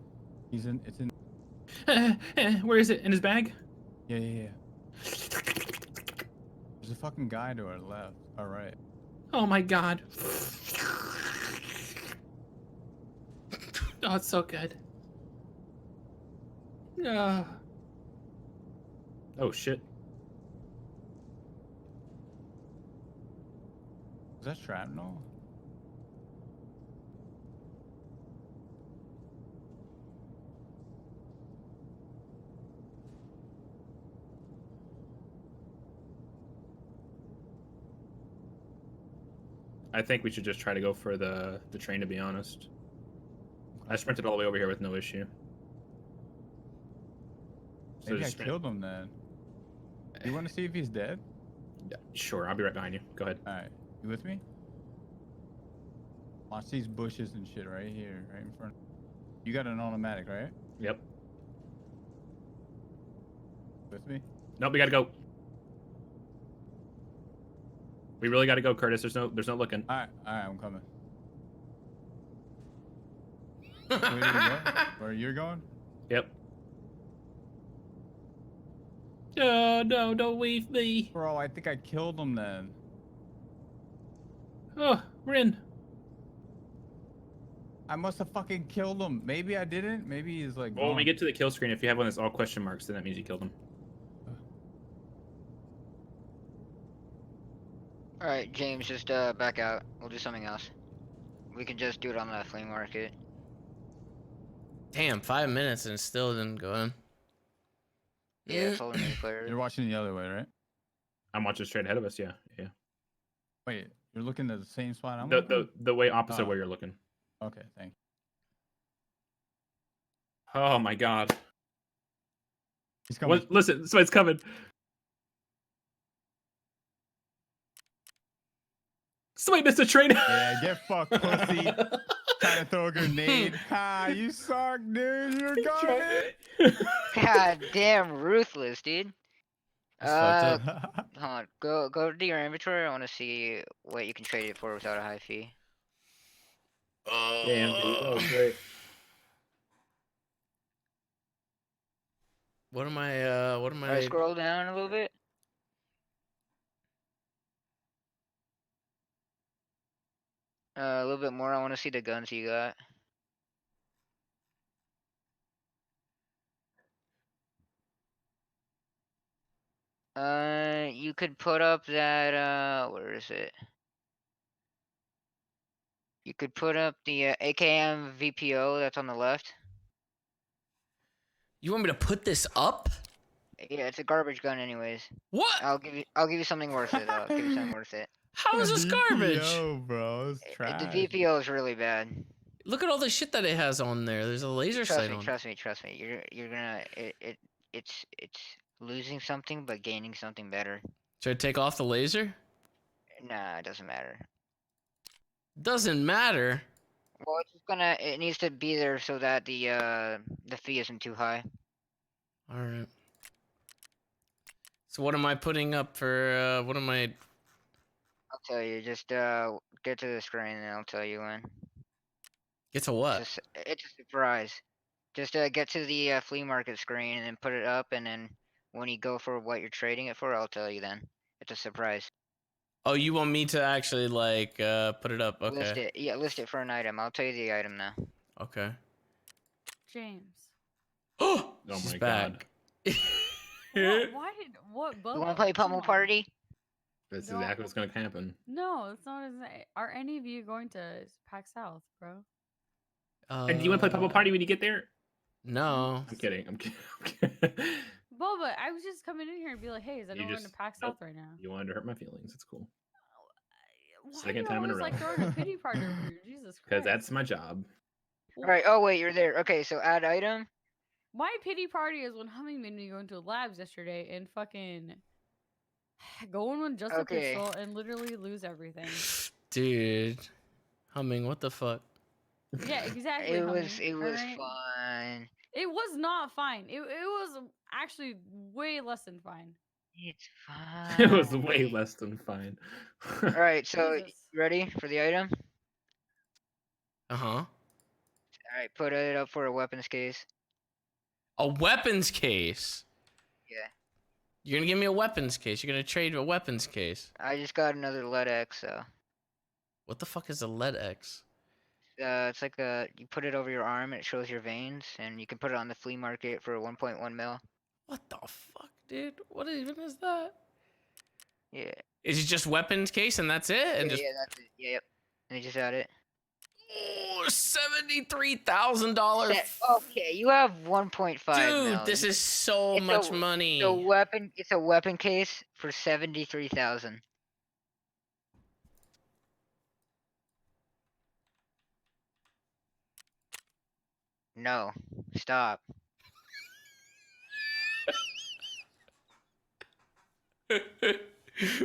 He's in. It's in. Where is it? In his bag? Yeah. There's a fucking guy to our left. All right. Oh my god. Oh, it's so good. Oh shit. Is that shrapnel? I think we should just try to go for the train, to be honest. I sprinted all the way over here with no issue. So Maybe I just sprint. killed him then. You want to see if he's dead? Yeah, sure, I'll be right behind you. Go ahead. All right. You with me? Watch these bushes and shit right here, right in front. You got an automatic, right? Yep. With me? Nope, we gotta go. We really gotta go, Curtis. There's no looking. All right, I'm coming. Where did you go? Where you're going? Yep. Oh, no, don't leave me. Bro, I think I killed him then. Oh, we're in. I must have fucking killed him. Maybe I didn't. Maybe he's like. Well, when we gone. get to the kill screen, if you have one that's all question marks, then that means you killed him. Alright, James, just back out. We'll do something else. We can just do it on the flea market. Damn, 5 minutes and it still didn't go in. Yeah, it's all the new players. You're watching the other way, right? I'm watching straight ahead of us. Yeah. Wait, you're looking at the same spot I'm The looking? the way opposite Oh. where you're looking. Okay, thank Oh my god. you. He's coming. What? Listen, somebody's coming. Somebody missed a train. Yeah, get fucked, pussy. Trying to throw a grenade. Ha, you suck, dude. You're gone. God damn, ruthless, dude. That's fucked Hold on. Go to your inventory. I want to see what you can trade it for without a high fee. Damn, dude. That was great. What am I? Alright, scroll down a little bit. A little bit more. I want to see the guns you got. You could put up that, where is it? You could put up the AKM VPO that's on the left. You want me to put this up? Yeah, it's a garbage gun anyways. What? I'll give you something worth it though. I'll give you something worth it. How is this garbage? VPO, bro. It's trash. The VPO is really bad. Look at all the shit that it has on there. There's a laser sight on. Trust me. You're gonna it's losing something but gaining something better. Should I take off the laser? Nah, it doesn't matter. Doesn't matter. Well, it's just it needs to be there so that the fee isn't too high. All right. So what am I putting up for? What am I? I'll tell you. Just get to the screen and I'll tell you when. It's a what? It's a surprise. Just get to the flea market screen and then put it up, and then when you go for what you're trading it for, I'll tell you then. It's a surprise. Oh, you want me to actually like put it up? List Okay. it. Yeah, list it for an item. I'll tell you the item now. Okay. James. Oh, Oh she's my back. What? Why did what? You Bubba? want to play Come Pummel on. Party? That's No. exactly what's gonna happen. No, it's not. Are any of you going to Pack South, bro? And do you want to play Pummel Party when you get there? No. I'm kidding. I'm kidding. I'm kidding. Bubba, I was just coming in here and be like, hey, is You anyone going to just Pack nope. South right now? You wanted to hurt my feelings. It's cool. Why Second you time in a always row. like throwing a pity party over here? Jesus Christ. Because that's my job. Right. Oh wait, you're there. Okay, so add item. My pity party is when Humming made me go into labs yesterday and fucking go in with just a Okay. pistol and literally lose everything. Dude. Humming, what the fuck? Yeah, exactly. It Humming, was alright? fun. It was not fine. It was actually way less than fine. It's fine. It was way less than fine. All right, so Jesus. you ready for the item? Uh-huh. All right, put it up for a weapons case. A weapons case. Yeah. You're gonna give me a weapons case. You're gonna trade a weapons case. I just got another lead X, so What the fuck is a lead X? it's like you put it over your arm and it shows your veins, and you can put it on the flea market for 1.1 mil. What the fuck, dude? What even is that? Yeah. Is it just weapons case and that's it? And Yeah, just that's it. Yeah, yep. And you just add it. oh, $73,000. Okay, you have 1.5 Dude, mil. this is so much money. It's a weapon case for 73,000. No, stop.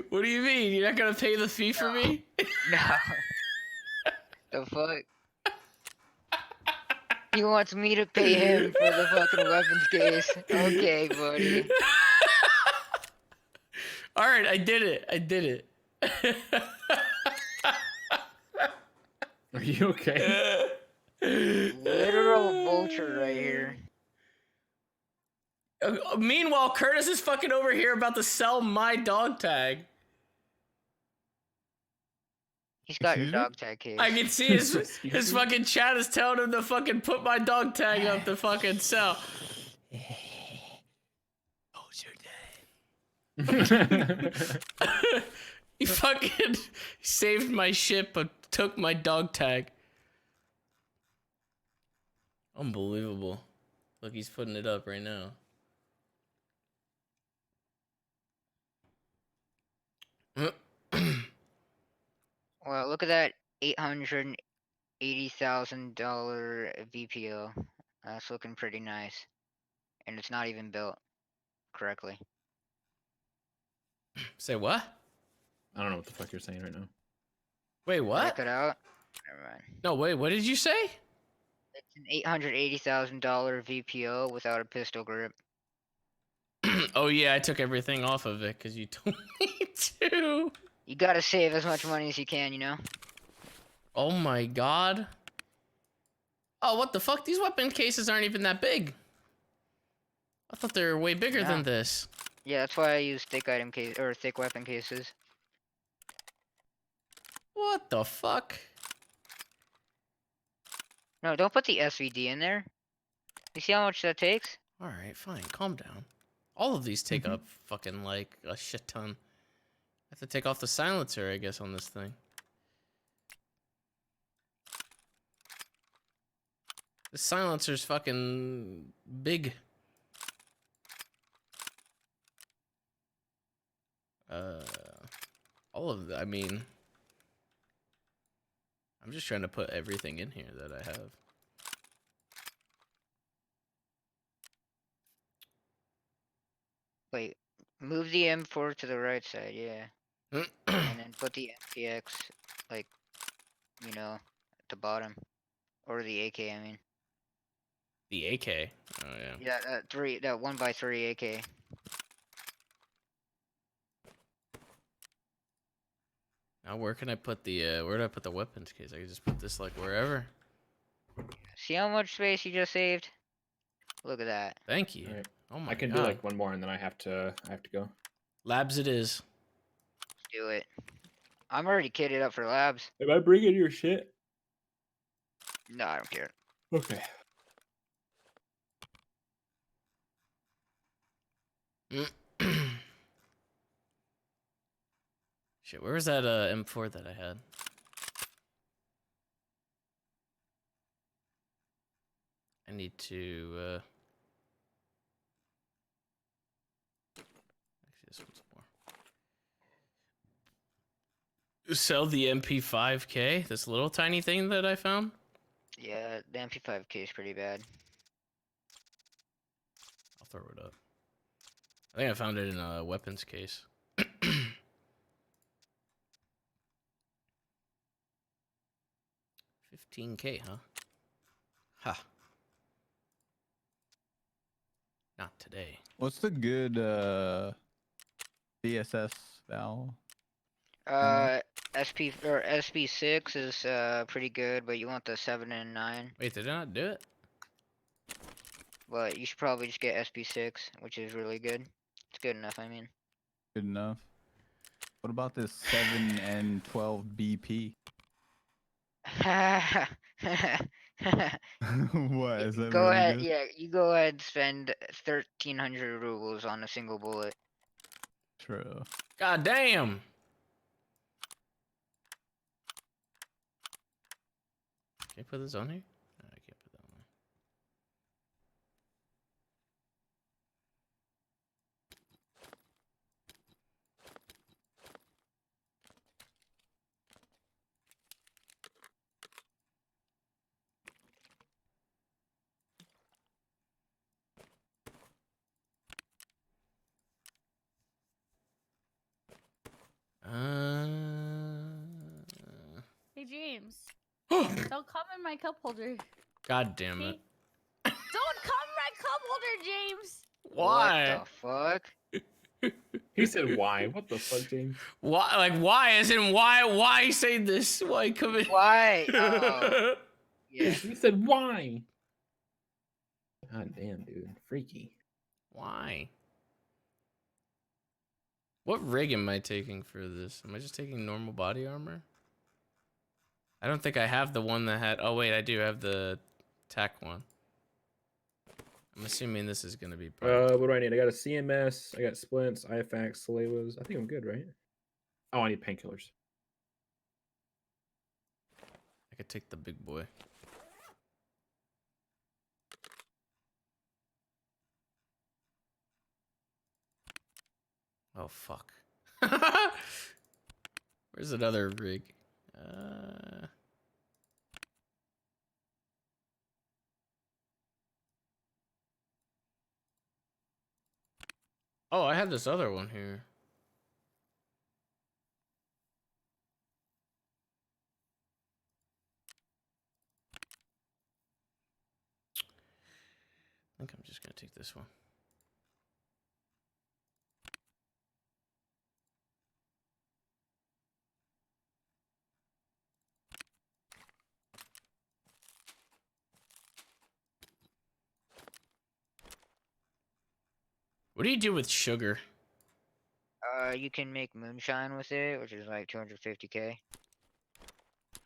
What do you mean? You're not gonna pay the fee for me? No. The fuck? He wants me to pay him for the fucking weapons case. Okay, buddy. All right, I did it. I did it. Are you okay? Literal vulture right here. Meanwhile, Curtis is fucking over here about to sell my dog tag. He's got your Excuse me? dog tag case. I can see his fucking chat is telling him to fucking put my dog tag up to fucking sell. He fucking saved my ship but took my dog tag. Unbelievable. Look, he's putting it up right now. Well, look at that $880,000 VPO. That's looking pretty nice. And it's not even built correctly. Say what? I don't know what the fuck you're saying right now. Wait, what? Check it out. Never mind. No, wait, what did you say? It's an $880,000 VPO without a pistol grip. Oh yeah, I took everything off of it because you told me to. You gotta save as much money as you can, you know? Oh my god. Oh, what the fuck? These weapon cases aren't even that big. I thought they were way bigger Yeah. than this. Yeah, that's why I use thick item case or thick weapon cases. What the fuck? No, don't put the SVD in there. You see how much that takes? Alright, fine, calm down. All of these take up fucking like a shit ton. I have to take off the silencer, I guess, on this thing. The silencer's fucking big. All of the, I mean, I'm just trying to put everything in here that I have. Wait, move the M4 to the right side, yeah. And then put the MPX, like, you know, at the bottom. Or the AK, I mean. The AK. Oh yeah. Yeah, that 1x3 AK. Now where can I put the where do I put the weapons case? I can just put this like wherever. See how much space you just saved? Look at that. Thank you. All right. Oh my I can god. do like one more and then I have to go. Labs it is. Do it. I'm already kitted up for labs. Am I bringing your shit? No, I don't care. Okay. Shit, where was that M4 that I had? I need to actually this one's more. Sell the MP5K, this little tiny thing that I found. Yeah, the MP5K is pretty bad. I'll throw it up. I think I found it in a weapons case. 15K, huh? Ha. Not today. What's the good BSS valve? SP or SP6 is pretty good, but you want the 7 and 9. Wait, did I not do it? But you should probably just get SP6, which is really good. It's good enough, I mean. Good enough. What about this 7 and 12 BP? What is that? Go really ahead, good? yeah, you go ahead and spend 1,300 rubles on a single bullet. True. God damn. Can I put this on here? No, I can't put that on Hey James, don't come in my cup holder. God damn it. Don't come in my cup holder, James. Why? What the fuck? He said why? What the fuck, James? Why? Like why? As in why say this? Why come in? Why? Oh, yeah. He said why? God damn, dude. Freaky. Why? What rig am I taking for this? Am I just taking normal body armor? I don't think I have the one that had... Oh, wait, I do have the tac one. I'm assuming this is going to be... What do I need? I got a CMS, I got splints, IFAX, Salevas. I think I'm good, right? Oh, I need painkillers. I could take the big boy. Oh, fuck. Where's another rig? Oh, I have this other one here. I think I'm just gonna take this one. What do you do with sugar? You can make moonshine with it, which is like 250k.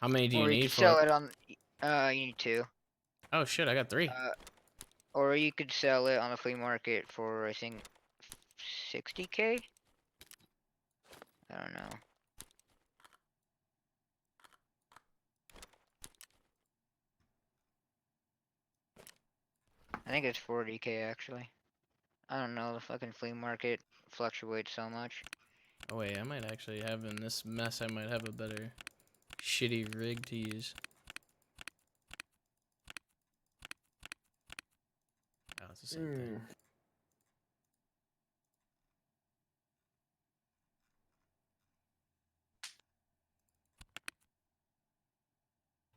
How many do you Or need could for sell it? it on. You need 2. Oh shit, I got 3. Or you could sell it on the flea market for I think 60k. I don't know. I think it's 40k actually. I don't know. The fucking flea market fluctuates so much. Oh wait, I might actually have in this mess. I might have a better shitty rig to use. Oh, it's the same thing.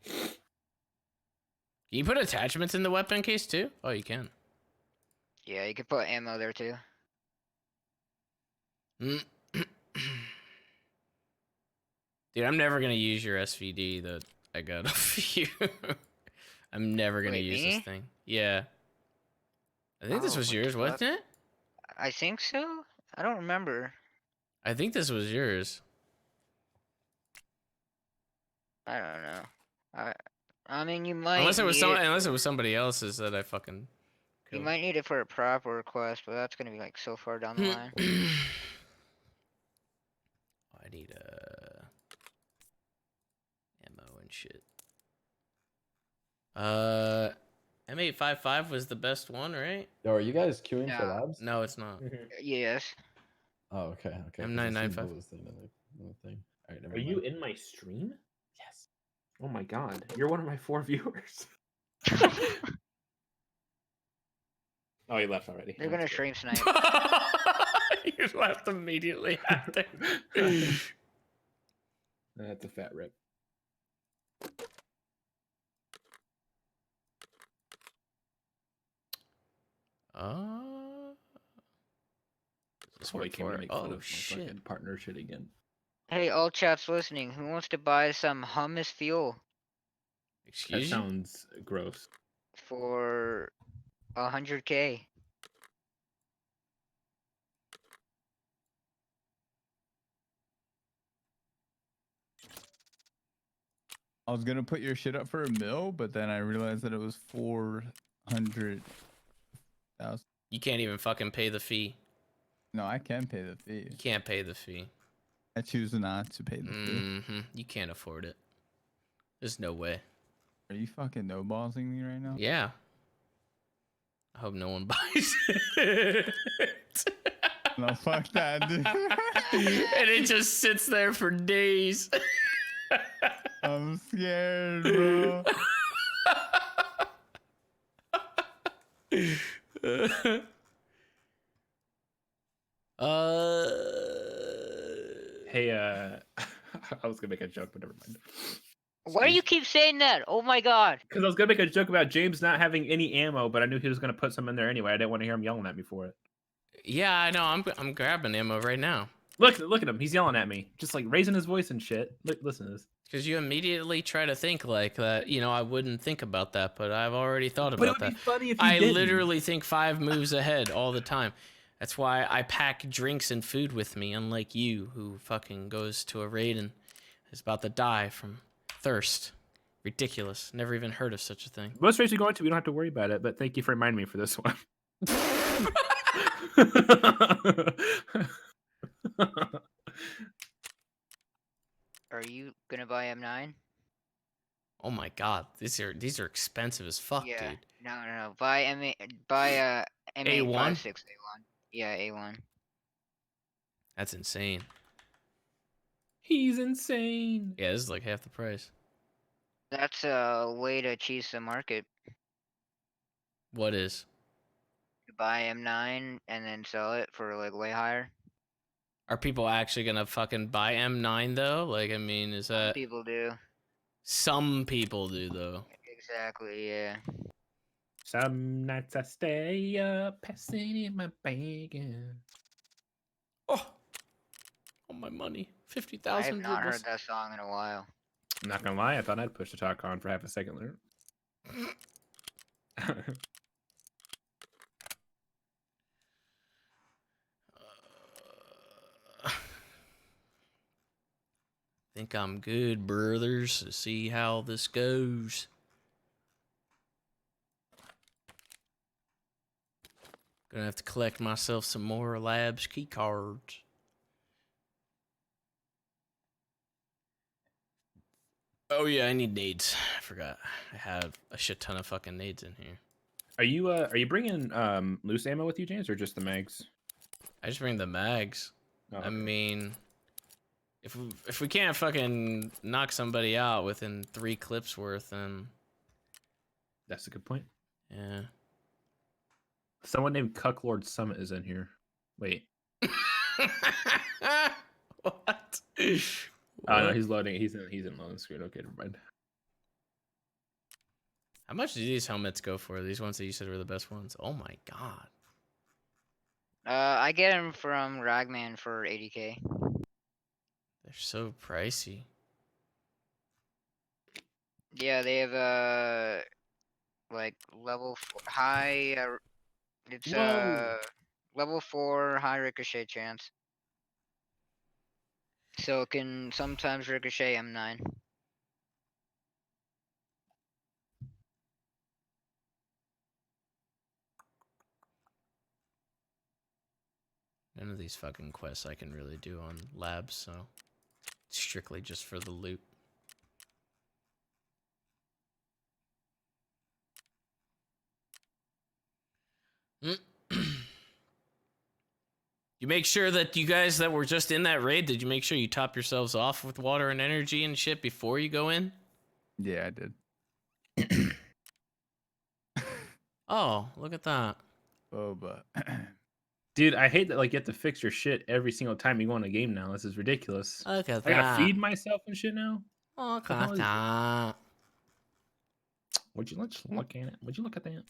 Can you put attachments in the weapon case too? Oh, you can. Yeah, you can put ammo there too. Dude, I'm never gonna use your SVD that I got of you. I'm never gonna Wait, use me? this thing. Yeah. I think this Oh, was what the yours, fuck? wasn't it? I think so. I don't remember. I think this was yours. I don't know. I mean, you might Unless it was need it. somebody else's that I fucking You killed. might need it for a prop or request, but that's gonna be like so far down the line. I need ammo and shit. M855 was the best one, right? Yo, are you guys queuing for No. labs? No, it's not. Yes. Oh, okay, okay. 'cause I seen M995. Lula's thing in the thing. All right, never Are you mind. in my stream? Yes. Oh my god, you're one of my 4 viewers. Oh, he left already. They're That's gonna good. stream snipe. You left immediately after. That's a fat rip. This Oh, he work came for to it. make fun Oh of my shit. fucking partner shit again. Hey, all chaps listening, who wants to buy some hummus fuel That Excuse you? sounds gross. for 100K? I was gonna put your shit up for a mil, but then I realized that it was 400,000. You can't even fucking pay the fee. No, I can pay the fee. You can't pay the fee. I choose not to pay the fee. You can't afford it. There's no way. Are you fucking no-bossing me right now? Yeah. I hope no one buys it. No, fuck that, dude. And it just sits there for days. I'm scared, bro. Hey, I was gonna make a joke, but never mind. Why do you keep saying that? Oh my god. Because I was gonna make a joke about James not having any ammo, but I knew he was gonna put some in there anyway. I didn't want to hear him yelling at me for it. Yeah, I know. I'm grabbing ammo right now. Look at him. He's yelling at me, just like raising his voice and shit. Listen to this. Because you immediately try to think like that. You know, I wouldn't think about that, but I've already thought about that. Be funny if you I didn't. literally think 5 moves ahead all the time. That's why I pack drinks and food with me, unlike you, who fucking goes to a raid and is about to die from thirst. Ridiculous. Never even heard of such a thing. Most raids we go into, we don't have to worry about it. But thank you for reminding me for this one. Are you gonna buy M9? Oh my god, these are expensive as fuck, Yeah. dude. No. Buy M856A1. Yeah, A1. That's insane. He's insane. Yeah, this is like half the price. That's a way to cheese the market. What is? You buy M9 and then sell it for like way higher. Are people actually gonna fucking buy M9 though? Like, I mean, is that People do. some people do though? Exactly, yeah. Some nights I stay up, passing in my bacon. Oh, my money, I 50,000 have not rubles. heard that song in a while. I'm not gonna lie, I thought I'd push the talk on for half a second there. Think I'm good, brothers. To see how this goes. Gonna have to collect myself some more labs key cards. Oh yeah, I need nades. I forgot. I have a shit ton of fucking nades in here. Are you bringing loose ammo with you, James, or just the mags? I just bring the mags. Oh, I okay. mean, if we can't fucking knock somebody out within 3 clips worth, then That's a good point. yeah. Someone named Cucklord Summit is in here. Wait. What? Oh no, he's loading. He's in loading screen. Okay, never mind. How much do these helmets go for? These ones that you said were the best ones? Oh my god. I get them from Ragman for 80K. They're so pricey. Yeah, they have like high. It's Whoa. level 4 high ricochet chance. So it can sometimes ricochet M9. None of these fucking quests I can really do on labs, so strictly just for the loot. You make sure that you guys that were just in that raid, did you make sure you top yourselves off with water and energy and shit before you go in? Yeah, I did. Oh, look at that. Oh, but Dude, I hate that like you have to fix your shit every single time you go in a game now. This is ridiculous. Look at I gotta that. feed myself and shit now. Look The hell at is that. Let's look at it. Would you look at that?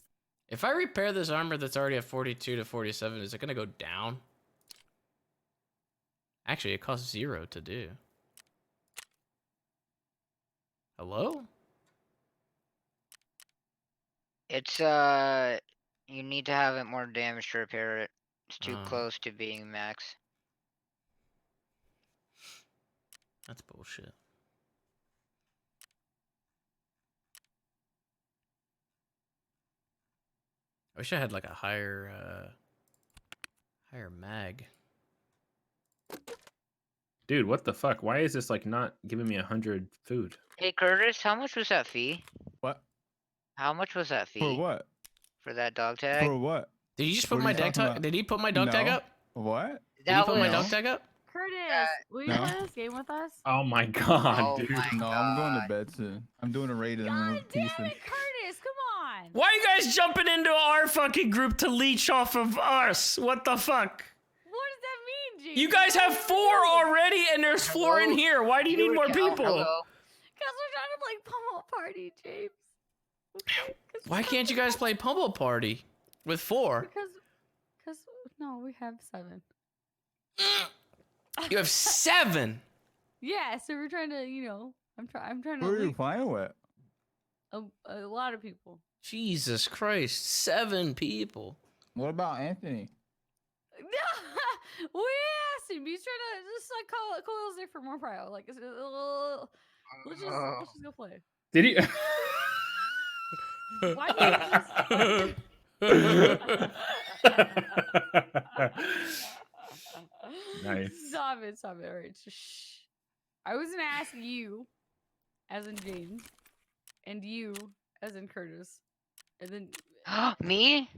If I repair this armor that's already at 42 to 47, is it gonna go down? Actually, it costs 0 to do. Hello? It's you need to have it more damage to repair it. It's too Oh. close to being max. That's bullshit. I wish I had like a higher mag. Dude, what the fuck? Why is this like not giving me 100 food? Hey Curtis, how much was that fee? what? How much was that fee For what? for that dog tag? For what? Did you just What put are my you dog talking tag? about? Did he put my dog tag No. up? What? Did he That put my was dog tag up? Curtis, will you No. play this game with us? Oh my god, Oh dude. my No, I'm going to bed soon. I'm doing a raid and then God we're damn piecing. it, Curtis! Come on. Why are you guys jumping into our fucking group to leech off of us? What the fuck? What does that mean, James? You guys have 4 already, and there's 4 in Hello? here. Why do you need more people? Hello? Because we're trying to play Pummel Party, James. Okay? 'Cause Why can't you guys play Pummel Party with 4? Because no, we have 7. You have 7. Yeah, so we're trying to, I'm trying to. Who are you loot playing with? a lot of people. Jesus Christ, 7 people. What about Anthony? We asked him. He's trying to just like call Coil's there for more prio. Like, let's just go play. Did he? Why can't Nice. Stop it. All right. Shh. I was gonna ask you, as in James, and you, as in Curtis, and then. Me?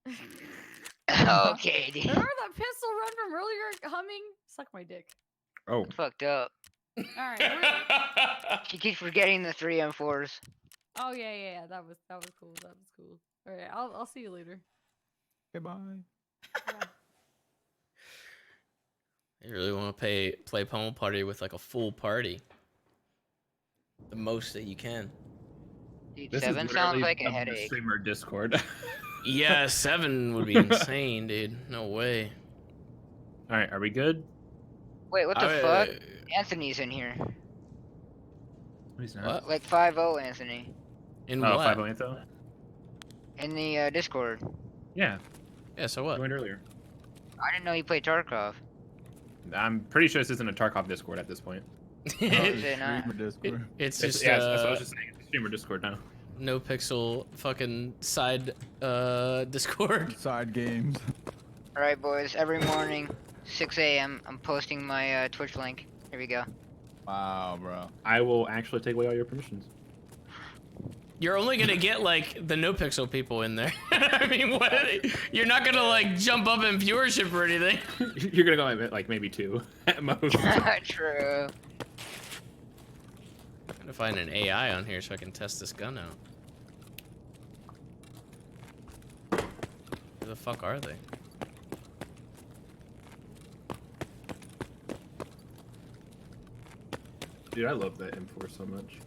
Okay, dude. Remember that pistol run from earlier? Humming? Suck my dick. Oh. Fucked up. Alright. She keeps forgetting the 3 M4s. Oh yeah. That was cool. Alright, I'll see you later. Goodbye. You really want to play Pummel Party with like a full party? The most that you can. Dude, This 7 is sounds literally like a the headache. streamer Discord. Yeah, 7 would be insane, dude. No way. All right, are we good? Wait, what the fuck? Anthony's in here. He's not. What? Like 5-0 Anthony. In Oh, what? 508 though. In the Discord. Yeah, Yeah, so I what? went earlier. I didn't know you played Tarkov. I'm pretty sure this isn't a Tarkov Discord at this point. Is it not? Streamer Discord. It's It's, just yeah, that's what I was just saying. It's a streamer Discord now. no pixel fucking side Discord. Side games. Alright, boys. Every morning, 6 a.m., I'm posting my Twitch link. Here we go. Wow, bro. I will actually take away all your permissions. You're only gonna get like the no pixel people in there. I mean, what? You're not gonna like jump up in viewership or anything. You're gonna go like maybe 2 at most. True. I'm gonna find an AI on here so I can test this gun out. Where the fuck are they? Dude, I love that M4 so much.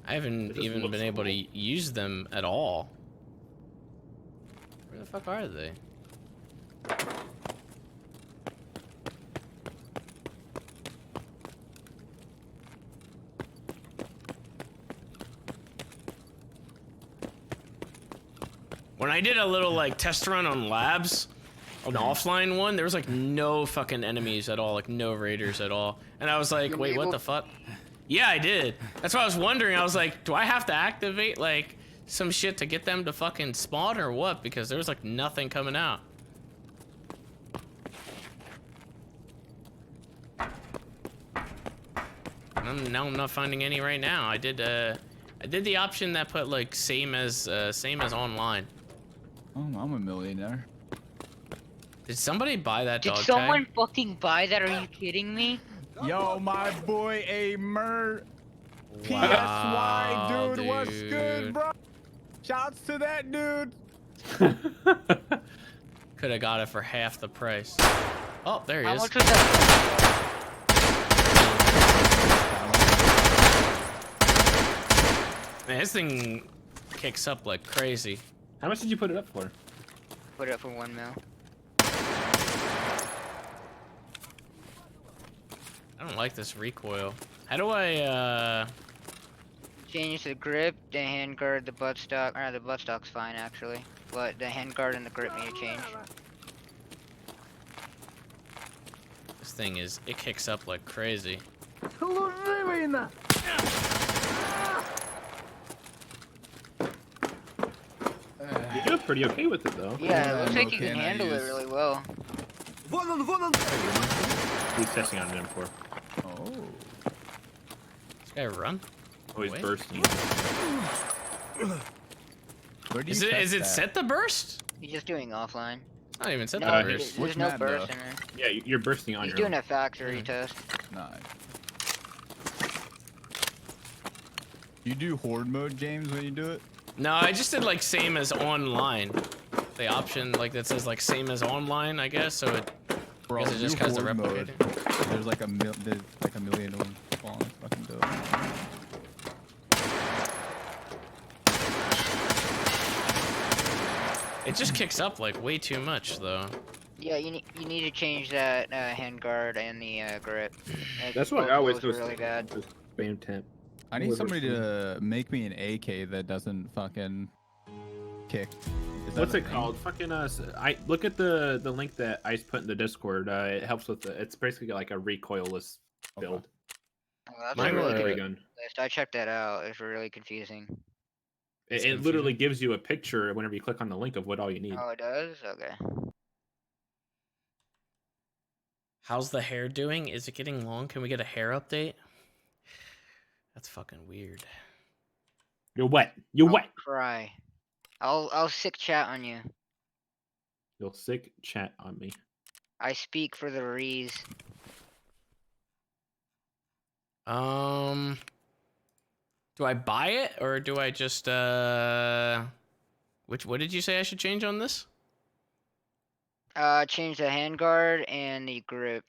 I haven't It just even looks been able to cool. use them at all. Where the fuck are they? When I did a little like test run on labs, an offline one, there was like no fucking enemies at all, like no raiders at all. And I was like, wait, what the fuck? Yeah, I did. That's why I was wondering. I was like, do I have to activate like some shit to get them to fucking spawn or what? Because there was like nothing coming out. Now I'm not finding any right now. I did the option that put like same as online. Oh, I'm a millionaire. Did somebody buy that Did dog someone tag? fucking buy that? Are you kidding me? Yo, my boy, a Wow, PSY, dude, what's good, bro? Shouts to that dude. Could have got it for half the price. Oh, there he How is. much was that? Man, this thing kicks up like crazy. How much did you put it up for? Put it up for 1 mil. I don't like this recoil. How do I, Change the grip, the handguard, the buttstock. The buttstock's fine actually, but the handguard and the grip need to change. This thing is, it kicks up like crazy. You do pretty okay with it though. Yeah, it looks like okay, you can and I handle it use- really well. He's testing on an M4. Oh. This guy run? Oh, he's Wait. bursting. Where do you Is it test that? set the burst? He's just doing offline. Not even set No, the he- burst. there's Which no map, burst though? in there. Yeah, you're bursting on He's your doing own. a factory test. Nice. You do horde mode, James, when you do it? No, I just did like same as online. The option like that says like same as online, I guess. So it, Bro, I guess it just do has the horde mode. replicator. There's like a million of them spawning. Fucking dope. It just kicks up like way too much though. Yeah, you need to change that handguard and the grip. That's what Both I always of those do. are really bad. Just spam temp. I need Whoever's somebody free. to make me an AK that doesn't fucking kick. Is that What's a it thing? called? Fucking I look at the link that Ice put in the Discord. It helps with the. It's basically like a recoilless build. Oh, that's Mine a really were- good Ray gun. list. I checked that out. It's really confusing. It's It literally gives you a picture whenever you click on the link of what all you need. Oh, it does? Okay. How's the hair doing? Is it getting long? Can we get a hair update? That's fucking weird. You're wet. You're wet. Cry. I'll sick chat on you. You'll sick chat on me. I speak for the Rees. Do I buy it or do I just what did you say I should change on this? Change the handguard and the grip.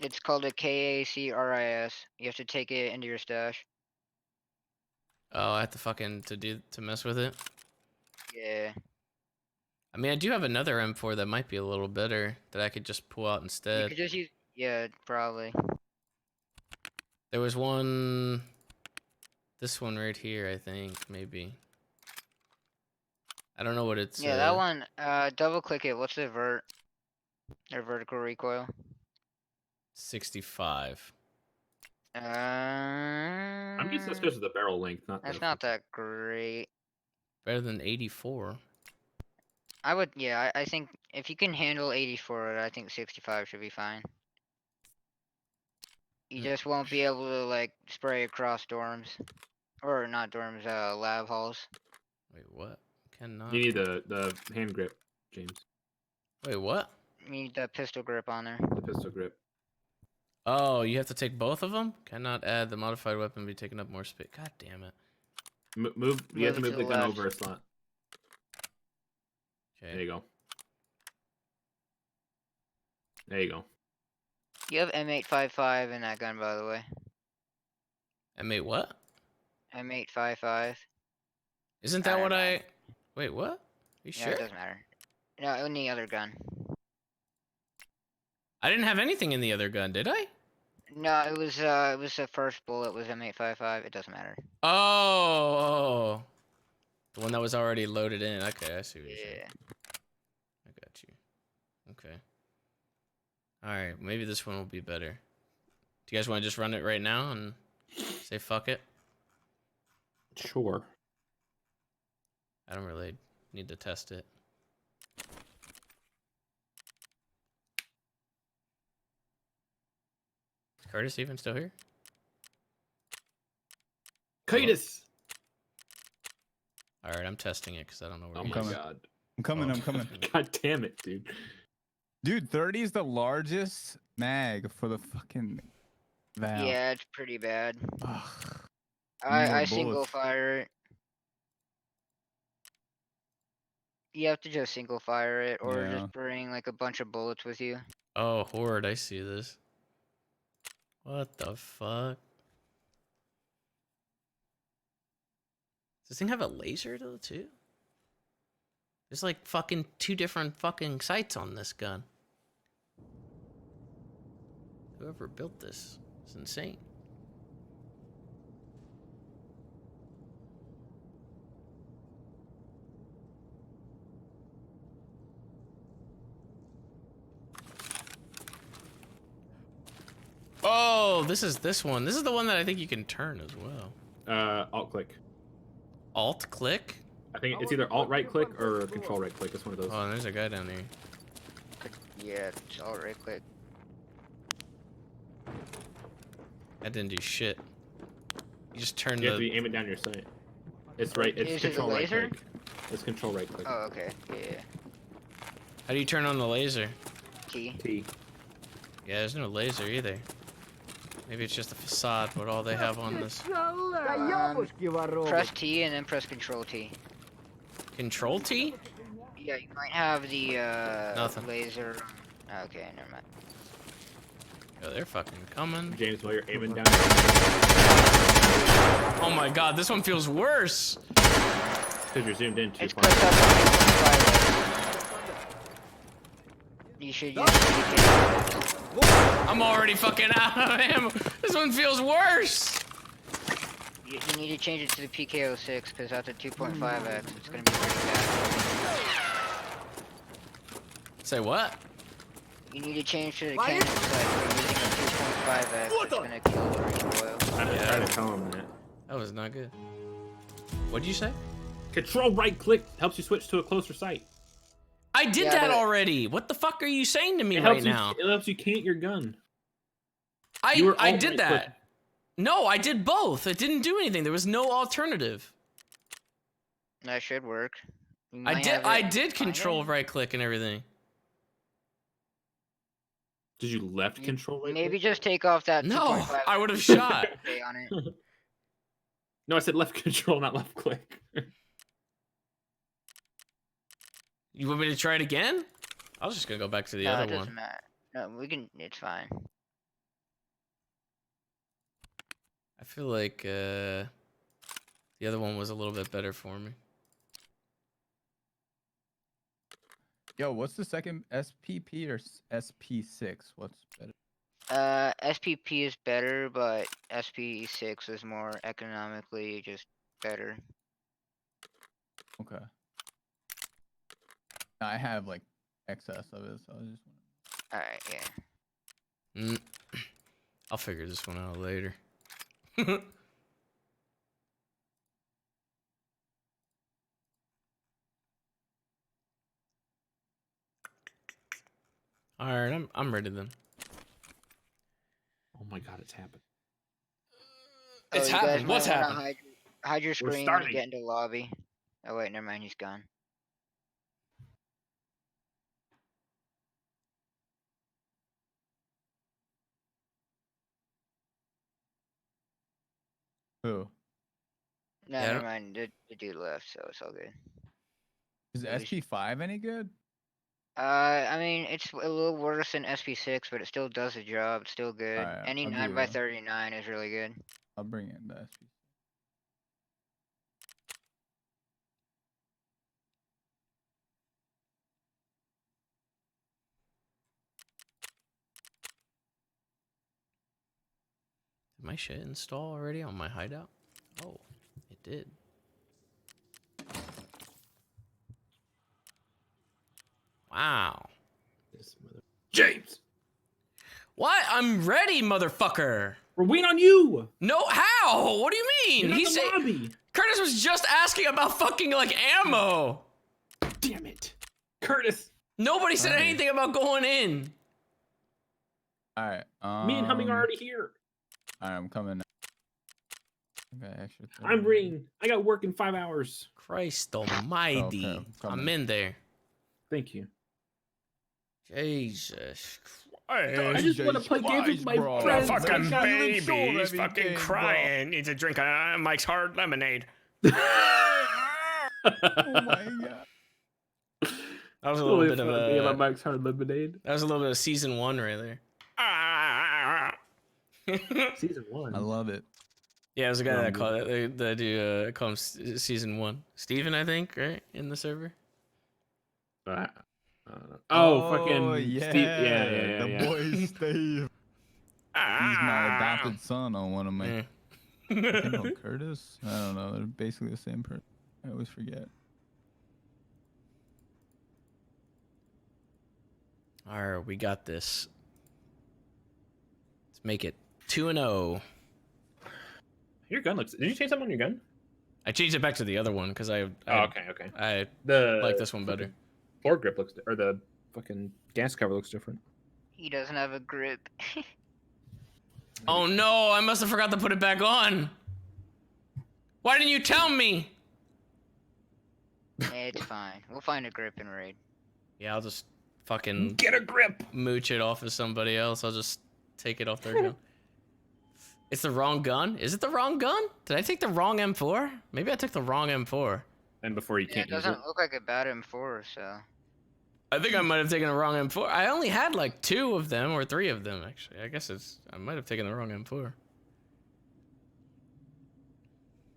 It's called a KACRIS. You have to take it into your stash. Oh, I have to fucking to mess with it. Yeah. I mean, I do have another M4 that might be a little better that I could just pull out You instead. could just use. Yeah, probably. There was one, this one right here, I think, maybe. I don't know what it's. Yeah, that one. Double click it. What's the vert? Or vertical recoil? 65. I'm guessing that's because of the barrel length, not That's the. not that great. Better than 84. I would. Yeah, I think if you can handle 84, I think 65 should be fine. You just won't be able to like spray across dorms, or not dorms, lab halls. Wait, what? Cannot. You need the hand grip, James. Wait, what? You need the pistol grip on there. The pistol grip. Oh, you have to take both of them? Cannot add the modified weapon be taking up more space. God damn it. Move. You have to Move move to the the gun left. over a slot. There Okay. you go. There you go. You have M855 in that gun, by the way. M8 what? M855. Isn't I that don't what know. I... Wait, what? You Yeah, sure? it doesn't matter. No, any other gun. I didn't have anything in the other gun, did I? No, it was the first bullet was M855. It doesn't matter. Oh. The one that was already loaded in. Okay, I see what you're saying. Yeah. I got you. Okay. Alright, maybe this one will be better. Do you guys want to just run it right now and say fuck it? Sure. I don't really need to test it. Is Curtis even still here? Curtis. Alright, I'm testing it because I don't know where Oh he my is. god. I'm coming. Oh. I'm coming. God damn it, dude. Dude, 30 is the largest mag for the fucking valve. Yeah, it's pretty bad. Ugh. I More single bullets. fire it. You have to just single fire it, or Yeah. just bring like a bunch of bullets with you. Oh, Horde, I see this. What the fuck? Does this thing have a laser though, too? There's like fucking 2 different fucking sights on this gun. Whoever built this is insane. Oh, this is this one. This is the one that I think you can turn as well. Alt click. Alt click? I think it's either alt right click or control right click. It's one of those. Oh, and there's a guy down there. Yeah, it's all right click. That didn't do shit. You just turn You have to the. be aiming down your sight. It's right. It's Is it a control right laser? click. It's control right click. Oh, okay. Yeah. How do you turn on the laser? T. T. Yeah, there's no laser either. Maybe it's just a facade, what all they have on this. Press T and then press Control T. Control T? Yeah, you might have the Nothing. laser. Okay, never mind. Oh, they're fucking coming. James, while you're aiming down. Oh my god, this one feels worse. Because you're zoomed in too It's far. clicked up on 2.5. You should use the I'm already fucking out of ammo. This one feels worse. You need to change it to the PK06 because that's a 2.5x. It's gonna be pretty bad. Say what? You need to change to the cannon sight. You're using a 2.5x. It's gonna kill the recoil. I'm Yeah. trying to tell him that. That was not good. What'd you say? Control right click helps you switch to a closer sight. I did Yeah, that but- already. What the fuck are you saying to me It right helps you. now? It helps you cant your gun. I You were alt did right that. click. No, I did both. It didn't do anything. There was no alternative. That should work. You I might did have I it did control timing. right click and everything. Did you left You- control right Maybe click? just take off that No, 2.5. I would have shot. Stay on it. No, I said left control, not left click. You want me to try it again? I was just gonna go back to the No, it other doesn't one. matter. No, we can. It's fine. I feel like the other one was a little bit better for me. Yo, what's the second SPP or SP6? What's better? SPP is better, but SP6 is more economically just better. Okay. I have like excess of it, so I just want Alright, yeah. I'll figure this one out later. All right, I'm ready then. Oh my god, it's happened. It's you guys happened. might What's wanna happened? Hide your We're screen when starting. you get into lobby. Oh wait, never mind. He's gone. Who? No, Yeah, I never don't- mind. The dude left, so it's all good. Is At least- SP5 any good? I mean, it's a little worse than SP6, but it still does the job. It's still good. Alright, Any I'll 9x39 is really good. I'll bring in the SP. Did my shit install already on my hideout? Oh, it did. Wow. James, What? I'm ready, motherfucker. we're waiting on you. No, how? What do you mean? You're not He in the said lobby. Curtis was just asking about fucking like ammo. Damn it, Curtis. Nobody said Alright. anything about going in. All right. Me and Humming are already here. All right, I'm coming. Okay, extra. I'm Ring. I got work in 5 hours. Christ almighty. Okay, come I'm on. in there. Thank you. Jesus I Christ. just want to play games with my bro. friends. Fucking I got you baby, sold he's everything, fucking bro. crying. Needs a drink of Mike's hard lemonade. Oh my god. That was a little bit of a Mike's Hard Lemonade. that was a little bit of season 1 right there. Season 1. I love it. Yeah, there's a guy that called it that do call him season 1. Steven, I think, right? In the server. Fucking yeah, Steve. Yeah. the boy Steve. He's my adopted son on one of my. Yeah. I think on Curtis. I don't know. They're basically the same person. I always forget. All right, we got this. Let's make it 2-0. Your gun looks. Did you change something on your gun? I changed it back to the other one because I Okay. I The like this one better. Floor grip looks, or the fucking gas cover looks different. He doesn't have a grip. Oh no, I must have forgot to put it back on. Why didn't you tell me? It's fine. We'll find a grip and raid. Yeah, I'll just fucking Get a grip. mooch it off of somebody else. I'll just take it off their gun. It's the wrong gun? Is it the wrong gun? Did I take the wrong M4? Maybe I took the wrong M4. And before you Yeah, can't it use doesn't it. look like a bad M4, so. I think I might have taken the wrong M4. I only had like 2 of them or 3 of them actually. I guess I might have taken the wrong M4.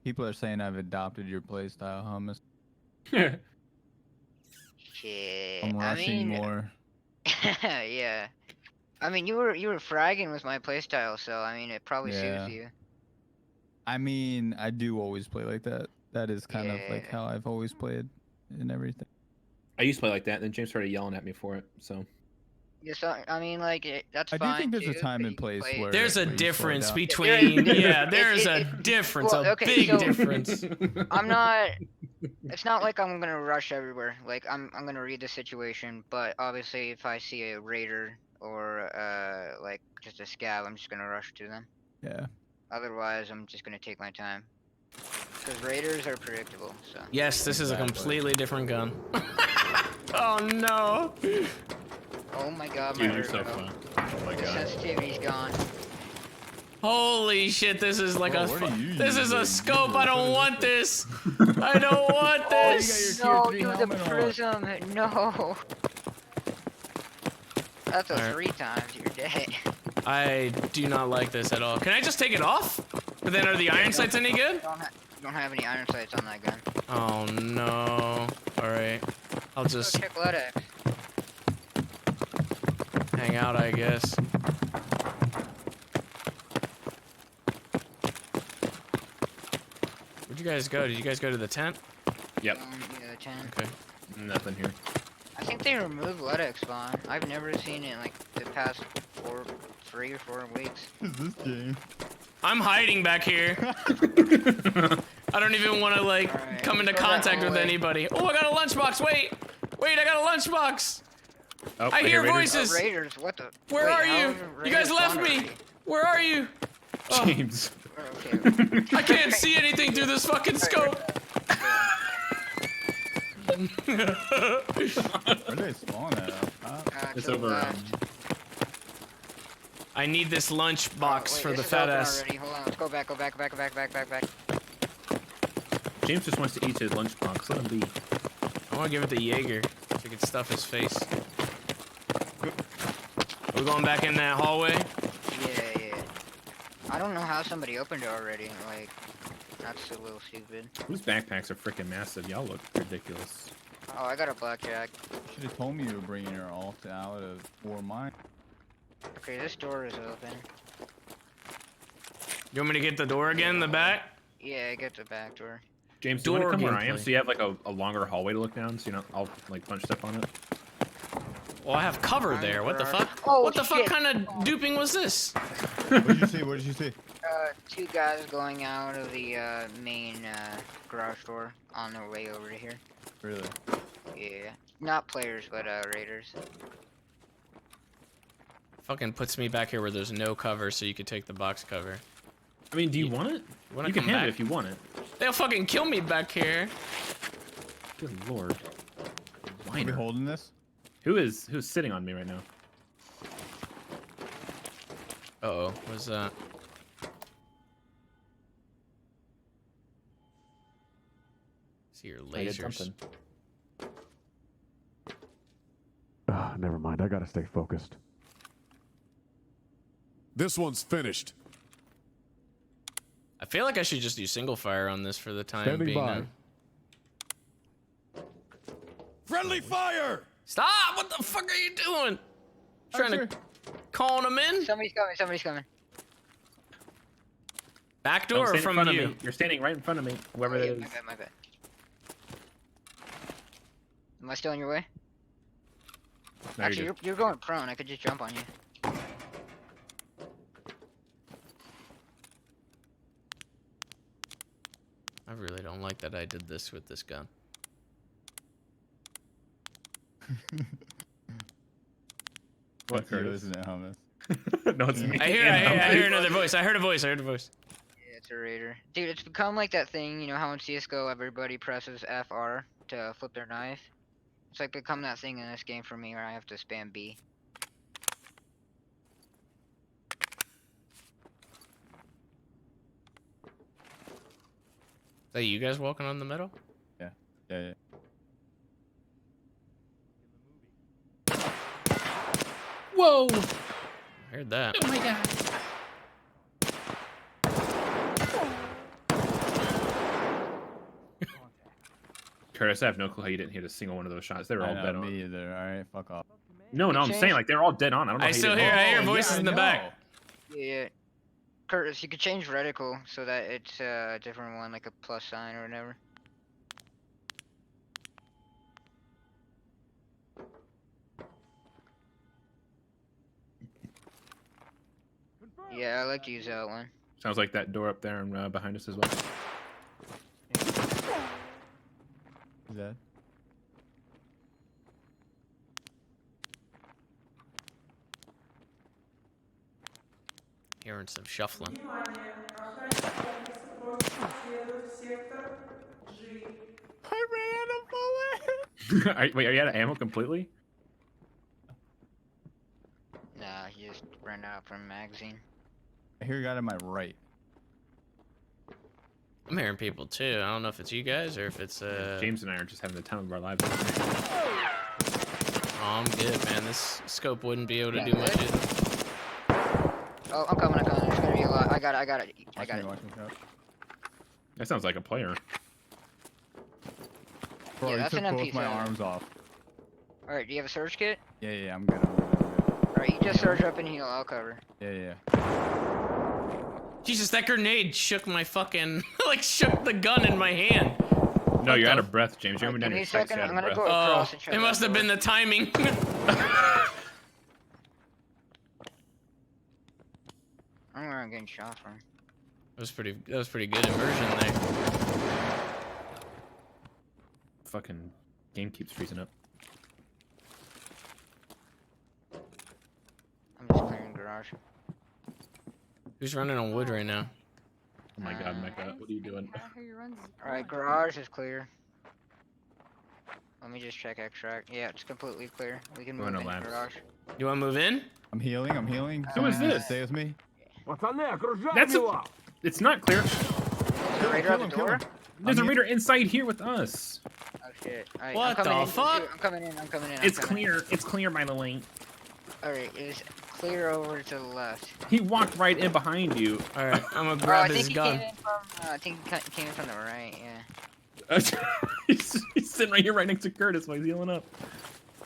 People are saying I've adopted your playstyle, hummus. Shit. I'm I rushing mean, more. yeah. I mean, you were fragging with my playstyle, so I mean, it probably Yeah. suits you. I mean, I do always play like that. That is kind of like Yeah. how I've always played and everything. I used to play like that, and then James started yelling at me for it. So Yeah, so I mean, like that's I do fine. think there's a too, time but and you can place play- where There's a where you slow difference down. between yeah, it- there's it- a it- difference, well, a okay, big so- difference. I'm not. It's not like I'm gonna rush everywhere. Like I'm gonna read the situation, but obviously if I see a raider or like just a scav, I'm just gonna rush to them. Yeah. Otherwise, I'm just gonna take my time. Because raiders are predictable. So. Yes, this is a Exactly. completely different gun. Oh no. Oh my god, my Dude, you're so ergo. fucked. Oh my The god. sensitivity's gone. Holy shit, this is like Bro, a what are you this is a using? scope. I don't want this. I don't want Oh, you got this. your No, tier 3 dude, the helmet on. prism. No. That's a Alright. 3 times. You're dead. I do not like this at all. Can I just take it off? But then are the iron sights any good? You don't have any iron sights on that gun. Oh no. Alright. I'll Go just check LEDX. hang out, I guess. Where'd you guys go? Did you guys go to the tent? Yep. Yeah, 10. Okay. Nothing here. I think they removed LEDX spawn. I've never seen it in like the past 3 or 4 weeks. What is this game? I'm hiding back here. I don't even want to like Alright, come into let's go that contact with hallway. anybody. Oh, I got a lunchbox. Wait, I got a lunchbox. Oh, I hear Raiders. voices. Raiders, what the? Where Wait, are how you? have You guys Raiders left spawned me. already? Where are you? Oh, James. Okay. I can't see anything through this fucking scope. Where do they spawn at? It's to the over. left. I need this lunch box Wait, for this the is fat open ass. already. Hold on, let's go back. James just wants to eat his lunchbox. Let him be. I want to give it to Jaeger so he can stuff his face. We're going back in that hallway. Yeah. I don't know how somebody opened it already. Like, that's a little stupid. Whose backpacks are freaking massive? Y'all look ridiculous. Oh, I got a blackjack. Should have told me you were bringing your alt out for mine. Okay, this door is open. You want me to get the door again in the back? Yeah, get the back door. James, do you want to Door come where I am gameplay. so you have like a longer hallway to look down so you know I'll like punch stuff on it? Well, I have cover there. What the fuck? Oh, What the fuck shit. kind of duping was this? What did you see? What did you see? Two guys going out of the main garage door on their way over to here. Really? Yeah, not players, but raiders. Fucking puts me back here where there's no cover, so you could take the box cover. I mean, do you want it? Wanna You can come have back? it if you want it. They'll fucking kill me back here. Good lord. Are we Whiner. holding this? Who's sitting on me right now? Uh-oh, what's that? See your I did lasers. something. Never mind. I gotta stay focused. This one's finished. I feel like I should just do single fire on this for the time Standing being. by. Friendly fire! Stop! What the fuck are you doing? Trying to calling them in? Somebody's coming. Somebody's coming. Back Don't door or stand in from front of you? me. You're standing right in front of me. Whoever Oh, that yeah, is. my bad. My bad. Am I still on your way? No, Actually, you're you're going prone. I could just jump on you. I really don't like that I did this with this gun. What, That's you, Curtis? isn't it, Hummus? No, it's me. I hear another voice. I heard a voice. Yeah, it's a raider. Dude, it's become like that thing, you know how in CSGO everybody presses FR to flip their knife? It's like become that thing in this game for me where I have to spam B. Is that you guys walking on the middle? Yeah. Yeah. Whoa! I heard that. Oh my god. Curtis, I have no clue how you didn't hit a single one of those shots. They were all I dead know, on. me either. All right, fuck off. No, I'm saying like they're all dead on. I don't know. I how you still didn't hear. hit. I hear voices in the back. Yeah. Curtis, you could change reticle so that it's a different one, like a plus sign or whatever. Yeah, I like to use that one. Sounds like that door up there and behind us as well. Is that? Hearing some shuffling. I ran a bullet. Wait, are you out of ammo completely? Nah, he just ran out from magazine. I hear a guy to my right. I'm hearing people too. I don't know if it's you guys or if it's James and I are just having the time of our lives. Oh, I'm good, man. This scope wouldn't be able to do much. Either. Oh, I'm coming. There's gonna be a lot. I got it. I got it. Watch me, Scout. That sounds like a player. Bro, Yeah, he that's took an both MP7. my arms off. Alright, do you have a surge kit? Yeah, I'm good. I'm good. Alright, you just surge up and heal. I'll cover. Yeah. Jesus, that grenade shook my fucking like shook the gun in my hand. No, you're out of breath, James. You're Give down me your a sights. second. You're I'm out of gonna breath. go Oh, across and shut it that must have door. been the timing. I don't know where I'm getting shot from. That was pretty good immersion there. Fucking game keeps freezing up. I'm just clearing garage. Who's running on wood right now? Oh my god, Mecca, what are you doing? Alright, garage is clear. Let me just check extract. Yeah, it's completely clear. We can We're move in a in labs. garage. You want to move in? I'm healing. Who is Someone this? Stay with me. That's a... It's not clear. Is there a raider at the door? There's a raider inside here with us. Oh shit. Alright, What I'm coming the in. fuck? I'm coming in. I'm coming in. It's clear. It's clear by the lane. Alright, it's clear over to the left. He walked right in behind you. All right, I'm gonna Oh, I grab think his he gun. came in from. I think he came in from the right. Yeah. He's sitting right here, right next to Curtis while he's healing up.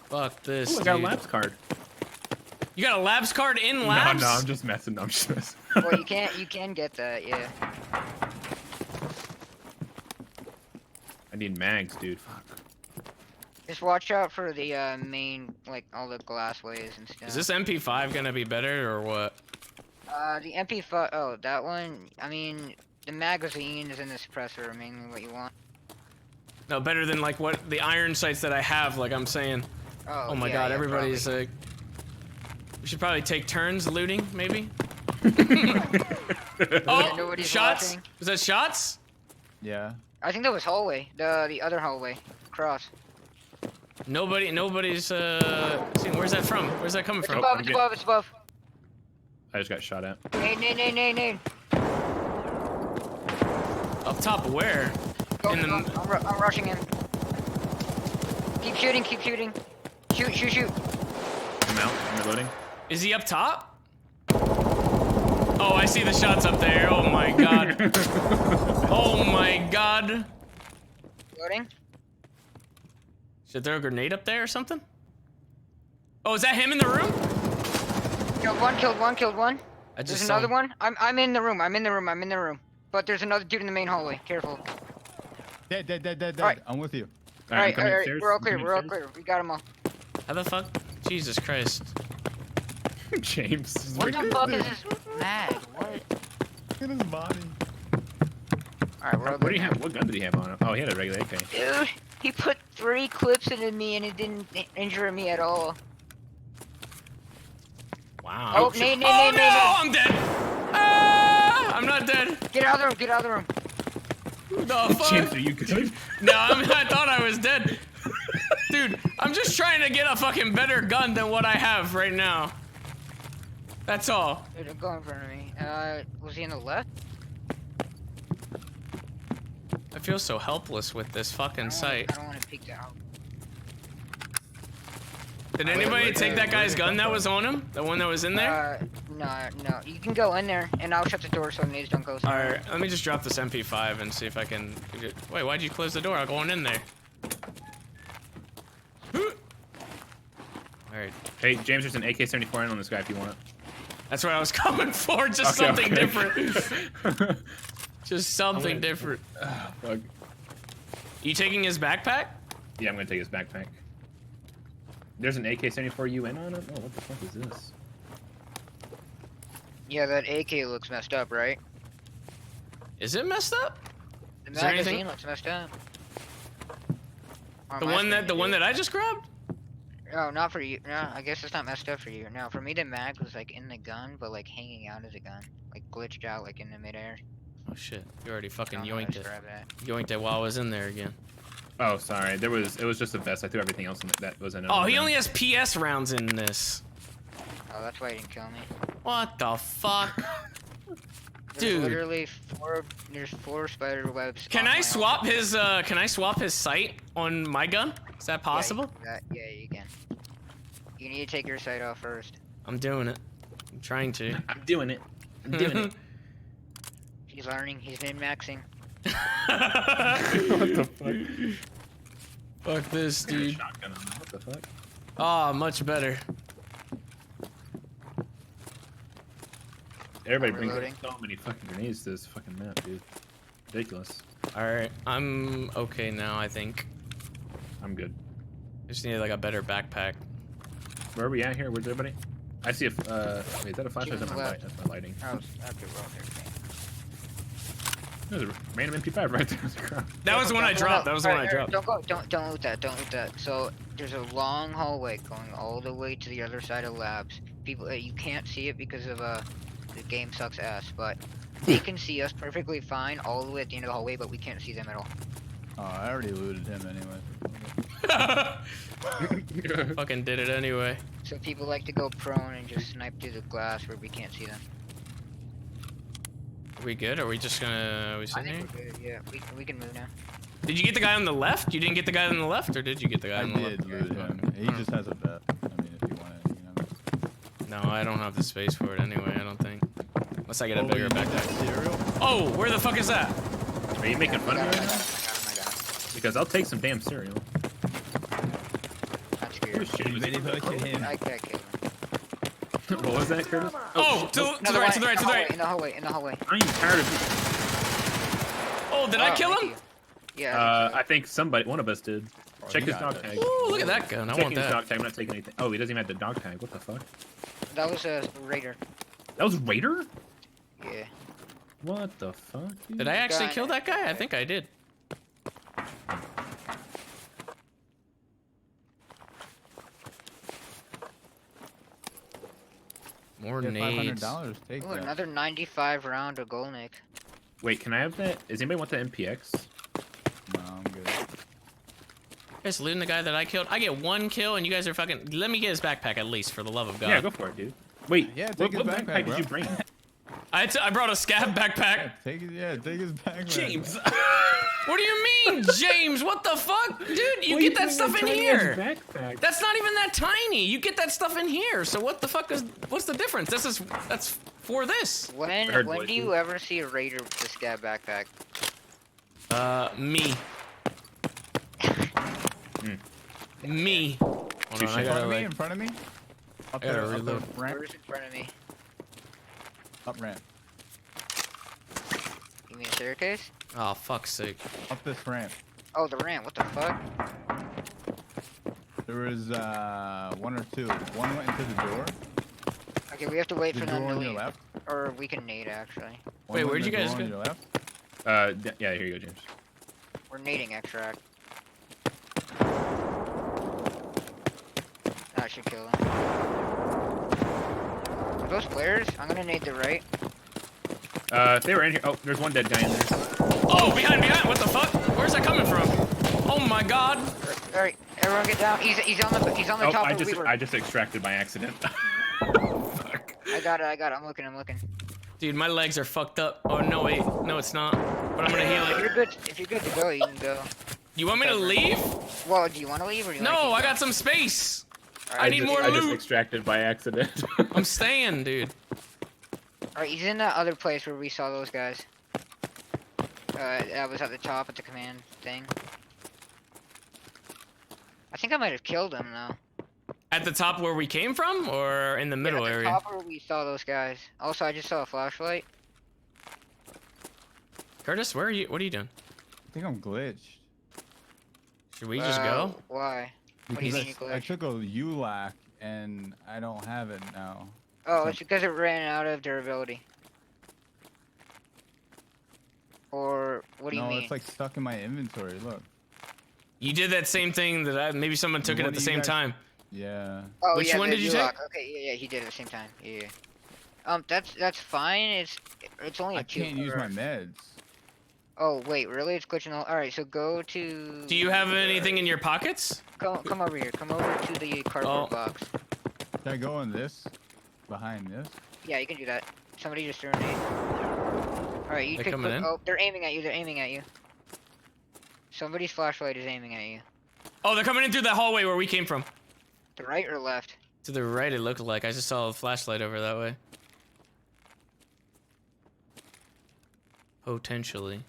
Fuck this. Oh, I got a dude. labs card. You got a labs card in labs? No, I'm just messing. I'm just messing. Well, you can get that. Yeah. I need mags, dude. Fuck. Just watch out for the main, like all the glassways and stuff. Is this MP5 gonna be better or what? The MP5. Oh, that one. I mean, the magazines and the suppressor are mainly what you want. No, better than like what the iron sights that I have. Like I'm saying. Oh my yeah, God, yeah, everybody's probably. like. We should probably take turns looting, maybe. Oh, Nobody's shots. watching. Was that shots? Yeah. I think that was hallway. The other hallway. Cross. Nobody's seeing. Where's that from? Where's that coming It's from? above. It's above. It's above. I just got shot at. Nade. Up top, where? Go, In the. go. I'm rushing him. Keep shooting. Shoot. I'm out. I'm reloading. Is he up top? Oh, I see the shots up there. Oh my God. Oh my God. Loading. Should I throw a grenade up there or something? Oh, is that him in the room? Killed one. I just There's saw another him. one. I'm in the room. But there's another dude in the main hallway. Careful. Dead. Alright. I'm with you. Alright. I'm coming upstairs. We're all I'm clear. coming We're all upstairs. clear. We got them all. How the fuck? Jesus Christ. James. What the fuck is this mag? What? Look at his body. Alright, we're all What do good you now. have? What gun did he have on him? Oh, he had a regular AK. Dude, he put 3 clips into me and it didn't injure me at all. Wow. Oh, nade. No, I'm dead. Ah, I'm not dead. Get out of the room. The fuck? James, are you good? No, I thought I was dead. Dude, I'm just trying to get a fucking better gun than what I have right now. That's all. Dude, go in front of me. Was he in the left? I feel so helpless with this fucking sight. I don't want to peek out. Did anybody take that guy's gun that was on him? The one that was in there? No. You can go in there, and I'll shut the door so nades don't go through. Alright, let me just drop this MP5 and see if I can... Wait, why'd you close the door? I'm going in there. Alright. Hey, James, there's an AK-74 on this guy if you want it. That's what I was coming for, just Okay, something okay. different. Just something different. Fuck. You taking his backpack? Yeah, I'm gonna take his backpack. There's an AK-74 UN on it? Oh, what the fuck is this? Yeah, that AK looks messed up, right? Is it messed up? The Is there magazine anything? looks messed up. On The my one screen, that I just grabbed? No, not for you. No, I guess it's not messed up for you. No, for me the mag was like in the gun, but like hanging out of the gun, like glitched out, like in the midair. Oh shit, you already fucking I don't know how to yoinked it. describe that. Yoinked it while I was in there again. Oh, sorry. It was just a vest. I threw everything else in it. That was another. Oh, he only has PS rounds in this. Oh, that's why he didn't kill me. What the fuck? There's Dude. literally there's 4 spider webs. Can on I my swap his sight on my gun? Is that possible? Yeah, you can. You need to take your sight off first. I'm doing it. I'm trying to. I'm doing it. I'm doing it. He's learning. He's min-maxing. What the fuck? Fuck this, dude. Shotgun on that. What the fuck? Oh, much better. Everybody brings Reloading. so many fucking grenades to this fucking map, dude. Ridiculous. Alright, I'm okay now, I think. I'm good. Just need like a better backpack. Where are we at here? Where's everybody? I see a. Wait, is that a flash or is that my Left. light? That's my lighting. Oh, okay, well, there. There's a random MP5 right there. That was the one I dropped. That was the one I dropped. Don't loot that. Don't loot that. So there's a long hallway going all the way to the other side of labs. People, you can't see it because of the game sucks ass, but they can see us perfectly fine all the way at the end of the hallway, but we can't see them at all. Oh, I already looted him anyway. Fucking did it anyway. So people like to go prone and just snipe through the glass where we can't see them. Are we good? Are we just gonna... Are we I sitting think here? we're good. Yeah, we can move now. Did you get the guy on the left? You didn't get the guy on the left? Or did you get the guy I on the left? did loot him. He just has a vet. I mean, if you want it, you know. No, I don't have the space for it anyway, I don't think. Unless I get a Oh, bigger you need backpack. that cereal? Oh, where the fuck is that? Are you making fun of me right now? I got him. Because I'll take some damn cereal. I'm scared. Anybody fucking him? I can't kill him. What was that, Curtis? Oh, to the Another right, one to the right, to the right. In the hallway. I'm tired of. Oh, did I kill thank him? you. Yeah. I think somebody, one of us did. Check he his got dog this. tag. Ooh, look at that gun. I Checking want his that. dog tag. I'm not taking anything. Oh, he doesn't even have the dog tag. What the fuck? That was a raider. That was Raider? Yeah. What the fuck? Dude? Did I actually Gun. kill that guy? I think I did. More Get nades. $500. Take Ooh, that. another 95 round of Golnik. Wait, can I have that? Does anybody want the MPX? No, I'm good. Guys looting the guy that I killed. I get 1 kill and you guys are fucking. Let me get his backpack at least, for the love of God. Yeah, go for it, dude. Wait, Yeah, what take his backpack backpack, did you bro. bring? I brought a scab backpack. Yeah, take his backpack. James. What do you mean, James? What the fuck? Dude, you Why get you that stuff in bringing a tiny here. ass Backpack? That's not even that tiny. You get that stuff in here. So what the fuck is? What's the difference? That's for this. When heard when voices. do you ever see a raider with the scab backpack? Me. Me. Hold on, I In gotta front of me. like. In front of me. Up I gotta there. Up the reload. ramp. Where's in front of me? Up ramp. You mean a staircase? Oh fuck's sake. Up this ramp. Oh, the ramp. What the fuck? There was 1 or 2. One went into the door. Okay, we have to wait The for door them to on your leave. left. Or we can nade, actually. One Wait, went where'd in you the guys door on go? your left. Yeah, here you go, James. We're nading extract. That should kill them. Are those players? I'm gonna nade the right. If they were in here, oh, there's one dead guy in there. Oh, behind. What the fuck? Where's that coming from? Oh my God. All right, everyone get down. He's on the Oh, top I of the just weaver. I just extracted by accident. Fuck. I got it. I'm looking. Dude, my legs are fucked up. Oh no, wait, no, it's not. But I'm gonna heal If it. you're good to go, you can go. You want me to leave? Well, do you want to leave or do you wanna No, keep I got going? some space. All I right, need more I just loot. extracted by accident. I'm staying, dude. Alright, he's in that other place where we saw those guys. That was at the top at the command thing. I think I might have killed him though. At the top where we came from, or in the middle at the area? top where we saw those guys. Also, I just saw a flashlight. Curtis, where are you? What are you doing? I think I'm glitched. Should we just go? Why? What do you Because mean you I glitched? took a ULAC and I don't have it now. Oh, it's because it ran out of durability. Or what do you No, mean? it's like stuck in my inventory. Look. You did that same thing that maybe someone took it What at the do you same guys- time. Yeah. Oh, Which yeah, one the did you Duloc. take? Okay, yeah, he did it at the same time. Yeah. That's fine. It's only a I can't use my meds. Oh wait, really? It's glitching all. All right, so go to. Do you have anything in your pockets? Come over here. Come over to the cardboard Oh. box. Can I go in this? Behind this? Yeah, you can do that. Somebody just threw a nade. All right, you They could. coming in? Oh, they're aiming at you. They're aiming at you. Somebody's flashlight is aiming at you. Oh, they're coming in through that hallway where we came from. The right or left? To the right, it looked like. I just saw a flashlight over that way. Potentially.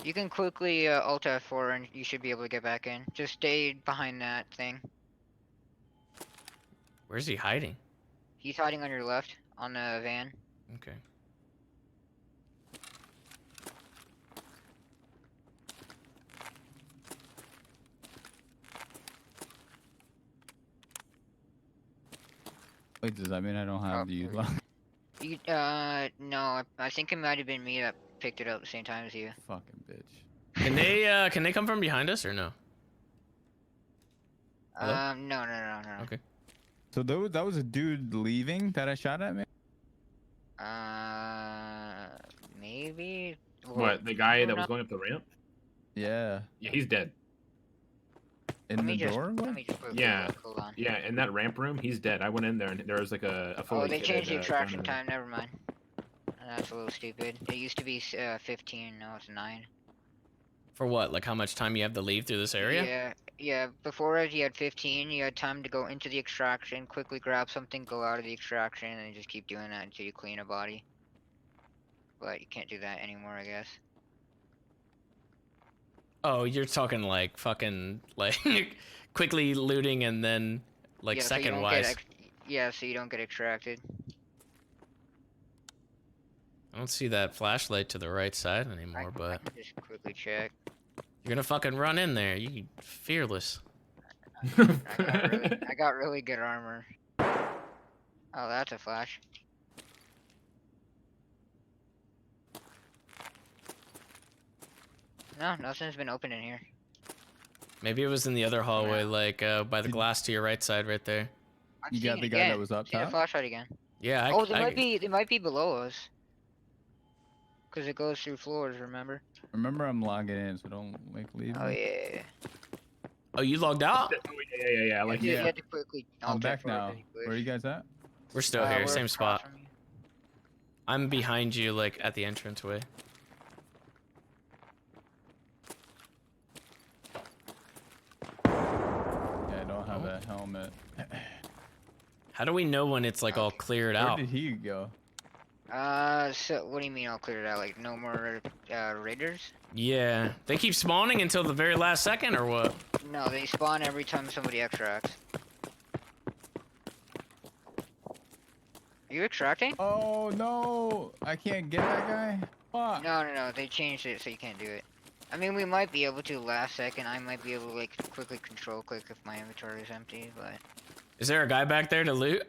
You can quickly Alt F4 and you should be able to get back in. Just stay behind that thing. Where's he hiding? He's hiding on your left on the van. Okay. Wait, does that mean I don't have the ULAC? You, no, I think it might have been me that picked it up at the same time as you. Fucking bitch. Can they come from behind us or no? Hello? No. Okay. So that was a dude leaving that I shot at me? Maybe. What, the guy that was not- going up the ramp? Yeah. Yeah, he's dead. In the door? Let me just quickly Yeah. look, hold on. Yeah, in that ramp room, he's dead. I went in there and there was like a fully Oh, they changed the kitted, extraction gunner. time. Never mind. That's a little stupid. It used to be 15. Now it's 9. For what? Like how much time you have to leave through this area? Yeah. Before you had 15. You had time to go into the extraction, quickly grab something, go out of the extraction, and then just keep doing that until you clean a body. But you can't do that anymore, I guess. Oh, you're talking like fucking like quickly looting and then like Yeah, so you second don't wise. get yeah, so you don't get extracted. I don't see that flashlight to the right side anymore, I but can just quickly check. you're gonna fucking run in there. You fearless. I got really good armor. Oh, that's a flash. No, nothing's been open in here. Maybe it was in the other hallway, like by the glass to your right side, right there. I'm You got seeing the it guy again. that was up See the top? flashlight again. Yeah. Oh, they might be below us. Cause it goes through floors. Remember? Remember, I'm logging in, so don't leave Oh me. yeah. Oh, you logged out? Yeah. Like, You had to quickly. I'm alt back F4 now. because you Where are you glitched. guys at? We're still here, We're same across spot. from you. I'm behind you, like at the entranceway. Yeah, I don't have a helmet. How do we know when it's like all cleared Where out? did he go? So what do you mean I'll clear it out? Like no more raiders? Yeah, they keep spawning until the very last second, or what? No, they spawn every time somebody extracts. Are you extracting? Oh no! I can't get that guy. Fuck. No, they changed it so you can't do it. I mean, we might be able to last second. I might be able to like quickly control click if my inventory is empty, but. Is there a guy back there to loot?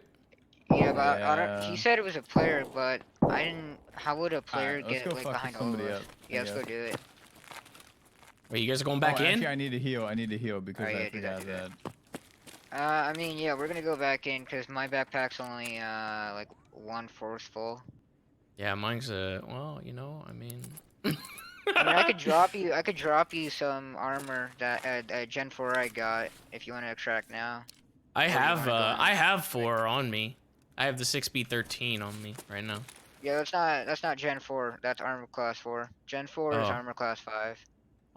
Yeah, but I don't. He said it was a player, but I didn't. How would a player Alright, let's get go like fuck behind all of somebody us? up, Yeah, I let's go guess. do it. Wait, you guys are going back in? Actually, I need to heal. Because Alright, I yeah, do that, forgot do that. I mean, yeah, we're gonna go back in because my backpack's only like 1/4 full. Yeah, mine's well, you know, I mean. I mean, I could drop you. I could drop you some armor that Gen 4 I got if you want to extract now. I Or do you have wanna go in? I have 4 on me. I have the 6B13 on me right now. Yeah, that's not Gen 4. That's armor class 4. Gen 4 is Oh. armor class 5.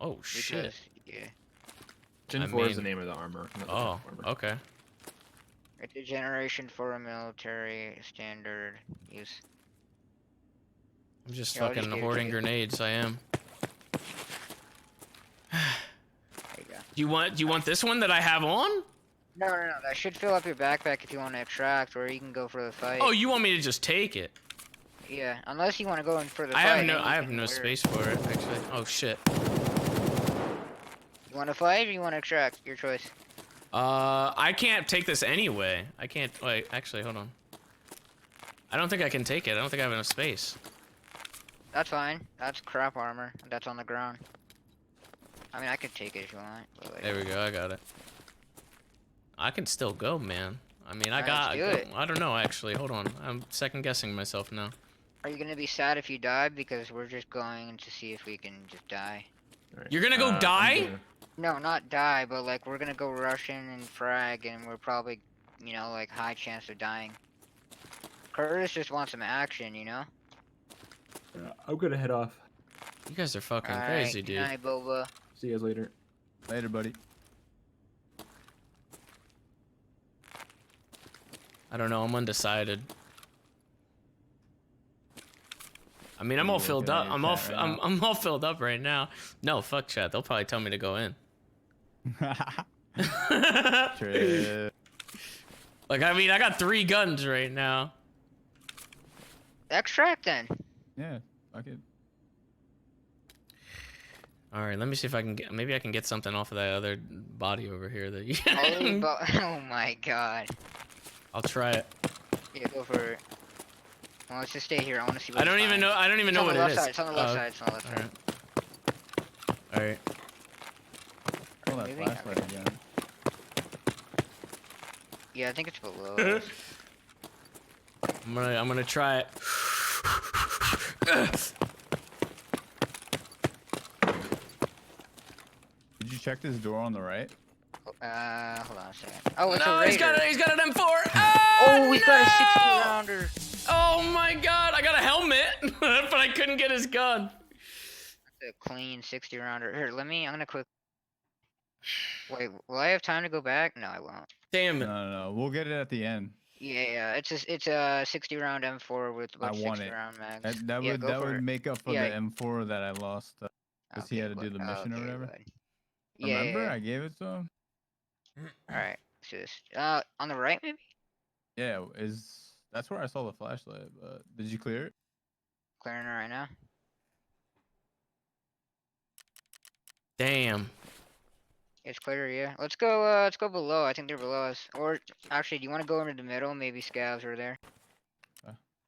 Oh shit. Yeah. Gen I 4 is mean- the name of the armor. Not the Oh, armor. okay. It's a generation 4 military standard use. I'm just Yeah, I'll just fucking give it to hoarding you. grenades. I am. There you go. Do you want this one that I have on? No. That should fill up your backpack if you want to extract, or you can go for the fight. Oh, you want me to just take it? Yeah, unless you want to go in for the I fight. have then no you I have can no wear it. space for it actually. Oh shit. You want to fight or you want to extract? Your choice. I can't take this anyway. I can't. Wait, actually, hold on. I don't think I can take it. I don't think I have enough space. That's fine. That's crap armor. That's on the ground. I mean, I could take it if you want. But like, There we go. I got it. I can still go, man. I mean, I Alright, got. let's do it. I don't know actually. Hold on. I'm second guessing myself now. Are you gonna be sad if you die? Because we're just going to see if we can just die. Alright. You're gonna go I'm die? gonna- No, not die, but like we're gonna go rush in and frag, and we're probably, you know, like high chance of dying. Curtis just wants some action, you know. I'm gonna head off. You guys are fucking Alright, crazy, good dude. night, Boba. See you guys later. Later, buddy. I don't know. I'm undecided. I mean, I'm all filled up. I'm all. I'm all filled up right now. No, fuck chat. They'll probably tell me to go in. True. Like, I mean, I got 3 guns right now. Extract then. Yeah, fuck it. All right, let me see if I can get. Maybe I can get something off of that other body over here. That you. Oh my god. I'll try it. Yeah, go for it. Well, let's just stay here. I want to see what I don't even know. I don't even know what it is. It's on the left side. It's on the left All side. right. All right. Pull that Maybe? flashlight again. Yeah, I think it's below us. I'm gonna try it. Did you check this door on the right? Hold on a second. Oh, it's a No, raider. he's got an M4. Oh, he's got a 60 no! rounder. Oh my god, I got a helmet, but I couldn't get his gun. That's a clean 60 rounder. Here, I'm gonna quick. Wait, will I have time to go back? No, I won't. Damn it. No. We'll get it at the end. Yeah, it's a 60 round M4 with I about want 60 it. round mags. That Yeah, would go for it. make up for Yeah. the M4 that I lost because he had to do the mission or whatever. Yeah, Remember, yeah. I gave it to him. All right, let's do this. On the right maybe. Yeah, that's where I saw the flashlight. But did you clear it? Clearing it right now. Damn. It's clear, yeah. Let's go below. I think they're below us. Or actually, do you want to go into the middle? Maybe scavs are there.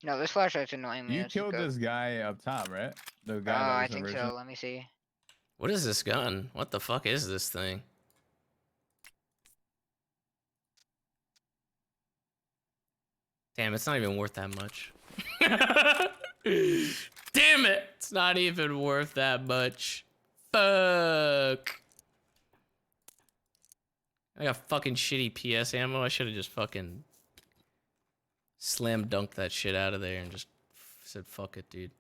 No, this flashlight's annoying me. You Let's just killed go. this guy up top, right? The Oh, guy that I was think original. so. Let me see. What is this gun? What the fuck is this thing? Damn, it's not even worth that much. Damn it! It's not even worth that much. Fuck. I got fucking shitty PS ammo. I should have just fucking slam dunked that shit out of there and just said, fuck it, dude.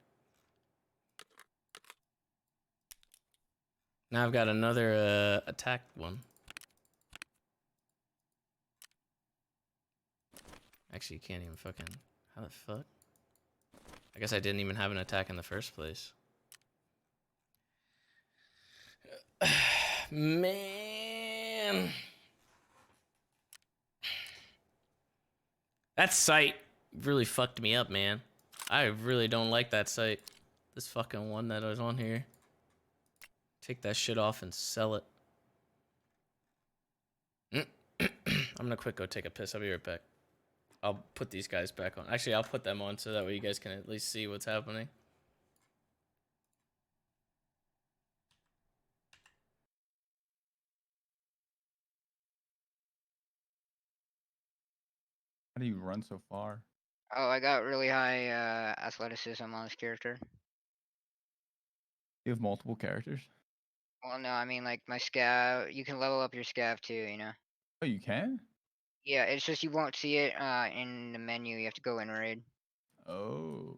Now I've got another attack one. Actually, you can't even fucking... How the fuck? I guess I didn't even have an attack in the first place. Man. That sight really fucked me up, man. I really don't like that sight. This fucking one that was on here. Take that shit off and sell it. I'm gonna quick go take a piss. I'll be right back. I'll put these guys back on. Actually, I'll put them on so that way you guys can at least see what's happening. How do you run so far? Oh, I got really high athleticism on this character. You have multiple characters? Well, no, I mean like my scav. You can level up your scav too, you know. Oh, you can? Yeah, it's just you won't see it in the menu. You have to go in raid. Oh.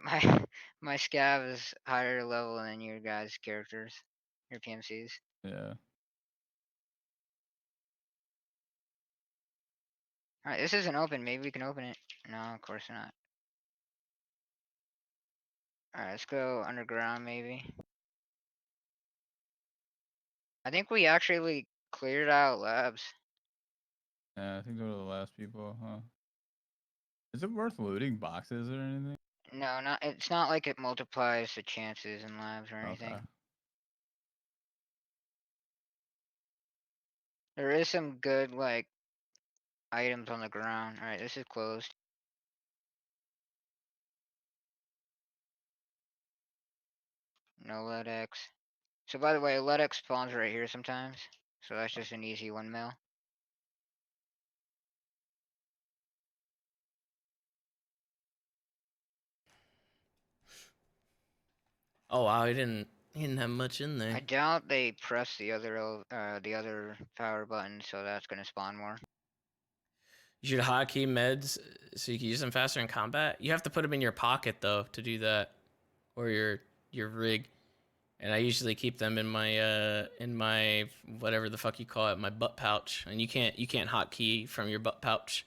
My my scav is higher level than your guys' characters, your PMCs. Yeah. All right, this isn't open. Maybe we can open it. No, of course not. All right, let's go underground maybe. I think we actually cleared out labs. Yeah, I think those are the last people, huh? Is it worth looting boxes or anything? No, not. It's not like it multiplies the chances in labs or anything. Okay. There is some good like items on the ground. All right, this is closed. No LEDX. So by the way, LEDX spawns right here sometimes. So that's just an easy 1 mil. Oh wow, he didn't have much in there. I doubt they press the other power button, so that's gonna spawn more. You should hotkey meds so you can use them faster in combat. You have to put them in your pocket though to do that, or your rig. And I usually keep them in my whatever the fuck you call it, my butt pouch. And you can't hotkey from your butt pouch.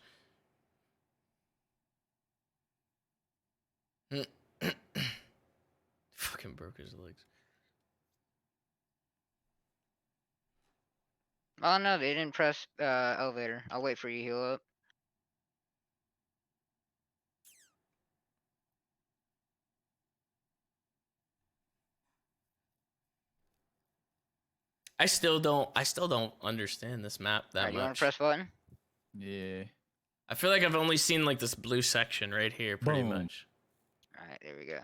Fucking broke his legs. Oh no, they didn't press elevator. I'll wait for you to heal up. I still don't understand this map that Alright, you wanna much. press button? Yeah. I feel like I've only seen like this blue section right here pretty Boom. much. Alright, there we go.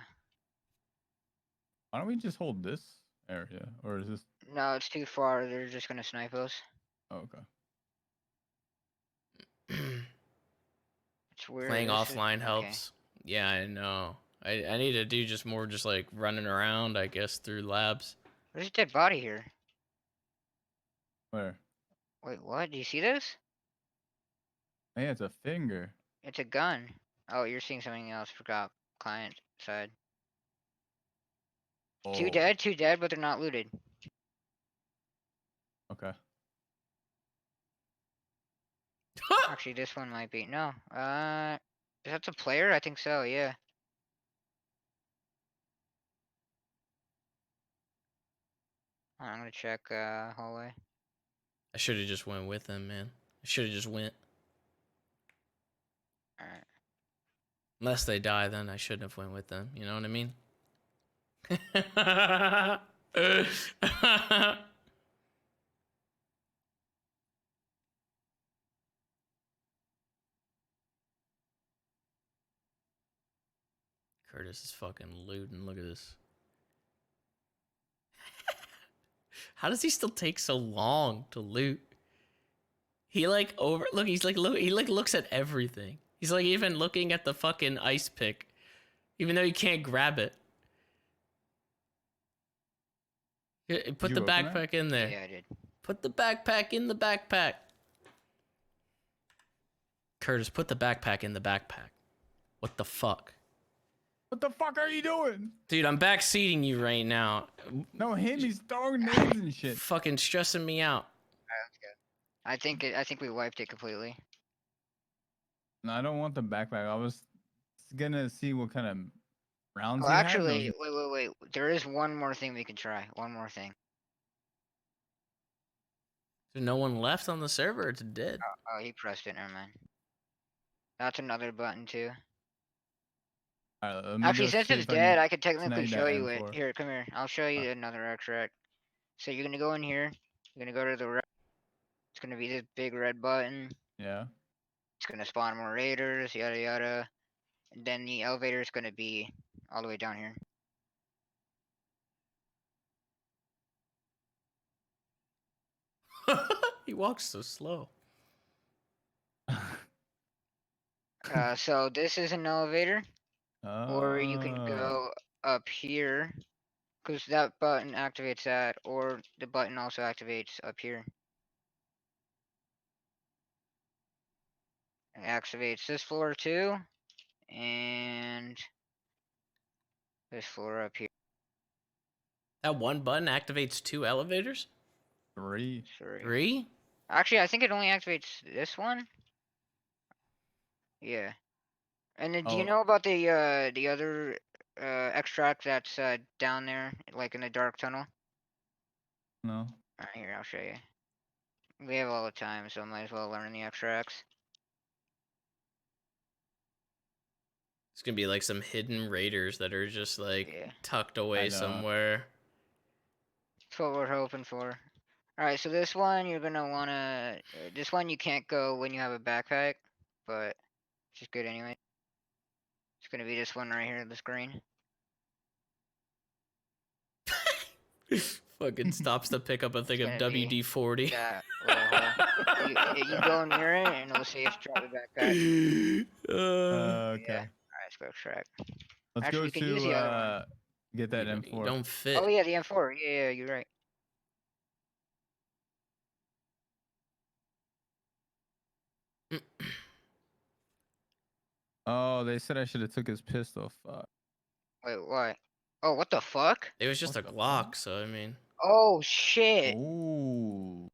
Why don't we just hold this area? Or is this... No, it's too far. They're just gonna snipe us. Oh, okay. It's weird. Playing this is- offline okay. helps. Yeah, I know. I need to do just more just like running around, I guess, through labs. There's a dead body here. Where? Wait, what? Do you see this? Hey, it's a finger. It's a gun. Oh, you're seeing something else. Forgot. Client side. Oh. Two dead, but they're not looted. Okay. Actually, this one might be. No. Is that the player? I think so, yeah. I'm gonna check hallway. I should have just went with him, man. I should have just went. Alright. Unless they die, then I shouldn't have went with them. You know what I mean? Curtis is fucking looting. Look at this. How does he still take so long to loot? He like look, he's like he like looks at everything. He's like even looking at the fucking ice pick, even though you can't grab it. Put the backpack in there. Yeah, I did. Put the backpack in the backpack. Curtis, put the backpack in the backpack. What the fuck? What the fuck are you doing? Dude, I'm backseating you right now. No, him, he's throwing names and shit. Fucking stressing me out. Alright, let's go. I think we wiped it completely. No, I don't want the backpack. I was gonna see what kind of rounds Oh, he had. actually, wait. There is one more thing we can try. One more thing. There's no one left on the server. It's dead. Oh, he pressed it. Never mind. That's another button too. Actually, since it's dead, I could technically show you it. Here, come here. I'll show you another extract. So you're gonna go in here. You're gonna go to the red. It's gonna be this big red button. Yeah. It's gonna spawn more raiders, yada yada. And then the elevator is gonna be all the way down here. He walks so slow. So this is an elevator. Or you can go up here, because that button activates that, or the button also activates up here. It activates this floor too, and this floor up here. That one button activates 2 elevators? 3. 3? Actually, I think it only activates this one. Yeah. And then, do you know about the other extract that's down there, like in the dark tunnel? No. Alright, here, I'll show you. We have all the time, so I might as well learn the extracts. It's gonna be like some hidden raiders that are just like tucked away somewhere. That's what we're hoping for. Alright, so this one you're gonna wanna. This one you can't go when you have a backpack, but it's just good anyway. It's gonna be this one right here, the screen. Fucking stops to pick up a thing of WD-40. Yeah, you go near it and it'll say if you drop the backpack. Okay. Yeah. Alright, let's go extract. Let's Actually, go you can use the other one. to get that M4. Don't fit. Oh yeah, the M4. Yeah, you're right. Oh, they said I should have took his pistol. Fuck. Wait, what? Oh, what the fuck? It was just a Glock, so I mean. Oh shit. Ooh.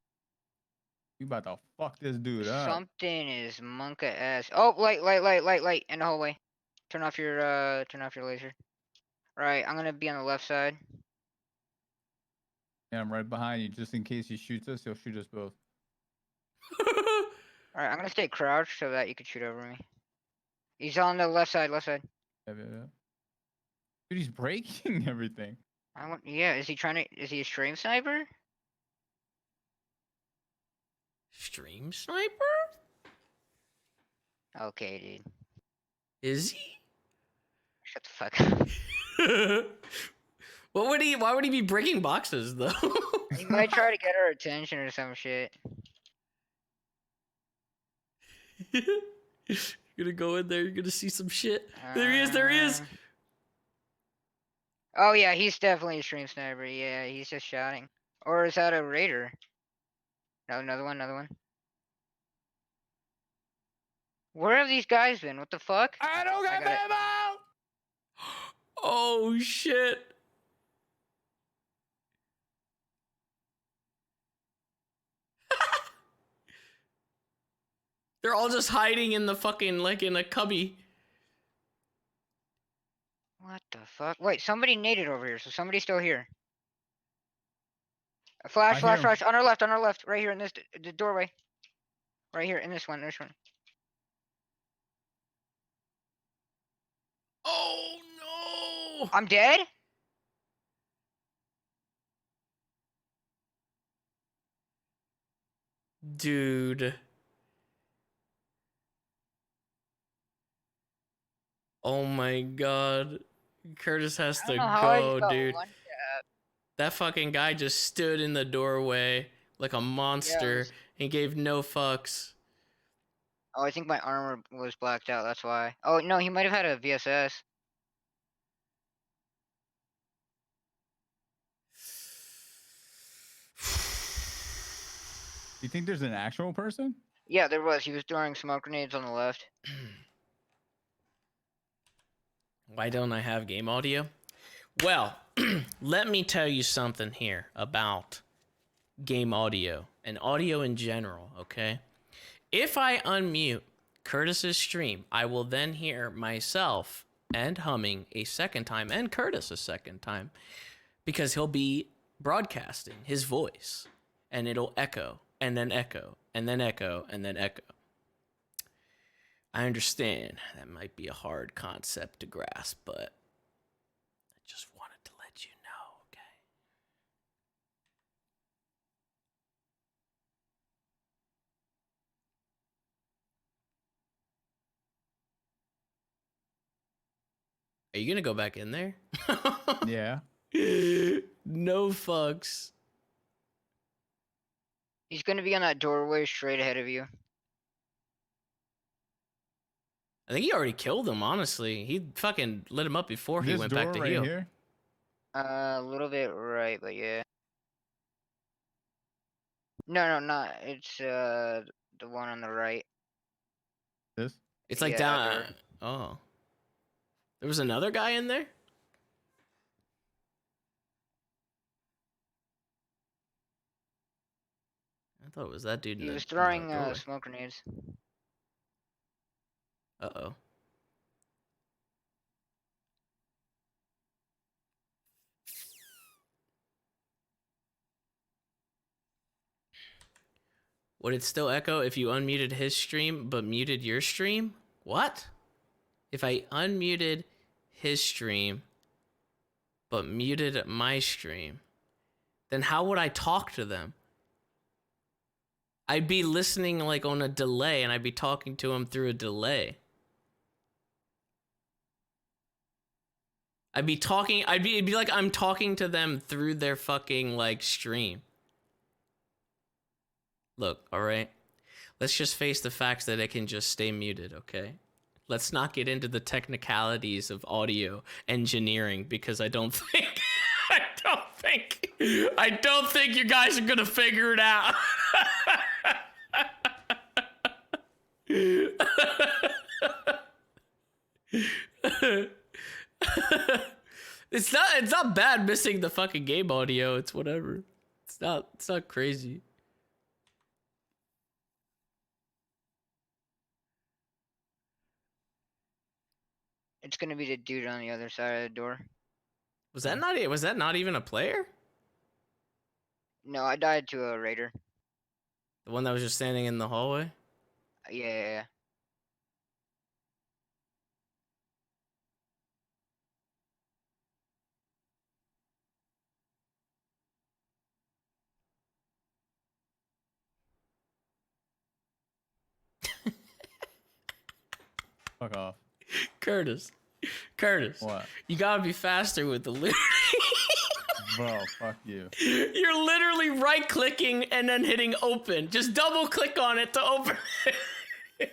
You about to fuck this dude up. Something is monka ass. Oh, light in the hallway. Turn off your laser. Right, I'm gonna be on the left side. Yeah, I'm right behind you. Just in case he shoots us, he'll shoot us both. Alright, I'm gonna stay crouched so that you can shoot over me. He's on the left side. Yeah. Dude, he's breaking everything. Yeah, is he a stream sniper? Stream sniper? Okay, dude. Is he? Shut the fuck up. Why would he be breaking boxes though? He might try to get our attention or some shit. You're gonna go in there, you're gonna see some shit. There he is. Oh yeah, he's definitely a stream sniper. Yeah, he's just shouting. Or is that a raider? No, another one. Where have these guys been? What the fuck? I don't got ammo! Oh shit. They're all just hiding in the fucking, like, in a cubby. What the fuck? Wait, somebody naded over here, so somebody's still here. Flash. On our left, right here in this the doorway. Right here in this one. Oh no! I'm dead? Dude. Oh my god. Curtis has I to don't know how I go, just got dude. one tap. That fucking guy just stood in the doorway like a Yeah, monster. He gave no fucks. oh, I think my armor was blacked out, that's why. Oh, no, he might have had a VSS. You think there's an actual person? Yeah, there was. He was throwing smoke grenades on the left. Why don't I have game audio? Well, let me tell you something here about game audio and audio in general, okay? If I unmute Curtis's stream, I will then hear myself and humming a second time and Curtis a second time because he'll be broadcasting his voice and it'll echo and then echo and then echo and then echo. I understand that might be a hard concept to grasp, but I just wanted to let you know, okay? Are you gonna go back in there? Yeah. No fucks. He's gonna be on that doorway straight ahead of you. I think he already killed him, honestly. He fucking lit him up before he This went door back to right heal. here. A little bit right, but yeah. No, not. It's the one on the right. This? It's like Yeah, down. that Oh. There was another guy in there? I thought it was that dude in He the, was in the throwing doorway. smoke grenades. Uh-oh. Would it still echo if you unmuted his stream but muted your stream? What? If I unmuted his stream but muted my stream, then how would I talk to them? I'd be listening like on a delay and I'd be talking to him through a delay. It'd be like I'm talking to them through their fucking like stream. Look, all right? Let's just face the facts that it can just stay muted, okay? Let's not get into the technicalities of audio engineering because I don't think I don't think you guys are gonna figure it out. It's not bad missing the fucking game audio. It's whatever. It's not crazy. It's gonna be the dude on the other side of the door. Was that not even a player? No, I died to a raider. The one that was just standing in the hallway? Yeah. Fuck off. Curtis. What? You gotta be faster with the loot. Bro, fuck you. You're literally right clicking and then hitting open. Just double click on it to open it.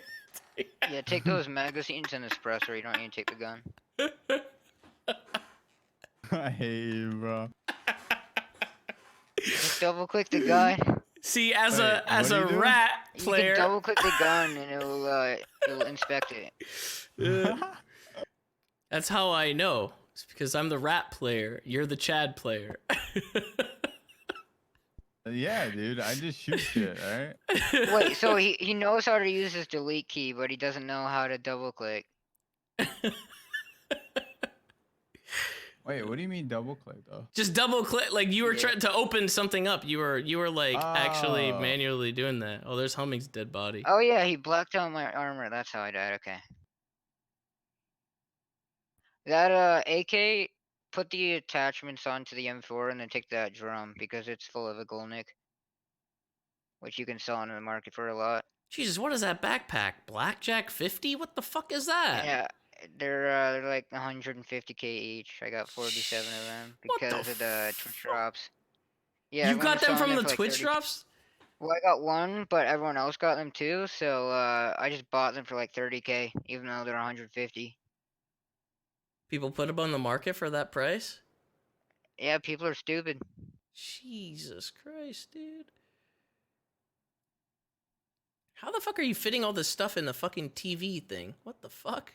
Yeah, take those magazines and the suppressor. You don't need to take the gun. I hate you, bro. Just double click the gun. See, as Wait, a what are you rat You player, can double click the gun and it'll inspect it. that's how I know. It's because I'm the rat player. You're the Chad player. Yeah, dude. I just shoot shit, alright? Wait, so he knows how to use his delete key, but he doesn't know how to double click. Wait, what do you mean double click though? Just double click, like you were Yeah. trying to open something up. You were like actually Oh. manually doing that. Oh, there's Humming's dead body. Oh yeah, he blacked out my armor. That's how I died. Okay. That AK, put the attachments onto the M4 and then take that drum because it's full of a Golnik, which you can sell on the market for a lot. Jesus, what is that backpack? Blackjack 50? What the fuck is that? Yeah, they're like 150k each. I got 47 of them What the because of the Twitch drops. Yeah, You everyone got was them selling from them the for like Twitch 30. drops? Well, I got one, but everyone else got them too. So I just bought them for like 30k, even though they're 150. People put them on the market for that price? Yeah, people are stupid. Jesus Christ, dude. How the fuck are you fitting all this stuff in the fucking TV thing? What the fuck?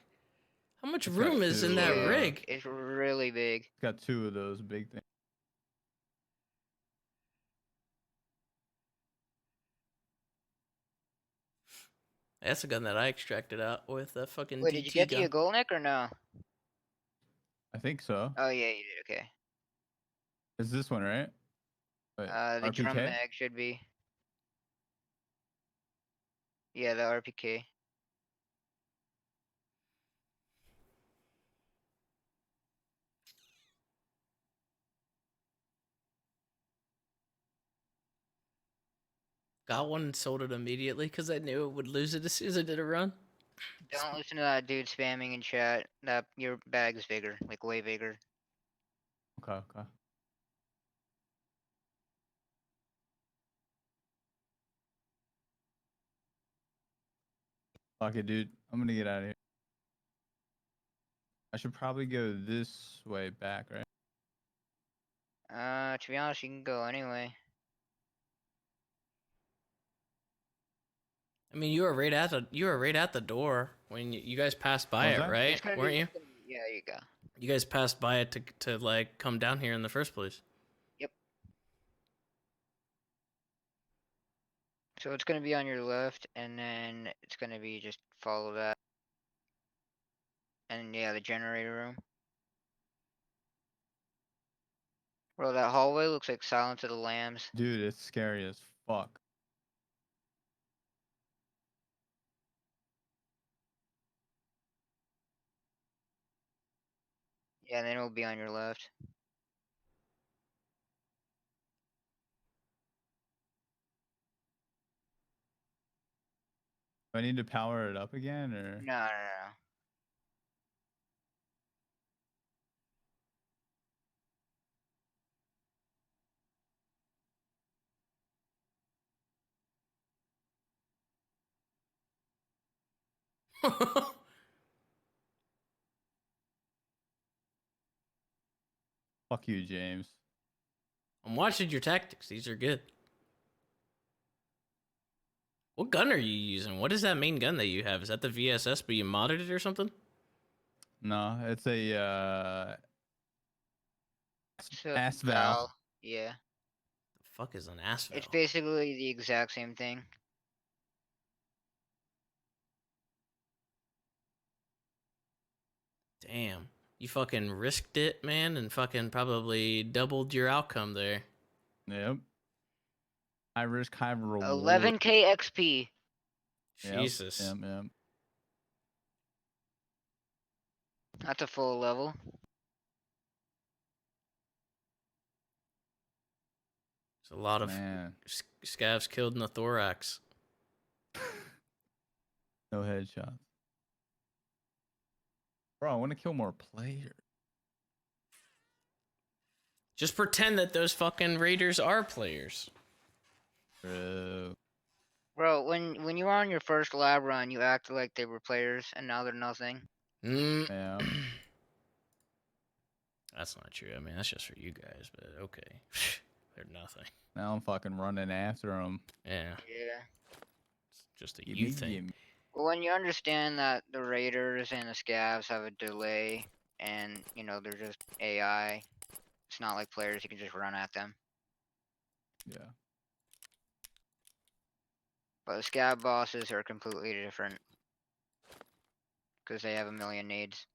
How much It's got room is in that Huge. rig? It's really big. It's got 2 of those big things. That's a gun that I extracted out with a fucking Wait, did you DT get to gun. your Golnik or no? I think so. Oh yeah, you did. Okay. It's this one, right? Wait, The drum RPK? mag should be. Yeah, the RPK. Got one and sold it immediately because I knew it would lose it as soon as I did a run. Don't listen to that dude spamming in chat. That your bag's bigger, like way bigger. Okay, okay. Fuck it, dude. I'm gonna get out of here. I should probably go this way back, right? To be honest, you can go anyway. I mean, you were right at the door when you guys passed by Was it, I? right? It's gonna Weren't be, you? yeah, you go. You guys passed by it to like come down here in the first place. Yep. So it's gonna be on your left, and then it's gonna be just follow that. And yeah, the generator room. Bro, that hallway looks like Silence of the Lambs. Dude, it's scary as fuck. Yeah, and then it'll be on your left. Do I need to power it up again, or? No, no, no. Fuck you, James. I'm watching your tactics. These are good. What gun are you using? What is that main gun that you have? Is that the VSS, but you modded it or something? No, it's a So, Asval. yeah. The fuck is an asphalt? It's basically the exact same thing. Damn. You fucking risked it, man, and fucking probably doubled your outcome there. Yep. High risk, high reward. 11k XP. Yep, Jesus. Yep. That's a full level. It's a lot of scavs killed in the thorax. No headshots. Bro, I want to kill more players. Just pretend that those fucking raiders are players. Bro, when you were on your first lab run, you acted like they were players, and now they're nothing. Yeah. That's not true. I mean, that's just for you guys, but okay. They're nothing. Now I'm fucking running after them. Yeah. Yeah. It's just a you thing. But when you understand that the raiders and the scavs have a delay, and you know they're just AI, it's not like players. You can just run at them. Yeah. But the scav bosses are completely different because they have a million needs.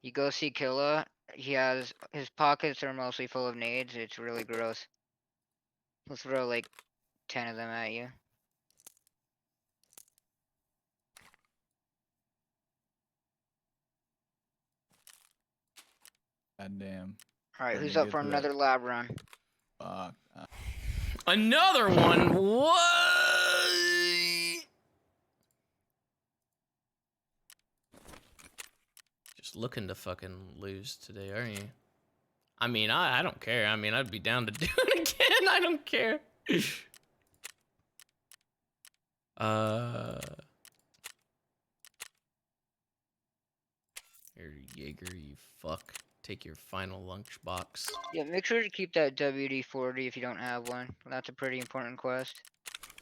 You go see Killa, his pockets are mostly full of nades. It's really gross. He'll throw like 10 of them at you. God damn. All right, Let who's me up get for to that. another lab run? Fuck. Another one? What? Just looking to fucking lose today, aren't you? I mean, I don't care. I mean, I'd be down to do it again. I don't care. Here, Jaeger, you fuck. Take your final lunchbox. Yeah, make sure to keep that WD-40 if you don't have one. That's a pretty important quest.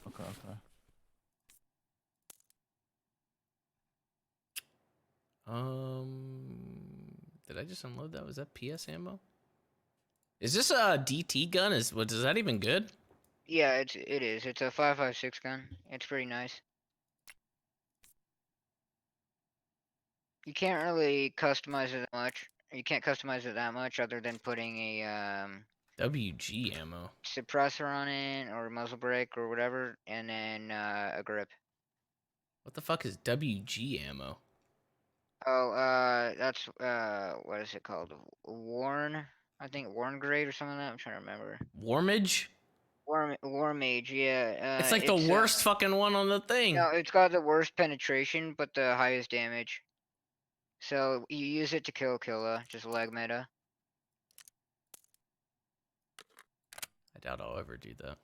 Okay, okay. Did I just unload that? Was that PS ammo? Is this a DT gun? Is that even good? Yeah, it is. It's a 5.56 gun. It's pretty nice. You can't really customize it much. You can't customize it that much other than putting a WG ammo. suppressor on it or muzzle brake or whatever, and then a grip. What the fuck is WG ammo? Oh, that's what is it called? Warn, I think Warn grade or something like that. I'm trying to remember. Warmage? War mage, yeah. It's like the worst fucking one on the thing. No, it's got the worst penetration, but the highest damage. So you use it to kill Killa, just leg meta. I doubt I'll ever do that.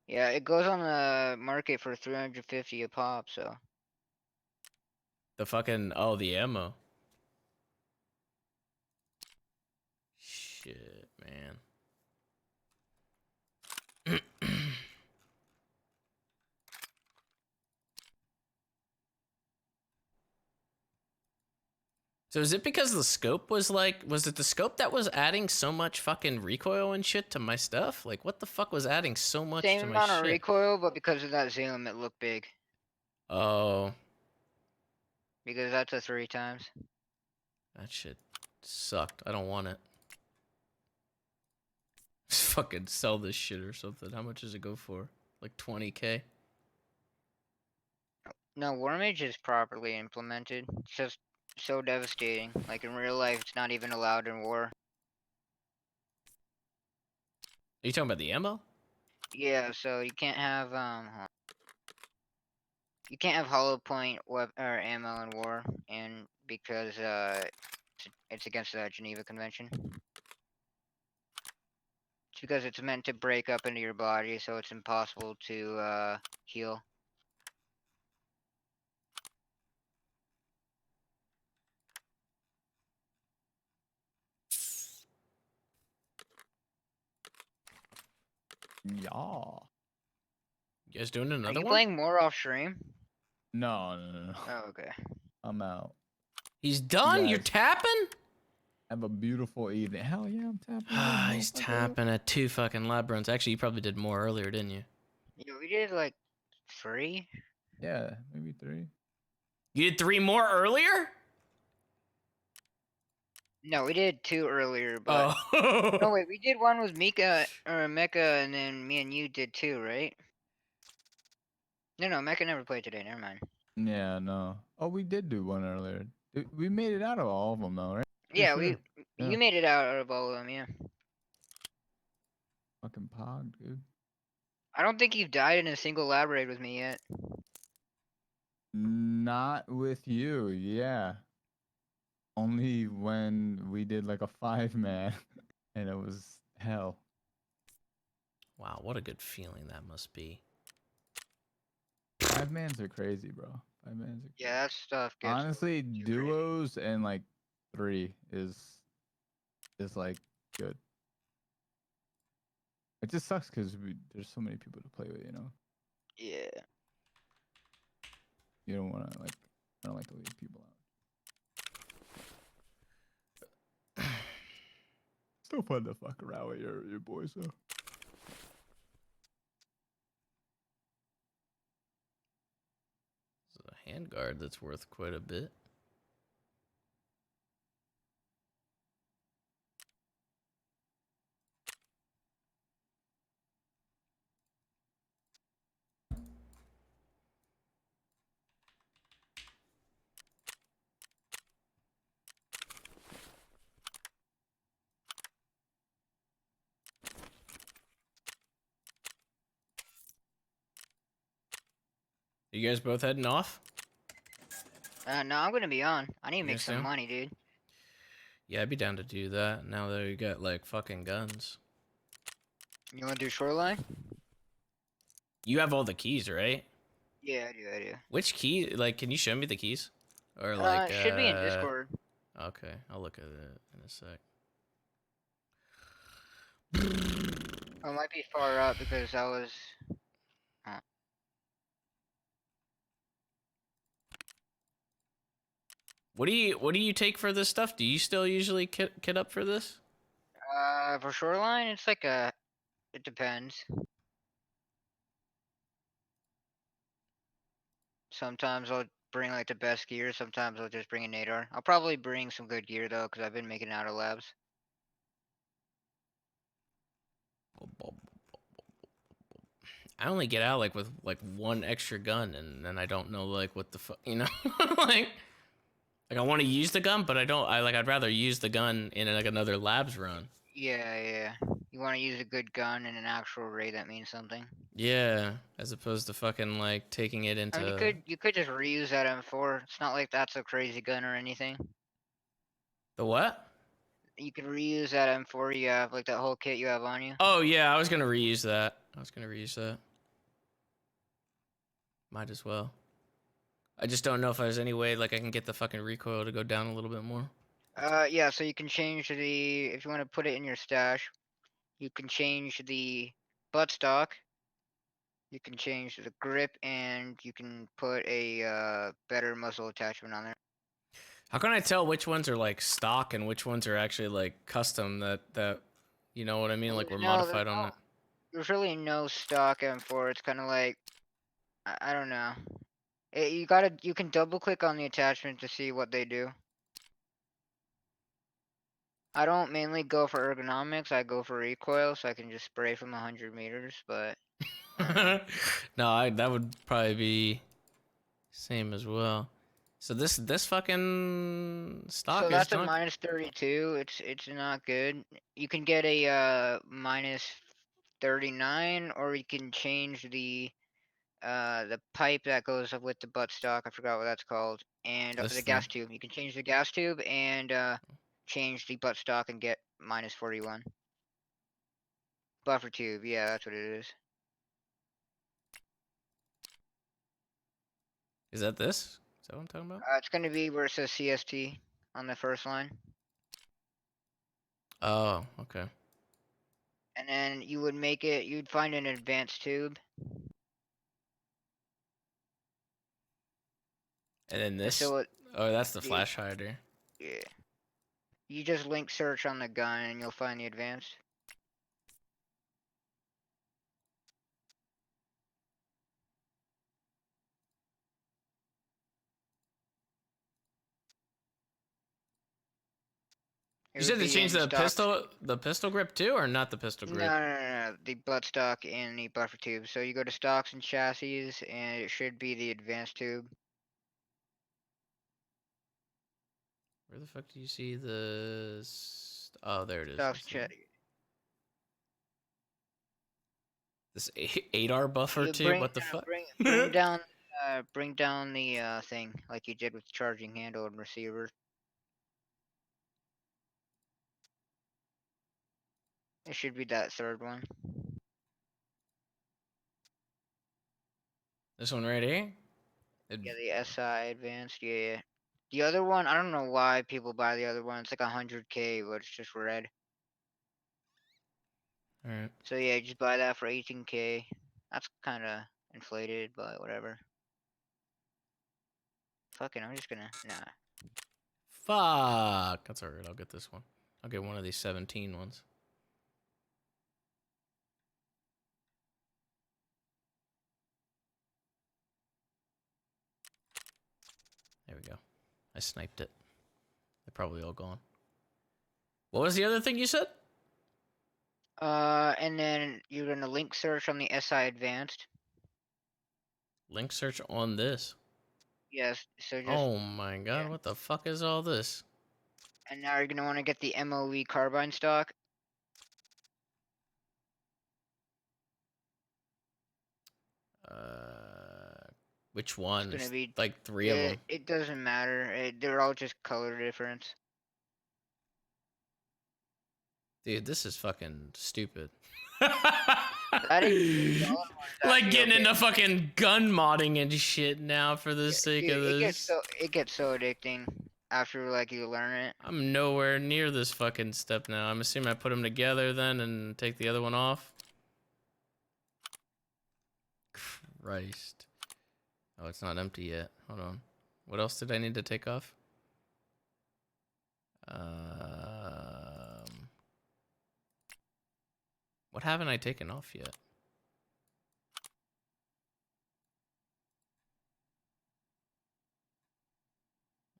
Yeah, it goes on the market for 350 a pop, so. The fucking the ammo. Shit, man. So is it because the scope was was it the scope that was adding so much fucking recoil and shit to my stuff? Like, what the fuck was adding so much Same to my amount of shit? recoil, but because of that zoom, it looked big. Oh. Because that's a 3 times. That shit sucked. I don't want it. Just fucking sell this shit or something. How much does it go for? Like 20K? No, War Mage is properly implemented. It's just so devastating. Like in real life, it's not even allowed in war. Are you talking about the ammo? Yeah, so you can't have you can't have hollow point or ammo in war, and because it's against the Geneva Convention. It's because it's meant to break up into your body, so it's impossible to heal. Yeah. You guys doing Are another you one? playing more off stream? No. Oh, okay. I'm out. He's done? Yes. You're tapping? Have a beautiful evening. Hell yeah, I'm tapping. He's tapping at 2 fucking lab runs. Actually, you probably did more earlier, didn't you? Yeah, we did like 3. Yeah, maybe 3. You did 3 more earlier? No, we did 2 earlier, but Oh. no wait, we did one with Mika or Mecca, and then me and you did 2, right? No, Mecca never played today. Never mind. Yeah, no. Oh, we did do one earlier. We made it out of all of them, though, right? Yeah, Pretty sure. Yeah. you made it out of all of them, yeah. Fucking pog, dude. I don't think you've died in a single lab raid with me yet. Not with you, yeah. Only when we did like a 5-man, and it was hell. Wow, what a good feeling that must be. 5-mans are crazy, bro. 5-mans are crazy. Yeah, that stuff gets Honestly, too duos and like 3 is like good. It just sucks because there's so many people to play with, you know. Yeah. You don't want to I don't like to leave people out. Still fun to fuck around with your boys though. It's a handguard that's worth quite a bit. You guys both heading off? No, I'm gonna be on. I need to You make guys some do? money, dude. Yeah, I'd be down to do that now that we got like fucking guns. You wanna do shoreline? You have all the keys, right? Yeah, I do. Which key? Like, can you show me the keys? Or It should be in Discord. Okay, I'll look at it in a sec. Oh, it might be far up because I was. What do you take for this stuff? Do you still usually kit up for this? For shoreline, it's like a. It depends. Sometimes I'll bring like the best gear. Sometimes I'll just bring a nadar. I'll probably bring some good gear though, because I've been making it out of labs. I only get out like with like one extra gun, and then I don't know like what the fuck, you know, like I want to use the gun, but I don't. I'd rather use the gun in like another labs run. Yeah. You want to use a good gun in an actual raid that means something. Yeah, as opposed to fucking like taking it into. I mean, you could just reuse that M4. It's not like that's a crazy gun or anything. The what? You could reuse that M4 you have, like that whole kit you have on you. Oh yeah, I was gonna reuse that. Might as well. I just don't know if there's any way like I can get the fucking recoil to go down a little bit more. Yeah, so you can change if you want to put it in your stash, you can change the buttstock, you can change the grip, and you can put a better muzzle attachment on there. How can I tell which ones are like stock and which ones are actually like custom that you know what I mean? Like we're modified on it. There's really no stock M4. It's kind of like, I don't know. You can double click on the attachment to see what they do. I don't mainly go for ergonomics. I go for recoil, so I can just spray from 100 meters. But no, that would probably be same as well. So this fucking stock so is that's a junk? minus 32. It's not good. You can get a minus 39, or you can change the pipe that goes up with the buttstock. I forgot what that's called. And This the thing. gas tube. You can change the gas tube and change the buttstock and get minus 41. Buffer tube, yeah, that's what it is. Is that this? Is that what I'm talking about? It's gonna be where it says CST on the first line. Oh, okay. And then you'd find an advanced tube. And then this. So Oh, that's the flash hider. Yeah. You just link search on the gun and you'll find the advanced. You said to change the pistol grip too, or not the pistol grip? No. The buttstock and the buffer tube. So you go to stocks and chassis, and it should be the advanced tube. Where the fuck do you see the? Oh, there it is. Stocks This ADAR buffer too. What the fuck? Bring down the thing like you did with charging handle and receiver. It should be that third one. This one right here? Yeah, the SI advanced, yeah. The other one, I don't know why people buy the other one. It's like 100K, but it's just red. Alright. So yeah, just buy that for 18K. That's kind of inflated, but whatever. Fucking, I'm just gonna, nah. Fuck. That's alright, I'll get this one. I'll get one of these 17 ones. There we go. I sniped it. They're probably all gone. What was the other thing you said? And then you're gonna link search on the SI advanced. Link search on this. Yes, so just. Oh my god, what the fuck is all this? And now you're gonna want to get the MOE carbine stock. Which one? It's gonna be Like 3 of them. It doesn't matter. They're all just color difference. Dude, this is fucking stupid. That is Like getting into fucking gun modding and shit now for the sake of this. It gets so addicting after like you learn it. I'm nowhere near this fucking step now. I'm assuming I put them together then and take the other one off. Christ. Oh, it's not empty yet. Hold on. What else did I need to take off? What haven't I taken off yet?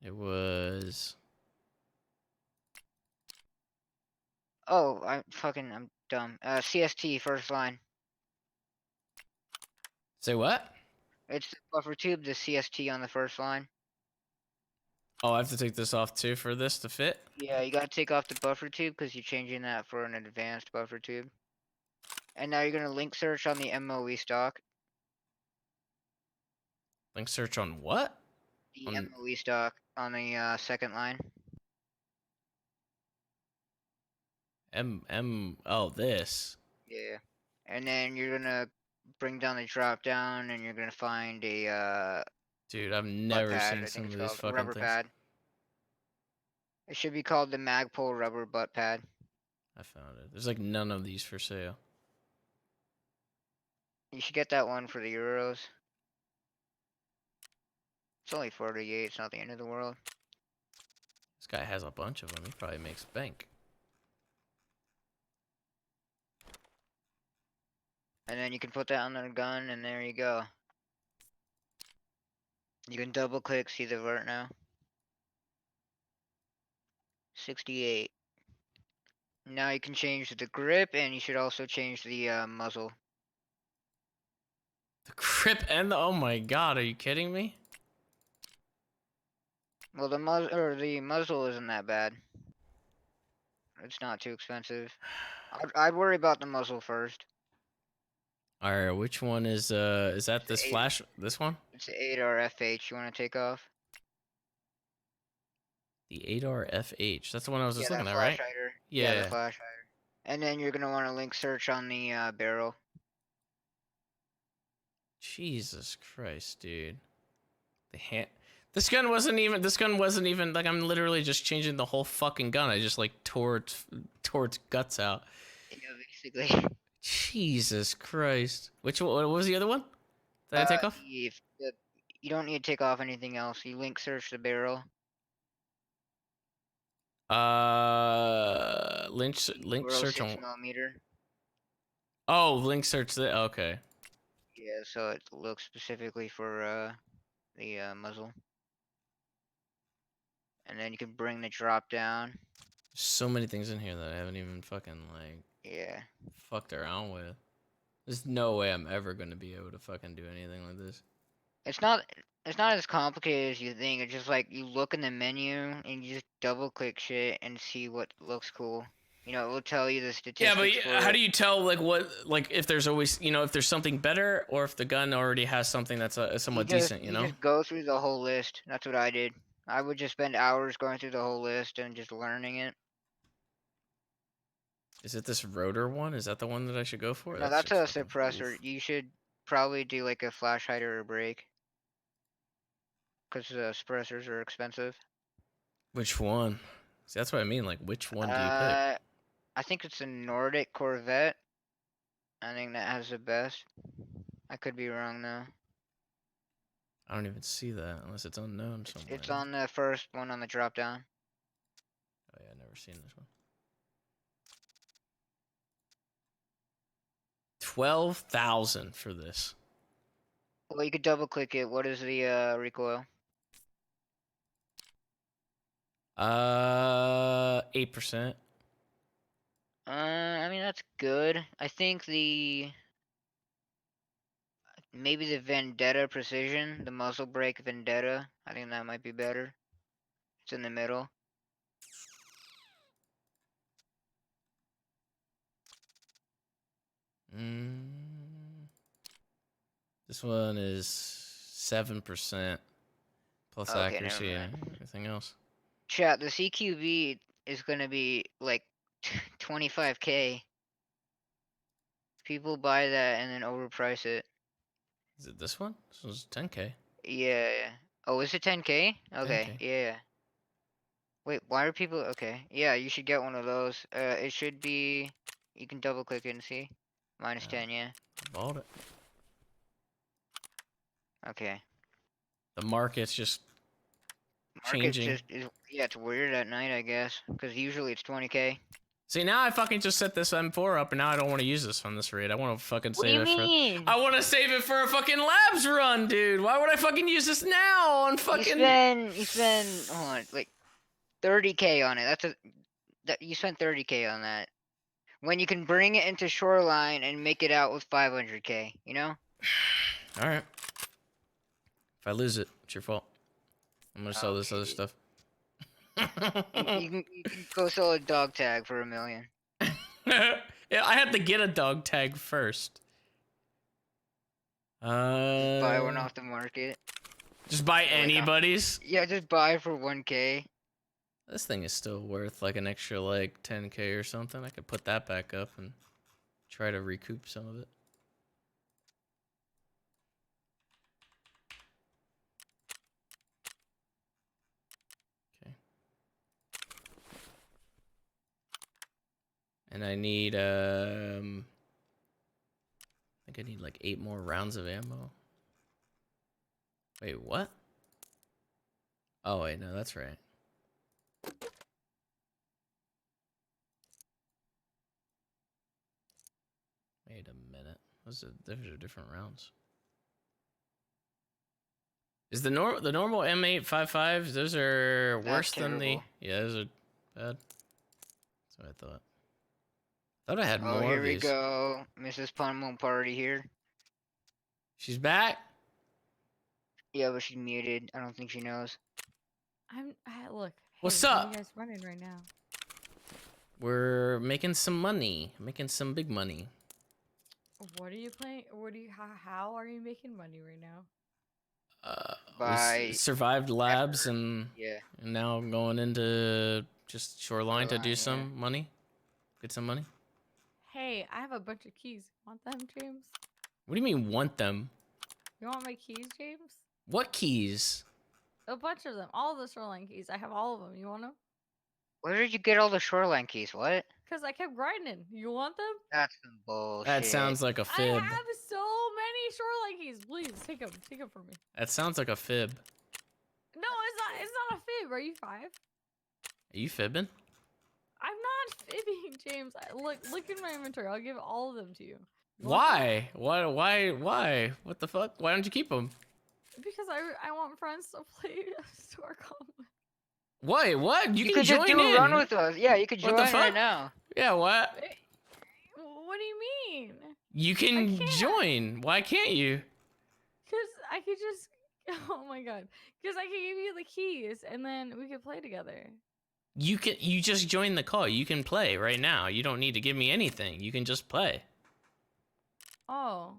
It was... Oh, I'm dumb. CST first line. Say what? It's the buffer tube, the CST on the first line. Oh, I have to take this off too for this to fit? Yeah, you gotta take off the buffer tube because you're changing that for an advanced buffer tube. And now you're gonna link search on the MOE stock. Link search on what? The MOE stock on the second line. Oh, this. Yeah. And then you're gonna bring down the drop down and you're gonna find a Dude, I've never pad, seen I some think of it's these called, fucking rubber things. pad. It should be called the Magpul rubber butt pad. I found it. There's like none of these for sale. You should get that one for the Euros. It's only 48, it's not the end of the world. This guy has a bunch of them. He probably makes bank. And then you can put that on the gun and there you go. You can double click, see the vert now. 68. Now you can change the grip and you should also change the muzzle. The grip and the... Oh my god, are you kidding me? Well, the muzzle isn't that bad. It's not too expensive. I'd worry about the muzzle first. Alright, which one is that this flash? This one? It's the 8R FH you want to take off. The 8R FH. That's the one I was just looking that at, flash right? hider. Yeah. The flash hider. And then you're gonna want to link search on the barrel. Jesus Christ, dude. The hand... This gun wasn't even like, I'm literally just changing the whole fucking gun. I just like tore its guts out. Yeah, basically. Jesus Christ. Which one? What was the other one? Did I take off? You don't need to take off anything else. You link search the barrel. Link search on... 6mm. Oh, link search the... Okay. Yeah, so it looks specifically for the muzzle. And then you can bring the drop down. So many things in here that I haven't even fucking like... Yeah. Fucked around with. There's no way I'm ever gonna be able to fucking do anything like this. It's not as complicated as you think. It's just like you look in the menu and you just double click shit and see what looks cool. You know, it will tell you the statistics. Yeah, but how do you tell like what, like if there's always, you know, if there's something better or if the gun already has something that's somewhat decent, you know? Just go through the whole list. That's what I did. I would just spend hours going through the whole list and just learning it. Is it this rotor one? Is that the one that I should go for? No, that's a suppressor. You should probably do like a flash hider or brake. Because suppressors are expensive. Which one? See, that's what I mean. Like, which one do you pick? I think it's a Nordic Corvette. I think that has the best. I could be wrong though. I don't even see that unless it's unknown somewhere. It's on the first one on the drop down. Oh yeah, I've never seen this one. 12,000 for this. Well, you could double click it. What is the recoil? 8%. I mean that's good. I think maybe the Vendetta Precision, the muzzle brake Vendetta. I think that might be better. It's in the middle. This one is 7% plus Okay, never accuracy and mind. everything else. Chat, the CQB is gonna be like 25K. People buy that and then overprice it. Is it this one? This one's 10K. Yeah, yeah. Oh, is it 10K? Okay, 10K. yeah. Wait, why are people? Okay, yeah, you should get one of those. It should be. You can double click it and see. Minus Yeah. 10, yeah. I bought it. Okay. The market's just Market's changing. just yeah, it's weird at night, I guess, because usually it's 20K. See, now I fucking just set this M4 up, and now I don't want to use this on this raid. I want to fucking What do save you it mean? for. I want to save it for a fucking labs run, dude. Why would I fucking use this now on fucking? You spend hold on, like 30K on it. You spent 30K on that. When you can bring it into Shoreline and make it out with 500K, you know? All right. If I lose it, it's your fault. I'm gonna sell this other Okay. stuff. You can go sell a dog tag for $1 million. Yeah, I had to get a dog tag first. Just buy one off the market. Just buy Like, anybody's. Yeah, just buy for 1K. This thing is still worth like an extra like 10K or something. I could put that back up and try to recoup some of it. Okay. And I need I think I need like 8 more rounds of ammo. Wait, what? Oh wait, no, that's right. Wait a minute. Those are different rounds. Is the normal M855s? Those are worse than the. terrible. Yeah, those are bad. That's what I thought. Thought I had Oh, more here of we these. go. Mrs. Pummel Party here. She's back. Yeah, but she's muted. I don't think she knows. Look. What's Hey, what up? are you guys running right now? We're making some money, making some big money. What are you playing? How are you making money right now? By survived labs effort. and Yeah. now I'm going into just Shoreline to do Shoreline, some money, get some money. Hey, I have a bunch of keys. Want them, James? What do you mean want them? You want my keys, James? What keys? A bunch of them. All the Shoreline keys. I have all of them. You want them? Where did you get all the Shoreline keys? What? Because I kept grinding. You want them? That's some bullshit. That sounds like a I fib. have so many Shoreline keys. Please, take them. Take them for me. That sounds like a fib. No, it's not a fib. Are you 5? Are you fibbing? I'm not fibbing, James. Look in my inventory. I'll give all of them to you. Why? Why? What the fuck? Why don't you keep them? Because I want friends to play StoreCom with. Why? What? You can could join just do in. a run with us. Yeah, you could What join the fuck? right now. Yeah, what? What do you mean? You can join. Why can't you? Because I could just. Oh my god. Because I could give you the keys and then we could play together. You just join the call. You can play right now. You don't need to give me anything. You can just play. Oh.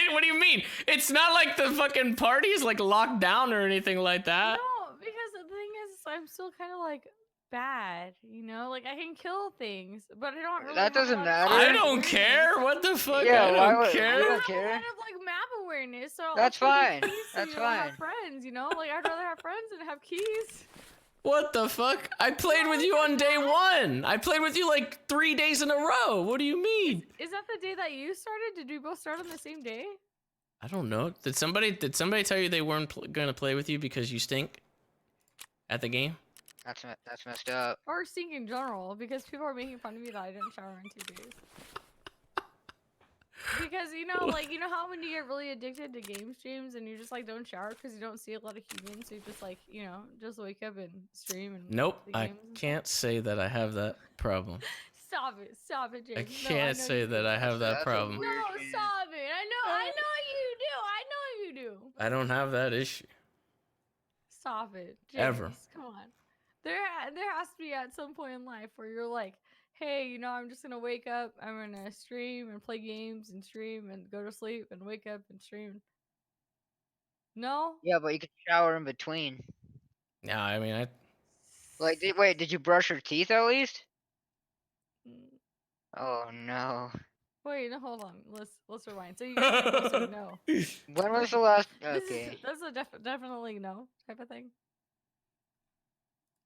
What do you mean? It's not like the fucking party is like locked down or anything like that. No, because the thing is, I'm still kind of like bad, you know? Like I can kill things, but I don't really. That doesn't matter. I don't care. What the fuck? Yeah, I don't care. You don't I care? have like map awareness, so That's I'll fine. play the keys so That's you don't have fine. friends, you know? Like I'd rather have friends than have keys. What the fuck? I played with you on day 1. I played with you like 3 days in a row. What do you mean? Is that the day that you started? Did we both start on the same day? I don't know. Did somebody tell you they weren't gonna play with you because you stink at the game? That's messed up. Or stink in general, because people are making fun of me that I didn't shower in 2 days. Because you know how when you get really addicted to game streams and you just like don't shower because you don't see a lot of humans, so you just like just wake up and stream and Nope, play I games and can't say that I have that problem. Stop it, James. I No, can't know say you that do. I have that That's a problem. weird No, shit. stop it. I know you do. I don't have that issue. Stop it, James. Ever. Come on. There has to be at some point in life where you're like, hey, I'm just gonna wake up, I'm gonna stream and play games and stream and go to sleep and wake up and stream. No. Yeah, but you could shower in between. Yeah, I mean, Like, wait, did you brush your teeth at least? Mm, Oh no. Wait, no, hold on. Let's rewind. So you guys are yes or no? When was the last? This is Okay. that's a definitely no type of thing.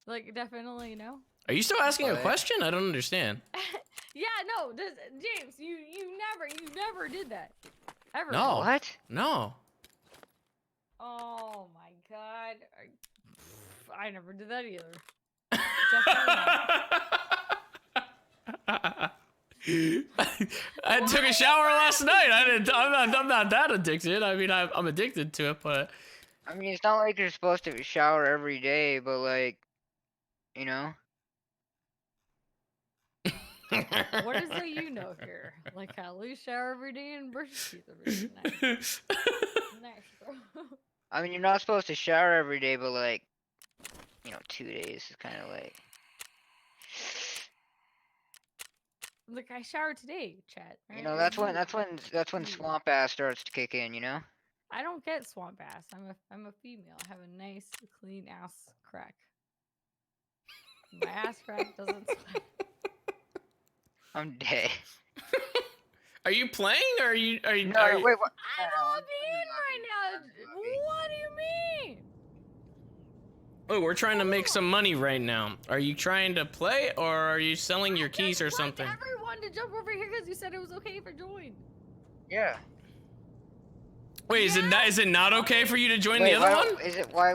Like definitely no. are you still asking a What? question? I don't understand. Yeah, no, James, you never did that. Ever. No. What? No. Oh my god. I never did that either. Definitely not. I took a shower last night. I'm not that addicted. I mean, I'm addicted to it, but I mean, it's not like you're supposed to shower every day, but like, you know. What is that you know here? Like at least shower every day and brush your teeth every day. Nice. Nice, bro. I mean, you're not supposed to shower every day, but like, 2 days is kind of like. Like I showered today, chat. Right? That's when swamp ass starts to kick in. I don't get swamp ass. I'm a female. I have a nice clean ass crack. My ass crack doesn't sweat. I'm dead. are you playing or are you? No, are wait, you- what? I'm in right now. What do you mean? Oh, we're trying to make some money right now. Are you trying to play or are you selling your keys or Just like something? everyone to jump over here because you said it was okay for join. Yeah. Wait, is it not okay for you to join Wait, the other why, one? Is it why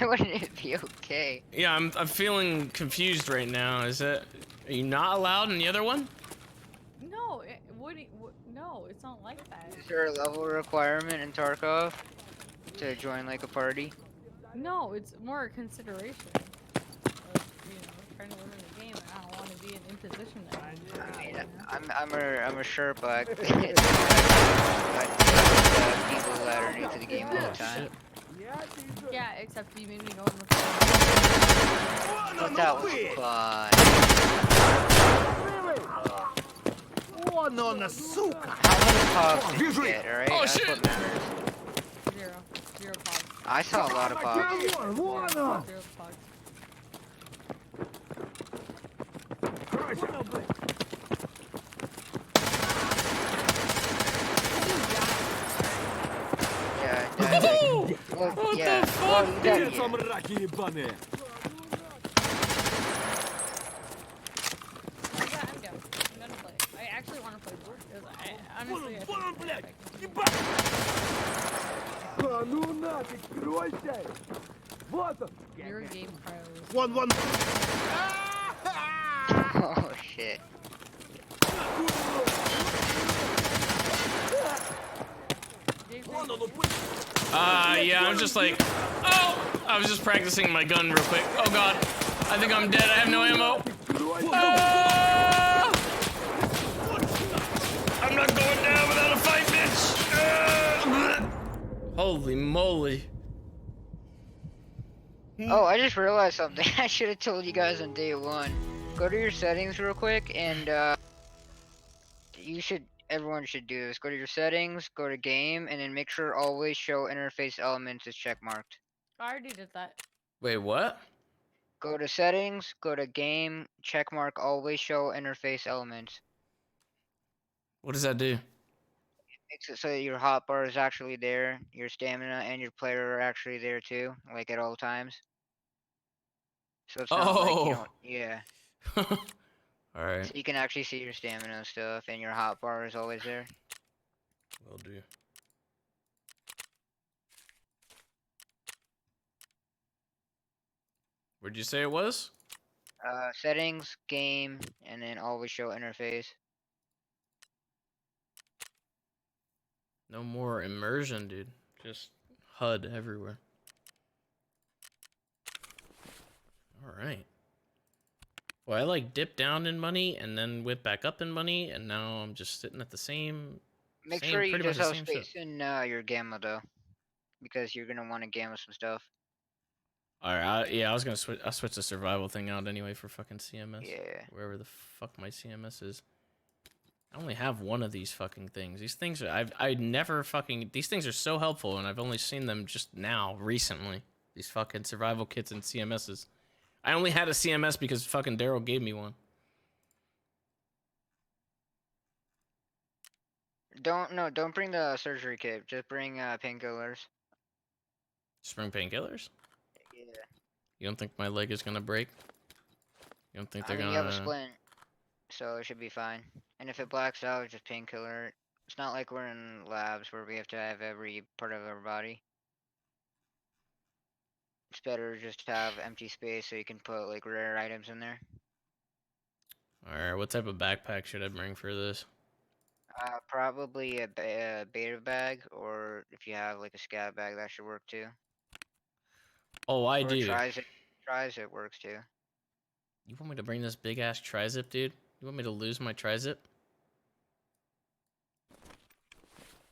wouldn't it be okay? Yeah, I'm feeling confused right now. Are you not allowed in the other one? No, no, it's not like that. Is there a level requirement in Tarkov to join like a party? No, it's more consideration. Like, trying to win the game, and I don't want to be in imposition that I'm a Sherpa. I people that are new to the game all the time. Yeah, except you made me go in the But that was fun. One on the suka. How many pogs did you get, alright? Oh, That's shit. what matters. Zero pogs. I saw a lot of pogs. Zero pogs. Well, yeah. Well, you got Get some raki bunny. I'm down. I'm gonna play. I actually want to play more because I honestly. Your game pros. One. Oh shit. Yeah, I'm just like, oh, I was just practicing my gun real quick. Oh god, I think I'm dead. I have no ammo. Ah! I'm not going down without a fight, bitch. Ah! Holy moly. Oh, I just realized something. I should have told you guys on day one. Go to your settings real quick, and everyone should do this. Go to your settings, go to game, and then make sure always show interface elements is checkmarked. I already did that. Wait, what? Go to settings, go to game, checkmark always show interface elements. What does that do? Makes it so that your hotbar is actually there, your stamina and your player are actually there too, like at all times. So it's not like you don't, yeah. Alright. So you can actually see your stamina and stuff, and your hotbar is always there. Will do. Where'd you say it was? Settings, game, and then always show interface. No more immersion, dude. Just HUD everywhere. Alright. Well, I like dipped down in money and then went back up in money, and now I'm just sitting at the same. Make sure you just have space in your gamma though, because you're gonna want to gamma some stuff. Alright, yeah, I was gonna switch. I switched the survival thing out anyway for fucking CMS. Yeah. Wherever the fuck my CMS is. I only have one of these fucking things. These things are I never fucking these things are so helpful, and I've only seen them just now recently. These fucking survival kits and CMSs. I only had a CMS because fucking Daryl gave me one. Don't bring the surgery kit. Just bring painkillers. Just bring painkillers? Yeah. You don't think my leg is gonna break? You don't think I they're mean, gonna? you have a splint, so it should be fine. And if it blacks out, just painkiller. It's not like we're in labs where we have to have every part of our body. It's better just to have empty space so you can put like rare items in there. All right. What type of backpack should I bring for this? Probably a beta bag, or if you have like a scav bag, that should work too. Oh, I or do. Trizip works too. You want me to bring this big ass trizip, dude? You want me to lose my trizip?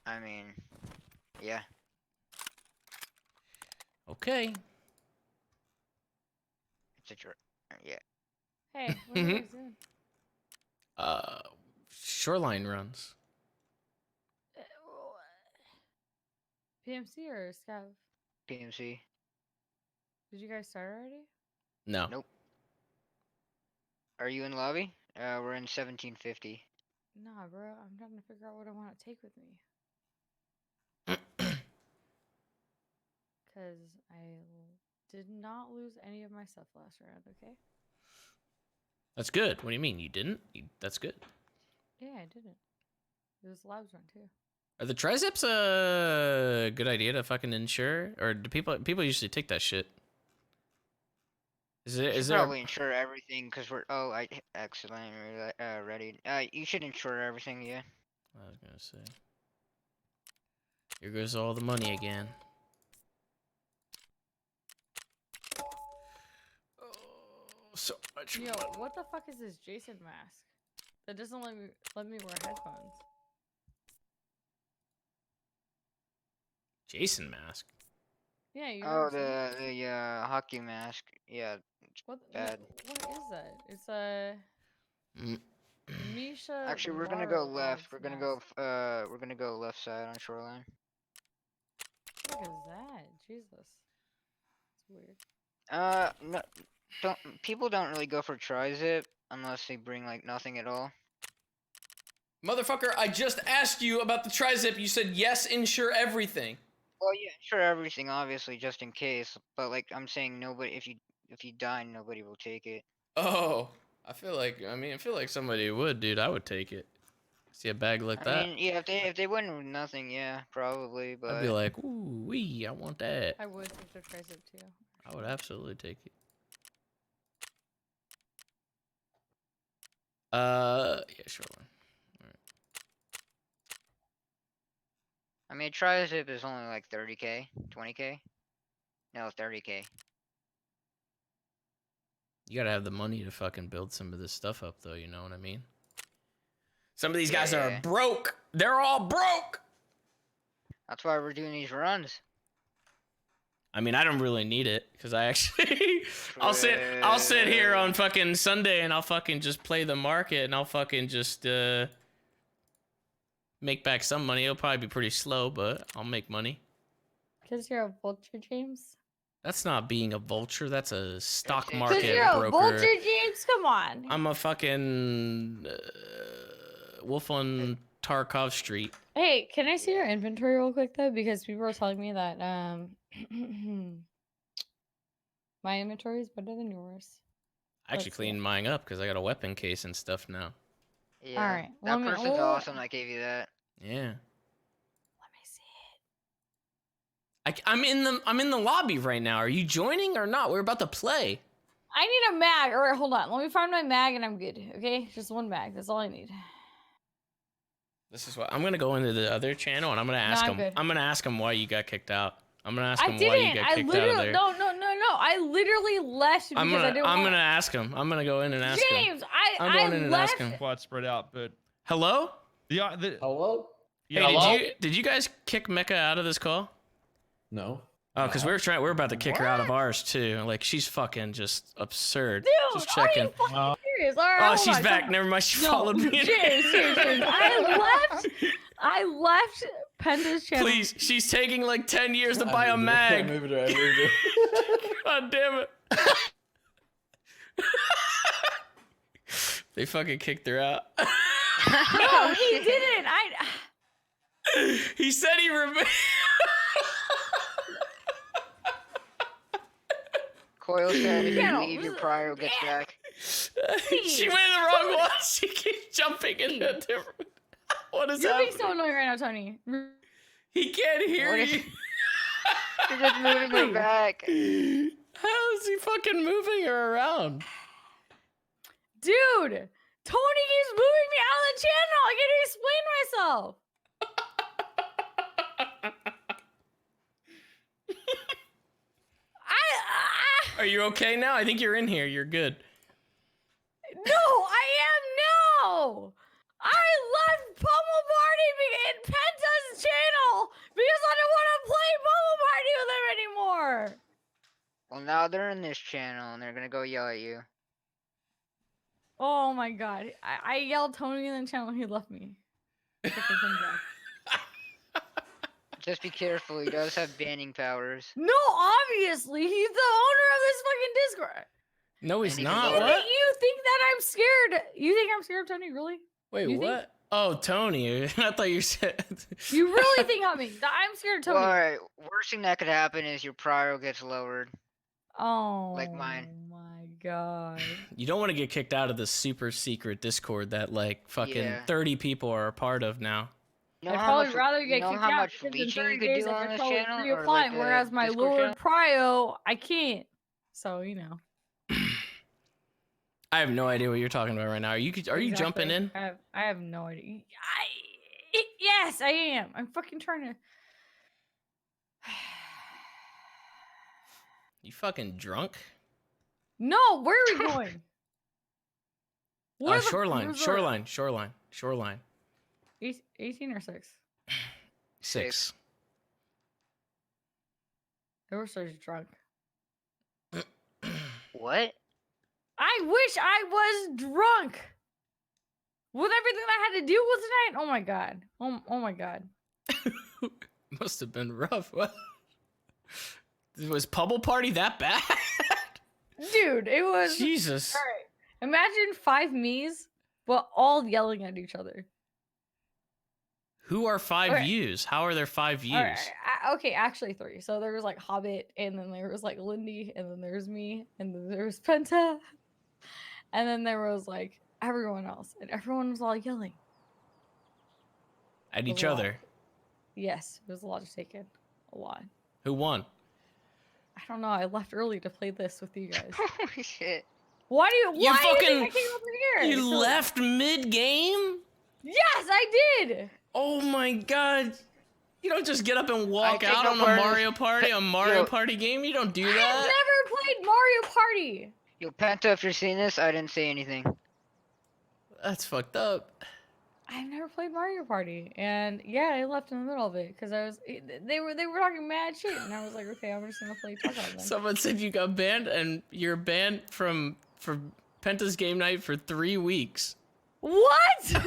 I mean, yeah. Okay. It's a yeah. Hey, what are you guys doing? Shoreline runs. PMC or Scav? PMC. Did you guys start already? No. Nope. Are you in lobby? We're in 1750. Nah, bro. I'm trying to figure out what I want to take with me. Because I did not lose any of my stuff last round, okay? That's good. What do you mean? You didn't? That's good. Yeah, I didn't. It was labs run too. Are the triceps a good idea to fucking insure? Or do people usually take that shit? Is there probably insure everything because we're I excellent ready. You should insure everything, yeah. I was gonna say. Here goes all the money again. Oh, so much Yo, money. what the fuck is this Jason mask? That doesn't let me wear headphones. Jason mask. Yeah, you. The hockey mask. Yeah, it's bad. What is that? It's a Misha. Actually, we're gonna go left. We're gonna go left side on shoreline. What is that? Jesus. It's weird. No, people don't really go for tri-zip unless they bring like nothing at all. Motherfucker, I just asked you about the tri-zip. You said yes, insure everything. Well, yeah, insure everything, obviously, just in case. But like I'm saying, nobody. If you die, nobody will take it. Oh, I feel like somebody would, dude. I would take it. See a bag like that? I mean, yeah, if they went with nothing, yeah, probably. But I'd be like, ooh, wee, I want that. I would take the tricep too. I would absolutely take it. Yeah, sure. Alright. I mean, tri-zip is only like 30k, 20k. No, 30k. You gotta have the money to fucking build some of this stuff up, though. You know what I mean? Some of these guys are broke. They're all broke. That's why we're doing these runs. I mean, I don't really need it because I actually, I'll sit here on fucking Sunday and I'll fucking just play the market and I'll fucking just make back some money. It'll probably be pretty slow, but I'll make money. Because you're a vulture, James. That's not being a vulture. That's a stock market broker. Because you're a vulture, James. Come on. I'm a fucking wolf on Tarkov Street. Hey, can I see your inventory real quick though? Because people were telling me that my inventory is better than yours. I actually cleaned mine up because I got a weapon case and stuff now. Yeah. All right. That person's awesome that gave you that. Yeah. I'm in the lobby right now. Are you joining or not? We're about to play. I need a mag. All right, hold on. Let me find my mag and I'm good. Okay, just one mag. That's all I need. This is what I'm gonna go into the other channel and I'm gonna ask him. good. I'm gonna ask him why you got kicked out. I'm gonna ask him I why you didn't. got I kicked out literally of there. no. I literally left because I didn't I'm want. gonna ask him. I'm gonna go in and ask him. James, I'm going in and ask him. Quad spread out, but Hello? Hello? Hey, did you guys kick Mecca out of this call? No. Oh, because we're about to kick her out of ours too. Like she's fucking just absurd. Dude, just checking. are you fucking serious. All right, Oh, hold she's on, back. come on. Never mind. She No, followed me. James. I left Penta's channel. Please, she's taking like 10 years to buy a mag. I moved her. God damn it. They fucking kicked her out. No, he didn't. He said he removed. Coil said if you Yeah, leave, your prior gets back. She went in the wrong one. She keeps jumping into a different. What is You're being happening? so annoying right now, Tony. He can't hear What is- you. You're just moving her back. How is he fucking moving her around? Dude, Tony keeps moving me out of the channel. I can't explain myself. Are you okay now? I think you're in here. You're good. No, I am now. I left Pummel Party in Penta's channel because I don't want to play Pummel Party with him anymore. Well, now they're in this channel and they're gonna go yell at you. Oh my god. I yelled Tony in the channel and he left me. Fucking come back. Just be careful. He does have banning powers. No, obviously. He's the owner of this fucking Discord. No, he's And he not. can- What? You think that I'm scared? You think I'm scared of Tony? Really? Wait, You think- what? Oh, Tony. I thought you said. You really think I'm scared of Tony? Well, alright. Worst thing that could happen is your prior gets lowered. Oh, Like mine. my god. You don't want to get kicked out of the super secret Discord that like fucking Yeah. 30 people are a part of now. You know I'd how probably much- rather you get know kicked how out much because in leeching 30 you could days do I on could this probably channel, or, reapply, like, whereas my Discord lowered channel? prio, I can't. So, you know. I have no idea what you're talking about right now. Are you jumping in? I have no idea. Yes, I am. I'm fucking trying to. You fucking drunk? No, where are we going? Where's the Shoreline, resort? shoreline. 18 or 6? 6. They were so drunk. What? I wish I was drunk. With everything I had to deal with tonight. Oh my god. Oh my god. Must have been rough. What? Was Pummel Party that bad? Dude, it was. Jesus. All right. Imagine 5 me's, but all yelling at each other. Who are 5 Okay. yous? How are there 5 views? All right, okay, actually 3. So there was like Hobbit, and then there was like Lindy, and then there's me, and then there was Penta, and then there was like everyone else, and everyone was all yelling. At It was each a lot. other. Yes, it was a lot to take in. A lot. Who won? I don't know. I left early to play this with you guys. Holy shit. Why do you? Why do you fucking- think I came over here? You So- left mid-game? Yes, I did. Oh my god. You don't just get up and walk take out no on a part in this. Mario Party, a Mario Yo. Party game? You don't do I've that. never played Mario Party. Yo, Penta, if you're seeing this, I didn't say anything. That's fucked up. I've never played Mario Party, and yeah, I left in the middle of it because they were talking mad shit, and I was like, okay, I'm just gonna play Talk on them. Someone said you got banned, and you're banned from Penta's game night for 3 weeks. What?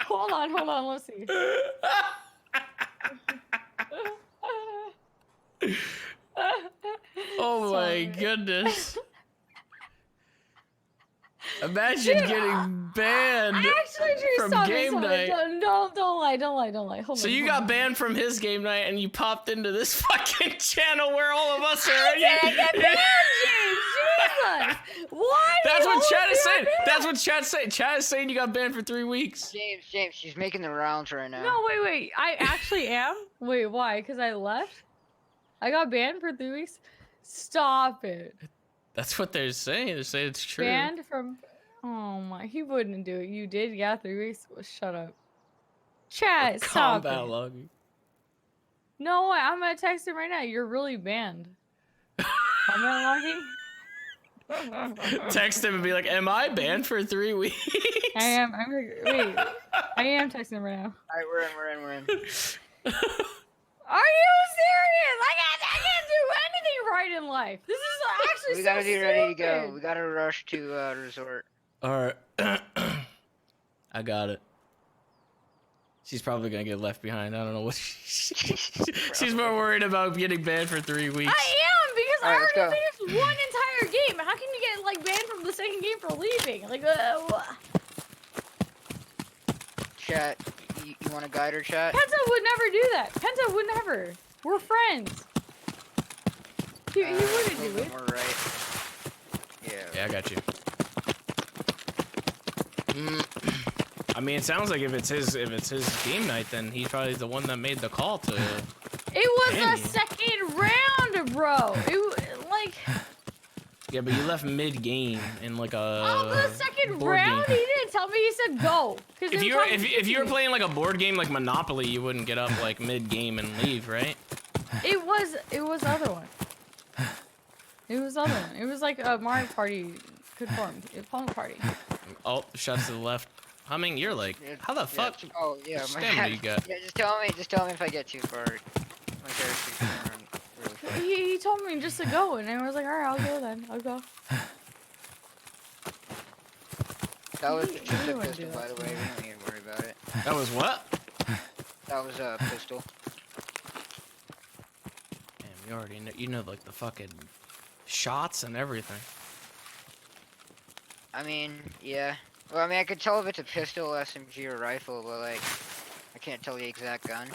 hold on, let's see. Oh my Sorry. goodness. Imagine getting banned Actually, Drew, from stop it, game stop it. night. Don't lie. Hold So on. you hold got on. banned from his game night, and you popped into this fucking channel where all of us are. I didn't get banned, James. Jesus. Why? do That's you what always chat is do saying. that? That's what chat's saying. Chat is saying you got banned for 3 weeks. James, she's making the rounds right now. No, wait. I actually am. Wait, why? Because I left. I got banned for 3 weeks. Stop it. That's what they're saying. They're saying it's true. Banned from. Oh my, he wouldn't do it. You did? Yeah, 3 weeks. Well, shut up. Chat, stop Combat it. logging. No, I'm gonna text him right now. You're really banned. Combat logging? Text him and be like, "Am I banned for 3 weeks?" I am. Wait. I am texting him right now. Alright, we're in. Are you serious? I can't do anything right in life. This is actually We so gotta be ready to go. stupid. We gotta rush to resort. All right. I got it. She's probably gonna get left behind. I don't know what she's more worried about getting banned for 3 weeks. I am because I Alright, let's already finished one entire game. How can you get like banned from the second game for leaving? Like, Chat, you want to guide her, chat? Penta would never do that. Penta would never. We're friends. He wouldn't do it. We're right. Yeah, I got you. I mean, it sounds like if it's his game night, then he's probably the one that made the call to. It was ban the you. second round, bro. Like. Yeah, but you left mid game in like a. Oh, the second board round? game. He didn't tell me. He said go. If you were if you were playing like a board game like Monopoly, you wouldn't get up like mid game and leave, right? It was the other one. It was the other one. It was like a Mario Party conformed. Pummel Party. Oh, shots to the left. Humming, you're like, how the fuck? Oh yeah, my stamina you got? Yeah, just tell me if I get too far. My character's gonna run really fast. He told me just to go, and I was like, all right, I'll go then. I'll go. That was You just a wouldn't pistol, do by that the to way. me. We don't need to worry about it. That was what? That was a pistol. Damn, you already know like the fucking shots and everything. I mean, yeah. Well, I mean, I could tell if it's a pistol, SMG, or rifle, but like, I can't tell the exact gun.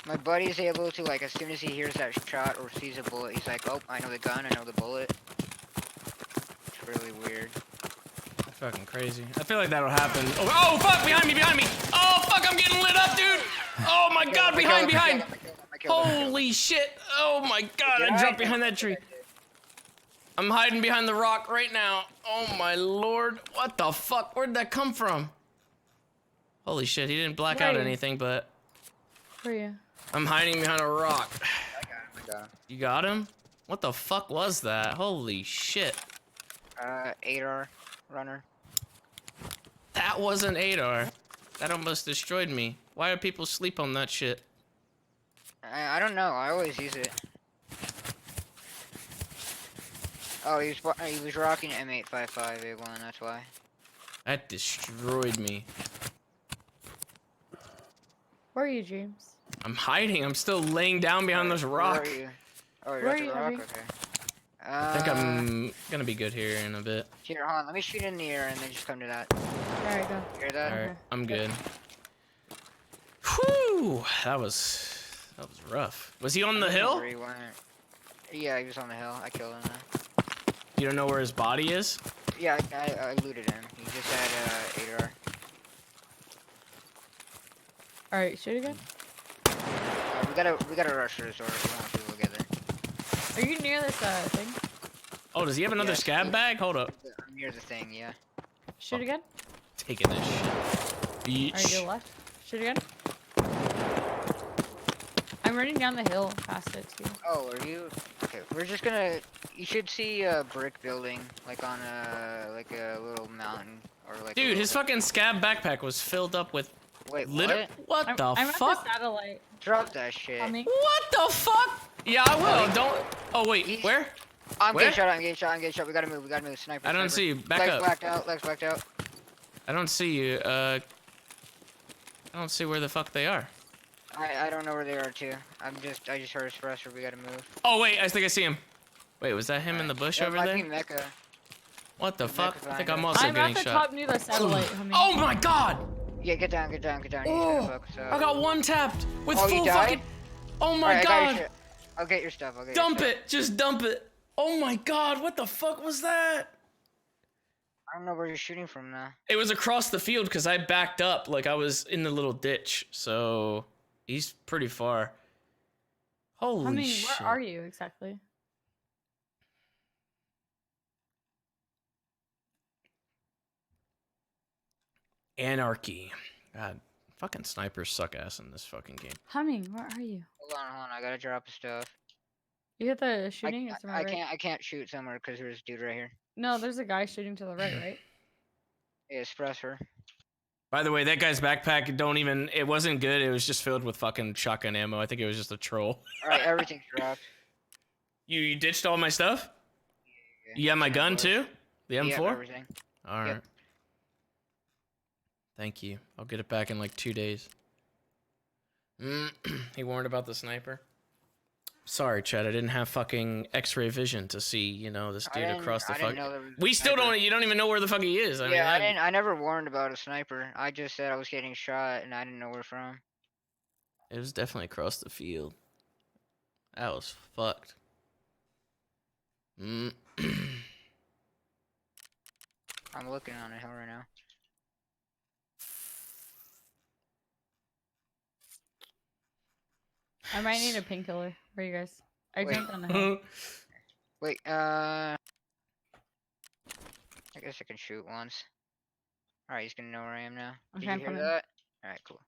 My buddy's able to, like, as soon as he hears that shot or sees a bullet, he's like, oh, I know the gun, I know the bullet. It's really weird. That's fucking crazy. I feel like that'll happen. Oh fuck! Behind me! Behind me! Oh fuck! I'm getting lit up, dude! Oh my god! Behind! Holy shit! Oh my god! I jumped behind that tree. I'm hiding behind the rock right now. Oh my lord! What the fuck? Where'd that come from? Holy shit! He didn't black out Right. anything, but Where are you? I'm hiding behind a rock. I got him. You got him? What the fuck was that? Holy shit! 8R runner. That was an 8R. That almost destroyed me. Why do people sleep on that shit? I don't know. I always use it. Oh, he was rocking M855A1. That's why. That destroyed me. Where are you, James? I'm hiding. I'm still laying down behind this rock. Where are you? Oh, you're Where at are the you, rock? Abby? Okay. I think I'm gonna be good here in a bit. Here, hold on. Let me shoot in the air and then just come to that. Alright, go. Hear that? Alright, I'm good. Whew! That was rough. Was he on the hill? Where he went. Yeah, he was on the hill. I killed him though. You don't know where his body is? Yeah, I looted him. He just had 8R. Alright, shoot again. We gotta rush the resort. We want people together. Are you near this thing? Oh, does he have another Yeah, scab bag? Hold up. I'm near the thing. Yeah. Shoot again. Taking this shit. Alright, go left. Shoot again. I'm running down the hill past it too. Oh, are you? Okay, we're just gonna. You should see a brick building, like on a little mountain or like. Dude, his fucking scab backpack was filled up with. Wait, What I'm the at fuck? the satellite. Drop that shit. Coming. What the fuck? Yeah, I will. Don't. Oh wait, where? I'm Where? getting shot. I'm getting shot. I'm getting shot. We gotta move. We gotta move. Sniper. I don't sniper. see you. Back Legs up. blacked out. Legs blacked out. I don't see you. I don't see where the fuck they are. I don't know where they are too. I just heard a suppressor. We gotta move. Oh wait, I think I see him. Wait, was that him in the bush That over might there? be Mecca. What the fuck? Mecca's I think behind I'm us. also I'm getting at the shot. top near the satellite. homie. Oh my god! Yeah, get down. Get down. Get down. He's Oh, gonna focus up. I got one tapped with Oh, you full died? fucking. Oh my Alright, I got your god! shit. I'll get your stuff. I'll get Dump your stuff. it! Just dump it! Oh my god! What the fuck was that? I don't know where you're shooting from now. It was across the field because I backed up like I was in the little ditch. So he's pretty far. Holy I mean, shit! where are you exactly? Anarchy. God, fucking snipers suck ass in this fucking game. Humming, where are you? Hold on. I gotta drop the stuff. You hit the shooting? It's to my I right. can't shoot somewhere because there's a dude right here. No, there's a guy shooting to the right, right? Yeah, suppressor. By the way, that guy's backpack it wasn't good. It was just filled with fucking shotgun ammo. I think it was just a troll. Alright, everything's dropped. You ditched all my stuff? Okay. You have my Send gun bullets. too? The Yep, M4? everything. All right. Yep. Thank you. I'll get it back in like 2 days. He warned about the sniper. Sorry, Chad. I didn't have fucking X-ray vision to see, you know, this dude across the I didn't fuck. know there was a We still sniper. don't. You don't even know where the fuck he is. I mean, Yeah, I that- didn't. I never warned about a sniper. I just said I was getting shot and I didn't know where from. It was definitely across the field. That was fucked. I'm looking on a hill right now. I might need a painkiller. Where are you guys? I Wait. jumped on the hill. Wait, I guess I can shoot once. Alright, he's gonna know where I am now. Did Okay, you I'm hear coming. that? Alright, cool.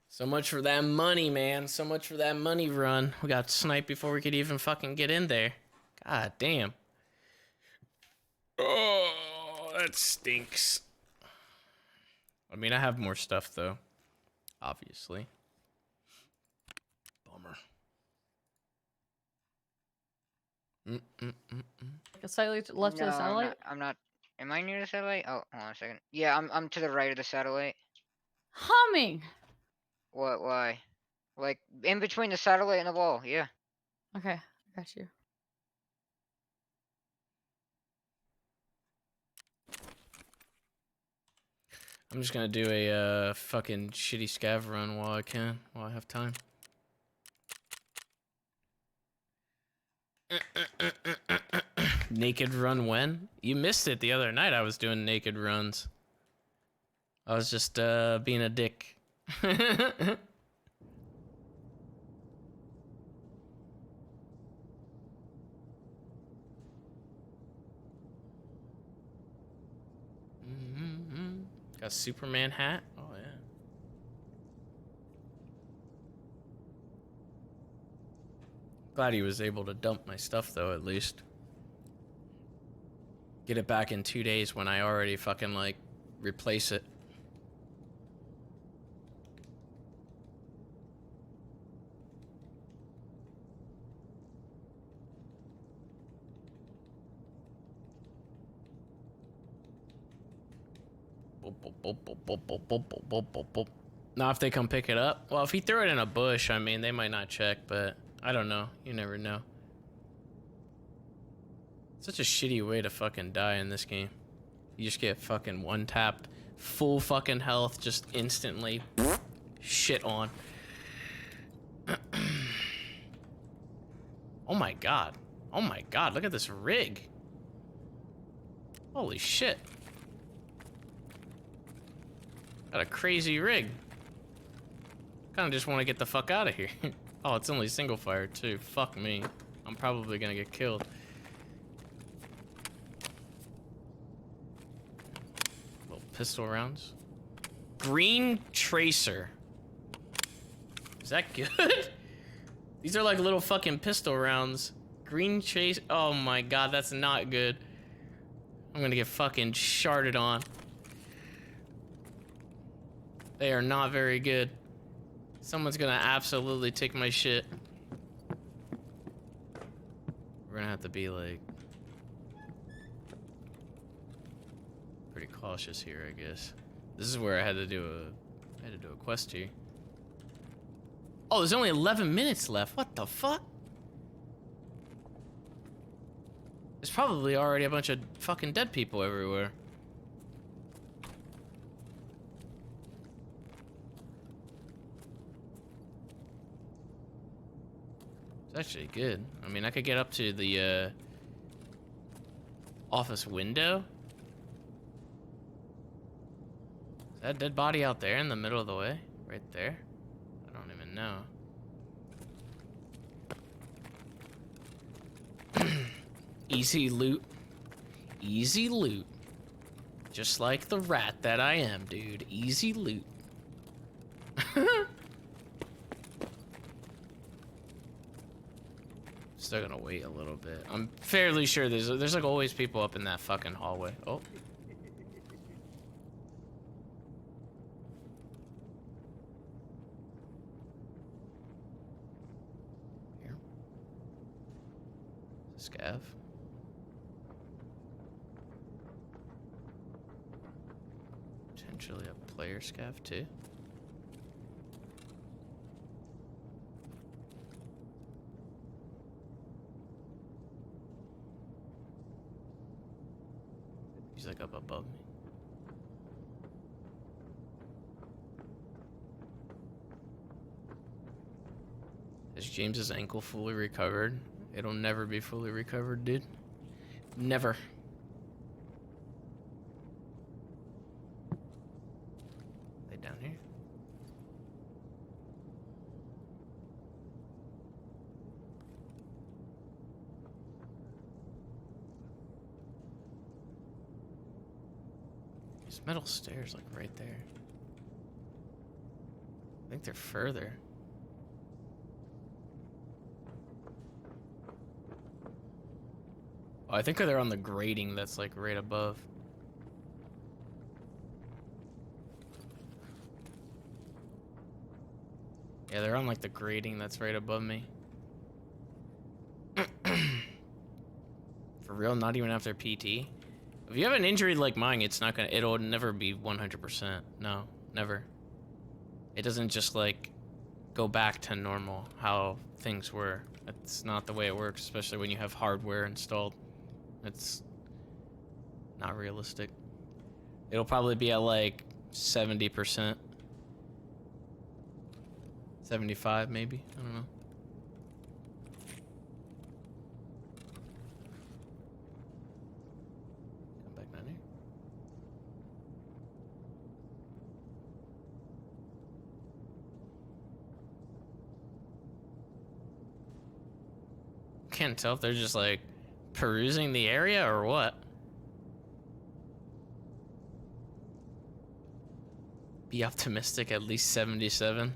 So much for that money, man. So much for that money run. We got sniped before we could even fucking get in there. God damn. Oh, that stinks. I mean, I have more stuff though. Obviously. Bummer. Like a slightly left No, of the satellite. I'm not. Am I near the satellite? Oh, hold on a second. Yeah, I'm to the right of the satellite. Humming. What? Why? Like in between the satellite and the wall. Yeah. Okay, I got you. I'm just gonna do a fucking shitty scav run while I have time. Naked run when? You missed it the other night. I was doing naked runs. I was just being a dick. Got a Superman hat. Oh yeah. Glad he was able to dump my stuff though, at least. Get it back in 2 days when I already fucking like replace it. Now if they come pick it up, well, if he threw it in a bush, I mean, they might not check, but I don't know. You never know. Such a shitty way to fucking die in this game. You just get fucking one tapped, full fucking health, just instantly shit on. Oh my god. Oh my god, look at this rig. Holy shit. Got a crazy rig. Kinda just want to get the fuck out of here. Oh, it's only single fire too. Fuck me. I'm probably gonna get killed. Little pistol rounds. Green tracer. Is that good? These are like little fucking pistol rounds. Green chase. Oh my god, that's not good. I'm gonna get fucking sharded on. They are not very good. Someone's gonna absolutely take my shit. We're gonna have to be like pretty cautious here, I guess. This is where I had to do a quest here. Oh, there's only 11 minutes left. What the fuck? There's probably already a bunch of fucking dead people everywhere. It's actually good. I mean, I could get up to the office window. Is that dead body out there in the middle of the way? Right there? I don't even know. Easy loot. Easy loot. Just like the rat that I am, dude. Easy loot. Still gonna wait a little bit. I'm fairly sure there's like always people up in that fucking hallway. Oh. Here. Scav. Potentially a player scav too. He's like up above me. Is James's ankle fully recovered? It'll never be fully recovered, dude. Never. Lay down here. These metal stairs, like right there. I think they're further. Oh, I think they're on the grating that's like right above. Yeah, they're on like the grating that's right above me. For real, not even after PT? If you have an injury like mine, it'll never be 100%. No, never. It doesn't just like go back to normal, how things were. That's not the way it works, especially when you have hardware installed. It's not realistic. It'll probably be at like 70%. 75 maybe, I don't know. Come back down here. Can't tell if they're just like perusing the area or what. Be optimistic, at least 77.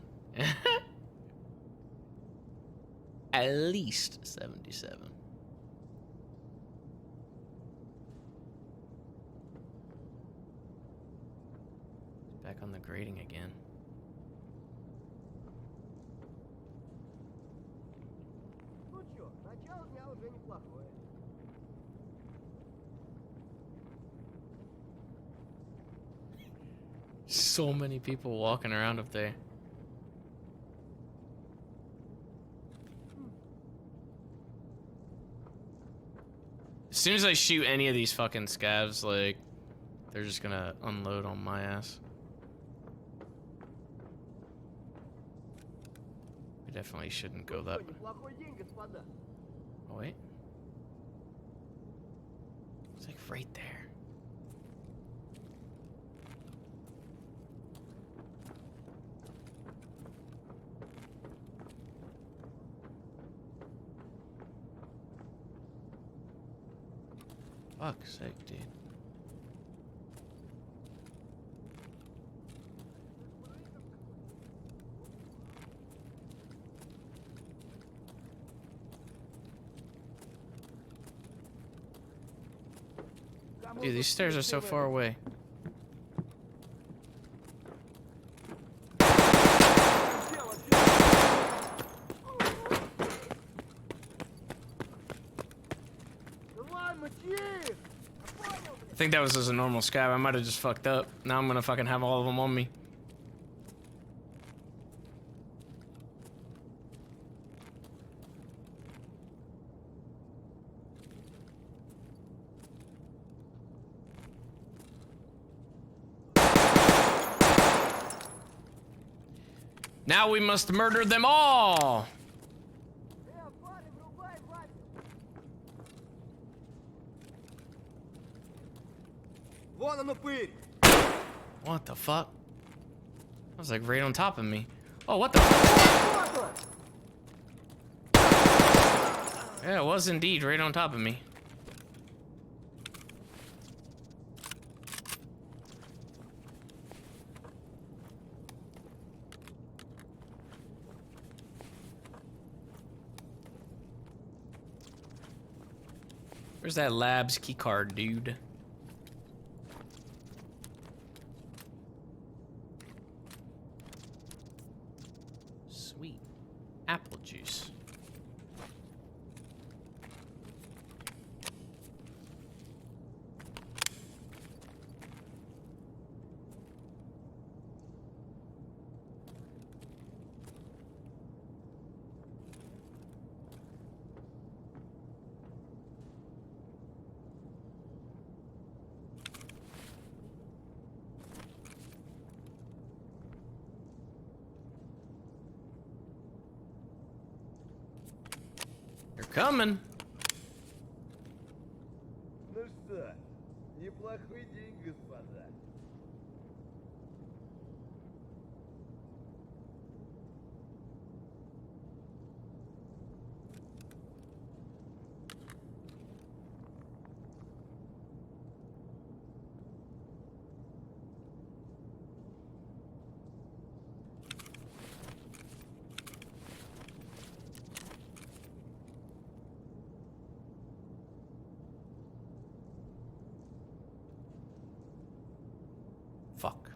At least 77. Back on the grating again. So many people walking around up there. As soon as I shoot any of these fucking scavs, like, they're just gonna unload on my ass. I definitely shouldn't go that way. Oh, wait. It's like right there. Fuck's sake, dude. Dude, these stairs are so far away. I think that was just a normal scav. I might have just fucked up. Now I'm gonna fucking have all of them on me. Now we must murder them all! What the fuck? That was like right on top of me. Oh, what the fuck? Yeah, it was indeed right on top of me. Where's that labs keycard, dude? Sweet. Apple juice. They're coming. Ну что, неплохой день, господа. Fuck.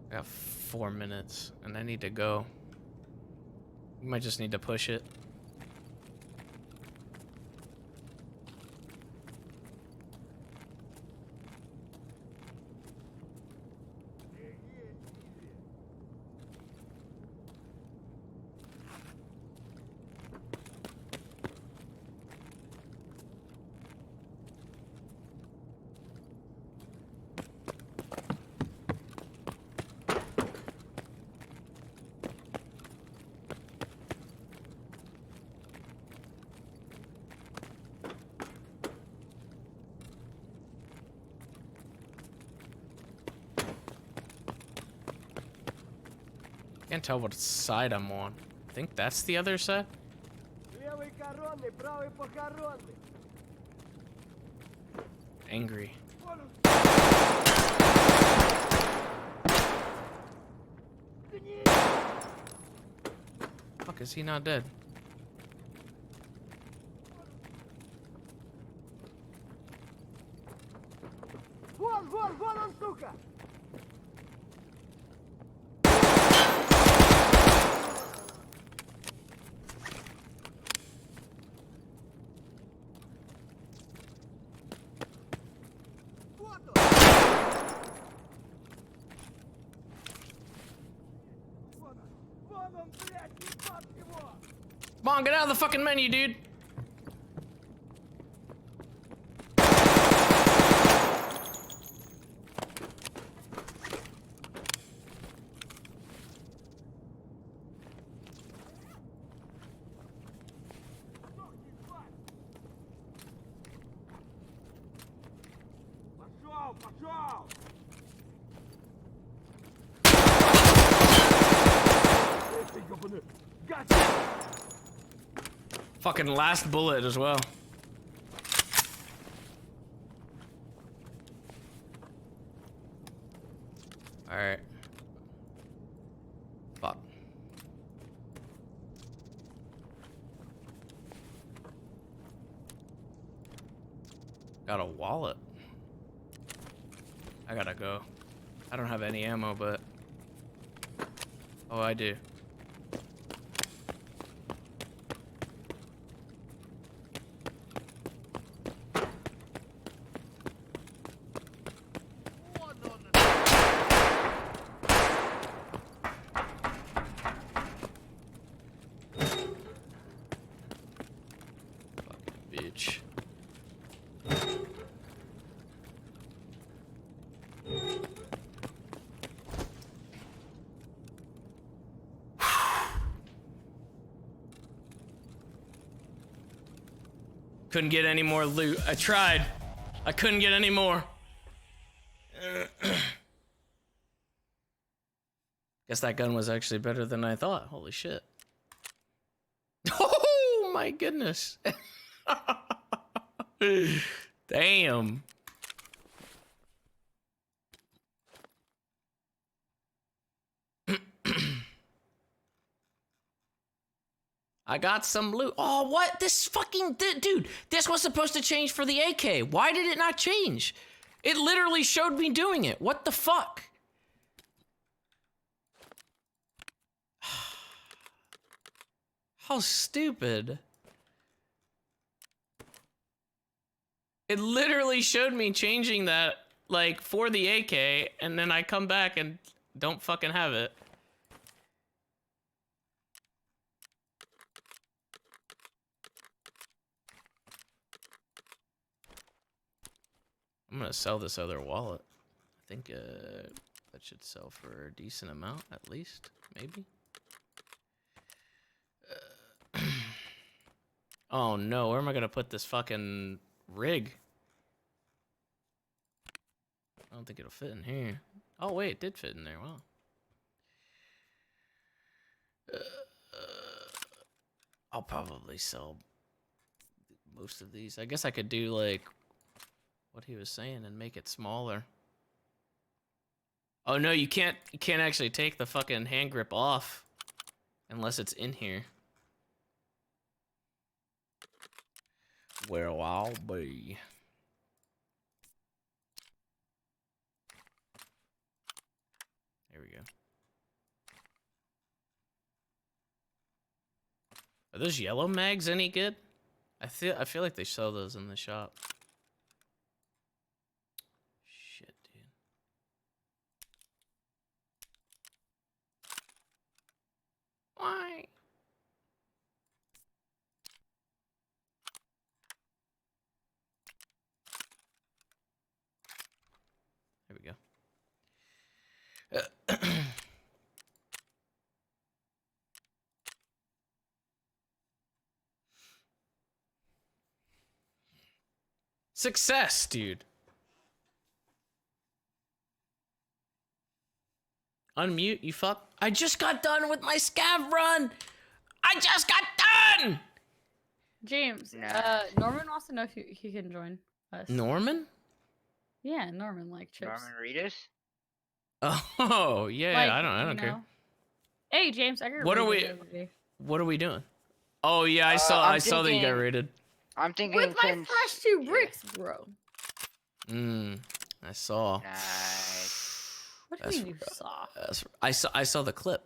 I got 4 minutes, and I need to go. We might just need to push it. Can't tell what side I'm on. I think that's the other side. Левый коронный, правый похоронный. Angry. Fuck, is he not dead? Вон, вон, вон он, сука! Come on, get out of the fucking menu, dude. Пошел, пошел! Эх ты, ёбаный! Гад! Fucking last bullet as well. Alright. Fuck. Got a wallet. I gotta go. I don't have any ammo, but... Oh, I do. Bitch. Couldn't get any more loot. I tried. I couldn't get any more. Guess that gun was actually better than I thought. Holy shit. Oh my goodness. Damn. I got some loot. Oh, what? This fucking dude. This was supposed to change for the AK. Why did it not change? It literally showed me doing it. What the fuck? How stupid. It literally showed me changing that, like, for the AK, and then I come back and don't fucking have it. gonna sell this other wallet. I think that should sell for a decent amount at least, maybe. Oh no, where am I gonna put this fucking rig? I don't think it'll fit in here. Oh wait, it did fit in there. Wow. I'll probably sell most of these. I guess I could do like what he was saying and make it smaller. Oh no, you can't actually take the fucking hand grip off unless it's in here. Well, I'll be. There we go. Are those yellow mags any good? I feel like they sell those in the shop. Shit, dude. Why? There we go. Success, dude. Unmute, you fuck. I just got done with my scav run. I just got done. James, Norman wants to know if he can join us. Norman? Yeah, Norman, like chips. Norman Reedus? Oh, yeah, Like, I don't you care. know. Hey, James, I got What are raided we the other day. What are we doing? Oh, yeah, I saw that you got raided. I'm thinking With my since... fresh 2 bricks, bro. I saw. Nice. What do you mean you saw? I saw the clip.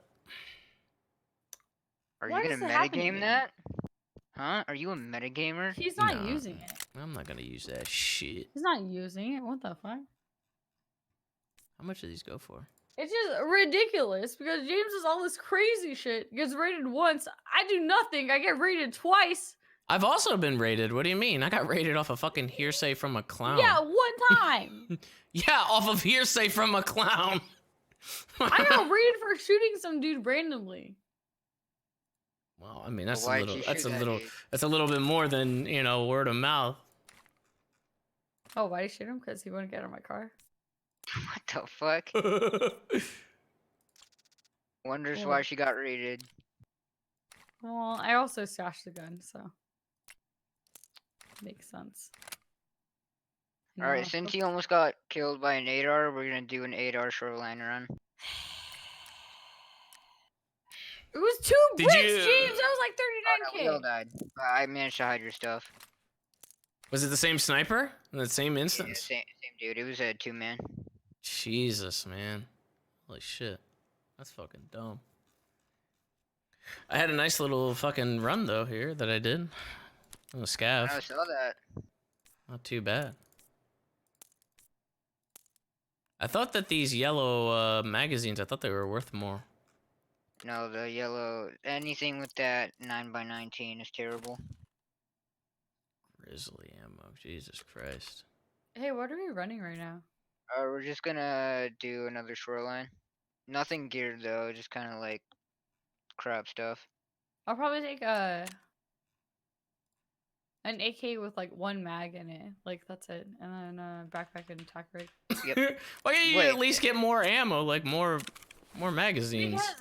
Are Why you does gonna it happen to metagame me? that? Huh? Are you a metagamer? He's not No, using it. I'm not gonna use that shit. He's not using it. What the fuck? How much do these go for? It's just ridiculous because James does all this crazy shit. Gets raided once. I do nothing. I get raided twice. I've also been raided. What do you mean? I got raided off of fucking hearsay from a clown. Yeah, one time. Yeah, off of hearsay from a clown. I got raided for shooting some dude randomly. Well, I mean, that's Why'd a little. you That's a shoot that little. dude? That's a little bit more than word of mouth. Oh, why did you shoot him? Because he wouldn't get out of my car. What the fuck? Wonders Yeah. why she got raided. Well, I also stashed the gun, so makes sense. Alright, since he almost got killed by an 8R, we're gonna do an 8R shoreline run. It was 2 Did bricks, you- James. That was like We all 39k. died. I managed to hide your stuff. Was it the same sniper in the same Yeah, instance? same dude. It was a 2-man. Jesus, man. Holy shit. That's fucking dumb. I had a nice little fucking run though here that I did. On the scav. I saw that. Not too bad. I thought that these yellow magazines, I thought they were worth more. No, the yellow, anything with that 9x19 is terrible. Grizzly ammo, Jesus Christ. Hey, what are we running right now? We're just gonna do another shoreline. Nothing geared though, just kind of like crap stuff. I'll probably take an AK with like 1 mag in it. Like that's it, and then backpack and attack rig. Yep. Why can't you Wait. at least get more ammo, like more magazines? Because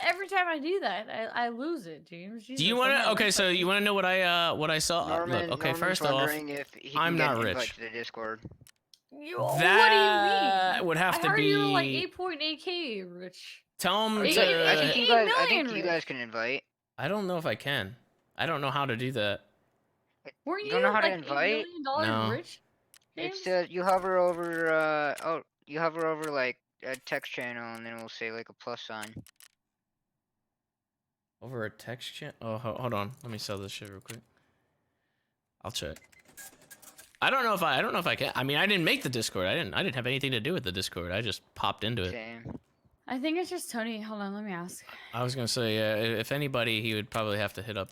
every time I do that, I lose it, James. Do you Jesus, want I'm to? not Okay, so you want to know what I saw? Norman, Look, okay, Norman's first off, wondering if he I'm can get not an invite rich. to the Discord. what do you That mean? would have I to heard be. you were like 8.8k rich. Tell him I Eight- think, to. I think you Eight guys. I million think you rich. guys can invite. I don't know if I can. I don't know how to do that. Weren't You you, don't know how to like invite? $8 million No. rich? James? It's you hover over. You hover over like a text channel, and then we'll say like a plus sign. Over a text chat. Oh, hold on. Let me sell this shit real quick. I'll check. I don't know if I can. I mean, I didn't make the Discord. I didn't have anything to do with the Discord. I just popped into it. Same. I think it's just Tony. Hold on, let me ask. I was gonna say, if anybody, he would probably have to hit up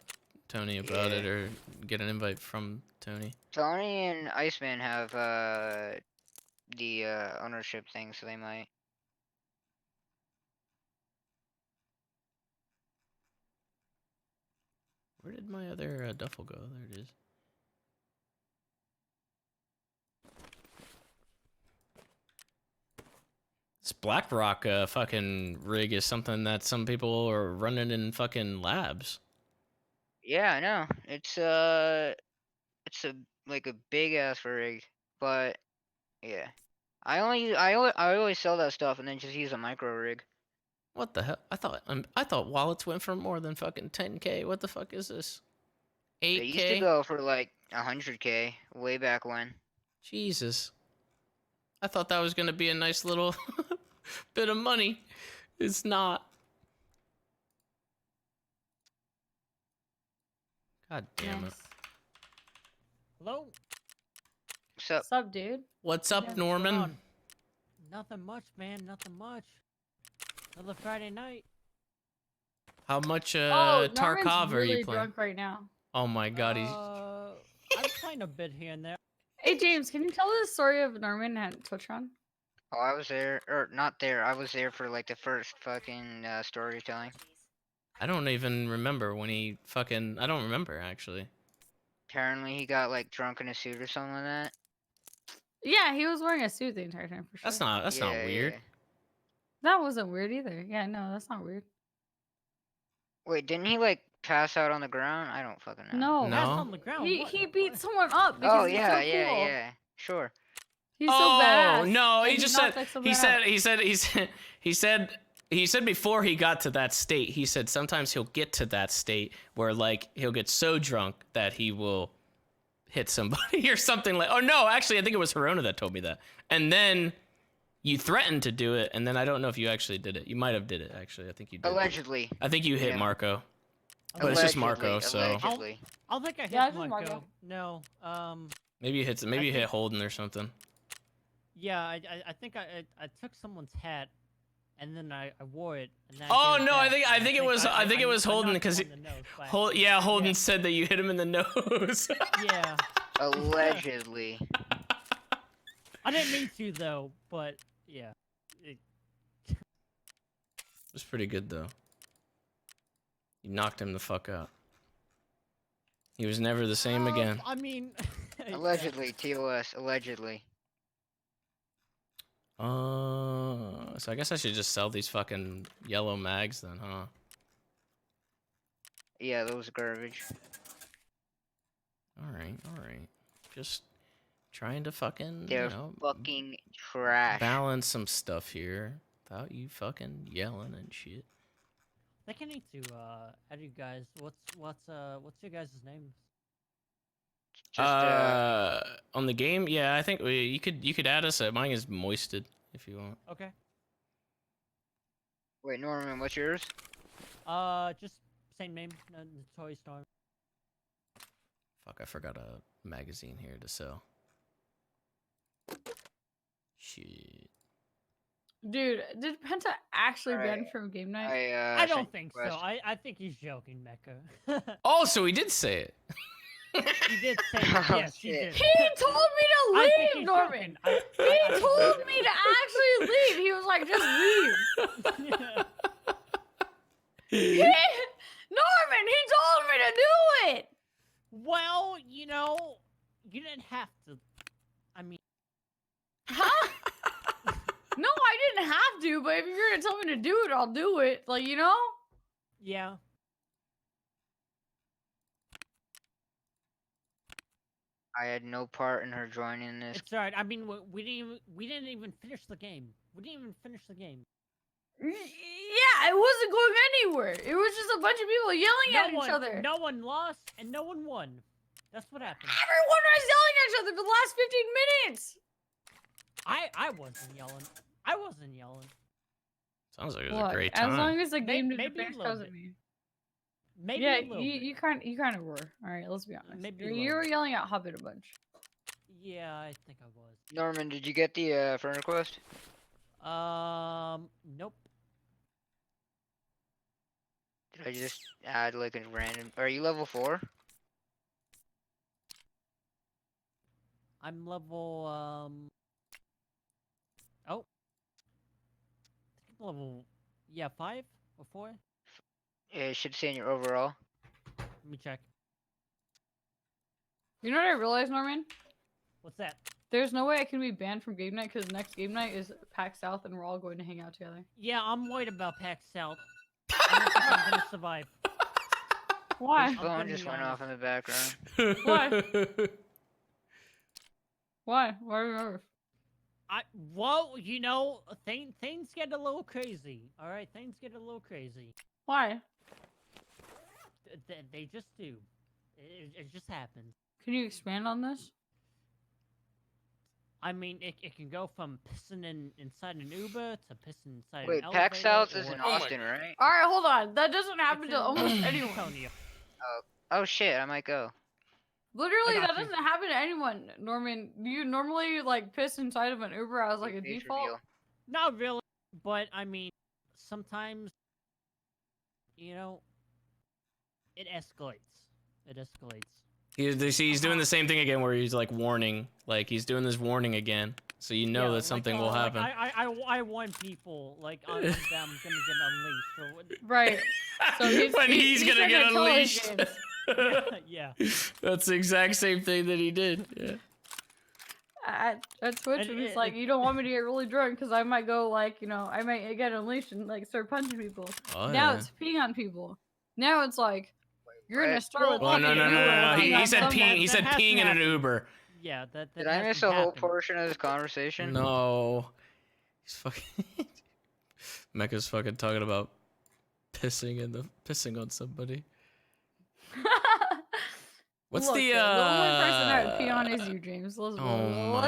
Tony about it or get an invite from Tony. Tony and Iceman have the ownership thing, so they might. Where did my other duffel go? There it is. This BlackRock fucking rig is something that some people are running in fucking labs. Yeah, I know. It's a like a big ass rig, but yeah. I always sell that stuff and then just use a micro rig. What the hell? I thought wallets went for more than fucking 10K. What the fuck is this? They 8K? used to go for like 100K way back when. Jesus. I thought that was gonna be a nice little bit of money. It's not. God damn it. Hello? What's up, dude? What's up, Norman? Nothing much, man. Nothing much. Another Friday night. How much Oh, Tarkov Norman's are really you playing? drunk right now. Oh my god, he's I'm playing a bit here and there. Hey James, can you tell the story of Norman at TwitchCon? Oh, I was there, or not there. I was there for like the first fucking storytelling. I don't even remember when he fucking I don't remember actually. Apparently, he got like drunk in a suit or something like that. Yeah, he was wearing a suit the entire time for sure. That's not weird. Yeah. That wasn't weird either. Yeah, no, that's not weird. Wait, didn't he like pass out on the ground? I don't fucking No, know. No. Pass on the ground. he beat someone up because Oh he's yeah, so yeah, cool. yeah. Sure. He's so Oh badass. no, and he just knocked, said like, someone out. he said before he got to that state, he said sometimes he'll get to that state where like he'll get so drunk that he will hit somebody or something like. Oh no, actually I think it was Herona that told me that. And then you threatened to do it, and then I don't know if you actually did it. You might have did it actually. I think you did. Allegedly. I think you hit Yeah. Marco. But it's just Marco, Allegedly, so allegedly. I'll think I hit Yeah, it's just Marco. Marco. No. maybe you hit you hit Holden or something. Yeah, I think I took someone's hat, and then I wore it. And then Oh gave no, back, I and think it was Holden knocked him because on the nose, but- Holden said that you hit him in the nose. Yeah. Allegedly. I didn't mean to though, but yeah. It was pretty good though. You knocked him the fuck out. He was never the same again. I mean, Allegedly, TOS. Allegedly. So I guess I should just sell these fucking yellow mags then, huh? Yeah, those are garbage. All right. Just trying to fucking, They're you know, fucking trash. balance some stuff here without you fucking yelling and shit. I think I need to add you guys. What's your guys' names? Just, On the game, yeah, I think you could add us. Mine is moisted if you want. Okay. Wait, Norman, what's yours? Just same name, Toy Storm. Fuck, I forgot a magazine here to sell. Shit. Dude, did Penta actually ban Alright. from game night? I don't think so. I think he's joking, Mecca. Oh, so he did say it. He did say Oh, yes, he shit. did. He told me I to think leave, he's Norman. joking. He told me to actually leave. He was like, just leave. Norman, he told me to do it. Well, you know, you didn't have to. I mean, Huh? No, I didn't have to, but if you're gonna tell me to do it, I'll do it. Like, you know? yeah. I had no part in her joining this. It's alright. I mean, we didn't even finish the game. We didn't even finish the game. Yeah, it wasn't going anywhere. It was just a bunch of people yelling at each other. No one lost and no one won. That's what happened. Everyone was yelling at each other for the last 15 minutes. I wasn't yelling. I wasn't yelling. Sounds like it was Look, a great time. as long as the game didn't maybe a finish, little doesn't bit. mean. Maybe Yeah, a little bit. you kind of were. All right, let's be honest. Maybe a You little were bit. yelling at Hobbit a bunch. Yeah, I think I was. Norman, did you get the friend request? Nope. Did I just add like a random. Are you level 4? I'm level oh, I think I'm level 5 or 4. Yeah, it should say in your overall. Let me check. You know what I realized, Norman? What's that? There's no way I can be banned from game night because next game night is PAX South and we're all going to hang out together. Yeah, I'm worried about PAX South. I don't think I'm gonna survive. Why? His phone just went off in the background. Why? Why? Why are you nervous? Well, you know, things get a little crazy. All right, things get a little crazy. Why? They just do. It just happens. Can you expand on this? I mean, it can go from pissing inside an Uber to pissing inside Wait, an PAX elevator. South is or- in Austin, right? All right, hold on. That doesn't happen It's to in almost San anyone. Antonio. Oh shit, I might go. Literally, I got that you. doesn't happen to anyone, Norman. Do you normally like piss inside of an Uber as like a Face default? reveal. Not really, but I mean, sometimes, you know, it escalates. It escalates. He's doing the same thing again, where he's like warning, like he's doing this warning again, so you know Yeah, that something will like, happen. I warn people like I'm gonna get unleashed. So Right. So He's gonna get unleashed. yeah. That's the exact same thing that he did. Yeah. At Twitch, and it's like, you don't want me to get really drunk because I might go like, you know, I might get unleashed and like start punching people. Oh, now yeah. it's peeing on people. Now it's like, you're gonna what? start with Well, no. He said someone. peeing. He That said has peeing to in an happen. Uber. Yeah, that Did I miss a whole portion of this conversation? No. He's fucking. Mecca's fucking talking about pissing on somebody. What's Look, the the only person I would pee on is you, James. Let's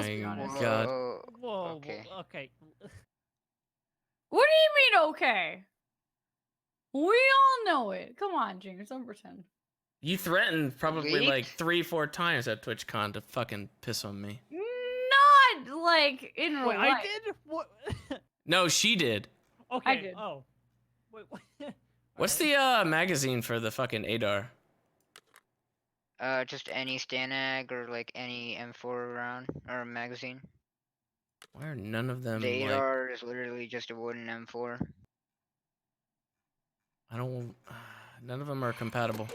be my honest. God. Whoa. Okay. Okay. What do you mean, okay? We all know it. Come on, James. Don't pretend. You threatened probably Leaked? like 3-4 times at TwitchCon to fucking piss on me. Not like in real Wait, life. I did. What? No, she did. Okay. I did. Oh. Wait. What's the magazine for the fucking ADAR? Just any Stanag or like any M4 round or magazine. Why are none of them The like? AR is literally just a wooden M4. I don't. None of them are compatible.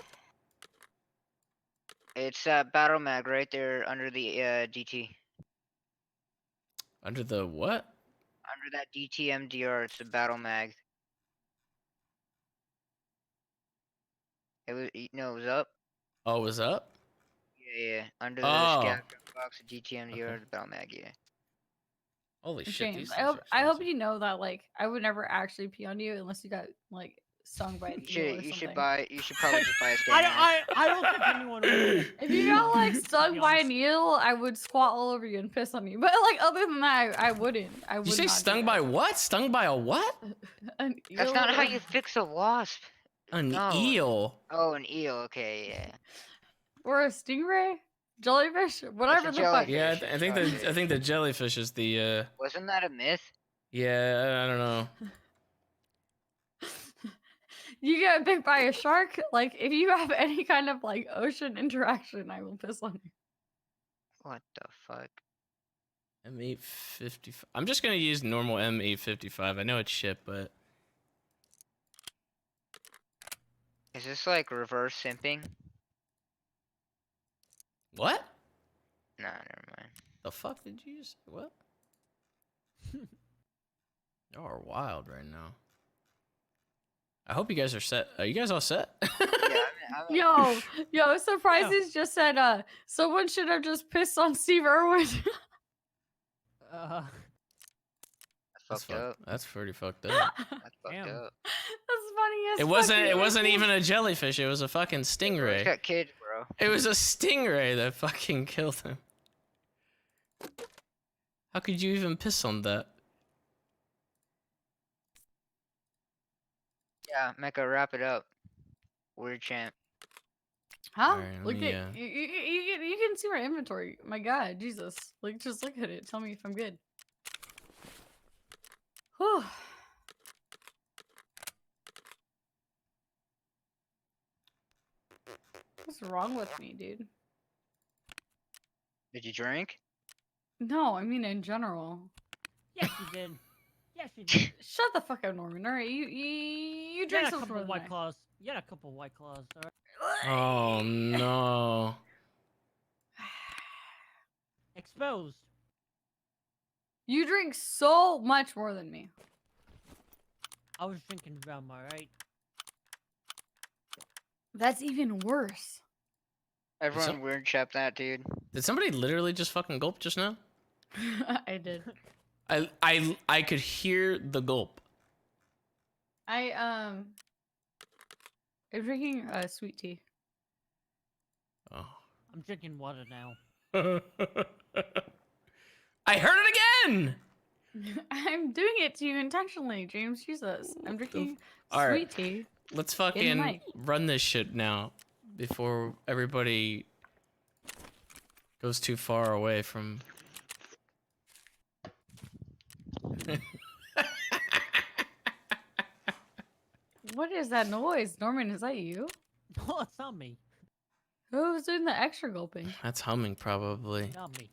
It's battle mag right there under the DT. Under the what? Under that DT MDR, it's a battle mag. It was no, it was up. Oh, it was up? Yeah. Under the Oh. scav box, DT MDR, Okay. the battle mag. Yeah. Holy shit! James, These I things hope are expensive. you know that like I would never actually pee on you unless you got like stung by an eel or You should something. You should probably just buy a Stanag. I don't think anyone would. If you got like stung be by honest. an eel, I would squat all over you and piss on you. But like other than that, I wouldn't. I would You say not do stung that. by what? Stung by a what? An That's eel not how or- you fix a wasp. An No. eel. Oh, an eel. Okay, yeah. or a stingray, jellyfish, whatever the fuck. jellyfish. Yeah, I think Oh, the shit. I think the jellyfish is the. Wasn't that a myth? Yeah, I don't know. You get bit by a shark, like if you have any kind of like ocean interaction, I will piss on you. What the fuck? M855. I'm just gonna use normal M855. I know it's shit, but Is this like reverse simping? what? Nah, never mind. The fuck did you say? What? Y'all are wild right now. I hope you guys are set. Are you guys all set? Yo, Surprises just said, someone should have just pissed on Steve Irwin. That's fucked up. That's pretty fucked up. That's fucked Damn. up. That's funny as It wasn't fuck. even a jellyfish. It was a fucking He's stingray. got kids, bro. It was a stingray that fucking killed him. How could you even piss on that? Yeah, Mecha, wrap it up. Weird champ. Huh? Alright, let Look me, at you can see my inventory. My God, Jesus! Like, just look at it. Tell me if I'm good. Whew. What's wrong with me, dude? Did you drink? No, I mean in general. Yes, you did. Yes, you did. Shut the fuck up, Norman. All right, you You drink had a so much couple more than white I. claws. You had a couple white claws. All right. Oh no. Exposed. You drink so much more than me. I was drinking rum, alright? That's even worse. Everyone weird chap that dude. Did somebody literally just fucking gulp just now? I did. I could hear the gulp. I'm drinking sweet tea. Oh. I'm drinking water now. I heard it again. I'm doing it to you intentionally, James. Jesus. I'm drinking All right. sweet tea. Let's In the fucking mic. run this shit now before everybody goes too far away from. What is that noise? Norman, is that you? No, it's not me. Who's doing the extra gulping? That's humming probably. Not me.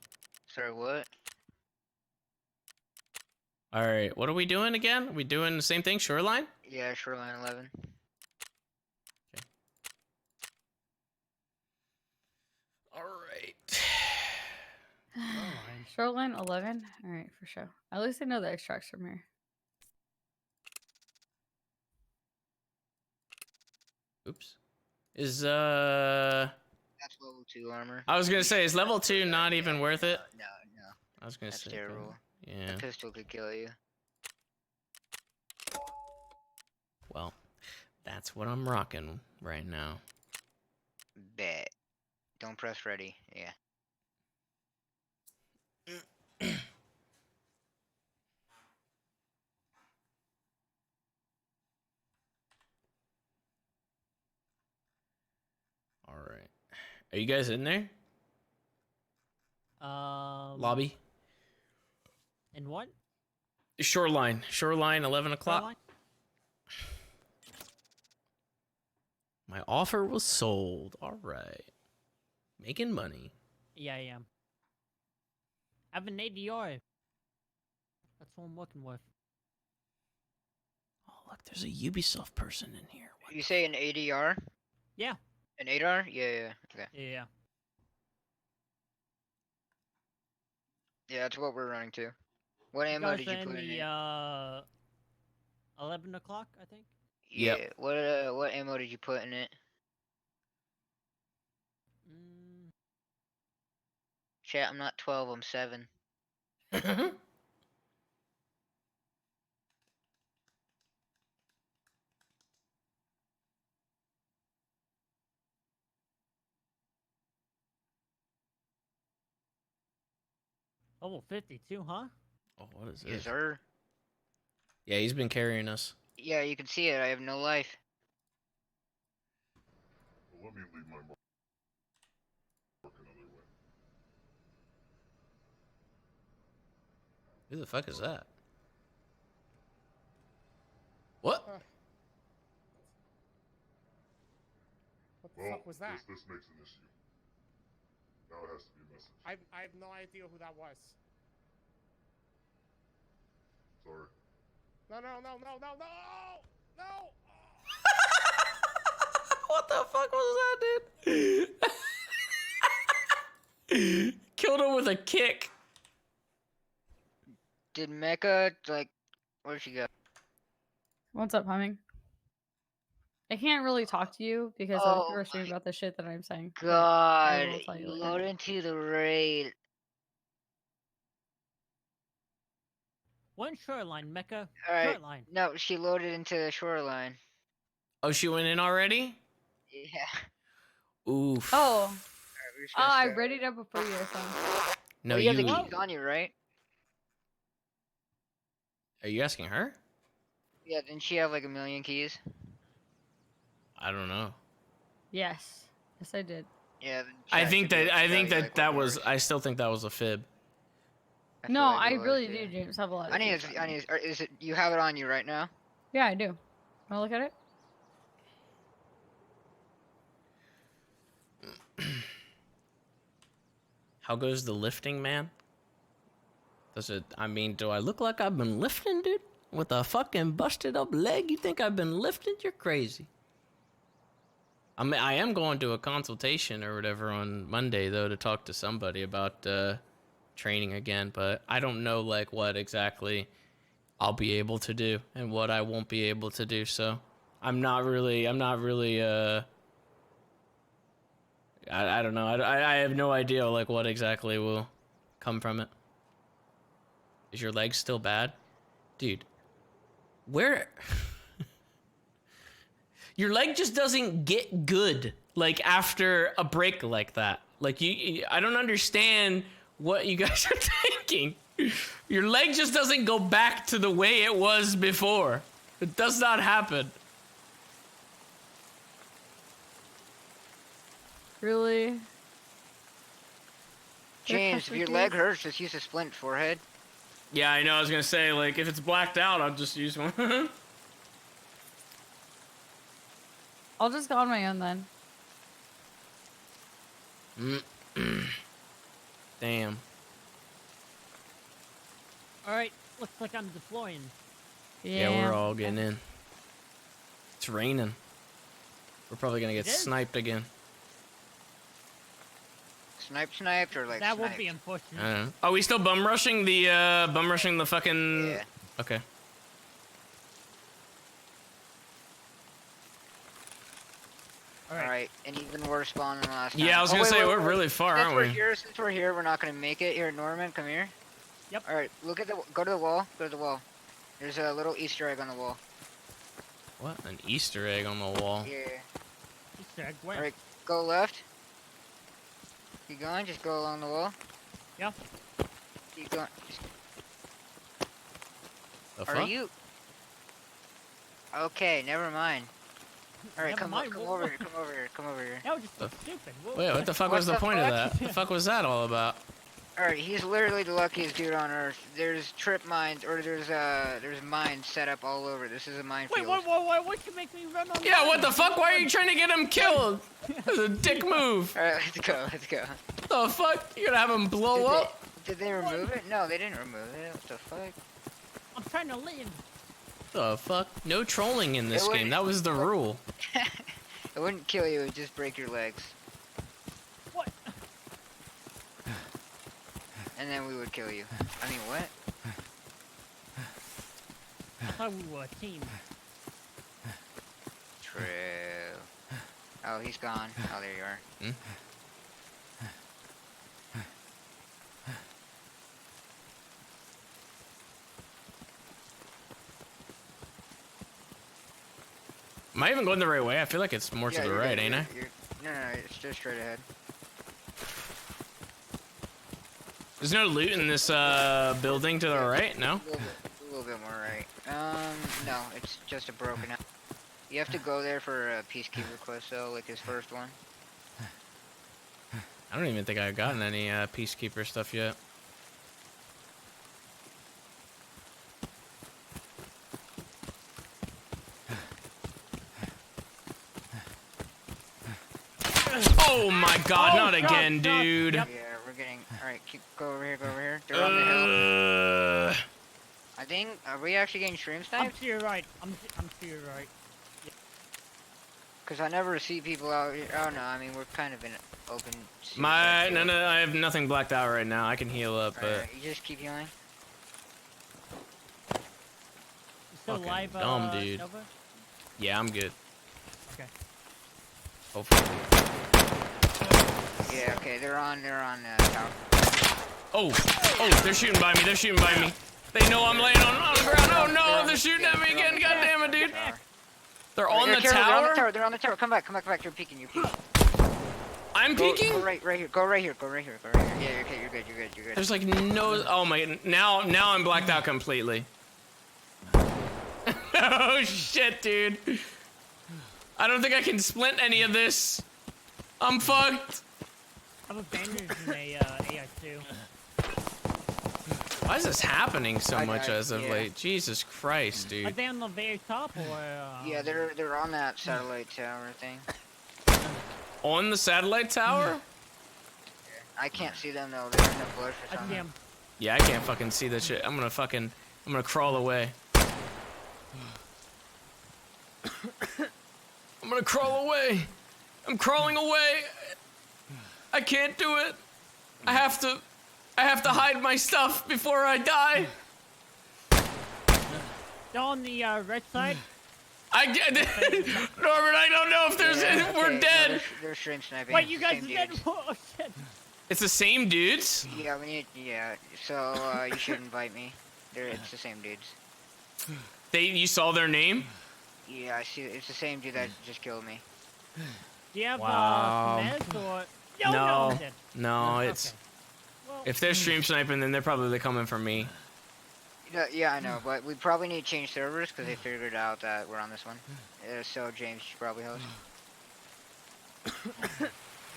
Sorry, what? All right, what are we doing again? Are we doing the same thing, Shoreline? Yeah, Shoreline 11. All right. Shoreline 11? Alright, for sure. At least I know the extracts from here. Oops. Is That's level 2 armor. I was gonna say, is level 2 not even worth it? No. I was gonna That's say. terrible. Yeah. A pistol could kill you. Well, that's what I'm rocking right now. Bet. Don't press ready. Yeah. All right. Are you guys in there? Lobby? And what? Shoreline. Shoreline, 11 o'clock. Shoreline? My offer was sold. All right. Making money. Yeah, I am. I have an ADR. That's what I'm working with. Oh, look, there's a Ubisoft person in here. You say an ADR? Yeah. An ADR? Yeah. Okay. Yeah. Yeah, that's what we're running to. What You ammo guys did you are put in in the, it? 11 o'clock, I think? Yeah. Yep. What ammo did you put in it? Chat, I'm not 12, I'm 7. Level 52, huh? Oh, what is Yes, this? sir. Yeah, he's been carrying us. Yeah, you can see it. I have no life. Well, let me leave my mark another way. Who the fuck is that? What? What the Well, fuck was that? This makes an issue. Now it has to be a message. I have no idea who that was. Sorry. No! What the fuck was that, dude? Killed him with a kick. Did Mecha, like, where'd she go? What's up, Humming? I can't really talk to you because other people are streaming about the shit that I'm saying. but I God, will tell you later. load into the raid. One shoreline, Mecca. Alright, Shoreline. no, she loaded into the shoreline. Oh, she went in already? Yeah. Oof. Oh. We're just Oh, gonna I start. readied up before you or something. No, Oh, you have the you. keys on you, right? Are you asking her? Yeah, didn't she have like a million keys? I don't know. Yes. Yes, I did. Yeah. then I chat think should be able that to I tell think you, that like, that what was. works. I still think that was a fib. I feel No, like I it was, really yeah. do, James. Have a lot of I need keys to. on I me. need. Is it? You have it on you right now? Yeah, I do. Wanna look at it? How goes the lifting, man? Does it, I mean, do I look like I've been lifting, dude? With a fucking busted up leg? You think I've been lifting? You're crazy. I mean, I am going to a consultation or whatever on Monday, though, to talk to somebody about training again, but I don't know, like, what exactly I'll be able to do and what I won't be able to do, so I'm not really, I don't know. I have no idea, like, what exactly will come from it. Is your leg still bad? Dude, where... Your leg just doesn't get good, like, after a break like that. Like, I don't understand what you guys are thinking. Your leg just doesn't go back to the way it was before. It does not happen. Really? James, if your leg hurts, just use a splint forehead. Yeah, I know. I was gonna say, like, if it's blacked out, I'll just use one. I'll just go on my own then. Damn. Alright, looks like I'm deploying. Yeah, we're all getting in. It's raining. We're probably gonna get sniped again. Sniped, or like that sniped? would be unfortunate. I don't know. Are we still bum rushing the fucking? Yeah. Okay. Alright, an even worse spawn than last time. Yeah, I was gonna say, we're really far, aren't we? Since we're here, we're not gonna make it. Here, Norman, come here. Yep. Alright, look at go to the wall. Go to the wall. There's a little Easter egg on the wall. What? An Easter egg on the wall? Yeah. Easter egg, where? Alright, go left. Keep going, just go along the wall. Yeah. Keep going. The Are fuck? you... Okay, never mind. Alright, come over here, come over here. That was just stupid. Wait, what the fuck was the point of that? The fuck was that all about? Alright, he's literally the luckiest dude on earth. There's trip mines, or there's mines set up all over. This is a minefield. Wait, what you make me run on? Yeah, what the fuck? Why are you trying to get him killed? That's a dick move. Alright, let's go, let's go. The fuck? You gonna have him blow up? Did they remove it? No, they didn't remove it. What the fuck? I'm trying to live. The fuck? No trolling in this game. That was the rule. It wouldn't kill you, it would just break your legs. What? And then we would kill you. I mean, what? I thought we were a team. True. Oh, he's gone. Oh, there you are. Am I even going the right way? I feel like it's more to the right, ain't I? No, it's just straight ahead. There's no loot in this building to the right, no? A little bit more right. No, it's just a broken out. You have to go there for a peacekeeper quest, though, like his first one. I don't even think I've gotten any peacekeeper stuff yet. Oh my god, not again, dude. Yeah, we're getting... Alright, go over here, They're on the hill. I think... Are we actually getting stream sniped? I'm to your right. I'm to your right. Because I never see people out here. Oh no, I mean, we're kind of in open... No, I have nothing blacked out right now. I can heal up, but... Alright, you just keep healing. You still Fucking live, dumb, dude. Nova? Yeah, I'm good. Okay. Hopefully. Yeah, okay, they're on tower. Oh, they're shooting by me, They know I'm laying on the ground. Oh no, they're shooting at me again. God damn it, dude. They're on the tower? They're on the tower. Come back. You're peeking. I'm peeking? Go right here. Go right here. Yeah, okay, you're good. There's like no... Oh my... Now I'm blacked out completely. Oh shit, dude. I don't think I can splint any of this. I'm fucked. I have a bandage in a AI2. Why is this happening so much as of late? Jesus Christ, Are dude. they on the very top or? Yeah, they're on that satellite tower thing. On the satellite tower? I can't see them though. They're in the bush or I something. can. Yeah, I can't fucking see that shit. I'm gonna crawl away. I'm gonna crawl away. I'm crawling away. I can't do it. I have to hide my stuff before I die. They're on the red side. Norman, I don't know if there's we're Okay, dead. No, they're stream sniping. Wait, you guys Same are dead. dudes. Oh shit. It's the same dudes? Yeah, we need. Yeah, so you should invite me. It's the same dudes. You saw their name? Yeah, I see. It's the same dude that just killed me. Do you have Wow. meds or? No, I'm dead. no, it's Okay. Well, if they're stream sniping, then they're probably coming for me. Yeah, I know, but we probably need to change servers because they figured out that we're on this one. So James should probably host.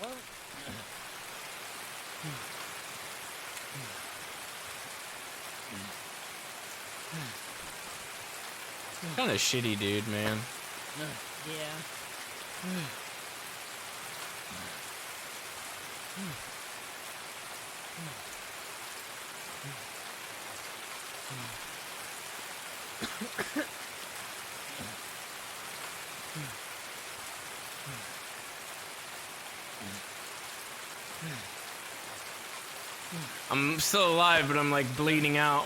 well, Kind of shitty, dude, man. yeah. I'm still alive, but I'm like bleeding out.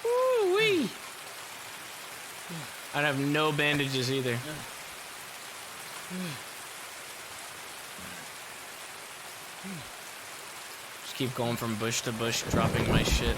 Woo-wee. I have no bandages either. Just keep going from bush to bush, dropping my shit.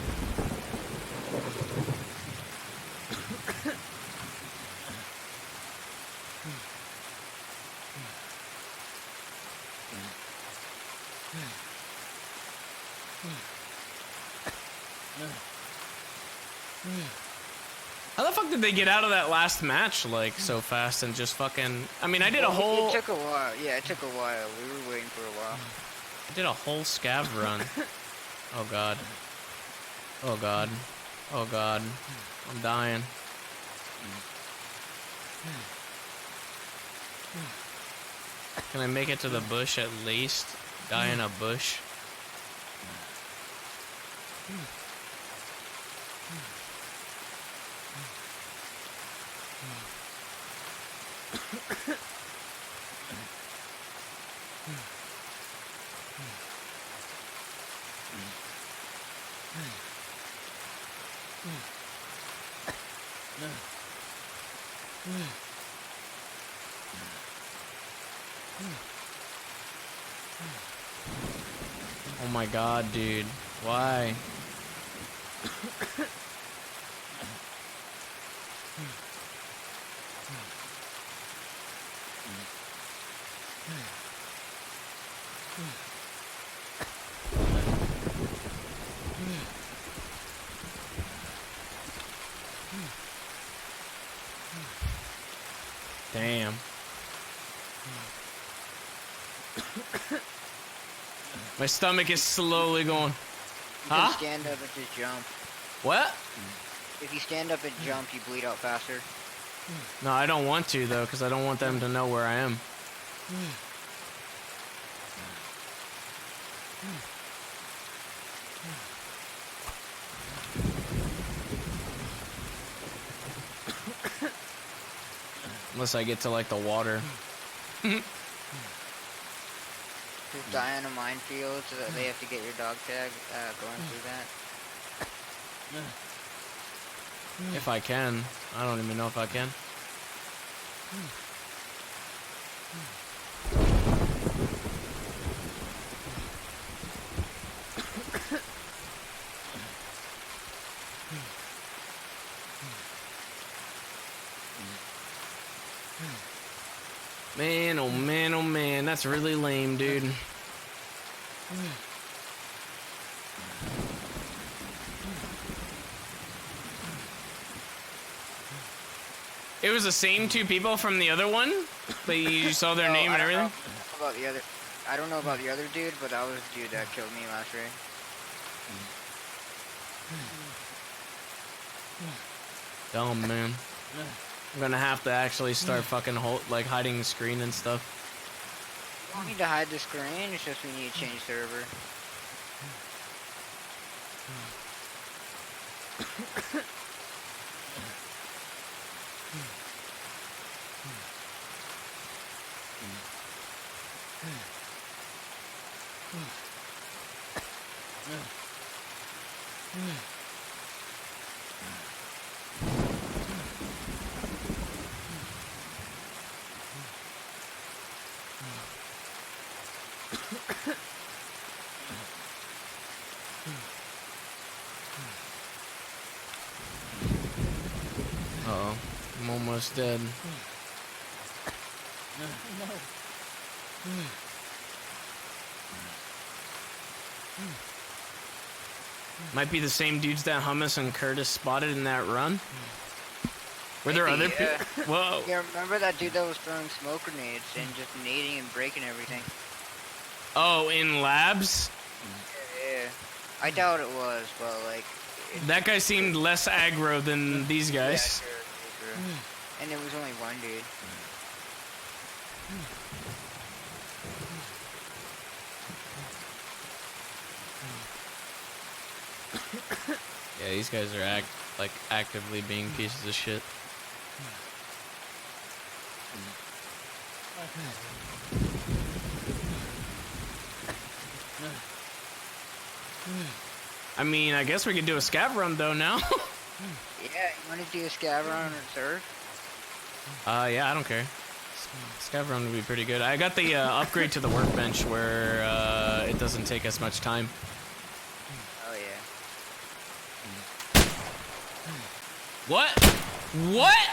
How the fuck did they get out of that last match like so fast and just fucking? I mean, I did a whole. It took a while. Yeah, it took a while. We were waiting for a while. I did a whole scav run. Oh god. Oh god. Oh god. I'm dying. Can I make it to the bush at least? Die in a bush. Oh my god, dude. Why? Damn. My stomach is slowly going. You Huh? can stand up and just jump. What? If you stand up and jump, you bleed out faster. No, I don't want to though, because I don't want them to know where I am. Unless I get to like the water. Just die on a minefield so that they have to get your dog tag going through that. If I can. I don't even know if I can. Man, oh man, oh man, that's really lame, dude. It was the same two people from the other one? But you saw their No, name I and don't know. everything? about the other. I don't know about the other dude, but that was the dude that killed me last raid. Dumb, man. I'm gonna have to actually start fucking hiding the screen and stuff. You don't need to hide the screen. It's just we need to change server. Uh-oh. I'm almost dead. Might be the same dudes that Hummus and Curtis spotted in that run. Were there other people? Whoa. Yeah, remember that dude that was throwing smoke grenades and just nading and breaking everything? Oh, in labs? Yeah. I doubt it was, but like... That guy seemed less aggro than these guys. Yeah, sure. And it was only one dude. Yeah, these guys are actively being pieces of shit. I mean, I guess we could do a scav run though now. Yeah, you want to do a scav run on reserve? Yeah, I don't care. Scav run would be pretty good. I got the upgrade to the workbench where it doesn't take as much time. Oh yeah. What? What?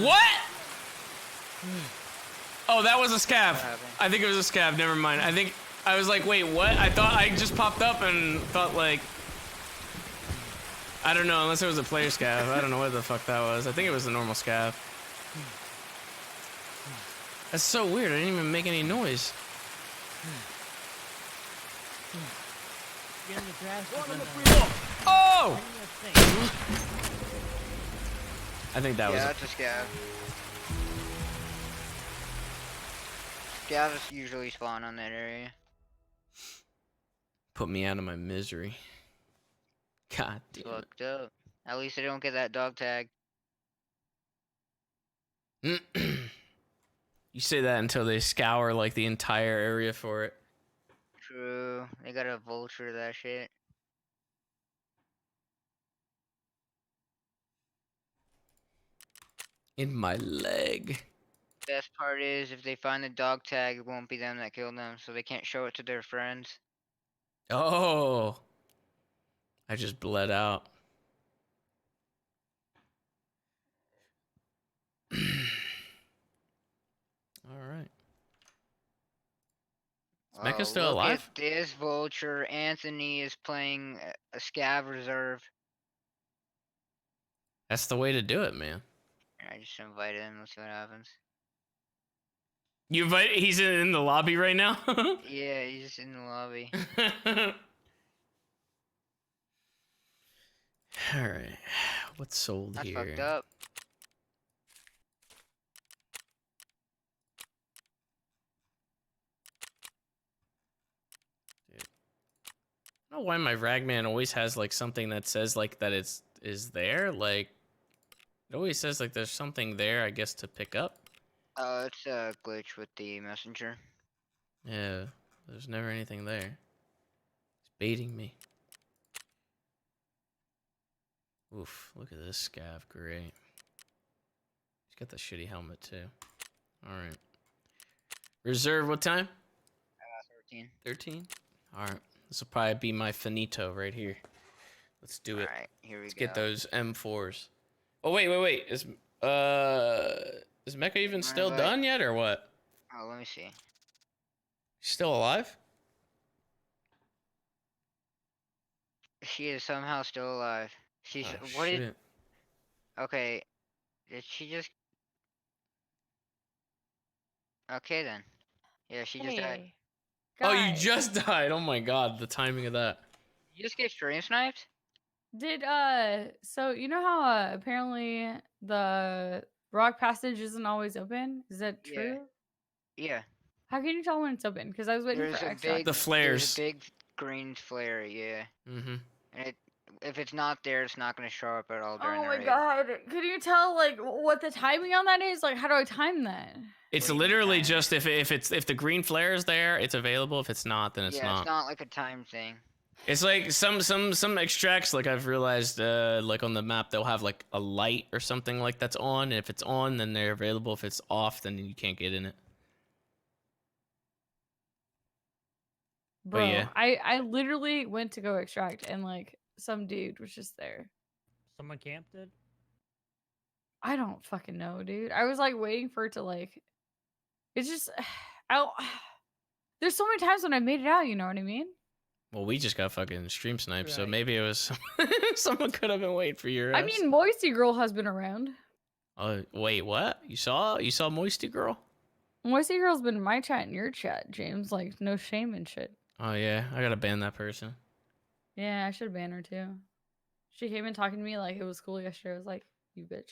What? Oh, that was a scav. I think it was a scav. Never mind. I was like, wait, what? I thought I just popped up and thought like, I don't know, unless it was a player scav. I don't know what the fuck that was. I think it was a normal scav. That's so weird. I didn't even make any noise. Get in the grass. Oh! I think that was. Yeah, that's a scav. Scavs usually spawn on that area. Put me out of my misery. God damn. Fucked up. At least I don't get that dog tag. You say that until they scour like the entire area for it. True. They gotta vulture that shit. In my leg. Best part is if they find the dog tag, it won't be them that killed them, so they can't show it to their friends. Oh. I just bled out. Alright. Is Mecca still Look alive? at this vulture. Anthony is playing a scav reserve. That's the way to do it, man. I just invited him. Let's see what happens. You invite? He's in the lobby right now? Yeah, he's just in the lobby. Alright. What's sold That's here? fucked up. I don't know why my ragman always has like something that says like that is there. Like it always says like there's something there, I guess, to pick up. It's a glitch with the messenger. Yeah, there's never anything there. It's baiting me. Oof, look at this scav, great. He's got the shitty helmet too. Alright. Reserve what time? 13. 13? Alright. This will probably be my finito right here. Let's do it. Alright, here we Let's go. get those M4s. Oh wait. Is Mecha even still done yet or what? Oh, let me see. She's still alive? She is somehow still alive. She's Oh, what did shit. Okay. Did she just Okay then. Yeah, she just died. Hey, Oh, you guys, just died. Oh my god, the timing of that. You just get stream sniped? did so you know how apparently the rock passage isn't always open? Is that Yeah. true? Yeah. How can you tell when it's open? Because I was waiting There's for a extract. big The flares. There's a big green flare, yeah. Mm-hmm. And if it's not there, it's not gonna show up at all during Oh the my raid. god! Can you tell like what the timing on that is? Like, how do I time that? It's What do you mean literally time? just if the green flare is there, it's available. If it's not, then it's Yeah, not. it's not like a time thing. It's like some extracts, like I've realized, like on the map, they'll have like a light or something like that's on. And if it's on, then they're available. If it's off, then you can't get in it. Bro, yeah. I literally went to go extract and like some dude was just there. Someone camped it? I don't fucking know, dude. I was like waiting for it to like. It's just, there's so many times when I made it out. You know what I mean? Well, we just got fucking stream sniped, so Right. maybe it was someone could have been waiting for your ass. I mean, Moisty Girl has been around. Oh wait, what? You saw Moisty Girl? Moisty Girl's been in my chat and your chat, James. Like, no shame and shit. Oh yeah, I gotta ban that person. Yeah, I should ban her too. She came in talking to me like it was cool yesterday. I was like, you bitch.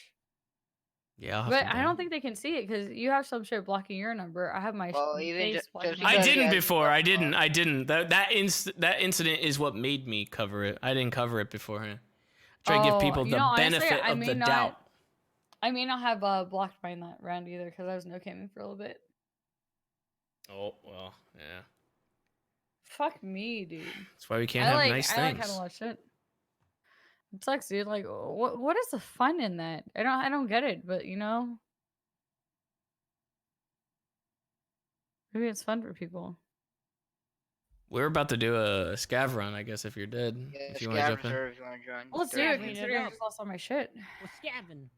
Yeah, I'll have But to I ban don't think they can see it because you have some shit blocking your number. I have my Well, even face ju- blocking. just I because didn't you had before. I didn't. stuff I didn't. That incident is what made me cover it. I didn't cover it beforehand. Try to give people the honestly, benefit I of may the not, doubt. I may not have blocked mine that round either because I was no camming for a little bit. Oh well, yeah. Fuck me, dude. That's why we can't have nice I like things. having a lot of shit. It sucks, dude. Like, what is the fun in that? I don't get it, but you know, maybe it's fun for people. We're about to do a scav run, I guess, if you're dead. Yeah, if you want to jump in. reserve if you want to join. Let's do They're- it. Clean it Considering I up. just lost all my shit. We're scavenging.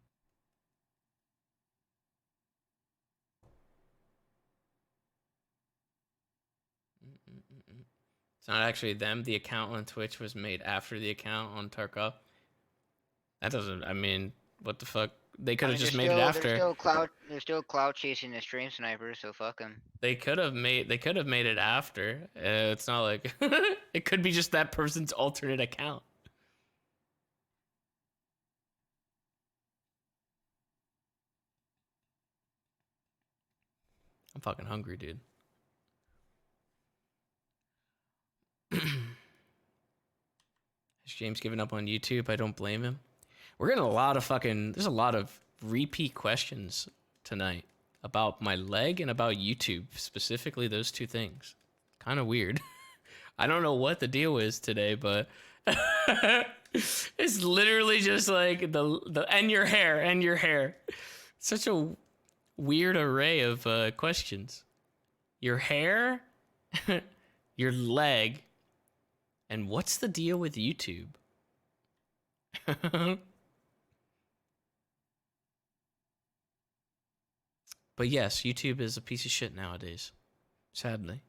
It's not actually them. The account on Twitch was made after the account on Tarkov. That doesn't. I mean, what the fuck? They could have just made it after. They're still cloud chasing the stream sniper, so fuck them. They could have made it after. It's not like it could be just that person's alternate account. I'm fucking hungry, dude. Has James given up on YouTube? I don't blame him. We're getting a lot of there's a lot of repeat questions tonight about my leg and about YouTube, specifically those two things. Kind of weird. I don't know what the deal is today, but it's literally just like the and your hair. Such a weird array of questions. Your hair, your leg, and what's the deal with YouTube? But yes, YouTube is a piece of shit nowadays. Sadly.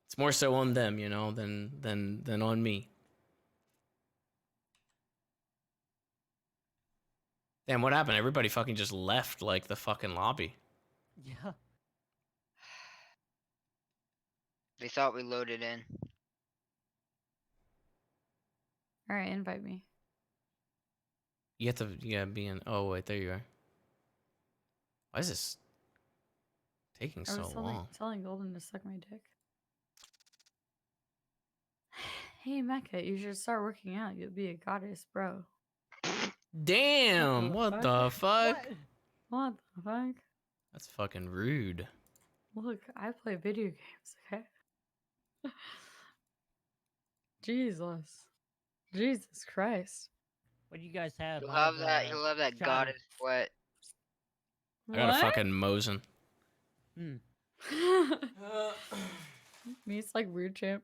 It's more so on them, you know, than on me. Damn, what happened? Everybody fucking just left like the fucking lobby. Yeah. They thought we loaded in. All right, invite me. You gotta be in. Oh wait, there you are. Why is this taking so long? Telling Golden to suck my dick. Hey Mecca, you should start working out. You'll be a goddess, bro. Damn! What the fuck? What the fuck? That's fucking rude. Look, I play video games, okay? Jesus Christ. What do you guys have? You'll I have that. You'll have that Johnny. goddess sweat. I got a fucking Mosin. Hmm. Me, it's like weird champ.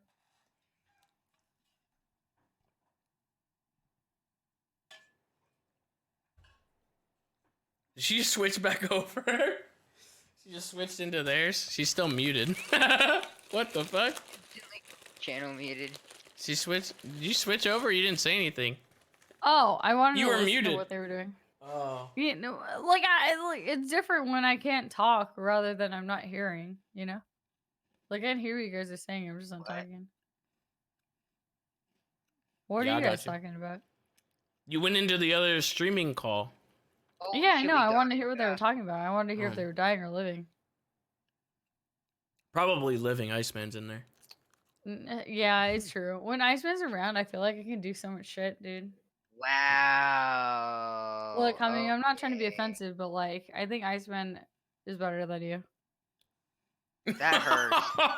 Did she just switch back over? She just switched into theirs. She's still muted. What the fuck? Channel muted. She switched. Did you switch over? Or you didn't say anything. Oh, I wanted You to were listen muted. to what they were doing. Oh. Yeah, no, like it's different when I can't talk rather than I'm not hearing, you know? Like, I can hear what you guys are saying. I'm just not talking. What Yeah, are I you got guys you. talking about? You went into the other streaming call. Oh, Yeah, I shit, know. we I got wanted to it. hear what they were talking about. I wanted to hear if Oh. they were dying or living. Probably living. Iceman's in there. Yeah, it's true. When Iceman's around, I feel like I can do so much shit, dude. Wow. Look, I mean, I'm not trying to be okay. offensive, but like, I think Iceman is better than you. That hurts. Hold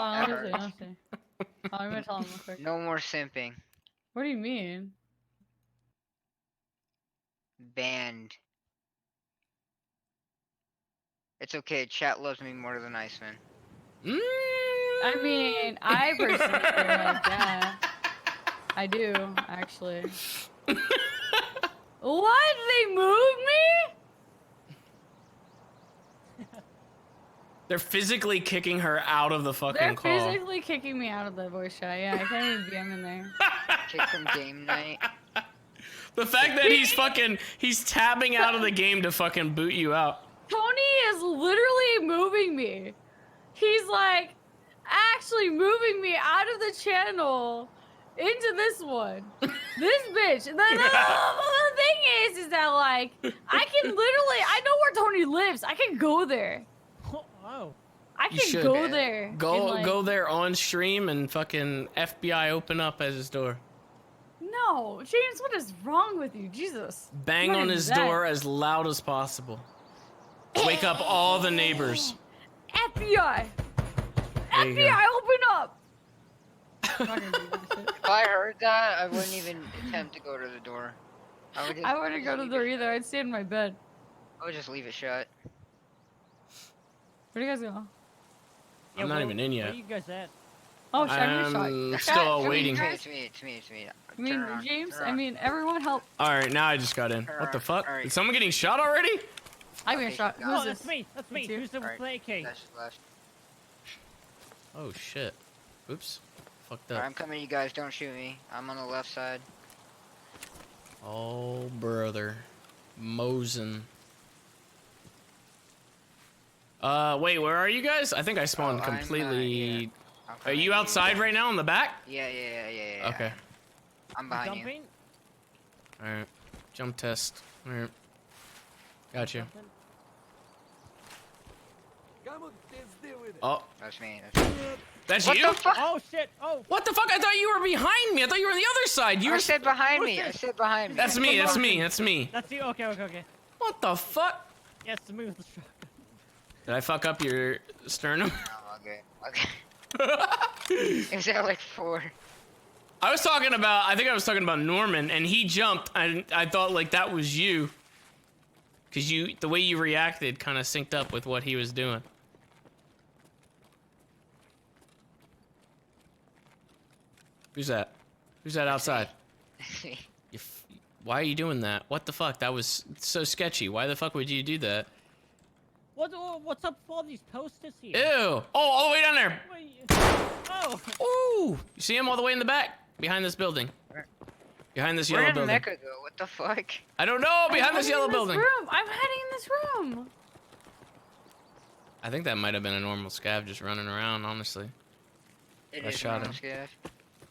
on, That let me see. hurts. Let me see. Oh, I'm gonna tell him real quick. No more simping. What do you mean? Banned. It's okay. Chat loves me more than Iceman. I mean, I personally feel like, yeah, I do actually. What? They moved me? They're physically kicking her out of the fucking They're call. physically kicking me out of the voice chat. Yeah, I can't even be in there. Kick from game night. The fact that he's tabbing out of the game to fucking boot you out. Tony is literally moving me. He's like actually moving me out of the channel into this one. This bitch. The thing is that like I can literally, I know where Tony lives. I can go there. Oh. I You can should. go there. Go and, like, go there on stream and fucking FBI open up at his door. No, James, what is wrong with you? Jesus. Bang What on is his that? door as loud as possible. Wake up all the neighbors. FBI. There you FBI, go. open up. I'm not gonna do that shit. If I heard that, I wouldn't even attempt to go to the door. I wouldn't go to the door either. I'd stay in my bed. I would just leave it shut. Where do you guys go? Yeah, I'm not where- even in Where yet. you guys at? Oh, shit, I'm I'm shot. still Chat, waiting. It's me. It's me. It's me. I mean, Turn around, James, turn I around. mean, everyone help. All right, now I just got in. What the fuck? Alright. Is someone getting shot already? I'm gonna shot. Oh, Who's Oh, this? that's me. That's me. It's you? Who's the Alright. AK? Flash. Oh shit. Oops. Fucked Alright, up. I'm coming to you guys. Don't shoot me. I'm on the left side. Oh brother. Mosen. Wait, where are you guys? I think I spawned Oh, completely. I'm Are coming you to outside right now in the back? Yeah. Okay. I'm behind you. Jumping? Alright. Jump test. Alright. Gotcha. Oh, That's me. that's What you? the fuck? Oh shit! Oh. What the fuck? I thought you were behind me. I thought you were on the other side. You I were. said behind me. I said behind me. That's me. That's me. That's me. That's you. Okay. Okay. What the fuck? Yes, to move the shotgun. Did I fuck up your sternum? Oh, okay. It was at like 4. I was talking about. I think I was talking about Norman, and he jumped, and I thought like that was you, cause the way you reacted kind of synced up with what he was doing. Who's that? Who's that outside? Why are you doing that? What the fuck? That was so sketchy. Why the fuck would you do that? What's up with all these posters here? Ew! Oh, all the way down there. Oh. Ooh! You see him all the way in the back, behind this building. Behind this Where yellow did building. Mecha go? What the fuck? I don't know. Behind this yellow building. Room. I'm hiding in this room. I think that might have been a normal scav just running around. Honestly, It I is shot normal him. scav.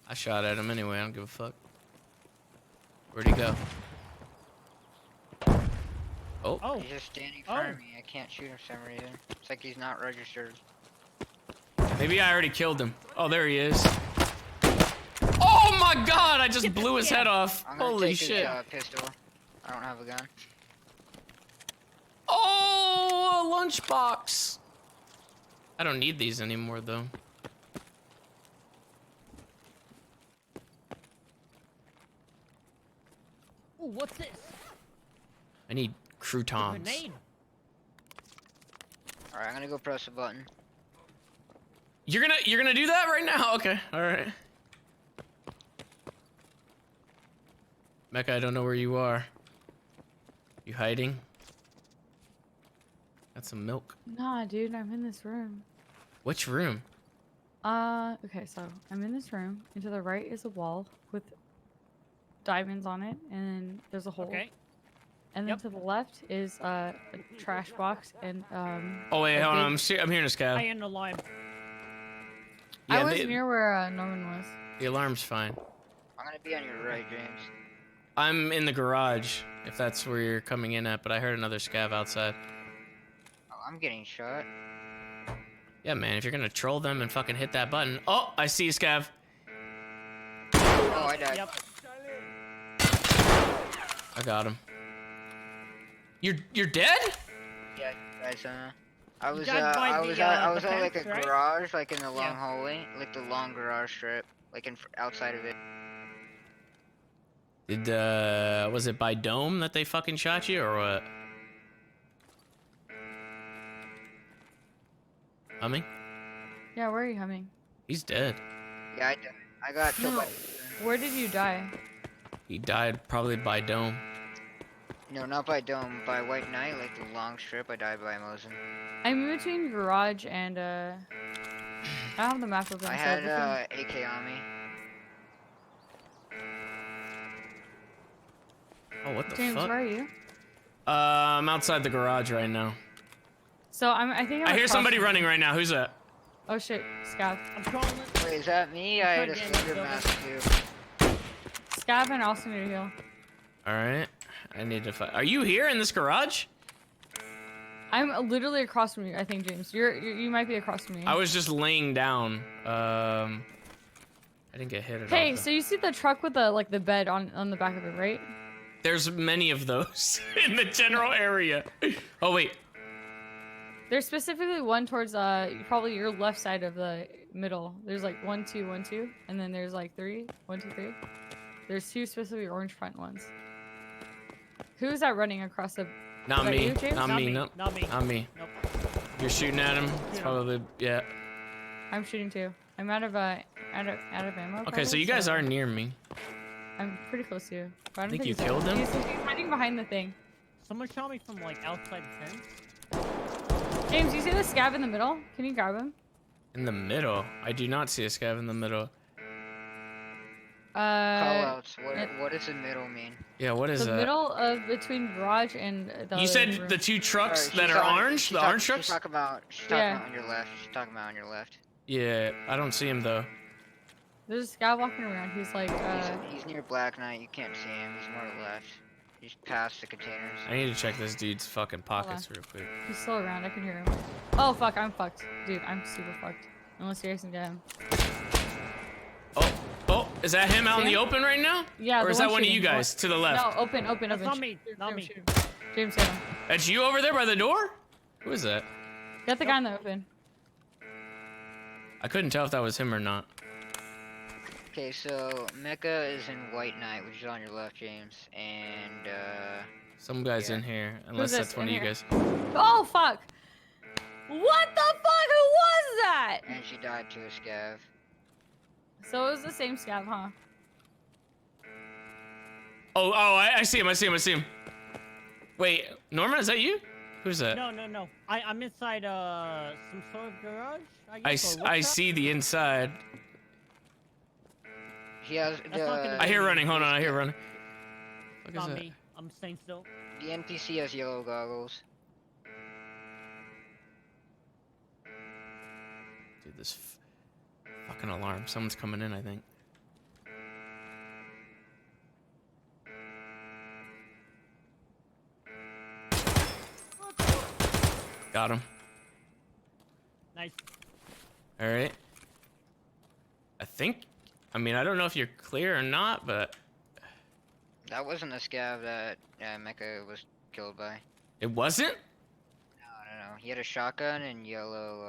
I shot at him anyway. I don't give a fuck. Where'd he go? Oh. Oh. He's just standing in front of me. I can't shoot him for some reason. It's like he's not registered. Maybe I already killed him. Oh, there he is. Oh my god! I just blew his head off. I'm gonna Holy take shit. his pistol. I don't have a gun. Oh, a lunchbox. I don't need these anymore, though. Ooh, what's this? I need croutons. Grenade. Alright, I'm gonna go press a button. You're gonna do that right now? Okay, all right. Mecca, I don't know where you are. You hiding? Got some milk. Nah, dude, I'm in this room. Which room? Okay, so I'm in this room, and to the right is a wall with diamonds on it, and then there's a hole. Okay. And then to the left is a trash box and Oh wait, a hold on. big- I'm hearing a I scav. am alive. I was near where Norman was. The alarm's fine. I'm gonna be on your right, James. I'm in the garage, if that's where you're coming in at, but I heard another scav outside. Oh, I'm getting shot. Yeah, man, if you're gonna troll them and fucking hit that button. Oh, I see you, scav. Oh, I died. Yep. I got him. You're dead? Yeah, guys. I was died by I the, was the at like a fence, right? garage, like in the long Yeah. hallway, like the long garage strip, like outside of it. Did was it by Dome that they fucking shot you or what? Humming? Yeah, where are you humming? He's dead. Yeah, I got killed No. by. Where did you die? He died probably by Dome. No, not by Dome, by White Knight, like the long strip. I died by Mosin. I'm in between garage and I don't have the map open. I so had between- AK on me. Oh, what the James, fuck? where are you? I'm outside the garage right now. So I think I'm I hear across somebody from- running right now. Who's that? Oh shit, Scav. I'm calling it. Wait, is that me? I had a Again, slender building. mask too. Scav and also need to heal. All right. I need to fight. Are you here in this garage? I'm literally across from you. I think James, you might be across from me. I was just laying down. I didn't get hit at all. Hey, though. so you see the truck with the bed on the back of it, right? There's many of those in the general area. Oh wait. There's specifically one towards probably your left side of the middle. There's like 1, 2, 1, 2, and then there's like 3, 1, 2, 3. There's 2 specifically orange front ones. Who's that running across the? Not Is that me. you, James? Not me. Nope. Not me. Not me. Nope. You're shooting at him. It's Shooting. probably yeah. I'm shooting too. I'm out of ammo. Okay, probably, so you guys are near me. I'm pretty close to you. But I don't Think you he's killed dead. him? He's hiding behind the thing. Someone shot me from like outside the fence. James, you see the scav in the middle? Can you grab him? In the middle. I do not see a scav in the middle. Callouts. What does the middle mean? Yeah, what is the that? middle of between garage and the You other said room. the two trucks Alright, that she's are on- orange? she's The talk- orange She's trucks? talking about Yeah. on your left. She's talking about on your left. Yeah, I don't see him though. There's a scav walking around. He's like, He's near Black Knight. You can't see him. He's more left. He's past the containers. I need to check this dude's fucking pockets real quick. he's still around. I can hear him. Oh fuck, I'm fucked, dude. I'm super fucked. Unless you guys can get him. Oh, is that him out in See the him? open right now? Yeah. Or the is that one of shooting. you guys to the left? No, open. That's not Shoot me. him, Not shoot me. him. James, get him. That's you over there by the door? Who is that? Get the guy in the open. I couldn't tell if that was him or not. Okay, so Mecca is in White Knight, which is on your left, James, and Some guy's in here, unless this? that's one of In you here? guys. Oh fuck! What the fuck? Who was that? and she died to a scav. So it was the same scav, huh? Oh, I see him. Wait, Norman, is that you? Who's that? No. I'm inside some sort of garage. I guess, or I workshop? see the inside. He has That's not gonna I hear be me. running. Hold on, I hear running. What is Not that? me. I'm staying still. the NPC has yellow goggles. Dude, this fucking alarm. Someone's coming in, I think. Got him. Nice. All right. I mean, I don't know if you're clear or not, but That wasn't the scav that Mecca was killed by. it wasn't? No. He had a shotgun and yellow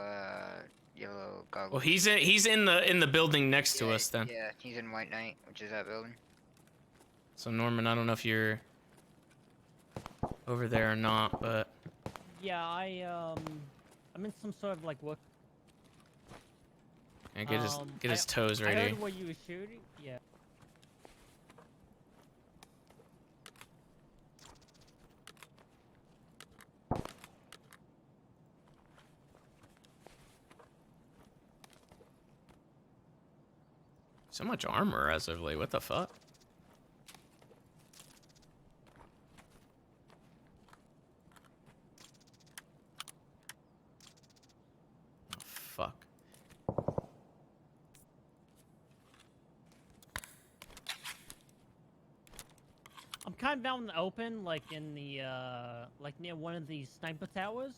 goggles. Well, he's in the building next to us then. Yeah, he's in White Knight, which is that building. So Norman, I don't know if you're over there or not, but Yeah, I'm in some sort of like work. yeah, get his toes I ready. heard what you were shooting. Yeah. So much armor as of late. What the fuck? Oh, fuck. kind of out in the open, like in the like near one of these sniper towers.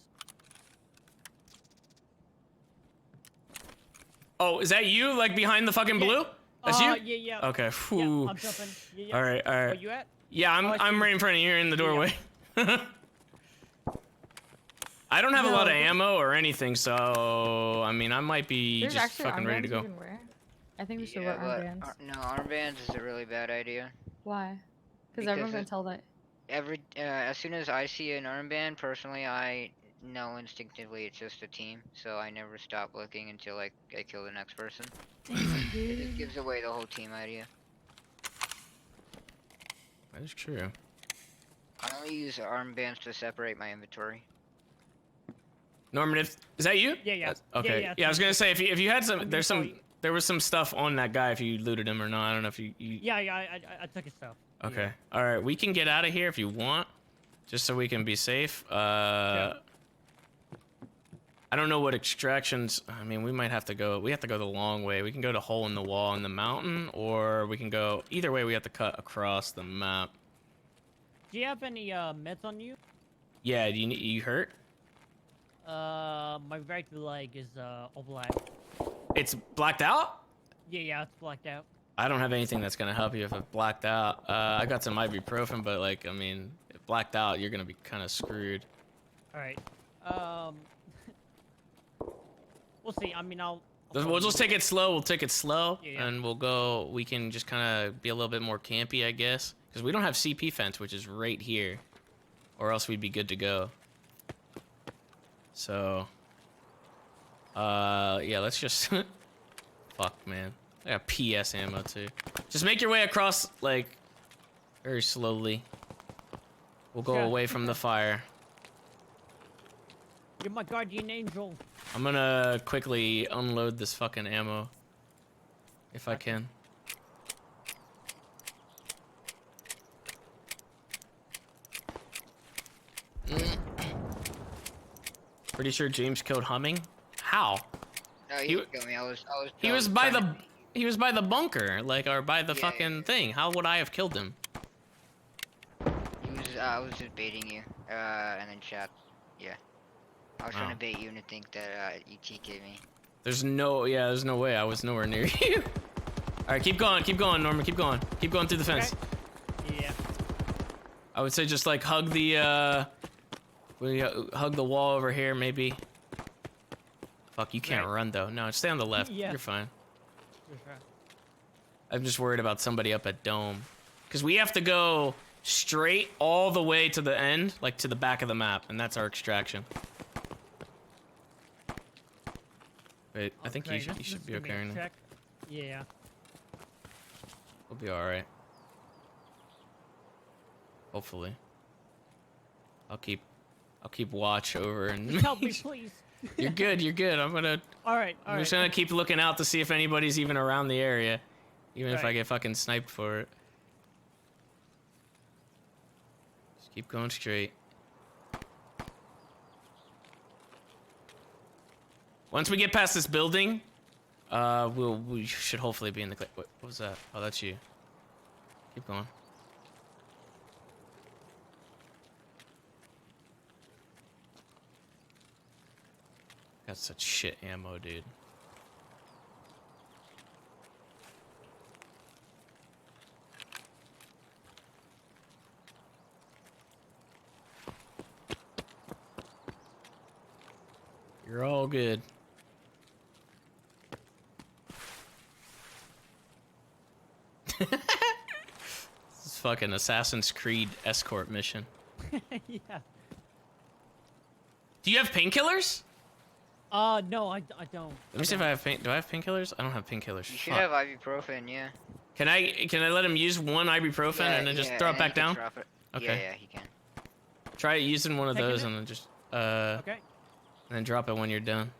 Oh, is that you? Like behind the fucking blue? That's you? Yeah, yeah. Okay. Yeah, Phew. I'm jumping. Yeah, yeah. All right, all right. Where you at? Yeah, Oh, I see I'm you. right in front of you. You're in the doorway. I don't have a lot of ammo or anything, so I mean, I might be There's just actually fucking ready to armbands you go. can wear. I think we should Yeah, wear but armbands. no, armbands is a really bad idea. Why? Because everyone's gonna tell that. As soon as I see an armband, personally, I know instinctively it's just a team, so I never stop looking until I kill the next person. It just gives away the whole team idea. That is true. I only use armbands to separate my inventory. Norman, is that you? Yeah, yeah. Okay. Yeah, I was gonna say if you had some, there was some stuff on that guy if you looted him or not. I don't know if you. Yeah, I took his stuff. Okay. Yeah. All right, we can get out of here if you want, just so we can be safe. Yeah. I don't know what extractions. I mean, we might have to go. We have to go the long way. We can go to hole in the wall in the mountain, or we can go. Either way, we have to cut across the map. Do you have any meds on you? Yeah. Do you hurt? My right leg is all black. It's blacked out? Yeah, yeah, it's blacked out. I don't have anything that's gonna help you if it's blacked out. I got some ibuprofen, but like, I mean, if blacked out, you're gonna be kind of screwed. All right. We'll see. I mean, We'll just take it slow. We'll take it slow, Yeah. and we'll go. We can just kind of be a little bit more campy, I guess, because we don't have CP fence, which is right here, or else we'd be good to go. So, yeah, let's just. Fuck, man. I got PS ammo too. Just make your way across, like, very slowly. We'll go away from the fire. You're my guardian angel. I'm gonna quickly unload this fucking ammo. If I can. Pretty sure James killed Humming. How? No, he didn't kill me. I was. He was by the. He was by the bunker, like, or by the fucking thing. How would I have killed him? He was. I was just baiting you. And then chat. Yeah. I was trying to bait you into think that ET gave me. There's no. Yeah, there's no way. I was nowhere near you. All right, keep going, Norman. Keep going through the fence. Okay. Yeah. I would say just like hug the. Hug the wall over here, maybe. Fuck, you can't run though. No, stay on the left. Yeah. You're fine. Okay. I'm just worried about somebody up at Dome. Because we have to go straight all the way to the end, like to the back of the map, and that's our extraction. Wait, I think you should be okay right now. Yeah. We'll be alright. Hopefully. I'll keep watch over and Just help me, please. You're good. I'm just gonna keep looking out to see if anybody's even around the area. Even if I get fucking sniped for it. Just keep going straight. Once we get past this building, we should hopefully be in the clear. What was that? Oh, that's you. Keep going. Got such shit ammo, dude. You're all good. This is fucking Assassin's Creed escort mission. Yeah. Do you have painkillers? No, I don't. Let me see if I have pain. Do I have painkillers? I don't have painkillers. You should have ibuprofen, yeah. Can I let him use one ibuprofen and then just throw it back down? Drop it. Okay. Yeah, he can. Try using one of Taking those it? and then just Okay. and then drop it when you're done.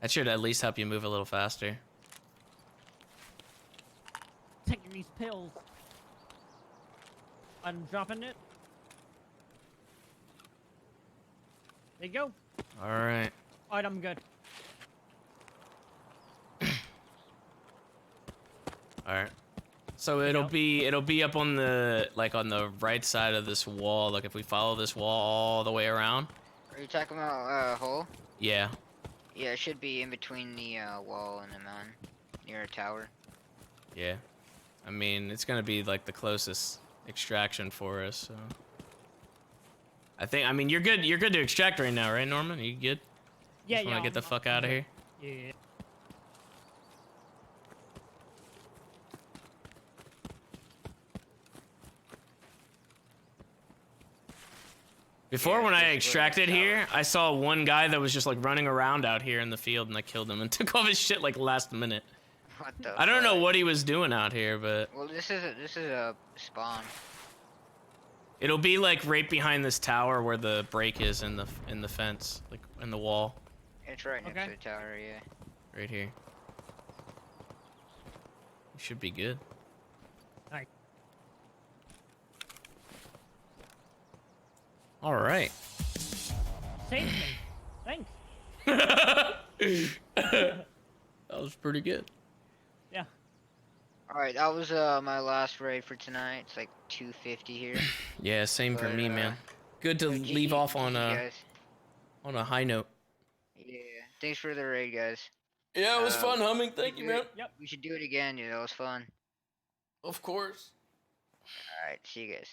That should at least help you move a little faster. Taking these pills. I'm dropping it. There you go. All right. All right, I'm good. All right. So it'll be up on the on the right side of this wall. Like if we follow this wall all the way around. Are you talking about hole? Yeah. Yeah, it should be in between the wall and the mountain, near a tower. Yeah. I mean, it's gonna be like the closest extraction for us. So. I mean, you're good. You're good to extract right now, right, Norman? You good? Yeah, Just wanna get the fuck out of here. Yeah. Before, when I extracted here, I saw one guy that was just like running around out here in the field, and I killed him and took off his shit like last minute. What the? I don't know what he was doing out here, but Well, this is a spawn. it'll be like right behind this tower where the break is in the fence, like in the wall, It's right next to the tower. Yeah. right here. We should be good. Alright. All right. Save me. Thanks. That was pretty good. Yeah. All right, that was my last raid for tonight. It's like 250 here. Yeah, same for But, me, man. Good to GG, leave off on GG, a high note. Yeah. Thanks for the raid, guys. Yeah, it was fun, Humming. Thank you, man. Yep. We should do it again, dude. That was fun. Of course. All right, see you guys.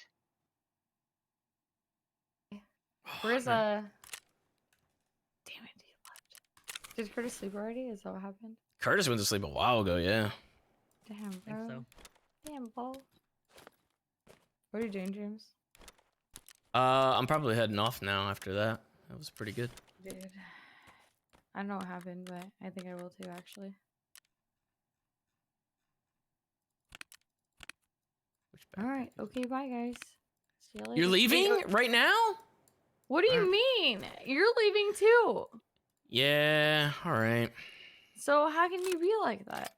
Where's Damn it, he left. Did Curtis sleep already? Is that what happened? Curtis went to sleep a while ago, yeah. Damn, bro. so. Damn, bro. What are you doing, James? I'm probably heading off now after that. That was pretty good. Dude. I don't know what happened, but I think I will too, actually. Alright, okay, bye, guys. See you later. You're leaving right now? What do you mean? You're leaving too. Yeah, alright. So how can you be like that?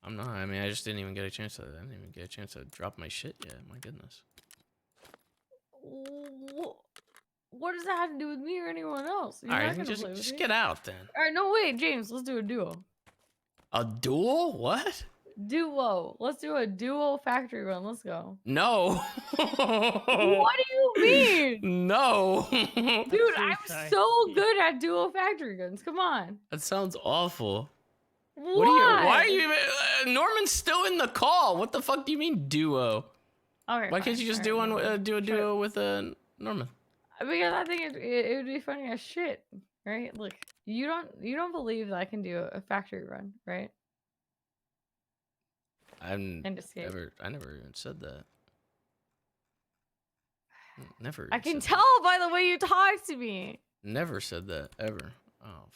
I'm not. I mean, I just didn't even get a chance to. I didn't even get a chance to drop my shit yet. My goodness. What does that have to do with me or anyone else? You're All not right, gonna just play with me. get out then. All right, no wait, James. Let's do a duo. A duel? What? Duo. Let's do a duo factory run. Let's go. No. What do you mean? No. Dude, I'm so good at duo factory guns. Come on. That sounds awful. Why? What are you? Why are you? Norman's still in the call. What the fuck do you mean duo? Okay, Why can't you just do one? Do a duo with Norman? Because I think it would be funny as shit, right? Look, you don't believe that I can do a factory run, right? I And escape. never even said that. Never. I even can said tell by the way you talk to me. that. Never said that ever. Oh.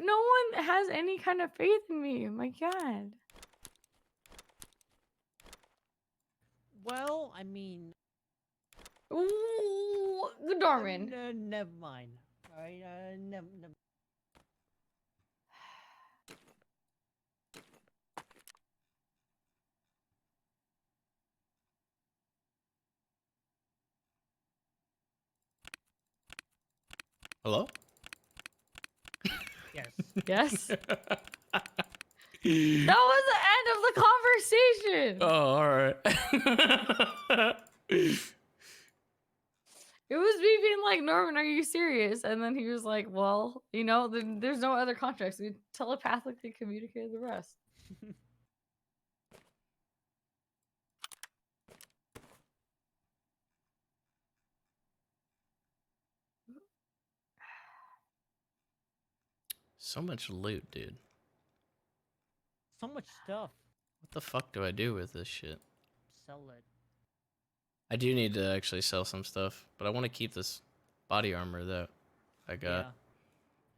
No one has any kind of faith in me. My God. Well, I mean. Ooh, Norman. Never mind. All right. Never. Hello? Yes. Yes. That was the end of the conversation. Oh, all right. It was me being like, Norman, are you serious? And then he was like, well, you know, there's no other contracts. We telepathically communicated the rest. So much loot, dude. So much stuff. What the fuck do I do with this shit? Sell it. I do need to actually sell some stuff, but I want to keep this body armor that I got. Yeah.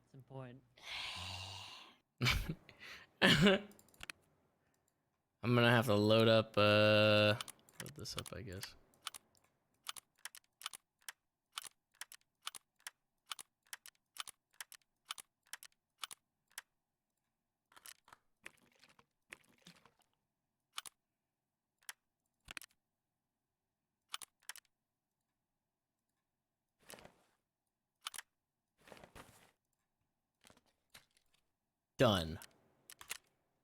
It's important. I'm gonna have to load this up, I guess. Done.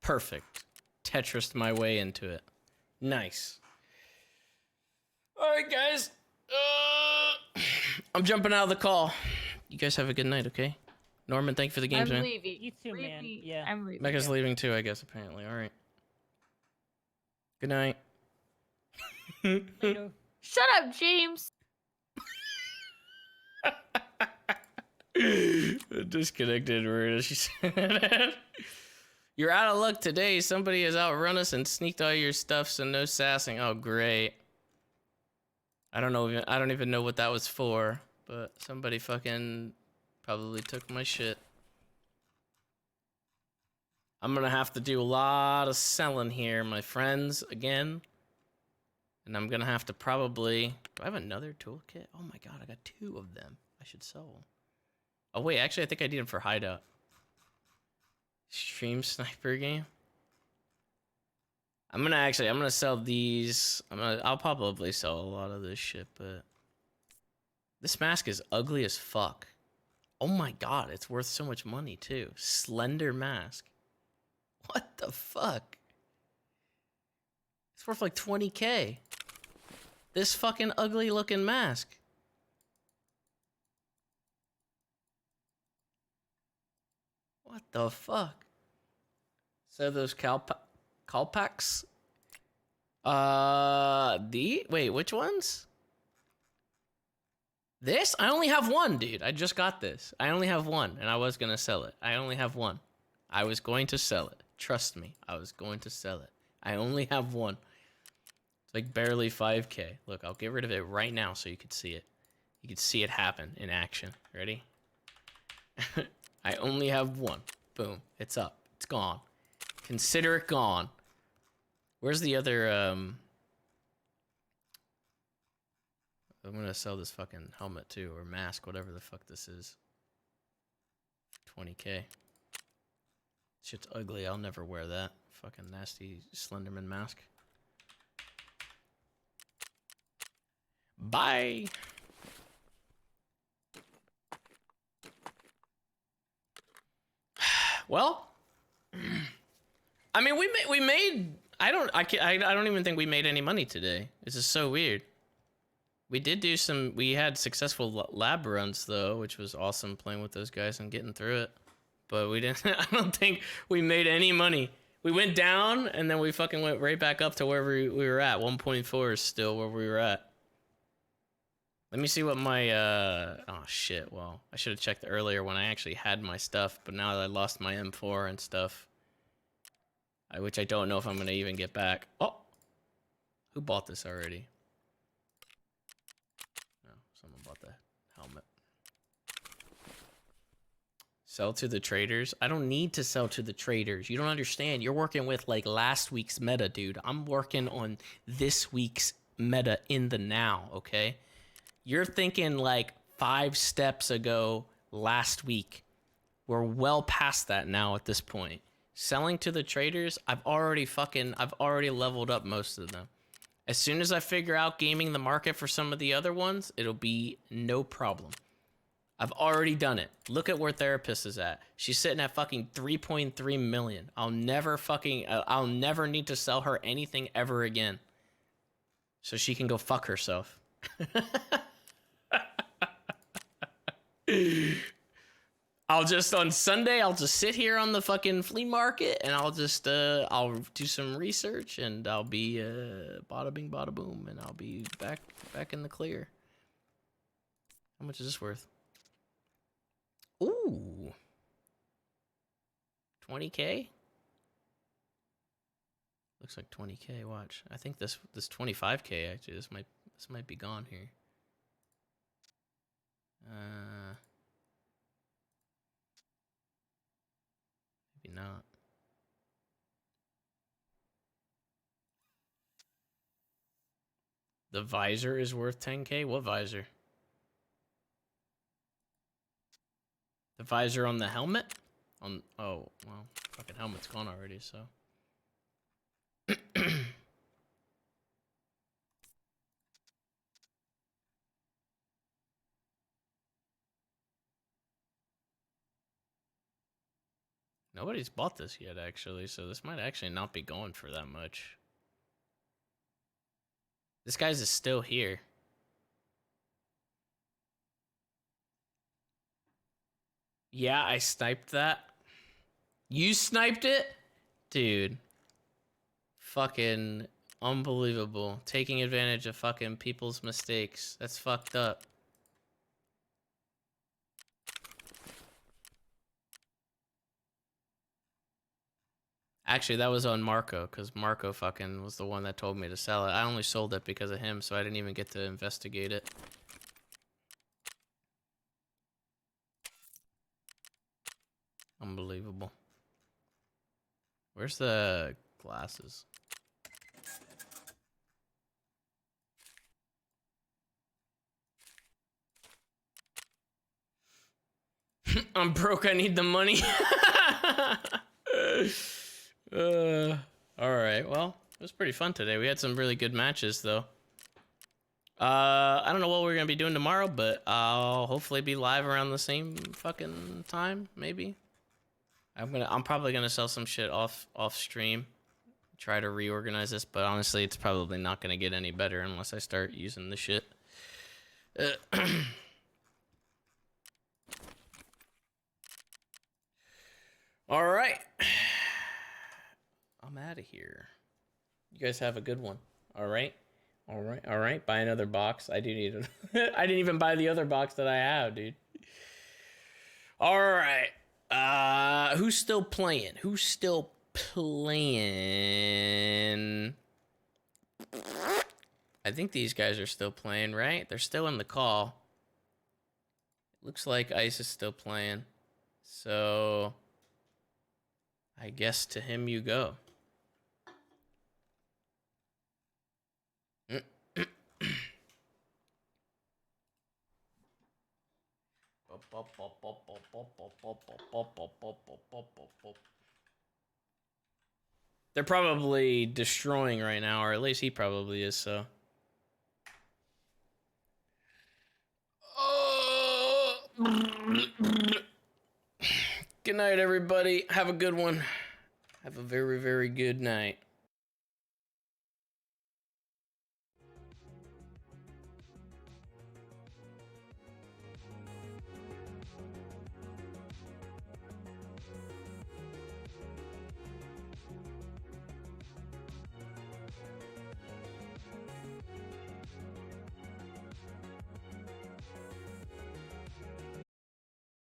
Perfect. Tetrised my way into it. Nice. All right, guys. I'm jumping out of the call. You guys have a good night, okay? Norman, thank you for the games, I'm man. leaving. You too, Leave man. me. Yeah. I'm leaving. Mecca's leaving too, I guess, apparently. All right. Good night. Later. Shut up, James. Disconnected, Marina. She said, "You're out of luck today. Somebody has outrun us and sneaked all your stuff, so no sassing." Oh, great. I don't even know what that was for, but somebody fucking probably took my shit. I'm gonna have to do a lot of selling here, my friends, again. And I'm gonna have to probably... Do I have another toolkit? Oh my god, I got 2 of them. I should sell them. Oh wait, actually I think I need them for hideout. Stream sniper game. I'm gonna sell these. I'll probably sell a lot of this shit, but this mask is ugly as fuck. Oh my god, it's worth so much money too. Slender mask. What the fuck? It's worth like 20k. This fucking ugly looking mask. What the fuck? So those Calpax? Wait, which ones? This? I only have one, dude. I just got this. I only have one, and I was gonna sell it. I only have one. I was going to sell it. Trust me, I was going to sell it. I only have one. It's like barely 5k. Look, I'll get rid of it right now so you could see it. You could see it happen in action. Ready? I only have one. Boom. It's up. It's gone. Consider it gone. Where's the other, I'm gonna sell this fucking helmet too, or mask, whatever the fuck this is. 20k. Shit's ugly. I'll never wear that. Fucking nasty Slenderman mask. Bye. Well, I mean, we made. I don't even think we made any money today. This is so weird. We did do some. We had successful lab runs though, which was awesome playing with those guys and getting through it. But we didn't. I don't think we made any money. We went down and then we fucking went right back up to wherever we were at. 1.4 is still where we were at. Let me see what my, oh shit, well, I should have checked earlier when I actually had my stuff, but now that I lost my M4 and stuff, which I don't know if I'm gonna even get back. Oh! Who bought this already? No, someone bought the helmet. Sell to the traders? I don't need to sell to the traders. You don't understand. You're working with, like, last week's meta, dude. I'm working on this week's meta in the now, okay? You're thinking like 5 steps ago last week. We're well past that now at this point. Selling to the traders, I've already leveled up most of them. As soon as I figure out gaming the market for some of the other ones, it'll be no problem. I've already done it. Look at where Therapist is at. She's sitting at fucking 3.3 million. I'll never need to sell her anything ever again. So she can go fuck herself. On Sunday, I'll just sit here on the fucking flea market and I'll just, I'll do some research and I'll be, bada bing, bada boom, and I'll be back in the clear. How much is this worth? Ooh. 20k? Looks like 20k, watch. I think this 25k actually, this might be gone here. Maybe not. The visor is worth 10k? What visor? The visor on the helmet? Oh, well, fucking helmet's gone already, so. Nobody's bought this yet, actually, so this might actually not be going for that much. This guy's is still here. Yeah, I sniped that. You sniped it? Dude. Fucking unbelievable. Taking advantage of fucking people's mistakes. That's fucked up. Actually, that was on Marco, because Marco fucking was the one that told me to sell it. I only sold it because of him, so I didn't even get to investigate it. Unbelievable. Where's the glasses? I'm broke, I need the money. Alright, well, it was pretty fun today. We had some really good matches, though. I don't know what we're gonna be doing tomorrow, but I'll hopefully be live around the same fucking time, maybe. I'm probably gonna sell some shit off stream. Try to reorganize this, but honestly, it's probably not gonna get any better unless I start using the shit. All right. I'm out of here. You guys have a good one. All right. All right. All right. Buy another box. I do need it. I didn't even buy the other box that I have, dude. All right. Who's still playing? Who's still playing? I think these guys are still playing, right? They're still in the call. Looks like Ice is still playing. So I guess to him you go. They're probably destroying right now, or at least he probably is, so. Good night, everybody. Have a good one. Have a very, very good night.